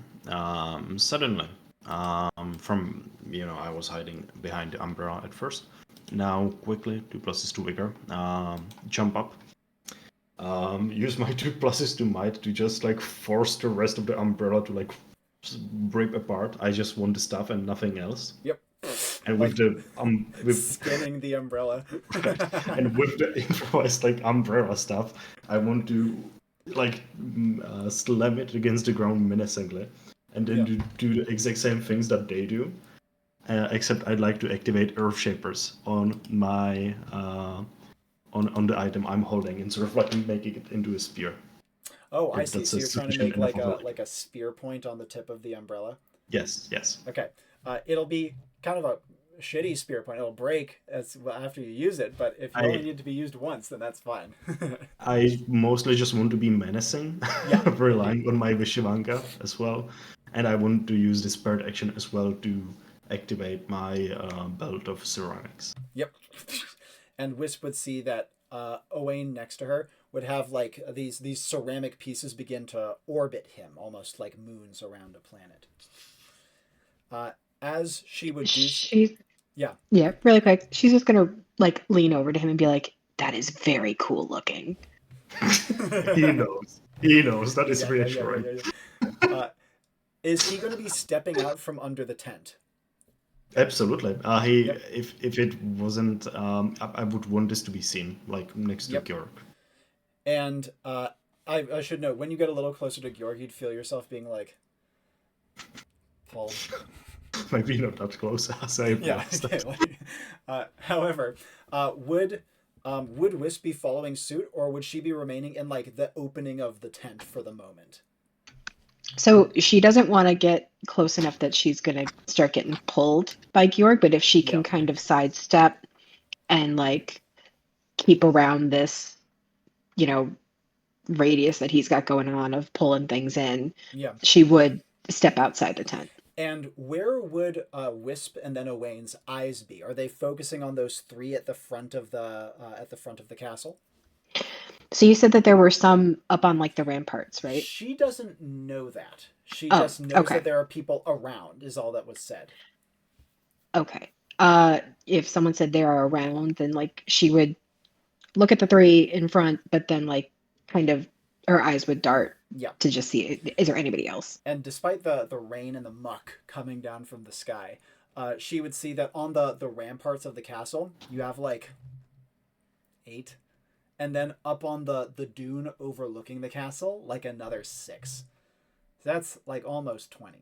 suddenly from I was hiding behind the umbrella at first. Now quickly 2 pluses to vigor, jump up, use my 2 pluses to might to just like force the rest of the umbrella to like rip apart. I just want the stuff and nothing else. Yep. And with the with skinning the umbrella. and with the improvised like umbrella stuff, I want to like slam it against the ground menacingly, and then do the exact same things that they do. Except I'd like to activate Earth Shapers on my on the item I'm holding and sort of like making it into a spear. Oh, I If see. that's So a you're trying to sufficient make enough like a spear point on the tip of the umbrella. Yes. Okay. It'll be kind of a shitty spear point. It'll break after you use it, but if you only need to be used once, then that's fine. I mostly just want to be menacing, Yeah, relying on my Vishivanka as well. And I want to use this spirit action as well to activate my belt of ceramics. Yep. And Wisp would see that Owain next to her would have like these ceramic pieces begin to orbit him, almost like moons around a planet. As she would do, yeah, really quick. She's just gonna like lean over to him and be like, "That is very cool looking." He knows. He knows. That is yeah, reassuring. Is he going to be stepping out from under the tent? Absolutely. If it wasn't, I would want this to be seen, like next to Georg. And I should note, when you get a little closer to Georg, you'd feel yourself being like, Paul. Maybe not that close as I was. However, would Wisp be following suit, or would she be remaining in like the opening of the tent for the moment? So she doesn't want to get close enough that she's going to start getting pulled by Georg, but if she can kind of sidestep and like keep around this, radius that he's got going on of pulling things in, she would step outside the tent. And where would Wisp and then Owain's eyes be? Are they focusing on those three at the front of the castle? So you said that there were some up on like the ramparts, right? She doesn't know that. She just knows that there are people around, is all that was said. Okay. If someone said they are around, then like she would look at the three in front, but then like kind of her eyes would dart to just see, is there anybody else? And despite the rain and the muck coming down from the sky, she would see that on the ramparts of the castle, you have like 8. And then up on the dune overlooking the castle, like another 6. So that's like almost 20.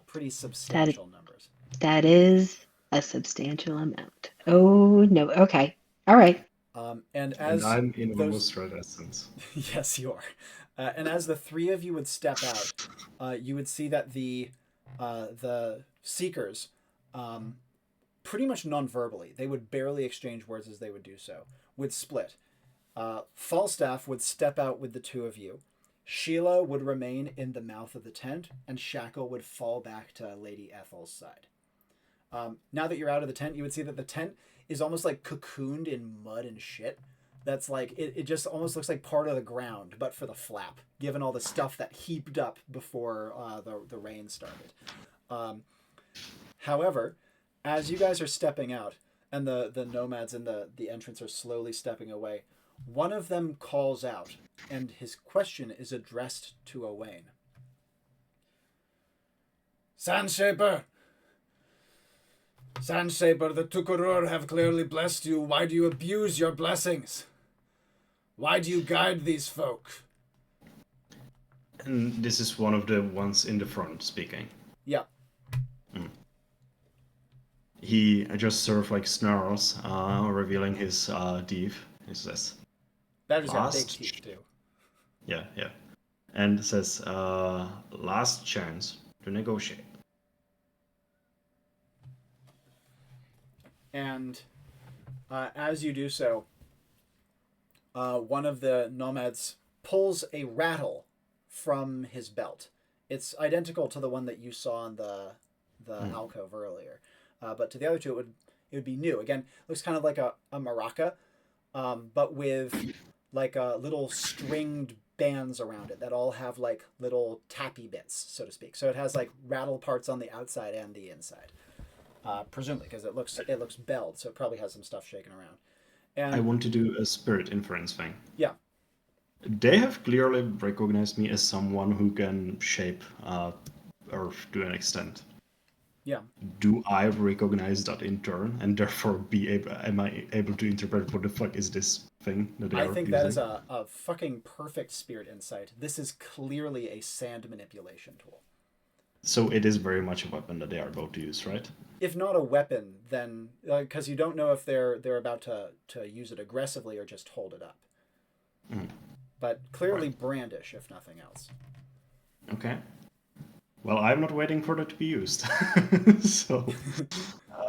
Pretty substantial numbers. That is a substantial amount. Oh, no. Okay. All right. And I'm in almost reticence. Yes, you are. And as the 3 of you would step out, you would see that the Seekers, pretty much non-verbally, they would barely exchange words as they would do so, would split. Falstaff would step out with the 2 of you. Sheila would remain in the mouth of the tent, and Shackle would fall back to Lady Ethel's side. Now that you're out of the tent, you would see that the tent is almost like cocooned in mud and shit. That's like, it just almost looks like part of the ground, but for the flap, given all the stuff that heaped up before the rain started. However, as you guys are stepping out, and the nomads in the entrance are slowly stepping away, one of them calls out, and his question is addressed to Owain. Sandshaper, the Tukurur have clearly blessed you. Why do you abuse your blessings? Why do you guide these folk? And this is one of the ones in the front speaking. Yeah. He just sort of like snarls, revealing his teeth. He says, Badgers have big teeth too. Yeah. And says, last chance to negotiate. And as you do so, one of the nomads pulls a rattle from his belt. It's identical to the one that you saw in the alcove earlier. But to the other 2, it would be new. Again, it looks kind of like a maraca, but with like little stringed bands around it that all have like little tappy bits, so to speak. So it has like rattle parts on the outside and the inside, presumably because it looks belled, so it probably has some stuff shaking around. And I want to do a spirit inference thing. Yeah. They have clearly recognized me as someone who can shape Earth to an extent. Yeah. Do I recognize that in turn, and therefore am I able to interpret what the fuck is this thing that they are using? I think that is a fucking perfect spirit insight. This is clearly a sand manipulation tool. So it is very much a weapon that they are about to use, right? If not a weapon, then because you don't know if they're about to use it aggressively or just hold it up. but clearly brandish, if nothing else. Okay. Well, I'm not waiting for that to be used. So,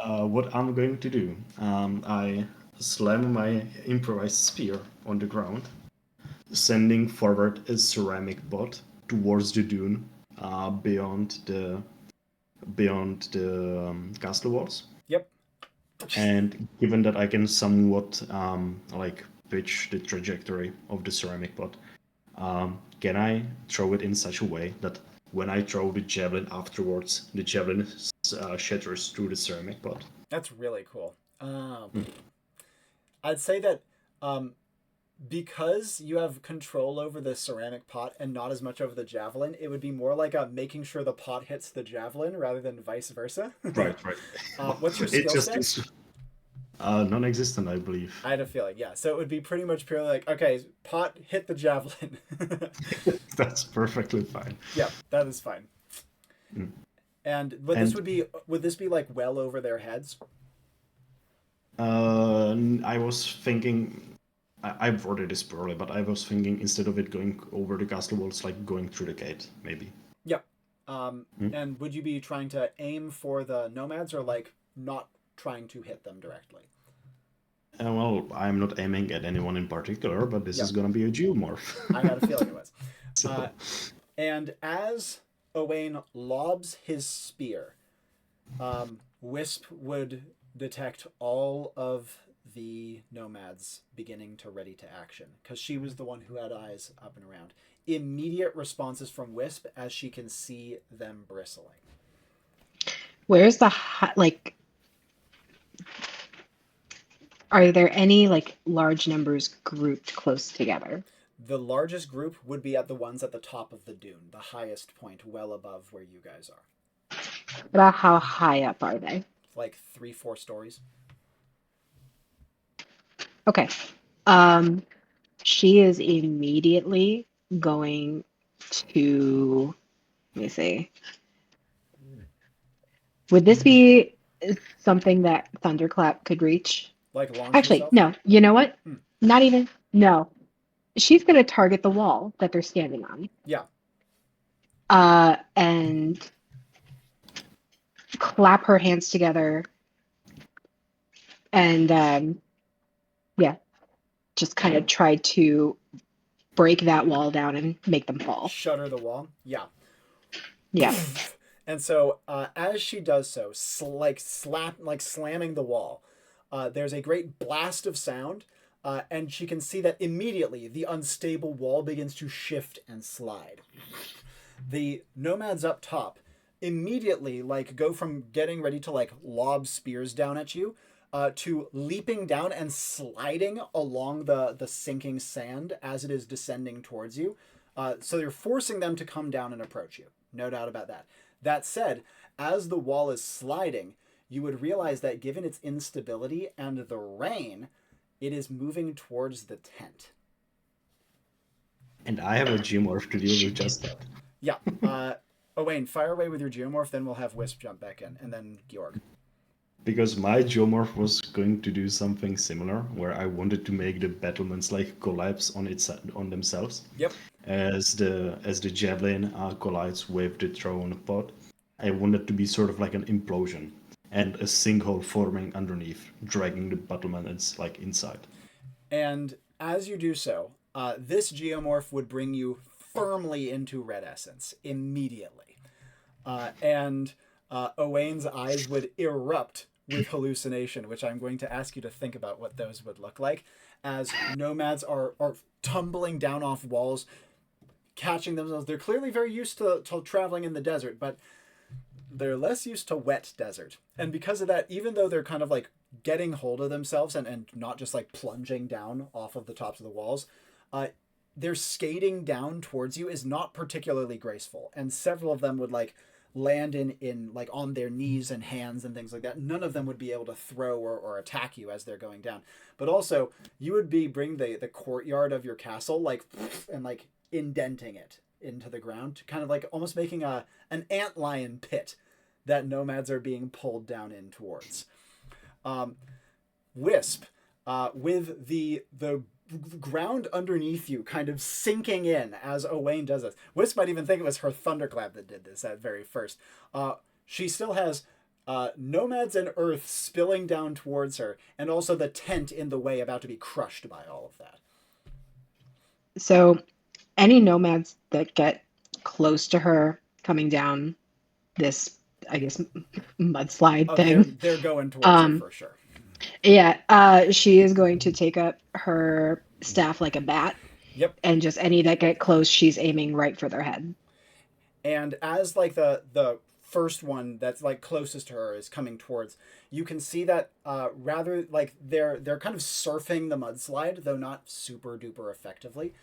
what I'm going to do, I slam my improvised spear on the ground, sending forward a ceramic pot towards the dune, beyond the castle walls. Yep. And given that I can somewhat like pitch the trajectory of the ceramic pot, can I throw it in such a way that when I throw the javelin afterwards, the javelin shatters through the ceramic pot? That's really cool. I'd say that because you have control over the ceramic pot and not as much over the javelin, it would be more like making sure the pot hits the javelin rather than vice versa. Right. What's your skill set? Non-existent, I believe. I had a feeling, yeah. So it would be pretty much purely like, okay, pot, hit the javelin. That's perfectly fine. Yeah, that is fine. And would this be like well over their heads? I was thinking, I've ordered this early, but I was thinking instead of it going over the castle walls, like going through the gate, maybe. Yeah. And would you be trying to aim for the nomads or like not trying to hit them directly? Well, I'm not aiming at anyone in particular, but this is going to be a geomorph. I had a feeling it was. So... And as Owain lobs his spear, Wisp would detect all of the nomads beginning to ready to action, because she was the one who had eyes up and around. Immediate responses from Wisp as she can see them bristling. Where's the like? Are there any like large numbers grouped close together? The largest group would be at the ones at the top of the dune, the highest point, well above where you guys are. About how high up are they? Like 3-4 stories. Okay. She is immediately going to, let me see. Would this be something that Thunderclap could reach? Like launch Actually, yourself? no. You know what? Not even. No. She's going to target the wall that they're standing on. Yeah. And clap her hands together and just kind of try to break that wall down and make them fall. Shutter the wall? Yeah. Yeah. And so as she does so, slamming the wall, there's a great blast of sound, and she can see that immediately the unstable wall begins to shift and slide. The nomads up top immediately go from getting ready to lob spears down at you to leaping down and sliding along the sinking sand as it is descending towards you. So you're forcing them to come down and approach you. No doubt about that. That said, as the wall is sliding, you would realize that given its instability and the rain, it is moving towards the tent. And I have a geomorph to deal with just that. Yeah. Owain, fire away with your geomorph, then we'll have Wisp jump back in, and then Georg. Because my geomorph was going to do something similar, where I wanted to make the battlements collapse on themselves. Yep. As the javelin collides with the thrown pot, I wanted to be sort of like an implosion and a sinkhole forming underneath, dragging the battlements inside. And as you do so, this geomorph would bring you firmly into red essence immediately. And Owain's eyes would erupt with hallucination, which I'm going to ask you to think about what those would look like, as nomads are tumbling down off walls, catching themselves. They're clearly very used to traveling in the desert, but they're less used to wet desert. And because of that, even though they're kind of getting hold of themselves and not just plunging down off of the tops of the walls, their skating down towards you is not particularly graceful. And several of them would land in on their knees and hands and things like that. None of them would be able to throw or attack you as they're going down. But also, you would be bringing the courtyard of your castle and indenting it into the ground, kind of almost making an antlion pit that nomads are being pulled down in towards. Wisp, with the ground underneath you kind of sinking in as Owain does this. Wisp might even think it was her thunderclap that did this at very first. She still has nomads and earth spilling down towards her, and also the tent in the way about to be crushed by all of that. So any nomads that get close to her coming down this, I guess, mudslide thing. They're going towards her for sure. Yeah, she is going to take up her staff like a bat. Yep. And just any that get close, she's aiming right for their head. And as like the first one that's like closest to her is coming towards, you can see that rather like they're kind of surfing the mudslide, though not super duper effectively.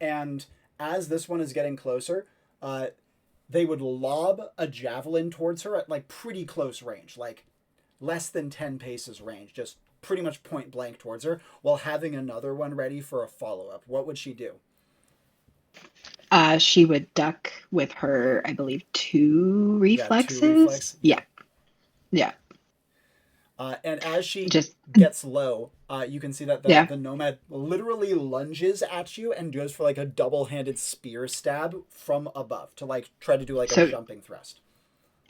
And as this one is getting closer, they would lob a javelin towards her at like pretty close range, like less than 10 paces range, just pretty much point blank towards her, while having another one ready for a follow-up. What would she do? She would duck with her, I believe, 2 reflexes. Yeah, 2 reflex. Yeah. And as she just gets low, you can see that the nomad literally lunges at you and goes for like a double-handed spear stab from above to like try to do like a jumping thrust.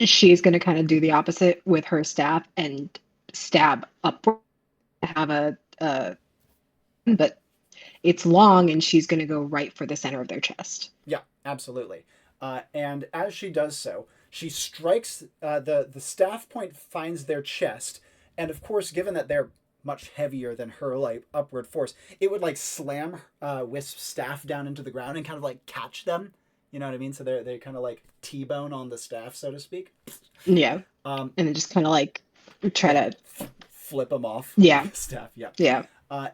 She's going to kind of do the opposite with her staff and stab upward. Have but it's long, and she's going to go right for the center of their chest. Yeah, absolutely. And as she does so, she strikes the staff point finds their chest, and of course, given that they're much heavier than her like upward force, it would like slam Wisp's staff down into the ground and kind of like catch them. You know what I mean? So they kind of like T-bone on the staff, so to speak. Yeah. And then just kind of like try to flip them off. Yeah. With the staff. Yeah. Yeah.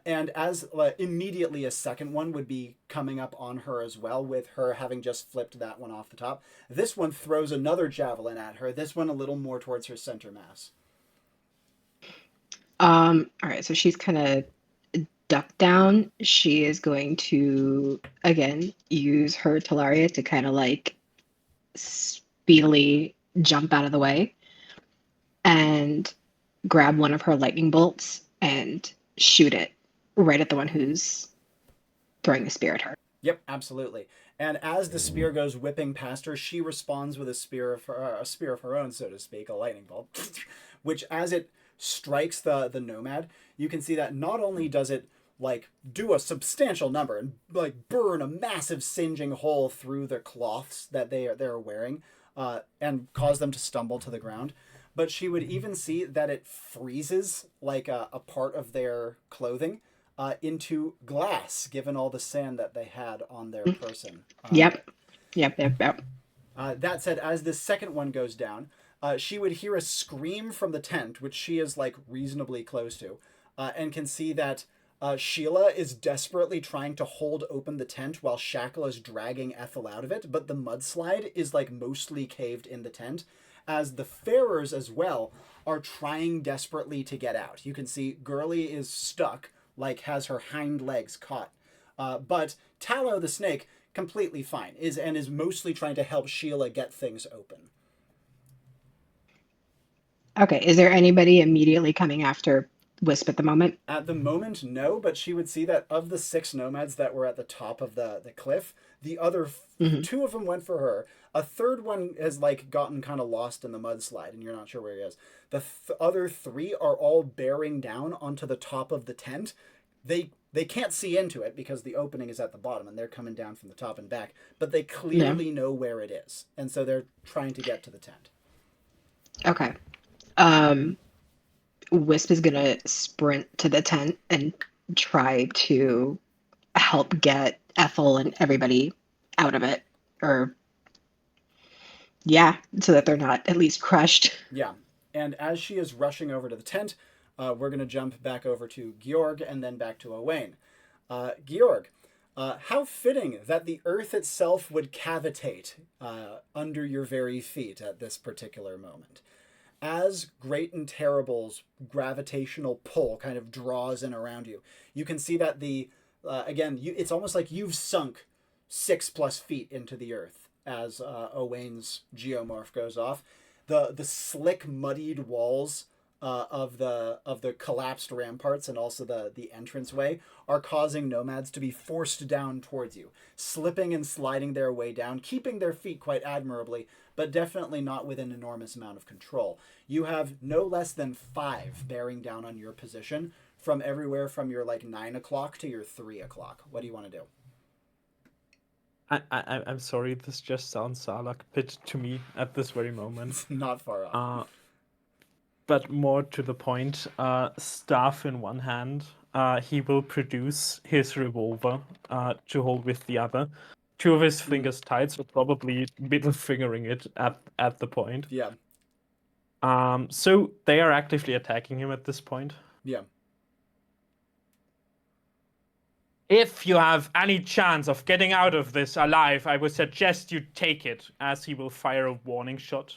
And as immediately a second one would be coming up on her as well, with her having just flipped that one off the top. This one throws another javelin at her. This one a little more towards her center mass. All right. So she's kind of ducked down. She is going to again use her Talaria to kind of like speedily jump out of the way and grab one of her lightning bolts and shoot it right at the one who's throwing the spear at her. Yep, absolutely. And as the spear goes whipping past her, she responds with a spear of her own, so to speak, a lightning bolt, which as it strikes the nomad, you can see that not only does it like do a substantial number and like burn a massive singeing hole through the cloths that they're wearing, and cause them to stumble to the ground, but she would even see that it freezes like a part of their clothing into glass, given all the sand that they had on their person. Yep. That said, as the second one goes down, she would hear a scream from the tent, which she is like reasonably close to, and can see that Sheila is desperately trying to hold open the tent while Shackle is dragging Ethel out of it, but the mudslide is like mostly caved in the tent, as the farers as well are trying desperately to get out. You can see Gurley is stuck, like has her hind legs caught. But Tallow the snake, completely fine, is mostly trying to help Sheila get things open. Okay, is there anybody immediately coming after Wisp at the moment? At the moment, no, but she would see that of the 6 nomads that were at the top of the cliff, the other 2 of them went for her. A third one has like gotten kind of lost in the mudslide, and you're not sure where he is. The other 3 are all bearing down onto the top of the tent. They can't see into it because the opening is at the bottom, and they're coming down from the top and back, but they clearly know where it is, and so they're trying to get to the tent. Okay. Wisp is gonna sprint to the tent and try to help get Ethel and everybody out of it, or so that they're not at least crushed. Yeah, and as she is rushing over to the tent, we're gonna jump back over to Georg and then back to Owain. Georg, how fitting that the earth itself would cavitate under your very feet at this particular moment. As Great and Terrible's gravitational pull kind of draws in around you, you can see that it's almost like you've sunk 6+ feet into the earth as Owain's geomorph goes off. The slick, muddied walls of the collapsed ramparts and also the entranceway are causing nomads to be forced down towards you, slipping and sliding their way down, keeping their feet quite admirably, but definitely not with an enormous amount of control. You have no less than 5 bearing down on your position from everywhere from your 9 o'clock to your 3 o'clock. What do you want to do? I'm sorry, this just sounds Sarlacc pit to me at this very moment. It's not far off. But more to the point, staff in one hand, he will produce his revolver to hold with the other. 2 of his fingers tight, so probably middle fingering it at the point. Yeah. So they are actively attacking him at this point. Yeah. If you have any chance of getting out of this alive, I would suggest you take it, as he will fire a warning shot.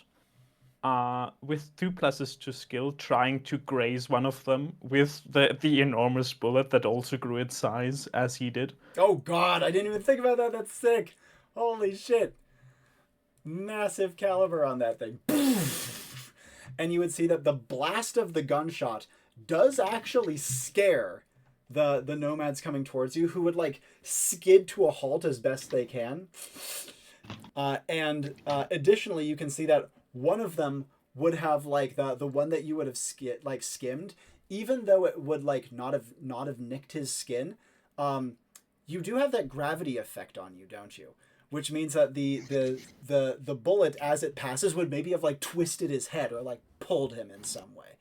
With 2 pluses to skill, trying to graze one of them with the enormous bullet that also grew its size as he did. Oh god, I didn't even think about that. That's sick. Holy shit. Massive caliber on that thing. And you would see that the blast of the gunshot does actually scare the nomads coming towards you, who would skid to a halt as best they can. And additionally, you can see that one of them would have the one that you would have skimmed, even though it would not have nicked his skin. You do have that gravity effect on you, don't you? Which means that the bullet, as it passes, would maybe have twisted his head or pulled him in some way.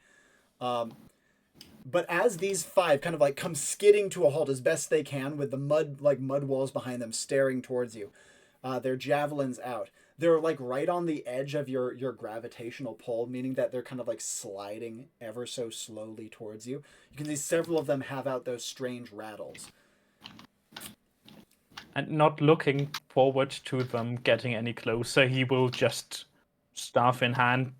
But as these 5 kind of come skidding to a halt as best they can, with the mud walls behind them staring towards you, their javelins out, they're right on the edge of your gravitational pull, meaning that they're kind of sliding ever so slowly towards you. You can see several of them have out those strange rattles. And not looking forward to them getting any closer, he will just, staff in hand,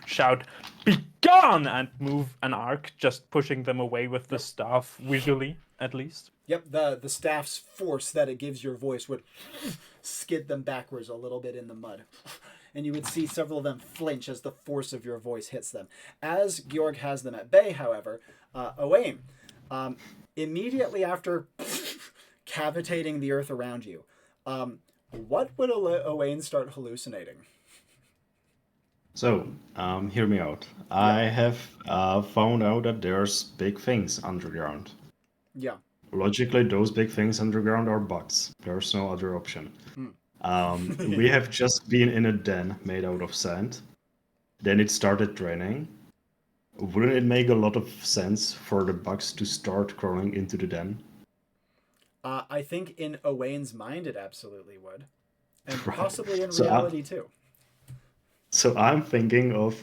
shout, "Be gone!" and move an arc, just pushing them away with the staff, visually, at least. Yep, the staff's force that it gives your voice would skid them backwards a little bit in the mud. And you would see several of them flinch as the force of your voice hits them. As Georg has them at bay, however, Owain, immediately after cavitating the earth around you, what would Owain start hallucinating? So, hear me out. I have found out that there's big things underground. Yeah. Logically, those big things underground are bugs. There's no other option. We have just been in a den made out of sand. Then it started draining. Wouldn't it make a lot of sense for the bugs to start crawling into the den? I think in Owain's mind it absolutely would. And Right. possibly in So, reality too. So I'm thinking of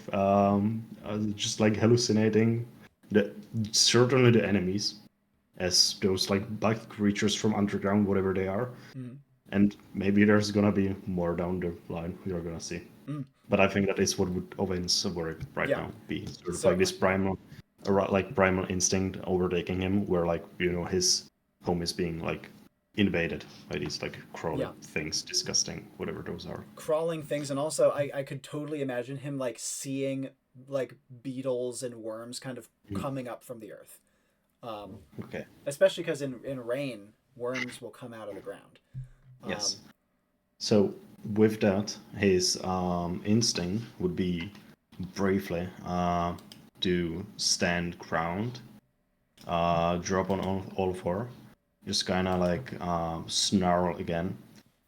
just hallucinating certainly the enemies as those bug creatures from underground, whatever they are. And maybe there's gonna be more down the line we are gonna see. But I think that is what would Owain's worry right now be. Sort of this primal instinct overtaking him, where his home is being invaded by these crawling things, disgusting, whatever those are. Crawling things, and also I could totally imagine him seeing beetles and worms kind of coming up from the earth. Okay. Especially because in rain, worms will come out of the ground. Yes. So with that, his instinct would be briefly to stand ground, drop on all 4, just kind of snarl again,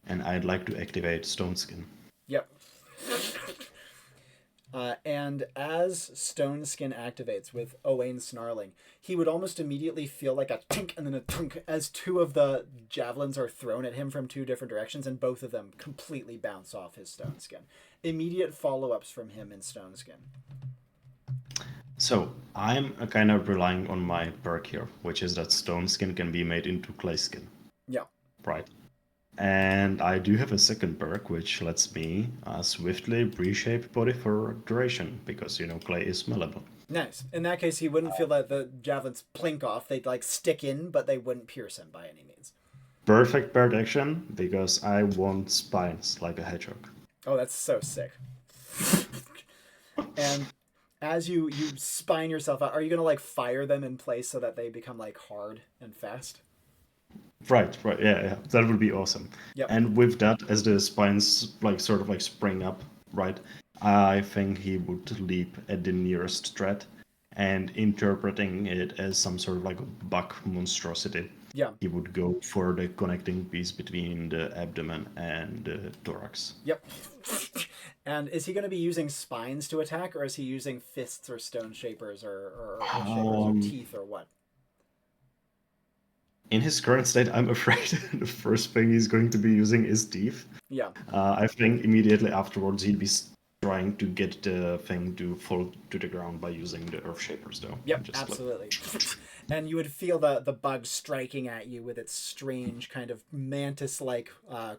and I'd like to activate Stone Skin. Yep. And as Stone Skin activates with Owain snarling, he would almost immediately feel like a tink and then a tunk as 2 of the javelins are thrown at him from 2 different directions, and both of them completely bounce off his Stone Skin. Immediate follow-ups from him in Stone Skin. So I'm kind of relying on my perk here, which is that Stone Skin can be made into Clay Skin. Yeah. Right. And I do have a second perk, which lets me swiftly reshape body for duration, because, clay is malleable. Nice. In that case, he wouldn't feel that the javelins plink off. They'd stick in, but they wouldn't pierce him by any means. Perfect bird action, because I want spines like a hedgehog. Oh, that's so sick. And As you spine yourself out, are you gonna like fire them in place so that they become like hard and fast? Right, yeah, that would be awesome. Yep. And with that, as the spines like sort of like spring up, right, I think he would leap at the nearest threat, and interpreting it as some sort of like a bug monstrosity, Yeah. he would go for the connecting piece between the abdomen and the thorax. Yep. And is he going to be using spines to attack, or is he using fists or stone shapers or earth shapers or teeth or what? In his current state, I'm afraid the first thing he's going to be using is teeth. Yeah. I think immediately afterwards he'd be trying to get the thing to fall to the ground by using the earth shapers, though. Yep, Just absolutely. And you would feel the bug striking at you with its strange kind of mantis-like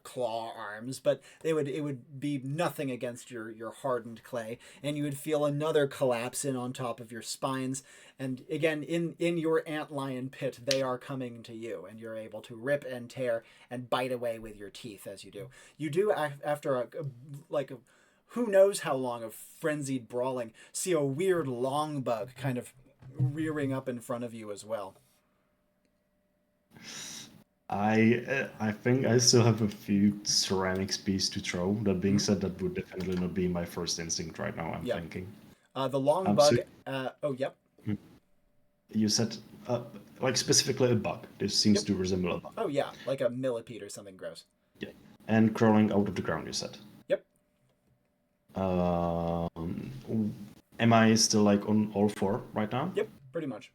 claw arms, but it would be nothing against your hardened clay, and you would feel another collapse in on top of your spines. And again, in your antlion pit, they are coming to you, and you're able to rip and tear and bite away with your teeth as you do. You do, after who knows how long of frenzied brawling, see a weird long bug kind of rearing up in front of you as well. I think I still have a few ceramics pieces to throw. That being said, that would definitely not be my first instinct right now, I'm thinking. The long bug... oh, yep. You said, like, specifically a bug. This seems to resemble a bug. Oh, yeah, like a millipede or something gross. Yeah. And crawling out of the ground, you said. Yep. Am I still, like, on all four right now? Yep, pretty much.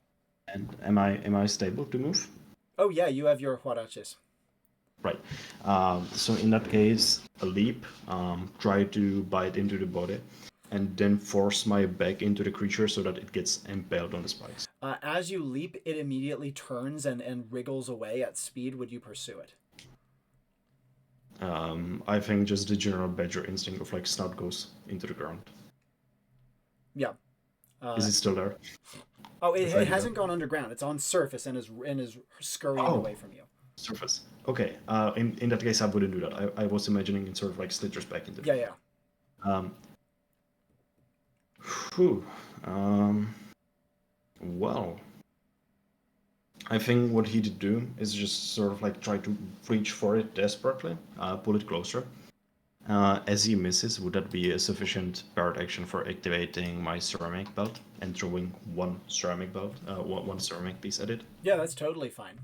And am I stable to move? Oh, yeah, you have your huaraches. Right. So in that case, a leap, try to bite into the body, and then force my back into the creature so that it gets impaled on the spikes. As you leap, it immediately turns and wriggles away at speed. Would you pursue it? I think just the general badger instinct of like snout goes into the ground. Yeah. Is it still there? Oh, it hasn't gone underground. It's on surface and is scurrying away from you. Surface. Okay. In that case, I wouldn't do that. I was imagining it sort of like slithers back into. Yeah. Well, I think what he'd do is just sort of like try to reach for it desperately, pull it closer. As he misses, would that be a sufficient paired action for activating my ceramic belt and throwing one ceramic piece at it? Yeah, that's totally fine.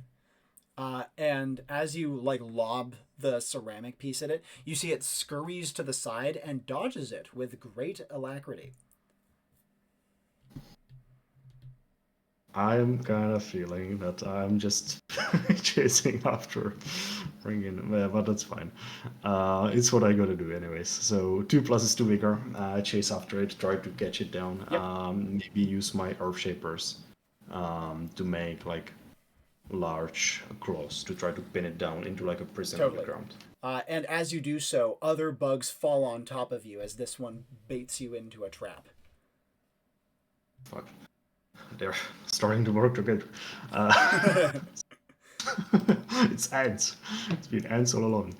And as you like lob the ceramic piece at it, you see it scurries to the side and dodges it with great alacrity. I'm kind of feeling that I'm just chasing after ringing, but that's fine. It's what I gotta do anyways. So 2 plus is 2 bigger. Chase after it, try to catch it down. Yep. Maybe use my earth shapers to make like large claws to try to pin it down into like a prison on the ground. And as you do so, other bugs fall on top of you as this one baits you into a trap. Fuck. They're starting to work together. It's ants. It's been ants all along.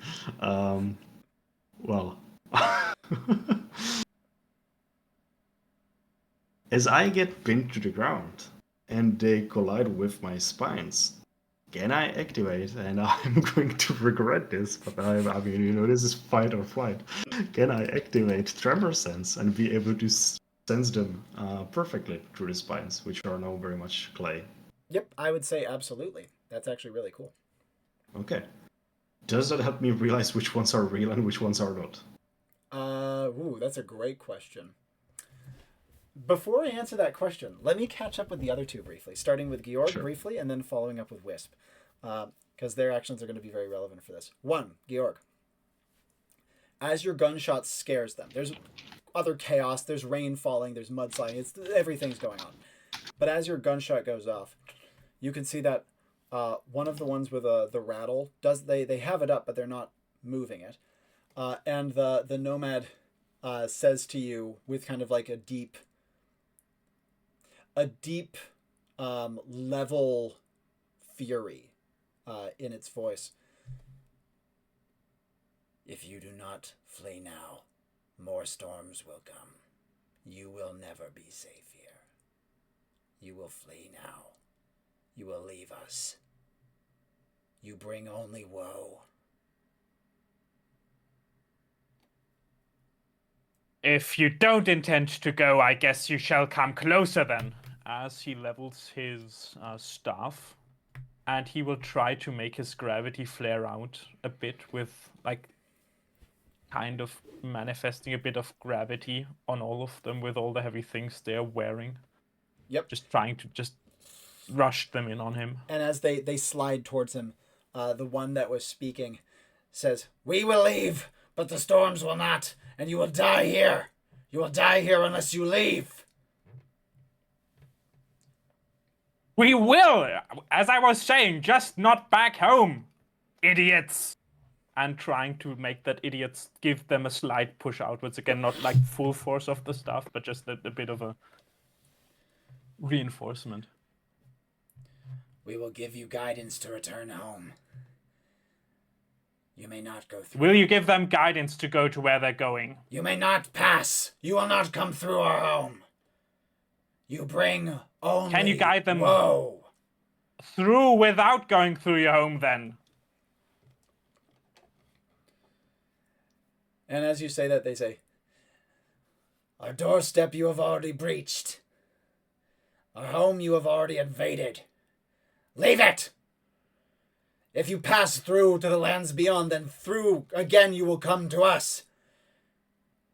Well. As I get pinned to the ground and they collide with my spines, can I activate? And I'm going to regret this, but I mean, you know, this is fight or flight. Can I activate Tremor Sense and be able to sense them perfectly through the spines, which are now very much clay? Yep, I would say absolutely. That's actually really cool. Okay. Does that help me realize which ones are real and which ones are not? That's a great question. Before I answer that question, let me catch up with the other two briefly, starting with Georg briefly and then following up with Wisp, because their actions are going to be very relevant for this. 1, Georg. As your gunshot scares them, there's other chaos, there's rain falling, there's mudsliding, everything's going on. But as your gunshot goes off, you can see that one of the ones with the rattle, they have it up, but they're not moving it. And the nomad says to you with kind of like a deep level fury in its voice. If you do not flee now, more storms will come. You will never be safe here. You will flee now. You will leave us. You bring only woe. If you don't intend to go, I guess you shall come closer then. As he levels his staff, and he will try to make his gravity flare out a bit with, like, kind of manifesting a bit of gravity on all of them with all the heavy things they're wearing. Yep. Just trying to just rush them in on him. And as they slide towards him, the one that was speaking says, "We will leave, but the storms will not, and you will die here. You will die here unless you leave." We will! As I was saying, just not back home, idiots! And trying to make that idiots give them a slight push outwards again, not like full force of the stuff, but just a bit of a reinforcement. We will give you guidance to return home. You may not go through. Will you give them guidance to go to where they're going? You may not pass. You will not come through our home. You bring only. Can you guide them woe. through without going through your home then? And as you say that, they say, "Our doorstep you have already breached. Our home you have already invaded. Leave it! If you pass through to the lands beyond, then through again you will come to us.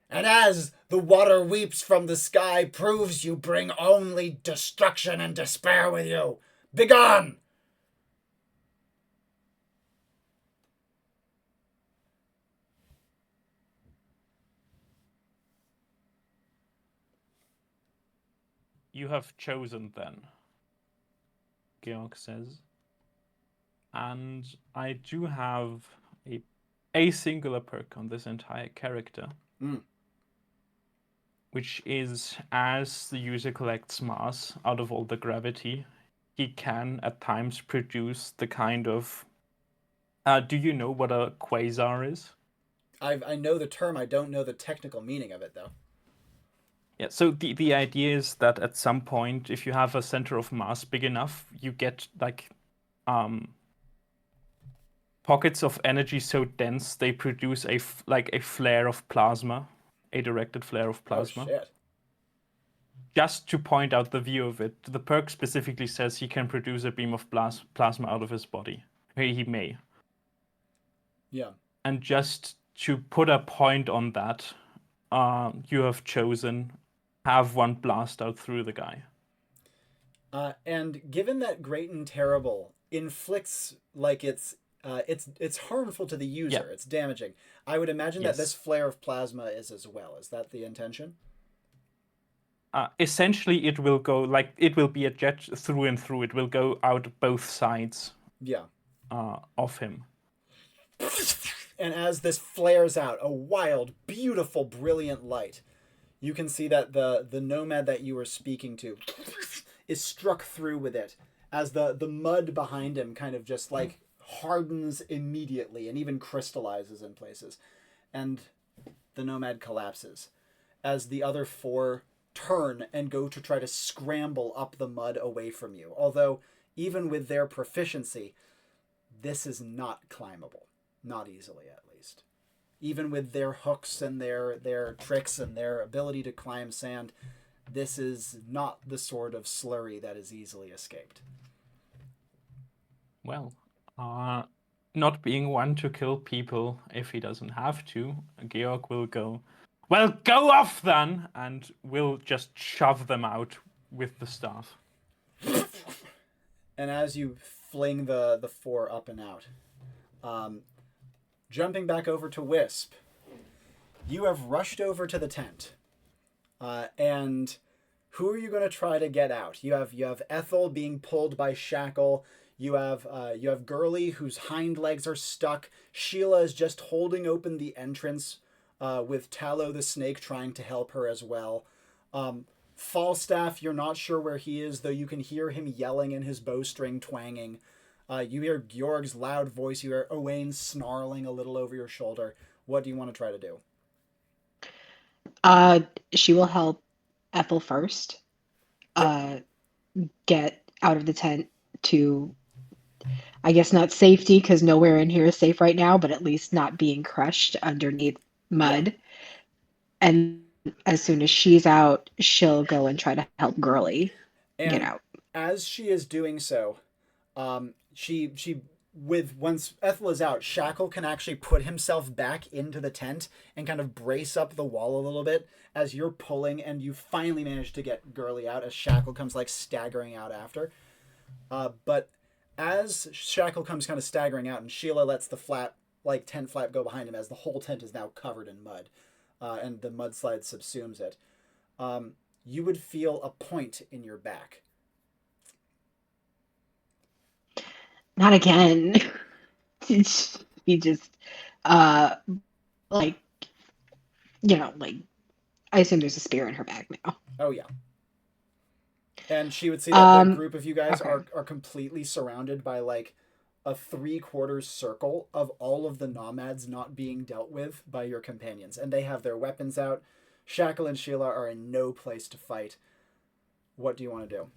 And as the water weeps from the sky proves you bring only destruction and despair with you. Begone!" You have chosen then, Georg says. And I do have a singular perk on this entire character. Which is, as the user collects mass out of all the gravity, he can at times produce the kind of... do you know what a quasar is? I know the term, I don't know the technical meaning of it, though. Yeah, so the idea is that at some point, if you have a center of mass big enough, you get, like, pockets of energy so dense they produce a flare of plasma. A directed flare of plasma. Oh, shit. Just to point out the view of it, the perk specifically says he can produce a beam of plasma out of his body. He may. Yeah. And just to put a point on that, you have chosen have one blast out through the guy. And given that Great and Terrible inflicts, like, it's harmful to the user. Yeah. It's damaging. I would imagine that this flare of plasma is as well. Is that the intention? Essentially, it will go, like, it will be a jet through and through. It will go out both sides. Yeah. Of him. And as this flares out, a wild, beautiful, brilliant light, you can see that the nomad that you were speaking to is struck through with it, as the mud behind him kind of just, like, hardens immediately and even crystallizes in places. And the nomad collapses as the other four turn and go to try to scramble up the mud away from you. Although, even with their proficiency, this is not climbable. Not easily, at least. Even with their hooks and their tricks and their ability to climb sand, this is not the sort of slurry that is easily escaped. Well, not being one to kill people if he doesn't have to, Georg will go, "Well, go off then!" and will just shove them out with the staff. And as you fling the four up and out, jumping back over to Wisp, you have rushed over to the tent. And who are you going to try to get out? You have Ethel being pulled by Shackle. You have Gurley, whose hind legs are stuck. Sheila is just holding open the entrance, with Tallow the snake trying to help her as well. Falstaff, you're not sure where he is, though you can hear him yelling and his bowstring twanging. You hear Georg's loud voice. You hear Owain snarling a little over your shoulder. What do you want to try to do? She will help Ethel first. Get out of the tent to, I guess, not safety, because nowhere in here is safe right now, but at least not being crushed underneath mud. And as soon as she's out, she'll go and try to help Girly get out. As she is doing so, once Ethel is out, Shackle can actually put himself back into the tent and kind of brace up the wall a little bit as you're pulling, and you finally manage to get Girly out as Shackle comes like staggering out after. But as Shackle comes kind of staggering out, and Sheila lets the tent flap go behind him as the whole tent is now covered in mud, and the mudslide subsumes it, you would feel a point in your back. Not again. He just, like, I assume there's a spear in her bag now. Oh, yeah. And she would see that the group of you guys are completely surrounded by, like, a 3/4 circle of all of the nomads not being dealt with by your companions. And they have their weapons out. Shackle and Sheila are in no place to fight. What do you want to do?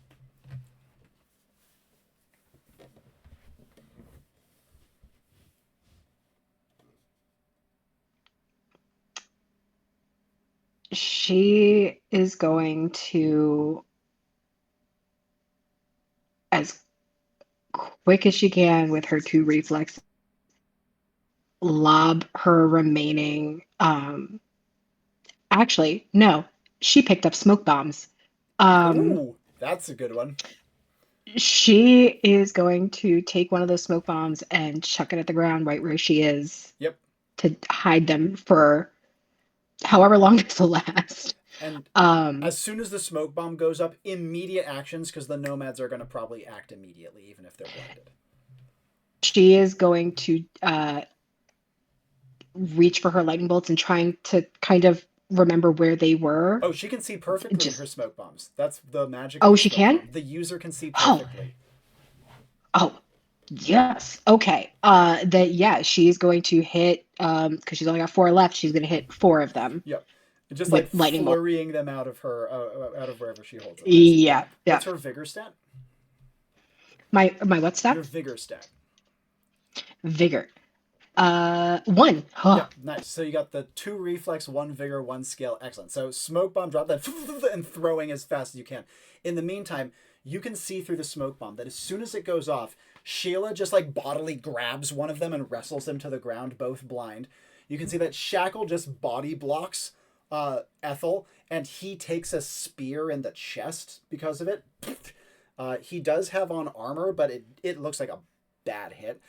She is going to, as quick as she can with her 2 reflexes, lob her remaining, actually, no, she picked up smoke bombs. Ooh, that's a good one. She is going to take one of those smoke bombs and chuck it at the ground right where she is. Yep. To hide them for however long this will last. And as soon as the smoke bomb goes up, immediate actions, because the nomads are going to probably act immediately, even if they're blinded. She is going to reach for her lightning bolts and trying to kind of remember where they were. Oh, she can see perfectly her smoke bombs. That's the magic. Oh, she can? Bomb. The user can see perfectly. Oh, yes. Okay. She's going to hit, because she's only got 4 left, she's going to hit 4 of them. Yep. Just like flurrying them out of her, out of wherever she holds them. Yeah. What's her vigor stat? My what stat? Your vigor stat. Vigor. 1. Huh. Yeah, nice. So you got the 2 reflex, 1 vigor, 1 skill. Excellent. So smoke bomb, drop that, and throwing as fast as you can. In the meantime, you can see through the smoke bomb that as soon as it goes off, Sheila just like bodily grabs one of them and wrestles them to the ground, both blind. You can see that Shackle just body blocks Ethel, and he takes a spear in the chest because of it. He does have on armor, but it looks like a bad hit.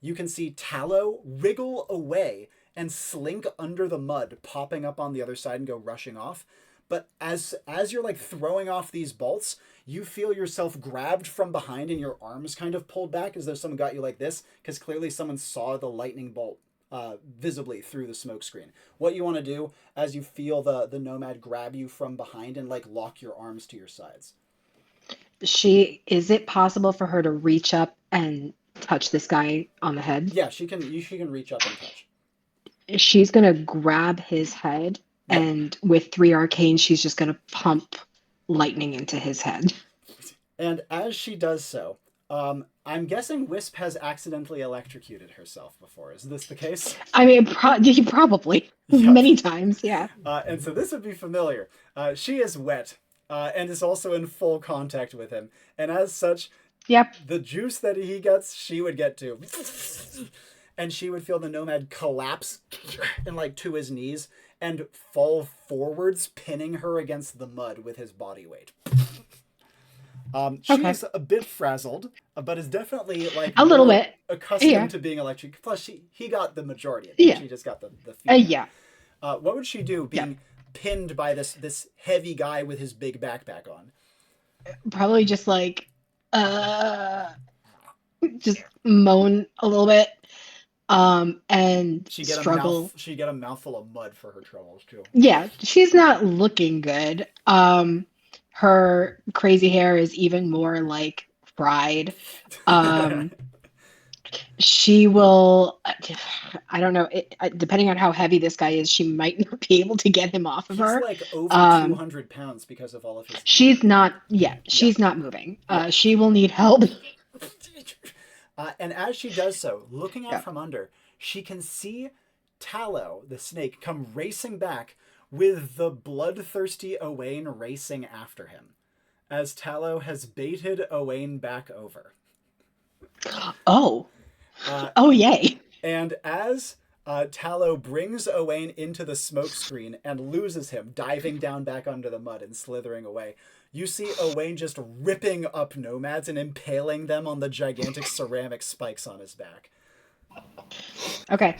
You can see Tallow wriggle away and slink under the mud, popping up on the other side and go rushing off. But as you're like throwing off these bolts, you feel yourself grabbed from behind and your arms kind of pulled back as though someone got you like this, because clearly someone saw the lightning bolt visibly through the smoke screen. What you want to do as you feel the nomad grab you from behind and like lock your arms to your sides. Is it possible for her to reach up and touch this guy on the head? Yeah, she can reach up and touch. She's going to grab his head, and with 3 arcane, she's just going to pump lightning into his head. And as she does so, I'm guessing Wisp has accidentally electrocuted herself before. Is this the case? I mean, probably. Yeah. Many times, yeah. And so this would be familiar. She is wet and is also in full contact with him. And as such, the juice that he gets, she would get too. And she would feel the nomad collapse and like to his knees and fall forwards, pinning her against the mud with his body weight. She's a bit frazzled, but is definitely like a little bit accustomed to being electric. Plus, he got the majority of it. Yeah. She just got the feeling. What would she do being pinned by this heavy guy with his big backpack on? Probably just like just moan a little bit. And struggle. She get a mouthful of mud for her troubles too. Yeah, she's not looking good. Her crazy hair is even more like fried. She will. I don't know. Depending on how heavy this guy is, she might not be able to get him off of He's her. like over Um, 200 pounds because of all of his she's not. Yeah, she's not moving. She will need help. And as she does so, looking out Yeah. from under, she can see Tallow, the snake, come racing back with the bloodthirsty Owain racing after him, as Tallow has baited Owain back over. Oh. Uh, Oh, yay. And as Tallow brings Owain into the smoke screen and loses him, diving down back under the mud and slithering away, you see Owain just ripping up nomads and impaling them on the gigantic ceramic spikes on his back. Okay.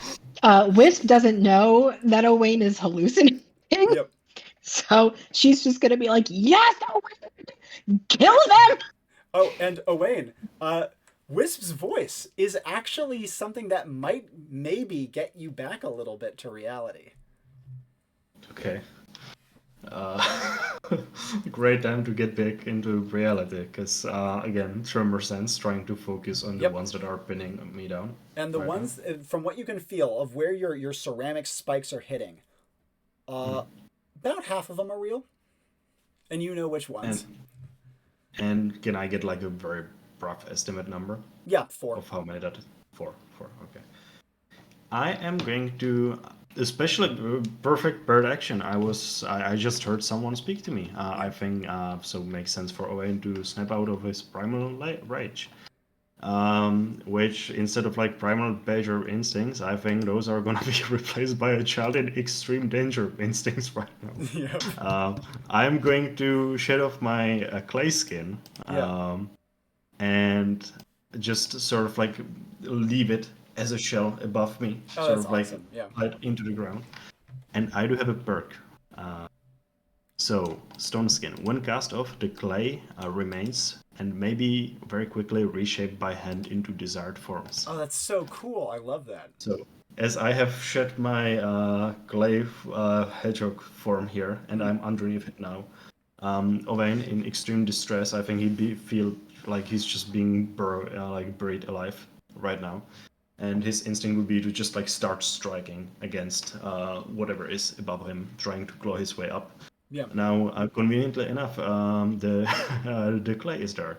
Wisp doesn't know that Owain is hallucinating. Yep. So she's just going to be like, yes, Owain! Kill them! Oh, and Owain, Wisp's voice is actually something that might maybe get you back a little bit to reality. Okay. Great time to get back into reality, because again, tremor sense, trying to focus on the ones that are pinning me down. And the ones, from what you can feel of where your ceramic spikes are hitting, about half of them are real, and you know which ones. And can I get like a very rough estimate number? Yeah, 4. Of how many that is? 4. Okay. I am going to, especially perfect bird action. I just heard someone speak to me. I think so it makes sense for Owain to snap out of his primal rage. Which instead of like primal badger instincts, I think those are gonna be replaced by a child in extreme danger instincts right now. Yeah. I'm going to shed off my clay skin, and just sort of like leave it as a shell above me, sort of like right into the ground. And I do have a perk. So, Stone Skin. When cast off, the clay remains and may be very quickly reshaped by hand into desired forms. Oh, that's so cool. I love that. So, as I have shed my clay hedgehog form here, and I'm underneath it now, Owain, in extreme distress, I think he'd feel like he's just being buried alive right now. And his instinct would be to just like start striking against whatever is above him, trying to claw his way up. Yeah. Now, conveniently enough, the clay is there,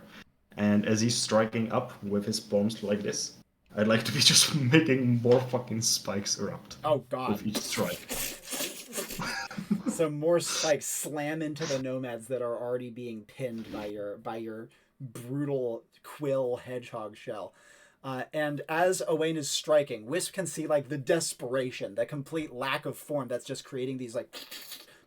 and as he's striking up with his palms like this, I'd like to be just making more fucking spikes erupt. Oh god. With each strike. Some more spikes slam into the nomads that are already being pinned by your brutal quill hedgehog shell. And as Owain is striking, Wisp can see like the desperation, the complete lack of form that's just creating these like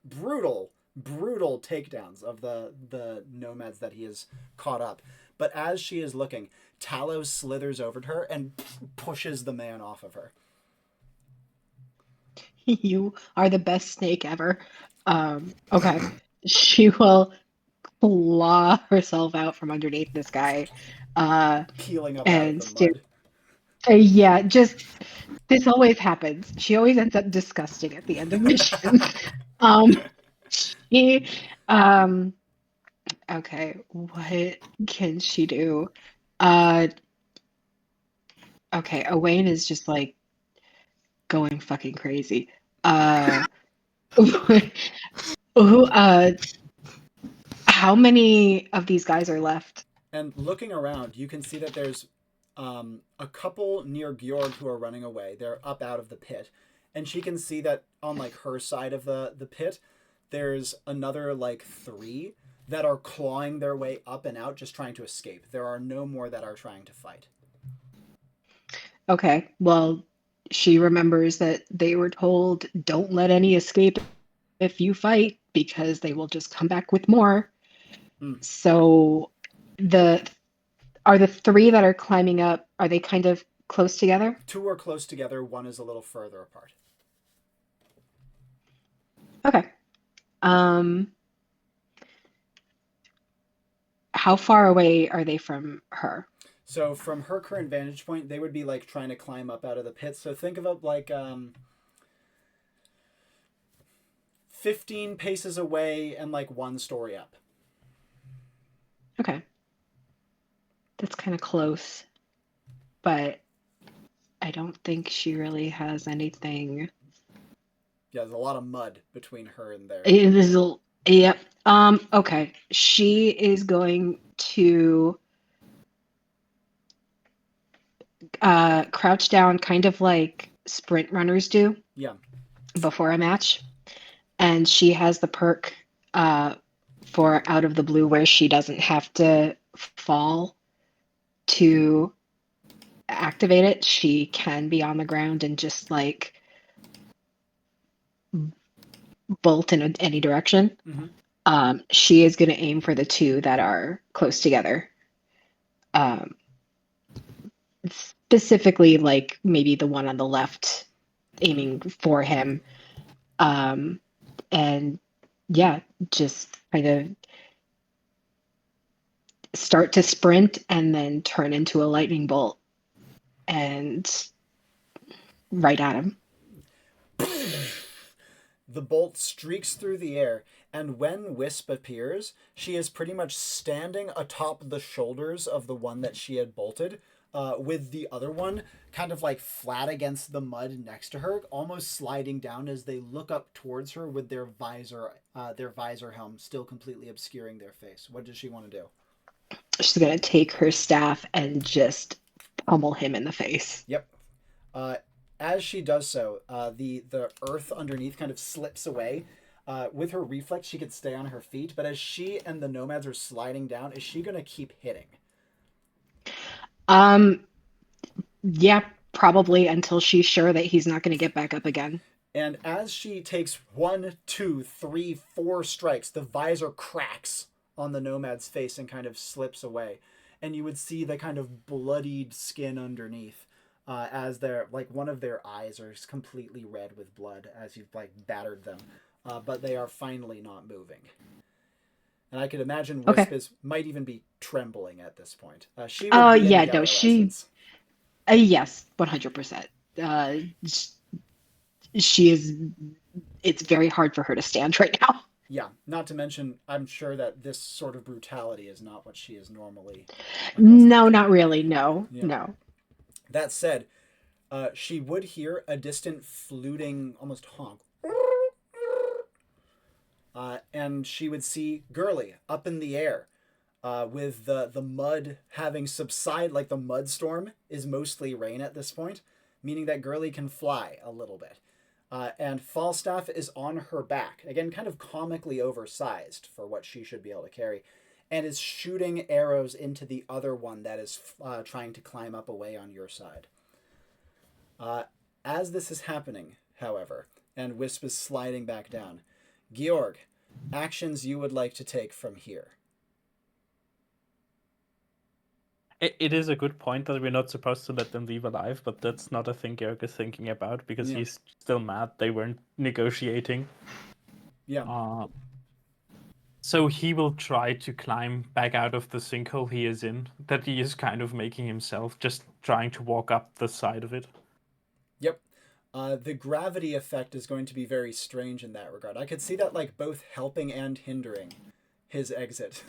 brutal takedowns of the nomads that he has caught up. But as she is looking, Tallow slithers over to her and pushes the man off of her. You are the best snake ever. Okay. She will claw herself out from underneath this guy. Peeling up and out of the mud. Yeah, just this always happens. She always ends up disgusting at the end of missions. Okay, what can she do? Okay, Owain is just like going fucking crazy. How many of these guys are left? And looking around, you can see that there's a couple near Georg who are running away. They're up out of the pit. And she can see that on like her side of the pit, there's another like 3 that are clawing their way up and out, just trying to escape. There are no more that are trying to fight. Okay, well, she remembers that they were told, don't let any escape if you fight, because they will just come back with more. So are the 3 that are climbing up, are they kind of close together? 2 are close together, 1 is a little further apart. Okay. How far away are they from her? So from her current vantage point, they would be like trying to climb up out of the pit. So think of it like 15 paces away and like 1 story up. Okay. That's kind of close. But I don't think she really has anything. Yeah, there's a lot of mud between her and there. Yep. Okay. She is going to crouch down, kind of like sprint runners do. Yeah. Before a match, and she has the perk for Out of the Blue where she doesn't have to fall to activate it. She can be on the ground and just like bolt in any direction. Mm-hmm. She is going to aim for the two that are close together. Specifically, like maybe the one on the left, aiming for him. And yeah, just kind of start to sprint and then turn into a lightning bolt and right at him. The bolt streaks through the air, and when Wisp appears, she is pretty much standing atop the shoulders of the one that she had bolted, with the other one kind of like flat against the mud next to her, almost sliding down as they look up towards her with their visor helm still completely obscuring their face. What does she want to do? She's going to take her staff and just pummel him in the face. Yep. As she does so, the earth underneath kind of slips away. With her reflex, she could stay on her feet, but as she and the nomads are sliding down, is she going to keep hitting? Yeah, probably until she's sure that he's not going to get back up again. And as she takes 1, 2, 3, 4 strikes, the visor cracks on the nomad's face and kind of slips away. And you would see the kind of bloodied skin underneath, as their like one of their eyes are completely red with blood as you've like battered them. But they are finally not moving. And I could imagine Wisp might even be trembling at this point. She would be in the she. Yes, 100%. She is. It's very hard for her to stand right now. Yeah, not to mention, I'm sure that this sort of brutality is not what she is normally. No, not really. No, yeah. No. That said, she would hear a distant fluting, almost honk. And she would see Gurley up in the air, with the mud having subsided, like the mud storm is mostly rain at this point, meaning that Gurley can fly a little bit. And Falstaff is on her back, again, kind of comically oversized for what she should be able to carry, and is shooting arrows into the other one that is trying to climb up away on your side. As this is happening, however, and Wisp is sliding back down, Georg, actions you would like to take from here. It is a good point that we're not supposed to let them leave alive, but that's not a thing Georg is thinking about because he's still mad they weren't negotiating. Yeah. So he will try to climb back out of the sinkhole he is in, that he is kind of making himself, just trying to walk up the side of it. Yep. The gravity effect is going to be very strange in that regard. I could see that like both helping and hindering his exit.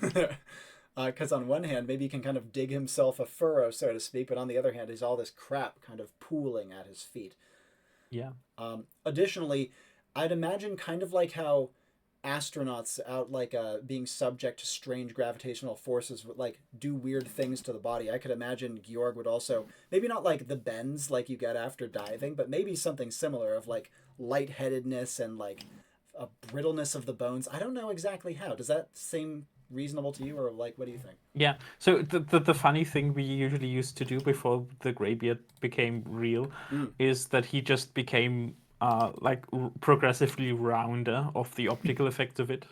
Because on one hand, maybe he can kind of dig himself a furrow, so to speak, but on the other hand, there's all this crap kind of pooling at his feet. Yeah. Additionally, I'd imagine kind of like how astronauts out like being subject to strange gravitational forces would like do weird things to the body. I could imagine Georg would also, maybe not like the bends like you get after diving, but maybe something similar of like lightheadedness and like a brittleness of the bones. I don't know exactly how. Does that seem reasonable to you, or like what do you think? Yeah, so the funny thing we usually used to do before the Greybeard became real is that he just became like progressively rounder of the optical effect of it.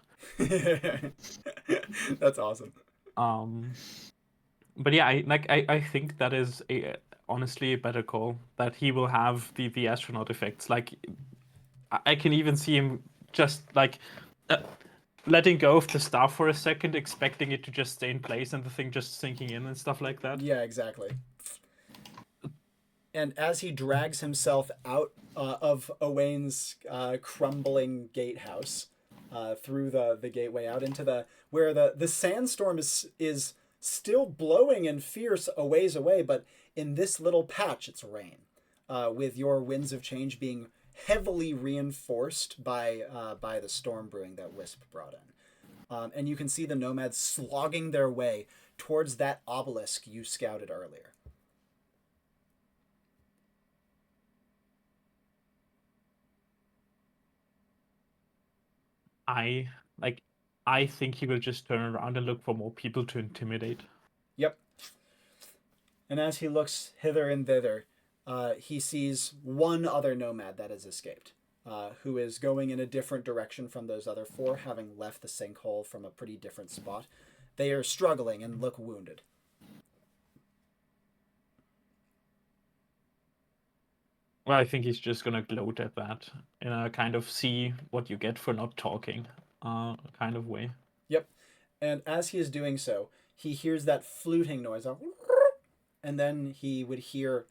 That's awesome. But yeah, I think that is honestly a better call, that he will have the astronaut effects. Like I can even see him just like letting go of the staff for a second, expecting it to just stay in place and the thing just sinking in and stuff like that. Yeah, exactly. And as he drags himself out of Owain's crumbling gatehouse, through the gateway out into where the sandstorm is still blowing and fierce a ways away, but in this little patch it's rain. with your winds of change being heavily reinforced by the storm brewing that Wisp brought in. And you can see the nomads slogging their way towards that obelisk you scouted earlier. I think he will just turn around and look for more people to intimidate. Yep. And as he looks hither and thither, he sees one other nomad that has escaped, who is going in a different direction from those other four, having left the sinkhole from a pretty different spot. They are struggling and look wounded. Well, I think he's just gonna gloat at that in a kind of see what you get for not talking kind of way. Yep. And as he is doing so, he hears that fluting noise, and then he would hear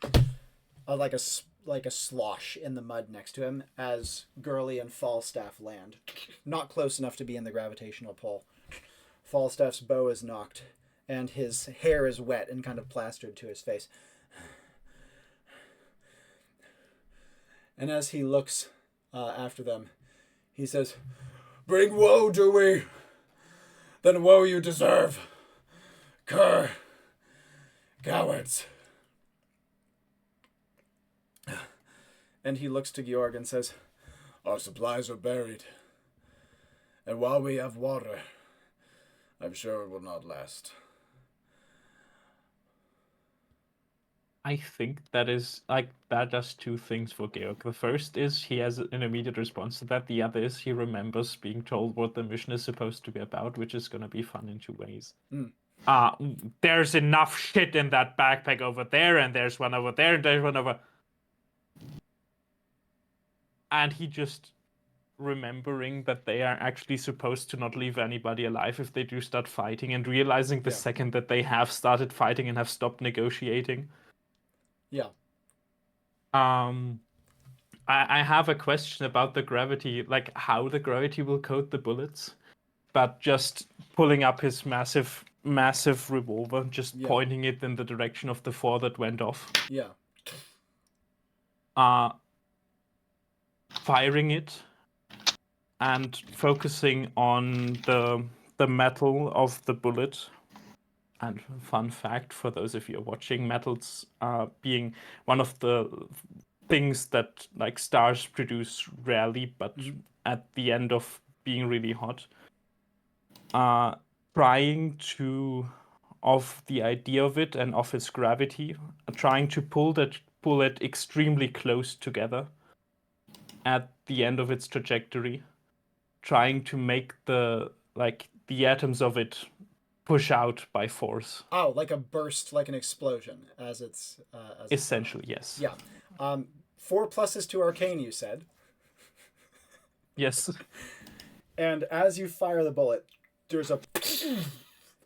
like a slosh in the mud next to him as Gurley and Falstaff land. Not close enough to be in the gravitational pull. Falstaff's bow is knocked, and his hair is wet and kind of plastered to his face. And as he looks after them, he says, "Bring woe, do we? Then woe you deserve. Cur. Cowards." And he looks to Georg and says, "Our supplies are buried. And while we have water, I'm sure it will not last." I think that does two things for Georg. The first is he has an immediate response to that. The other is he remembers being told what the mission is supposed to be about, which is going to be fun in two ways. There's enough shit in that backpack over there, and there's one over there, and there's one over... And he just remembering that they are actually supposed to not leave anybody alive if they do start fighting, and realizing the second that they have started fighting and have stopped negotiating. Yeah. I have a question about the gravity, like how the gravity will coat the bullets, but just pulling up his massive revolver, just pointing it in the direction of the four that went off. Yeah. Firing it and focusing on the metal of the bullet. And fun fact for those of you watching, metals being one of the things that like stars produce rarely, but at the end of being really hot. Trying to, of the idea of it and of its gravity, trying to pull it extremely close together at the end of its trajectory, trying to make the atoms of it push out by force. Oh, like a burst, like an explosion, as it's... Essentially, yes. Yeah. 4 pluses to Arcane, you said. Yes. And as you fire the bullet, there's a...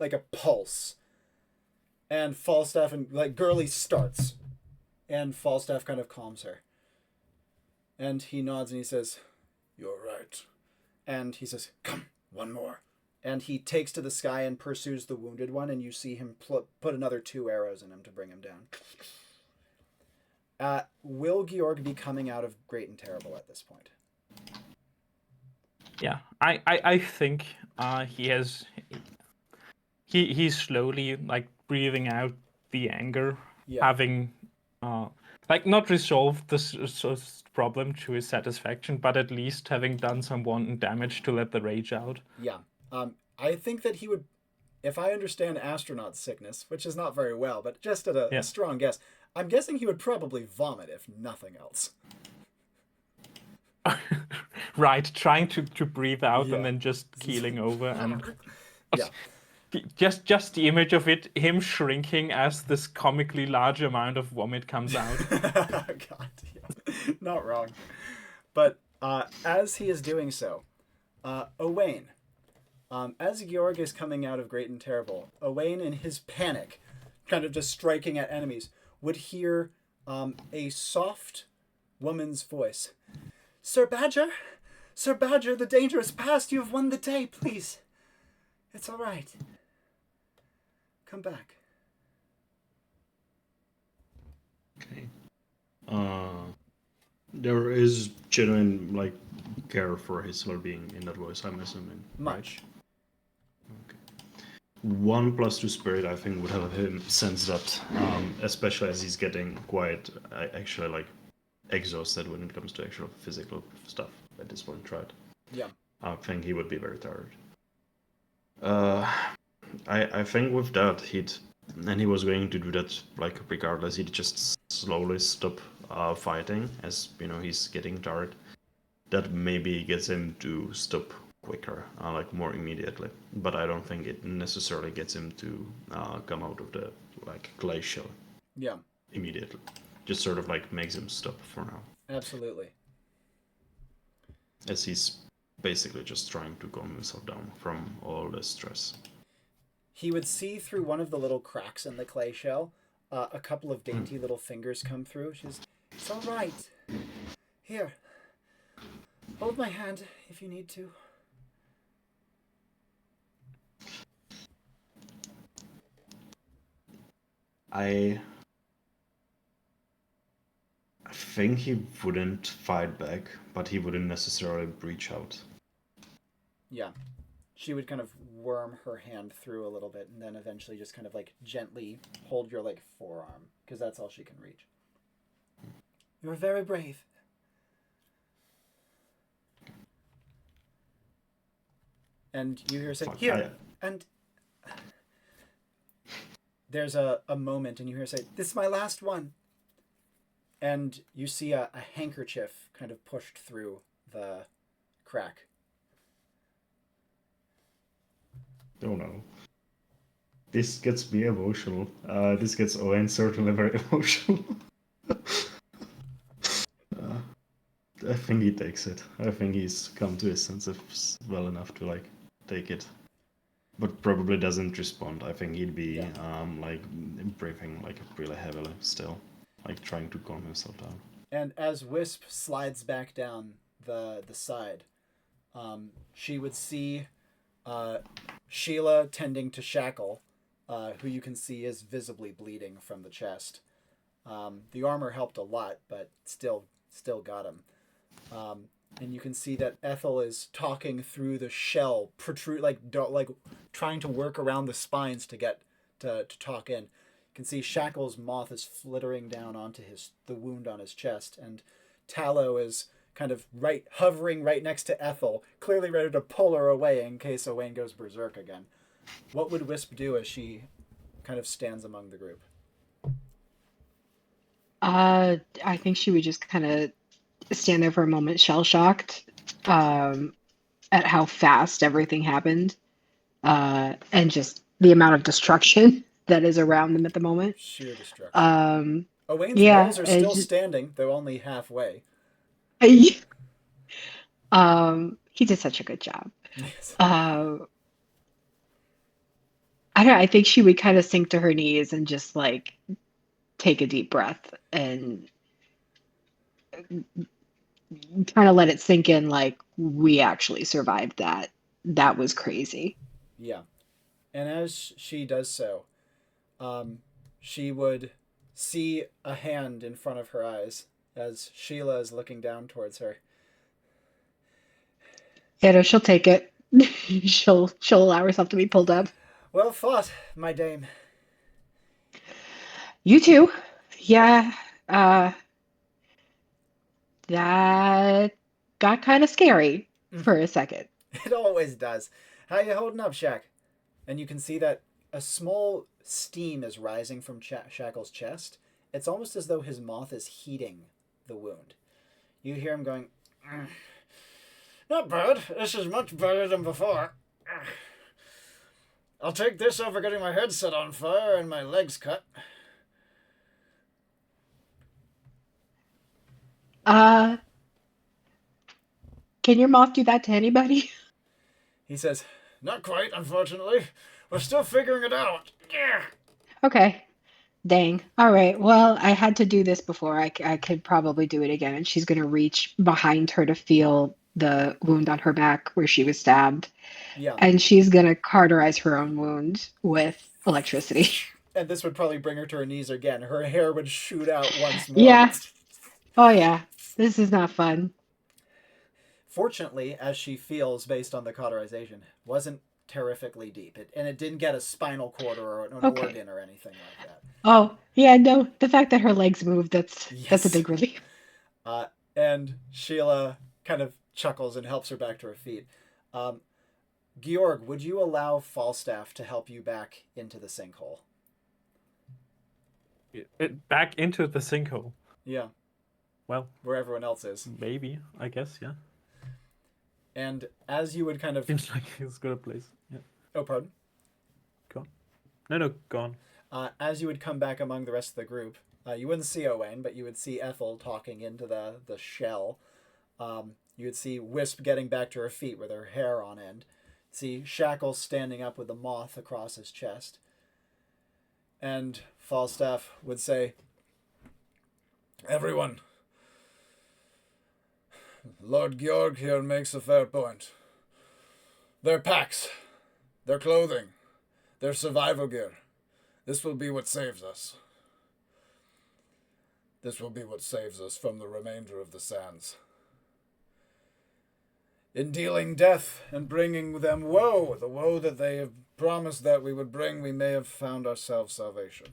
like a pulse. And Falstaff and... like, Gurley starts. And Falstaff kind of calms her. And he nods and he says, "You're right." And he says, "Come, one more." And he takes to the sky and pursues the wounded one, and you see him put another 2 arrows in him to bring him down. Will Georg be coming out of Great and Terrible at this point? Yeah, I think he's slowly like breathing out the anger, having not resolved this problem to his satisfaction, but at least having done some wanton damage to let the rage out. Yeah. I think that he would, if I understand astronaut sickness, which is not very well, but just at a strong guess, I'm guessing he would probably vomit if nothing else. Right, trying to breathe out and then just keeling over and just the image of it, him shrinking as this comically large amount of vomit comes out. God, not wrong. But as he is doing so, Owain, as Georg is coming out of Great and Terrible, Owain in his panic, kind of just striking at enemies, would hear a soft woman's voice. Sir Badger, the danger is past. You have won the day, please. It's all right. Come back." Okay. There is genuine like care for his well-being in that voice, I'm assuming. Much. Okay. 1+2 spirit, I think, would help him sense that, especially as he's getting quite actually like exhausted when it comes to actual physical stuff at this point, right? Yeah. I think he would be very tired. I think with that he was going to do that like regardless. He'd just slowly stop fighting as he's getting tired. That maybe gets him to stop quicker, like more immediately. But I don't think it necessarily gets him to come out of the like glacial. Yeah. Immediately, just sort of like makes him stop for now. Absolutely. As he's basically just trying to calm himself down from all the stress. He would see through one of the little cracks in the clay shell, a couple of dainty little fingers come through. She's, it's all right. Here, hold my hand if you need to. I think he wouldn't fight back, but he wouldn't necessarily breach out. Yeah. She would kind of worm her hand through a little bit and then eventually just kind of like gently hold your like forearm because that's all she can reach. You're very brave. And you hear her say, here, and there's a moment and you hear her say, this is my last one. And you see a handkerchief kind of pushed through the crack. Oh no. This gets me emotional. This gets Owain certainly very emotional. I think he takes it. I think he's come to his senses well enough to like take it. But probably doesn't respond. I think he'd be like breathing like really heavily still. Like trying to calm himself down. And as Wisp slides back down the side, she would see Sheila tending to Shackle, who you can see is visibly bleeding from the chest. The armor helped a lot, but still got him. And you can see that Ethel is talking through the shell, like trying to work around the spines to get to talk in. You can see Shackle's moth is flittering down onto the wound on his chest, and Tallow is kind of hovering right next to Ethel, clearly ready to pull her away in case Owain goes berserk again. What would Wisp do as she kind of stands among the group? I think she would just kind of stand there for a moment, shell-shocked at how fast everything happened, and just the amount of destruction that is around them at the moment. Sheer destruction. Owain's walls are still standing, though only halfway. He did such a good job. Yes. I don't know, I think she would kind of sink to her knees and just like take a deep breath and kind of let it sink in, like, we actually survived that. That was crazy. Yeah. And as she does so, she would see a hand in front of her eyes as Sheila is looking down towards her. Yeah, no, she'll take it. she'll allow herself to be pulled up. Well fought, my dame. You too. Yeah. That got kind of scary for a second. It always does. How you holding up, Shack? And you can see that a small steam is rising from Shackle's chest. It's almost as though his moth is heating the wound. You hear him going, not bad. This is much better than before. I'll take this over getting my head set on fire and my legs cut. Can your moth do that to anybody? He says, not quite, unfortunately. We're still figuring it out. Yeah. Okay. Dang. All right. Well, I had to do this before. I could probably do it again. And she's going to reach behind her to feel the wound on her back where she was stabbed. Yeah. And she's going to cauterize her own wound with electricity. And this would probably bring her to her knees again. Her hair would shoot out once more. Yeah. Oh yeah, this is not fun. Fortunately, as she feels based on the cauterization, wasn't terrifically deep. And it didn't get a spinal cord or an Okay. organ or anything like that. Oh yeah, no. The fact that her legs move, that's a Yes. big relief. And Sheila kind of chuckles and helps her back to her feet. Georg, would you allow Falstaff to help you back into the sinkhole? Back into the sinkhole. Yeah. Well, where everyone else is. Maybe, I guess, yeah. And as you would kind of... Seems like it's got a place. Yeah. Oh, pardon? Go on. No, go on. As you would come back among the rest of the group, you wouldn't see Owain, but you would see Ethel talking into the shell. You would see Wisp getting back to her feet with her hair on end. See Shackles standing up with a moth across his chest. And Falstaff would say, "Everyone, Lord Georg here makes a fair point. Their packs, their clothing, their survival gear. This will be what saves us. This will be what saves us from the remainder of the sands. In dealing death and bringing them woe, the woe that they have promised that we would bring, we may have found ourselves salvation.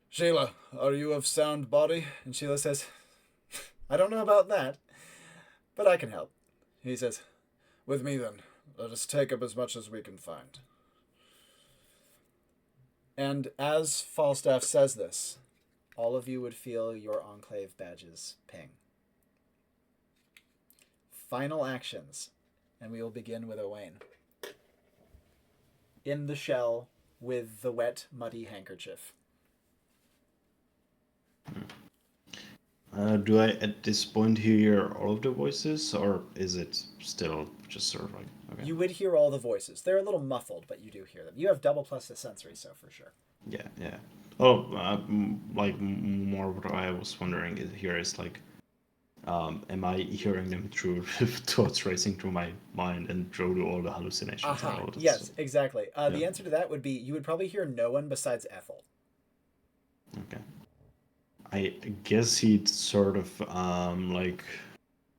Sheila, are you of sound body?" And Sheila says, "I don't know about that, but I can help." He says, "With me then. Let us take up as much as we can find." And as Falstaff says this, all of you would feel your Enclave badges ping. Final actions, and we will begin with Owain. In the shell with the wet, muddy handkerchief. Do I at this point hear all of the voices, or is it still just sort of like... Okay. You would hear all the voices. They're a little muffled, but you do hear them. You have double plus the sensory, so for sure. Yeah. Oh, like more what I was wondering here is like, am I hearing them through thoughts racing through my mind and through all the hallucinations and all that Yes, stuff? exactly. The answer to that would be you would probably hear no one besides Ethel. Okay. I guess he'd sort of like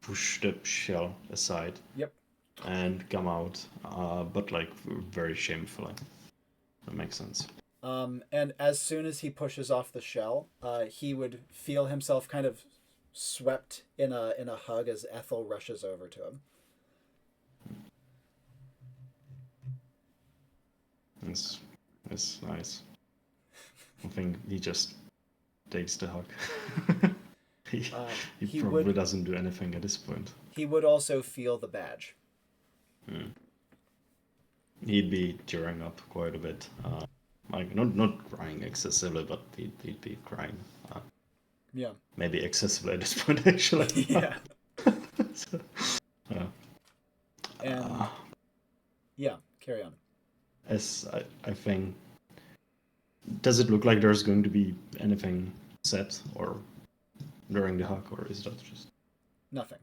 push the shell aside. Yep. And come out, but like very shamefully. That makes sense. And as soon as he pushes off the shell, he would feel himself kind of swept in a hug as Ethel rushes over to him. That's nice. I think he just takes the hug. he probably doesn't do anything at this point. He would also feel the badge. He'd be tearing up quite a bit. Like not crying excessively, but he'd be crying. Yeah. Maybe excessively at this point, actually. Yeah. So, and yeah, carry on. As I think, does it look like there's going to be anything said or during the hug, or is that just nothing?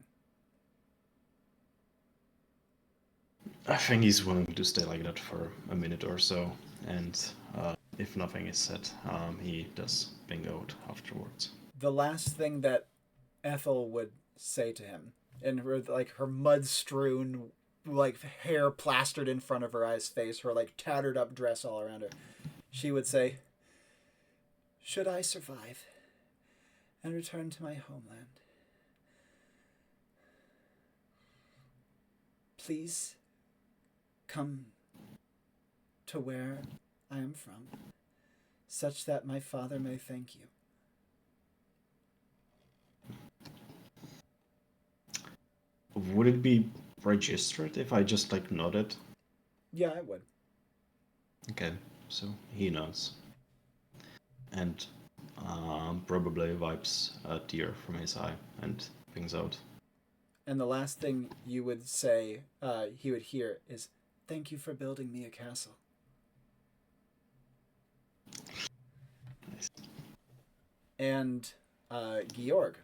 I think he's willing to stay like that for a minute or so, and if nothing is said, he does ping out afterwards. The last thing that Ethel would say to him, and her mud-strewn, like hair plastered in front of her eyes, face, her like tattered up dress all around her, she would say, "Should I survive and return to my homeland, please come to where I am from, such that my father may thank you." Would it be registered if I just like nodded? Yeah, I would. Okay, so he knows. And probably wipes a tear from his eye and pings out. And the last thing you would say, he would hear, is, "Thank you for building me a castle." Nice. And Georg,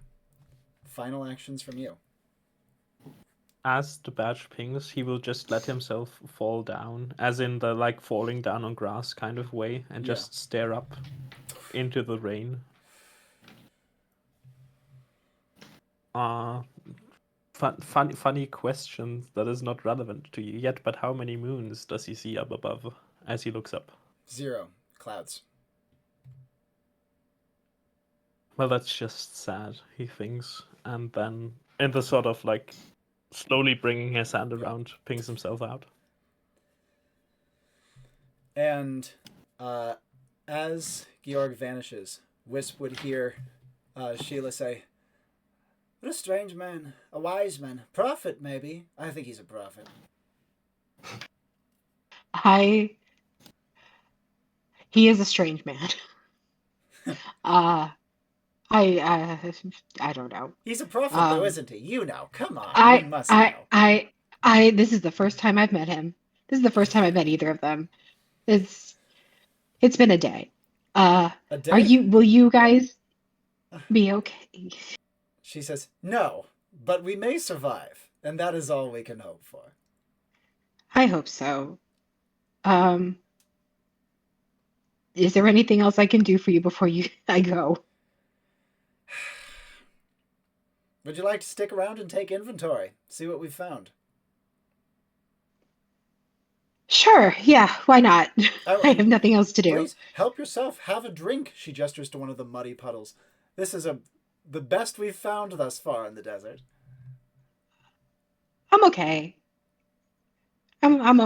final actions from you. As the badge pings, he will just let himself fall down, as in the like falling down on grass kind of way, and just stare up into the rain. Funny question that is not relevant to you yet, but how many moons does he see up above as he looks up? 0 clouds. Well, that's just sad, he thinks. And then, in the sort of like slowly bringing his hand around, pings himself out. And as Georg vanishes, Wisp would hear Sheila say, "What a strange man. A wise man. Prophet, maybe. I think he's a prophet." He is a strange man. I don't know. He's a prophet, though, isn't he? You know. Come on. You must know. This is the first time I've met him. This is the first time I've met either of them. It's been a day. A day? Will you guys be okay? She says, "No, but we may survive, and that is all we can hope for." I hope so. Is there anything else I can do for you before I go? Would you like to stick around and take inventory? See what we've found? Sure, yeah, why not? I have nothing else to do. Please, help yourself. Have a drink. She gestures to one of the muddy puddles. This is the best we've found thus far in the desert. I'm okay. I'm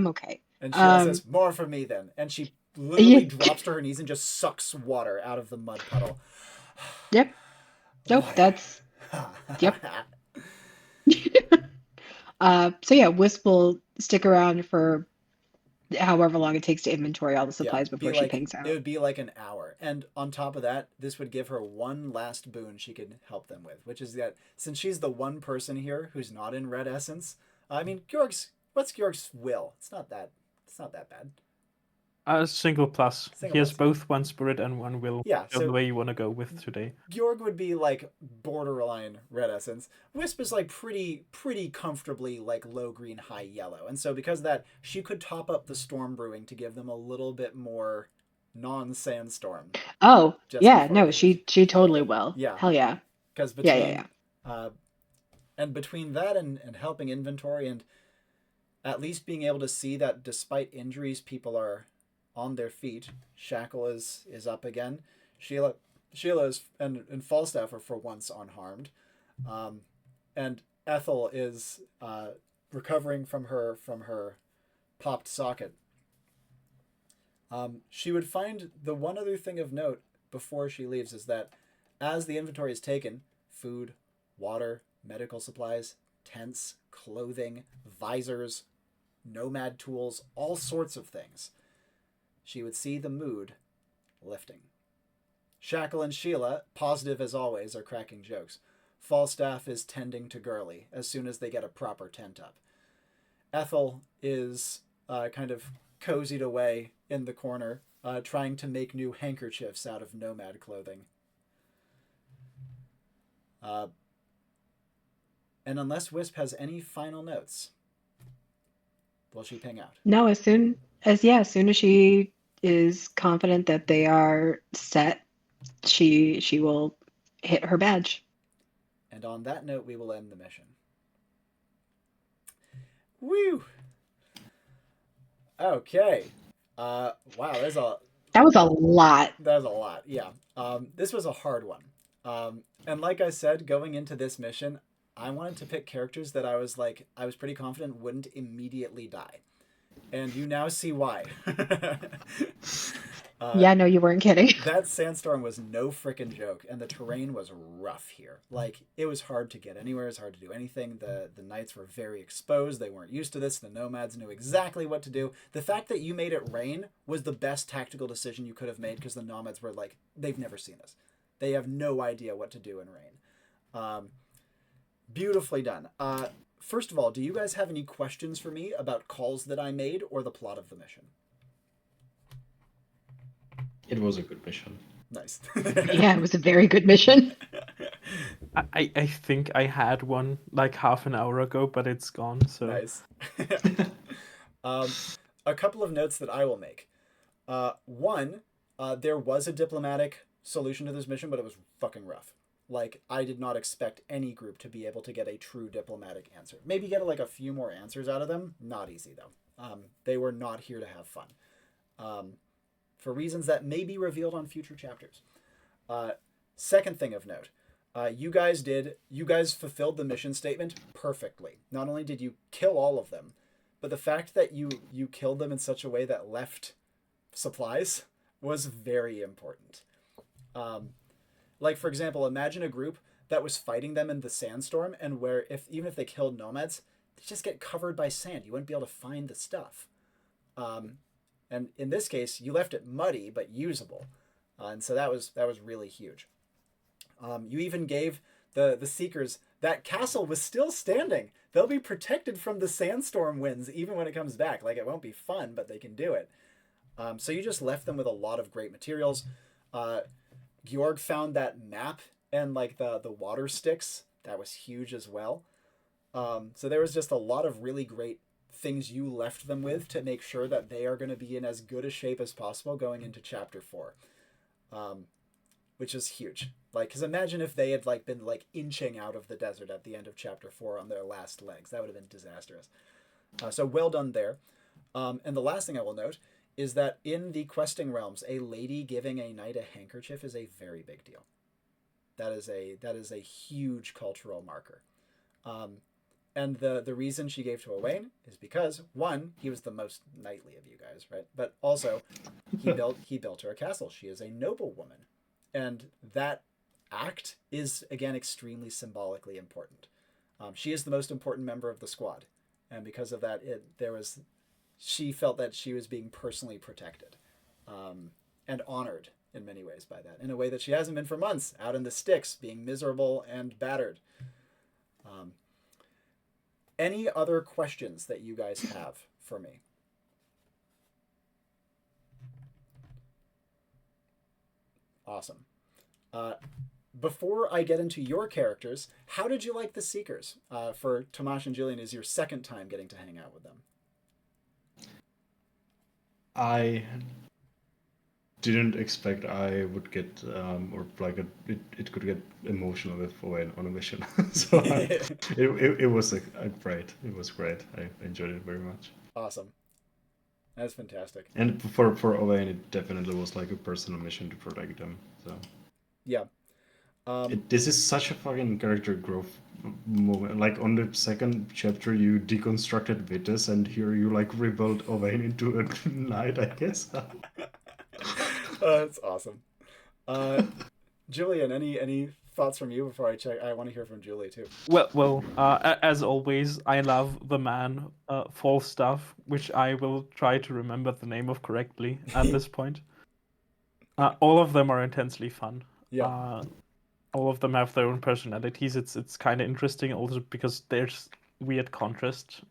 okay. And she says, "More for me then." And she literally drops to her knees and just sucks water out of the mud puddle. Yep. Nope, that's... Yep. So yeah, Wisp will stick around for however long it takes to inventory all the supplies before she pings out. It would be like an hour. And on top of that, this would give her one last boon she could help them with, which is that since she's the one person here who's not in red essence, I mean, what's Georg's will? It's not that bad. Single plus. He has both one spirit and one will. Yeah, so the way you want to go with today. Georg would be like borderline red essence. Wisp is like pretty comfortably like low green, high yellow. And so because of that, she could top up the storm brewing to give them a little bit more non-sandstorm. Oh, yeah, no, she totally will. Yeah. Hell yeah. Because between and between that and helping inventory and at least being able to see that despite injuries, people are on their feet. Shackle is up again. Sheila is and Falstaff are for once unharmed. And Ethel is recovering from her popped socket. She would find the one other thing of note before she leaves is that as the inventory is taken, food, water, medical supplies, tents, clothing, visors, nomad tools, all sorts of things, she would see the mood lifting. Shackle and Sheila, positive as always, are cracking jokes. Falstaff is tending to Gurley as soon as they get a proper tent up. Ethel is kind of cozied away in the corner, trying to make new handkerchiefs out of nomad clothing. And unless Wisp has any final notes, will she ping out? No, as soon as she is confident that they are set, she will hit her badge. And on that note, we will end the mission. Woo! Okay. Wow, that was a lot. That was a lot, yeah. This was a hard one. And like I said, going into this mission, I wanted to pick characters that I was pretty confident wouldn't immediately die. And you now see why. Yeah, no, you weren't kidding. That sandstorm was no frickin' joke, and the terrain was rough here. Like, it was hard to get anywhere, it was hard to do anything. The knights were very exposed, they weren't used to this, the nomads knew exactly what to do. The fact that you made it rain was the best tactical decision you could have made, because the nomads were like, they've never seen this. They have no idea what to do in rain. Beautifully done. First of all, do you guys have any questions for me about calls that I made or the plot of the mission? It was a good mission. Nice. Yeah, it was a very good mission. I think I had one like half an hour ago, but it's gone. So nice. A couple of notes that I will make. One, there was a diplomatic solution to this mission, but it was fucking rough. like I did not expect any group to be able to get a true diplomatic answer. Maybe get like a few more answers out of them. Not easy though. They were not here to have fun, for reasons that may be revealed on future chapters. Second thing of note, you guys fulfilled the mission statement perfectly. Not only did you kill all of them, but the fact that you killed them in such a way that left supplies was very important. Like, for example, imagine a group that was fighting them in the Sandstorm, and where even if they killed nomads, they just get covered by sand. You wouldn't be able to find the stuff. And in this case, you left it muddy but usable, and so that was really huge. You even gave the Seekers that castle was still standing. They'll be protected from the Sandstorm winds even when it comes back. Like, it won't be fun, but they can do it. So you just left them with a lot of great materials. Georg found that map and like the water sticks. That was huge as well. So there was just a lot of really great things you left them with to make sure that they are going to be in as good a shape as possible going into chapter 4, which is huge. Like, because imagine if they had like been like inching out of the desert at the end of chapter 4 on their last legs. That would have been disastrous. So well done there. And the last thing I will note is that in the questing realms, a lady giving a knight a handkerchief is a very big deal. That is a huge cultural marker. And the reason she gave to Owain is because, one, he was the most knightly of you guys, right? But also, he built her a castle. She is a noblewoman. And that act is, again, extremely symbolically important. She is the most important member of the squad. And because of that, she felt that she was being personally protected, and honored in many ways by that, in a way that she hasn't been for months, out in the sticks, being miserable and battered. Any other questions that you guys have for me? Awesome. Before I get into your characters, how did you like the Seekers? For Tomáš and Julian, is your second time getting to hang out with them. I didn't expect I would get, or like it could get emotional with Owain on a mission. So it was great. It was great. I enjoyed it very much. Awesome. That's fantastic. And for Owain, it definitely was like a personal mission to protect them. So yeah. This is such a fucking character growth moment. Like, on the second chapter, you deconstructed Vitus, and here you like rebuilt Owain into a knight, I guess. That's awesome. Julian, any thoughts from you before I check? I want to hear from Juli too. Well, as always, I love the man Falstaff, which I will try to remember the name of correctly at this point. All of them are intensely fun. Yeah. All of them have their own personalities. It's kind of interesting also because there's weird contrast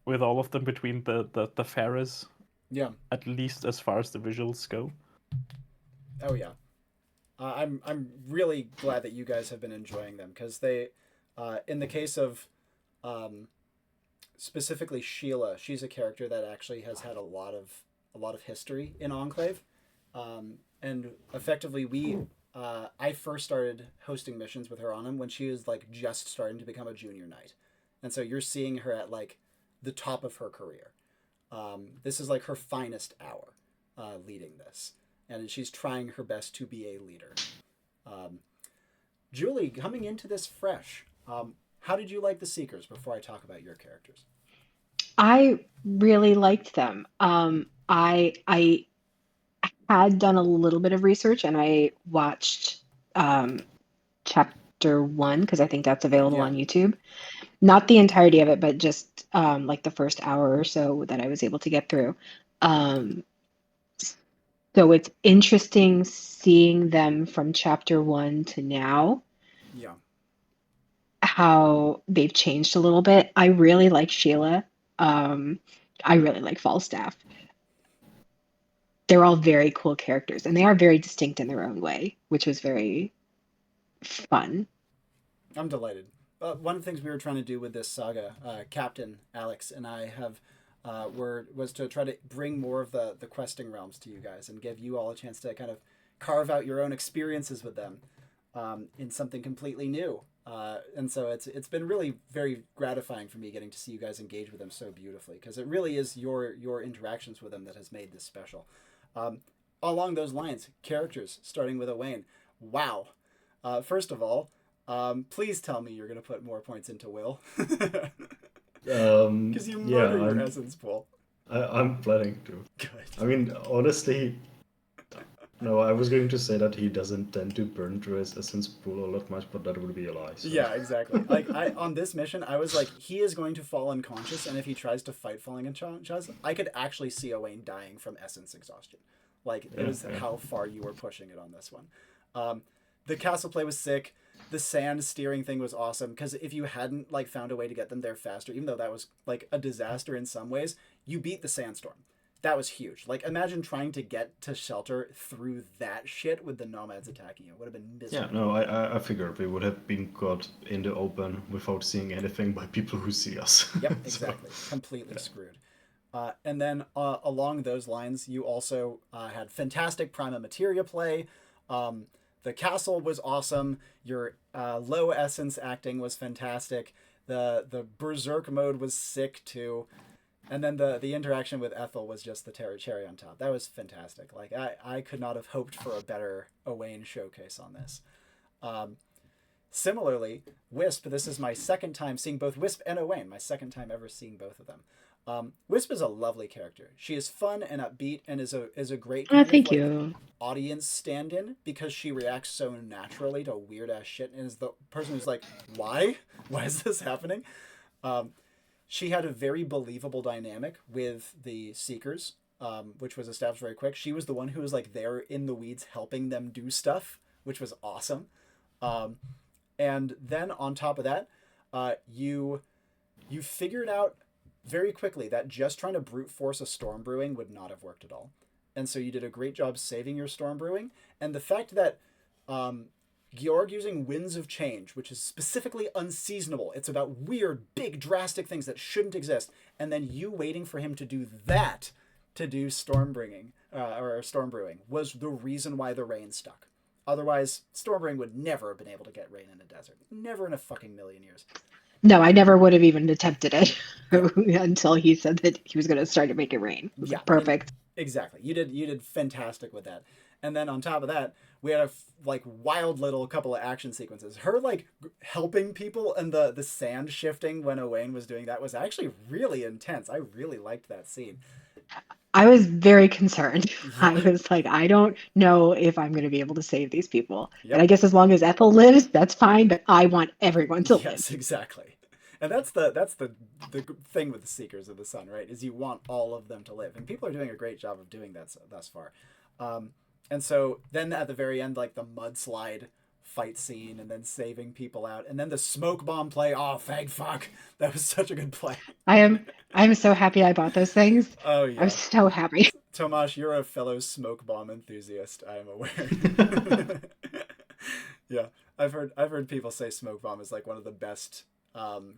with all of them between the Pharaohs. Yeah. At least as far as the visuals go. Oh yeah. I'm really glad that you guys have been enjoying them, because they, in the case of, specifically Sheila, she's a character that actually has had a lot of history in Enclave, and effectively I first started hosting missions with her on them when she was like just starting to become a junior knight, and so you're seeing her at like the top of her career. This is like her finest hour, leading this. And she's trying her best to be a leader. Juli, coming into this fresh, how did you like the Seekers before I talk about your characters? I really liked them. I had done a little bit of research, and I watched chapter 1, because I think that's available on YouTube. Not the entirety of it, but just like the first hour or so that I was able to get through. So it's interesting seeing them from chapter 1 to now. Yeah. How they've changed a little bit. I really like Sheila. I really like Falstaff. They're all very cool characters, and they are very distinct in their own way, which was very fun. I'm delighted. One of the things we were trying to do with this saga, Captain Alex and I have, was to try to bring more of the questing realms to you guys and give you all a chance to kind of carve out your own experiences with them. in something completely new. And so it's been really very gratifying for me getting to see you guys engage with him so beautifully, because it really is your interactions with him that has made this special. Along those lines, characters, starting with Owain. Wow. First of all, please tell me you're going to put more points into Will. Because you murder your essence pool. I'm planning to. Good. I mean, honestly, no, I was going to say that he doesn't tend to burn through his essence pool all that much, but that would be a lie. So. Yeah, exactly. Like on this mission, I was like, he is going to fall unconscious, and if he tries to fight falling unconscious, I could actually see Owain dying from essence exhaustion. Like, it was how far you were pushing it on this one. The castle play was sick. The sand steering thing was awesome, because if you hadn't like found a way to get them there faster, even though that was like a disaster in some ways, you beat the sandstorm. That was huge. Like, imagine trying to get to shelter through that shit with the nomads attacking you. It would have been miserable. Yeah, no, I figured we would have been caught in the open without seeing anything by people who see us. Yep, exactly. Completely screwed. And then along those lines, you also had fantastic Prima Materia play. The castle was awesome. Your low essence acting was fantastic. The berserk mode was sick too. And then the interaction with Ethel was just the cherry on top. That was fantastic. Like, I could not have hoped for a better Owain showcase on this. Similarly, Wisp, this is my second time seeing both Wisp and Owain, my second time ever seeing both of them. Wisp is a lovely character. She is fun and upbeat and is a great Thank you. audience stand-in, because she reacts so naturally to weird-ass shit and is the person who's like, why? Why is this happening? She had a very believable dynamic with the Seekers, which was established very quick. She was the one who was like there in the weeds helping them do stuff, which was awesome. And then on top of that, you figured out very quickly that just trying to brute force a storm brewing would not have worked at all. And so you did a great job saving your storm brewing. And the fact that Georg using Winds of Change, which is specifically unseasonable, it's about weird, big, drastic things that shouldn't exist, and then you waiting for him to do that to do storm bringing or storm brewing was the reason why the rain stuck. Otherwise, storm brewing would never have been able to get rain in a desert. Never in a fucking million years. No, I never would have even attempted it until he said that he was going to start to make it rain. It was perfect. Exactly. You did fantastic with that. And then on top of that, we had a wild little couple of action sequences. Her like helping people and the sand shifting when Owain was doing that was actually really intense. I really liked that scene. I was very concerned. I was like, I don't know if I'm going to be able to save these people. Yep. And I guess as long as Ethel lives, that's fine. But I want everyone to live. Yes, exactly. And that's the thing with the Seekers of the Sun, right? Is you want all of them to live, and people are doing a great job of doing that thus far. And so then at the very end, like the mudslide fight scene, and then saving people out, and then the smoke bomb play. Oh, thank fuck! That was such a good play. I'm so happy I bought those things. Oh yeah, I'm so happy. Tomáš, you're a fellow smoke bomb enthusiast. I am aware. Yeah, I've heard people say smoke bomb is like one of the best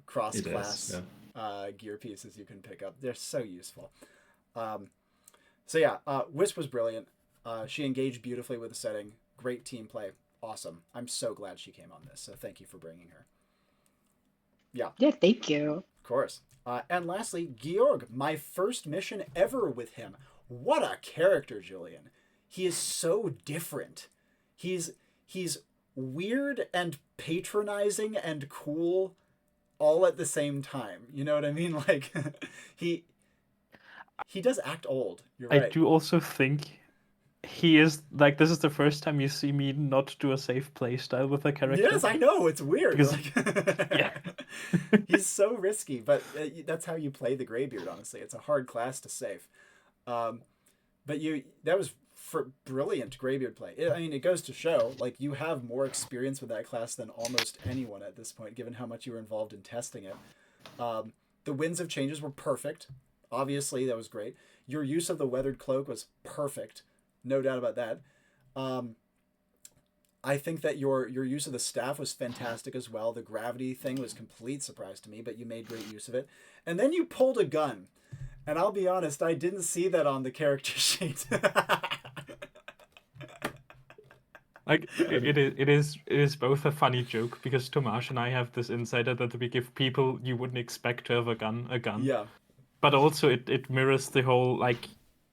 cross-class gear pieces you can pick up. They're so useful. Wisp was brilliant. She engaged beautifully with the setting. Great team play. Awesome. I'm so glad she came on this. So thank you for bringing her. Yeah. Yeah, thank you. Of course. And lastly, Georg, my first mission ever with him. What a character, Julian. He is so different. He's weird and patronizing and cool all at the same time. You know what I mean? Like he does act old. You're right. I do also think he is like, this is the first time you see me not do a safe play style with a character. Yes, I know, it's weird. Because, yeah, he's so risky, but that's how you play the Greybeard. Honestly, it's a hard class to save. But that was for brilliant Greybeard play. It goes to show like you have more experience with that class than almost anyone at this point, given how much you were involved in testing it. The Winds of Changes were perfect. Obviously, that was great. Your use of the Weathered Cloak was perfect. No doubt about that. I think that your use of the staff was fantastic as well. The gravity thing was a complete surprise to me, but you made great use of it. And then you pulled a gun. And I'll be honest, I didn't see that on the character sheet. Like it is both a funny joke because Tomáš and I have this insider that we give people you wouldn't expect to have a gun. Yeah. But also it mirrors the whole like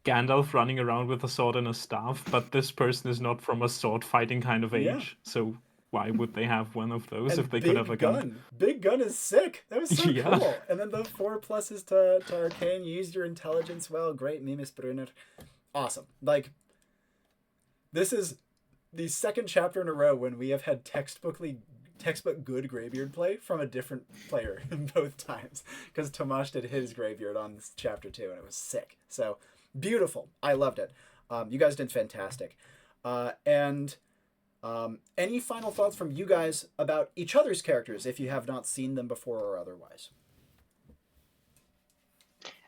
Gandalf running around with a sword and a staff, but this person is not from a sword fighting kind of age, Yeah. so why would they have one of those And if they could have a gun? Big gun is sick. That was so Yeah. cool. And then the 4 pluses to arcane. You used your intelligence well. Great, Mimis Brunner. Awesome. Like, this is the second chapter in a row when we have had textbook good Greybeard play from a different player both times. Because Tomáš did his Greybeard on this chapter 2, and it was sick. So, beautiful. I loved it. You guys did fantastic. Any final thoughts from you guys about each other's characters if you have not seen them before or otherwise?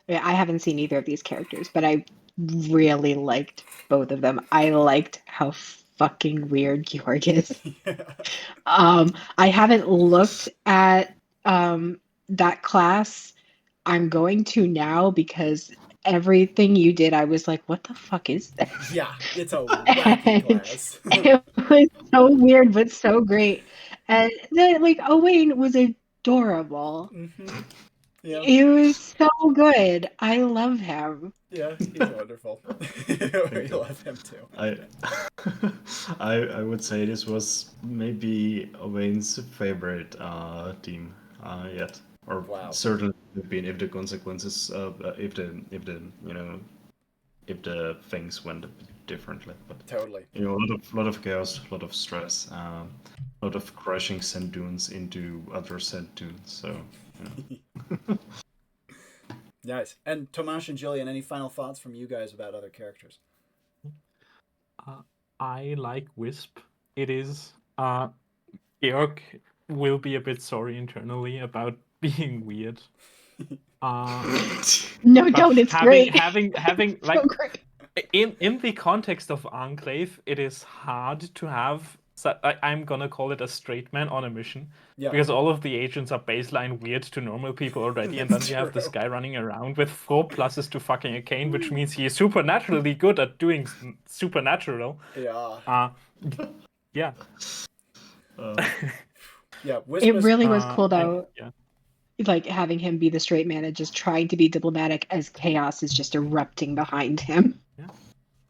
Yeah, I haven't seen either of these characters, but I really liked both of them. I liked how fucking weird Georg is. I haven't looked at that class. I'm going to now because everything you did, I was like, what the fuck is that? Yeah, it's a wacky class. It was so weird, but so great. And then, like, Owain was adorable. Mm-hmm. Yeah. It was so good. I love him. Yeah, he's wonderful. We love him too. I would say this was maybe Owain's favorite team yet, or Wow. certainly have been if the consequences, if the things went a bit differently. But Totally. a lot of chaos, a lot of stress, a lot of crushing sand dunes into other sand dunes. So. Nice. And Tomáš and Julian, any final thoughts from you guys about other characters? I like Wisp. It is Georg will be a bit sorry internally about being weird. No, don't. It's great. Having like So great. in the context of Enclave, it is hard to have. I'm gonna call it a straight man on a mission, because all of the agents are baseline weird to normal people already, and then you have this guy running around with 4 pluses to fucking arcane, which means he is supernaturally good at doing supernatural. Yeah. Yeah. Yeah. Wisp It really was cool though. Yeah. Like having him be the straight man and just trying to be diplomatic as chaos is just erupting behind him. Yeah.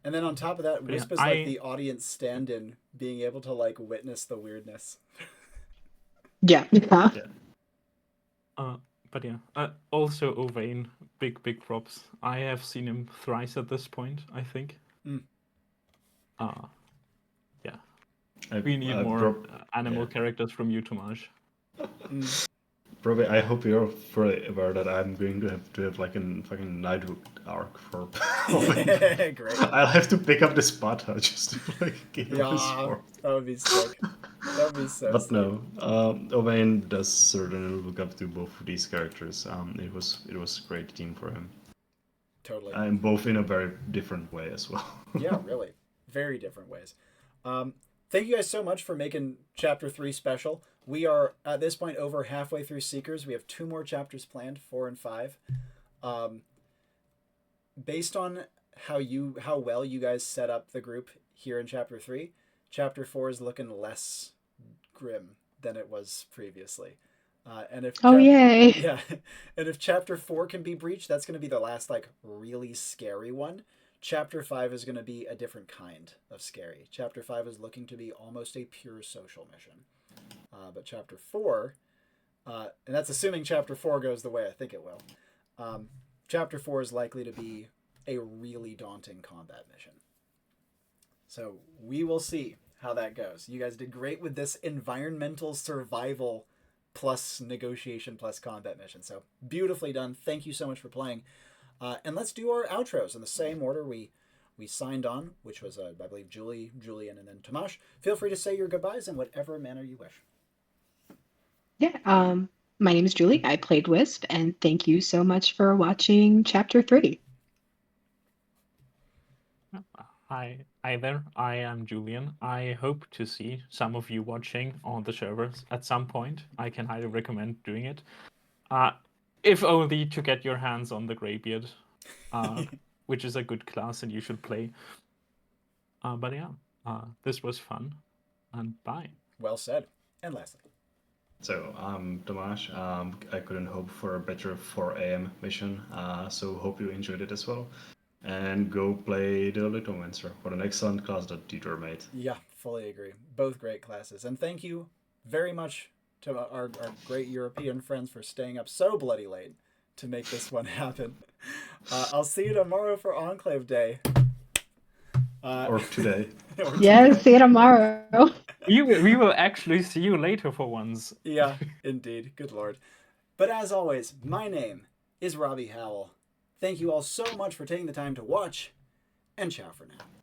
And then on top of that, Wisp is like the audience stand-in, being able to like witness the weirdness. Yeah. But yeah. Also Owain, big props. I have seen him thrice at this point, I think. Yeah. We need more animal characters from you, Tomáš. Probably, I hope you're fully aware that I'm going to have like a fucking Knighthood arc for. Great. I'll have to pick up the spot just to like give him his form. That would be sick. That would be so But sick. no, Owain does certainly look up to both of these characters. It was a great team for him. Totally. And both in a very different way as well. Yeah, really. Very different ways. Thank you guys so much for making Chapter 3 special. We are, at this point, over halfway through Seekers. We have 2 more chapters planned, 4 and 5. Based on how well you guys set up the group here in Chapter 3, Chapter 4 is looking less grim than it was previously. Yay! Yeah, and if Chapter 4 can be breached, that's going to be the last, like, really scary one. Chapter 5 is going to be a different kind of scary. Chapter 5 is looking to be almost a pure social mission. But Chapter 4, and that's assuming Chapter 4 goes the way I think it will, Chapter 4 is likely to be a really daunting combat mission. So we will see how that goes. You guys did great with this environmental survival plus negotiation plus combat mission. So beautifully done. Thank you so much for playing. And let's do our outros in the same order we signed on, which was, I believe, Juli, Julian, and then Tomáš. Feel free to say your goodbyes in whatever manner you wish. Yeah. My name is Juli. I played Wisp, and thank you so much for watching Chapter 3. Hi there, I am Julian. I hope to see some of you watching on the servers at some point. I can highly recommend doing it. If only to get your hands on the Greybeard, which is a good class and you should play. But yeah, this was fun. And bye. Well said. And lastly. So, Tomáš, I couldn't hope for a better 4 a.m. mission, so hope you enjoyed it as well. And go play the Lithomancer. What an excellent class that Dieter made. Yeah, fully agree. Both great classes. And thank you very much to our great European friends for staying up so bloody late to make this one happen. I'll see you tomorrow for Enclave Day. Or today. Yes, see you tomorrow. We will actually see you later for once. Yeah, indeed. Good Lord. But as always, my name is Robbie Howell. Thank you all so much for taking the time to watch, and ciao for now.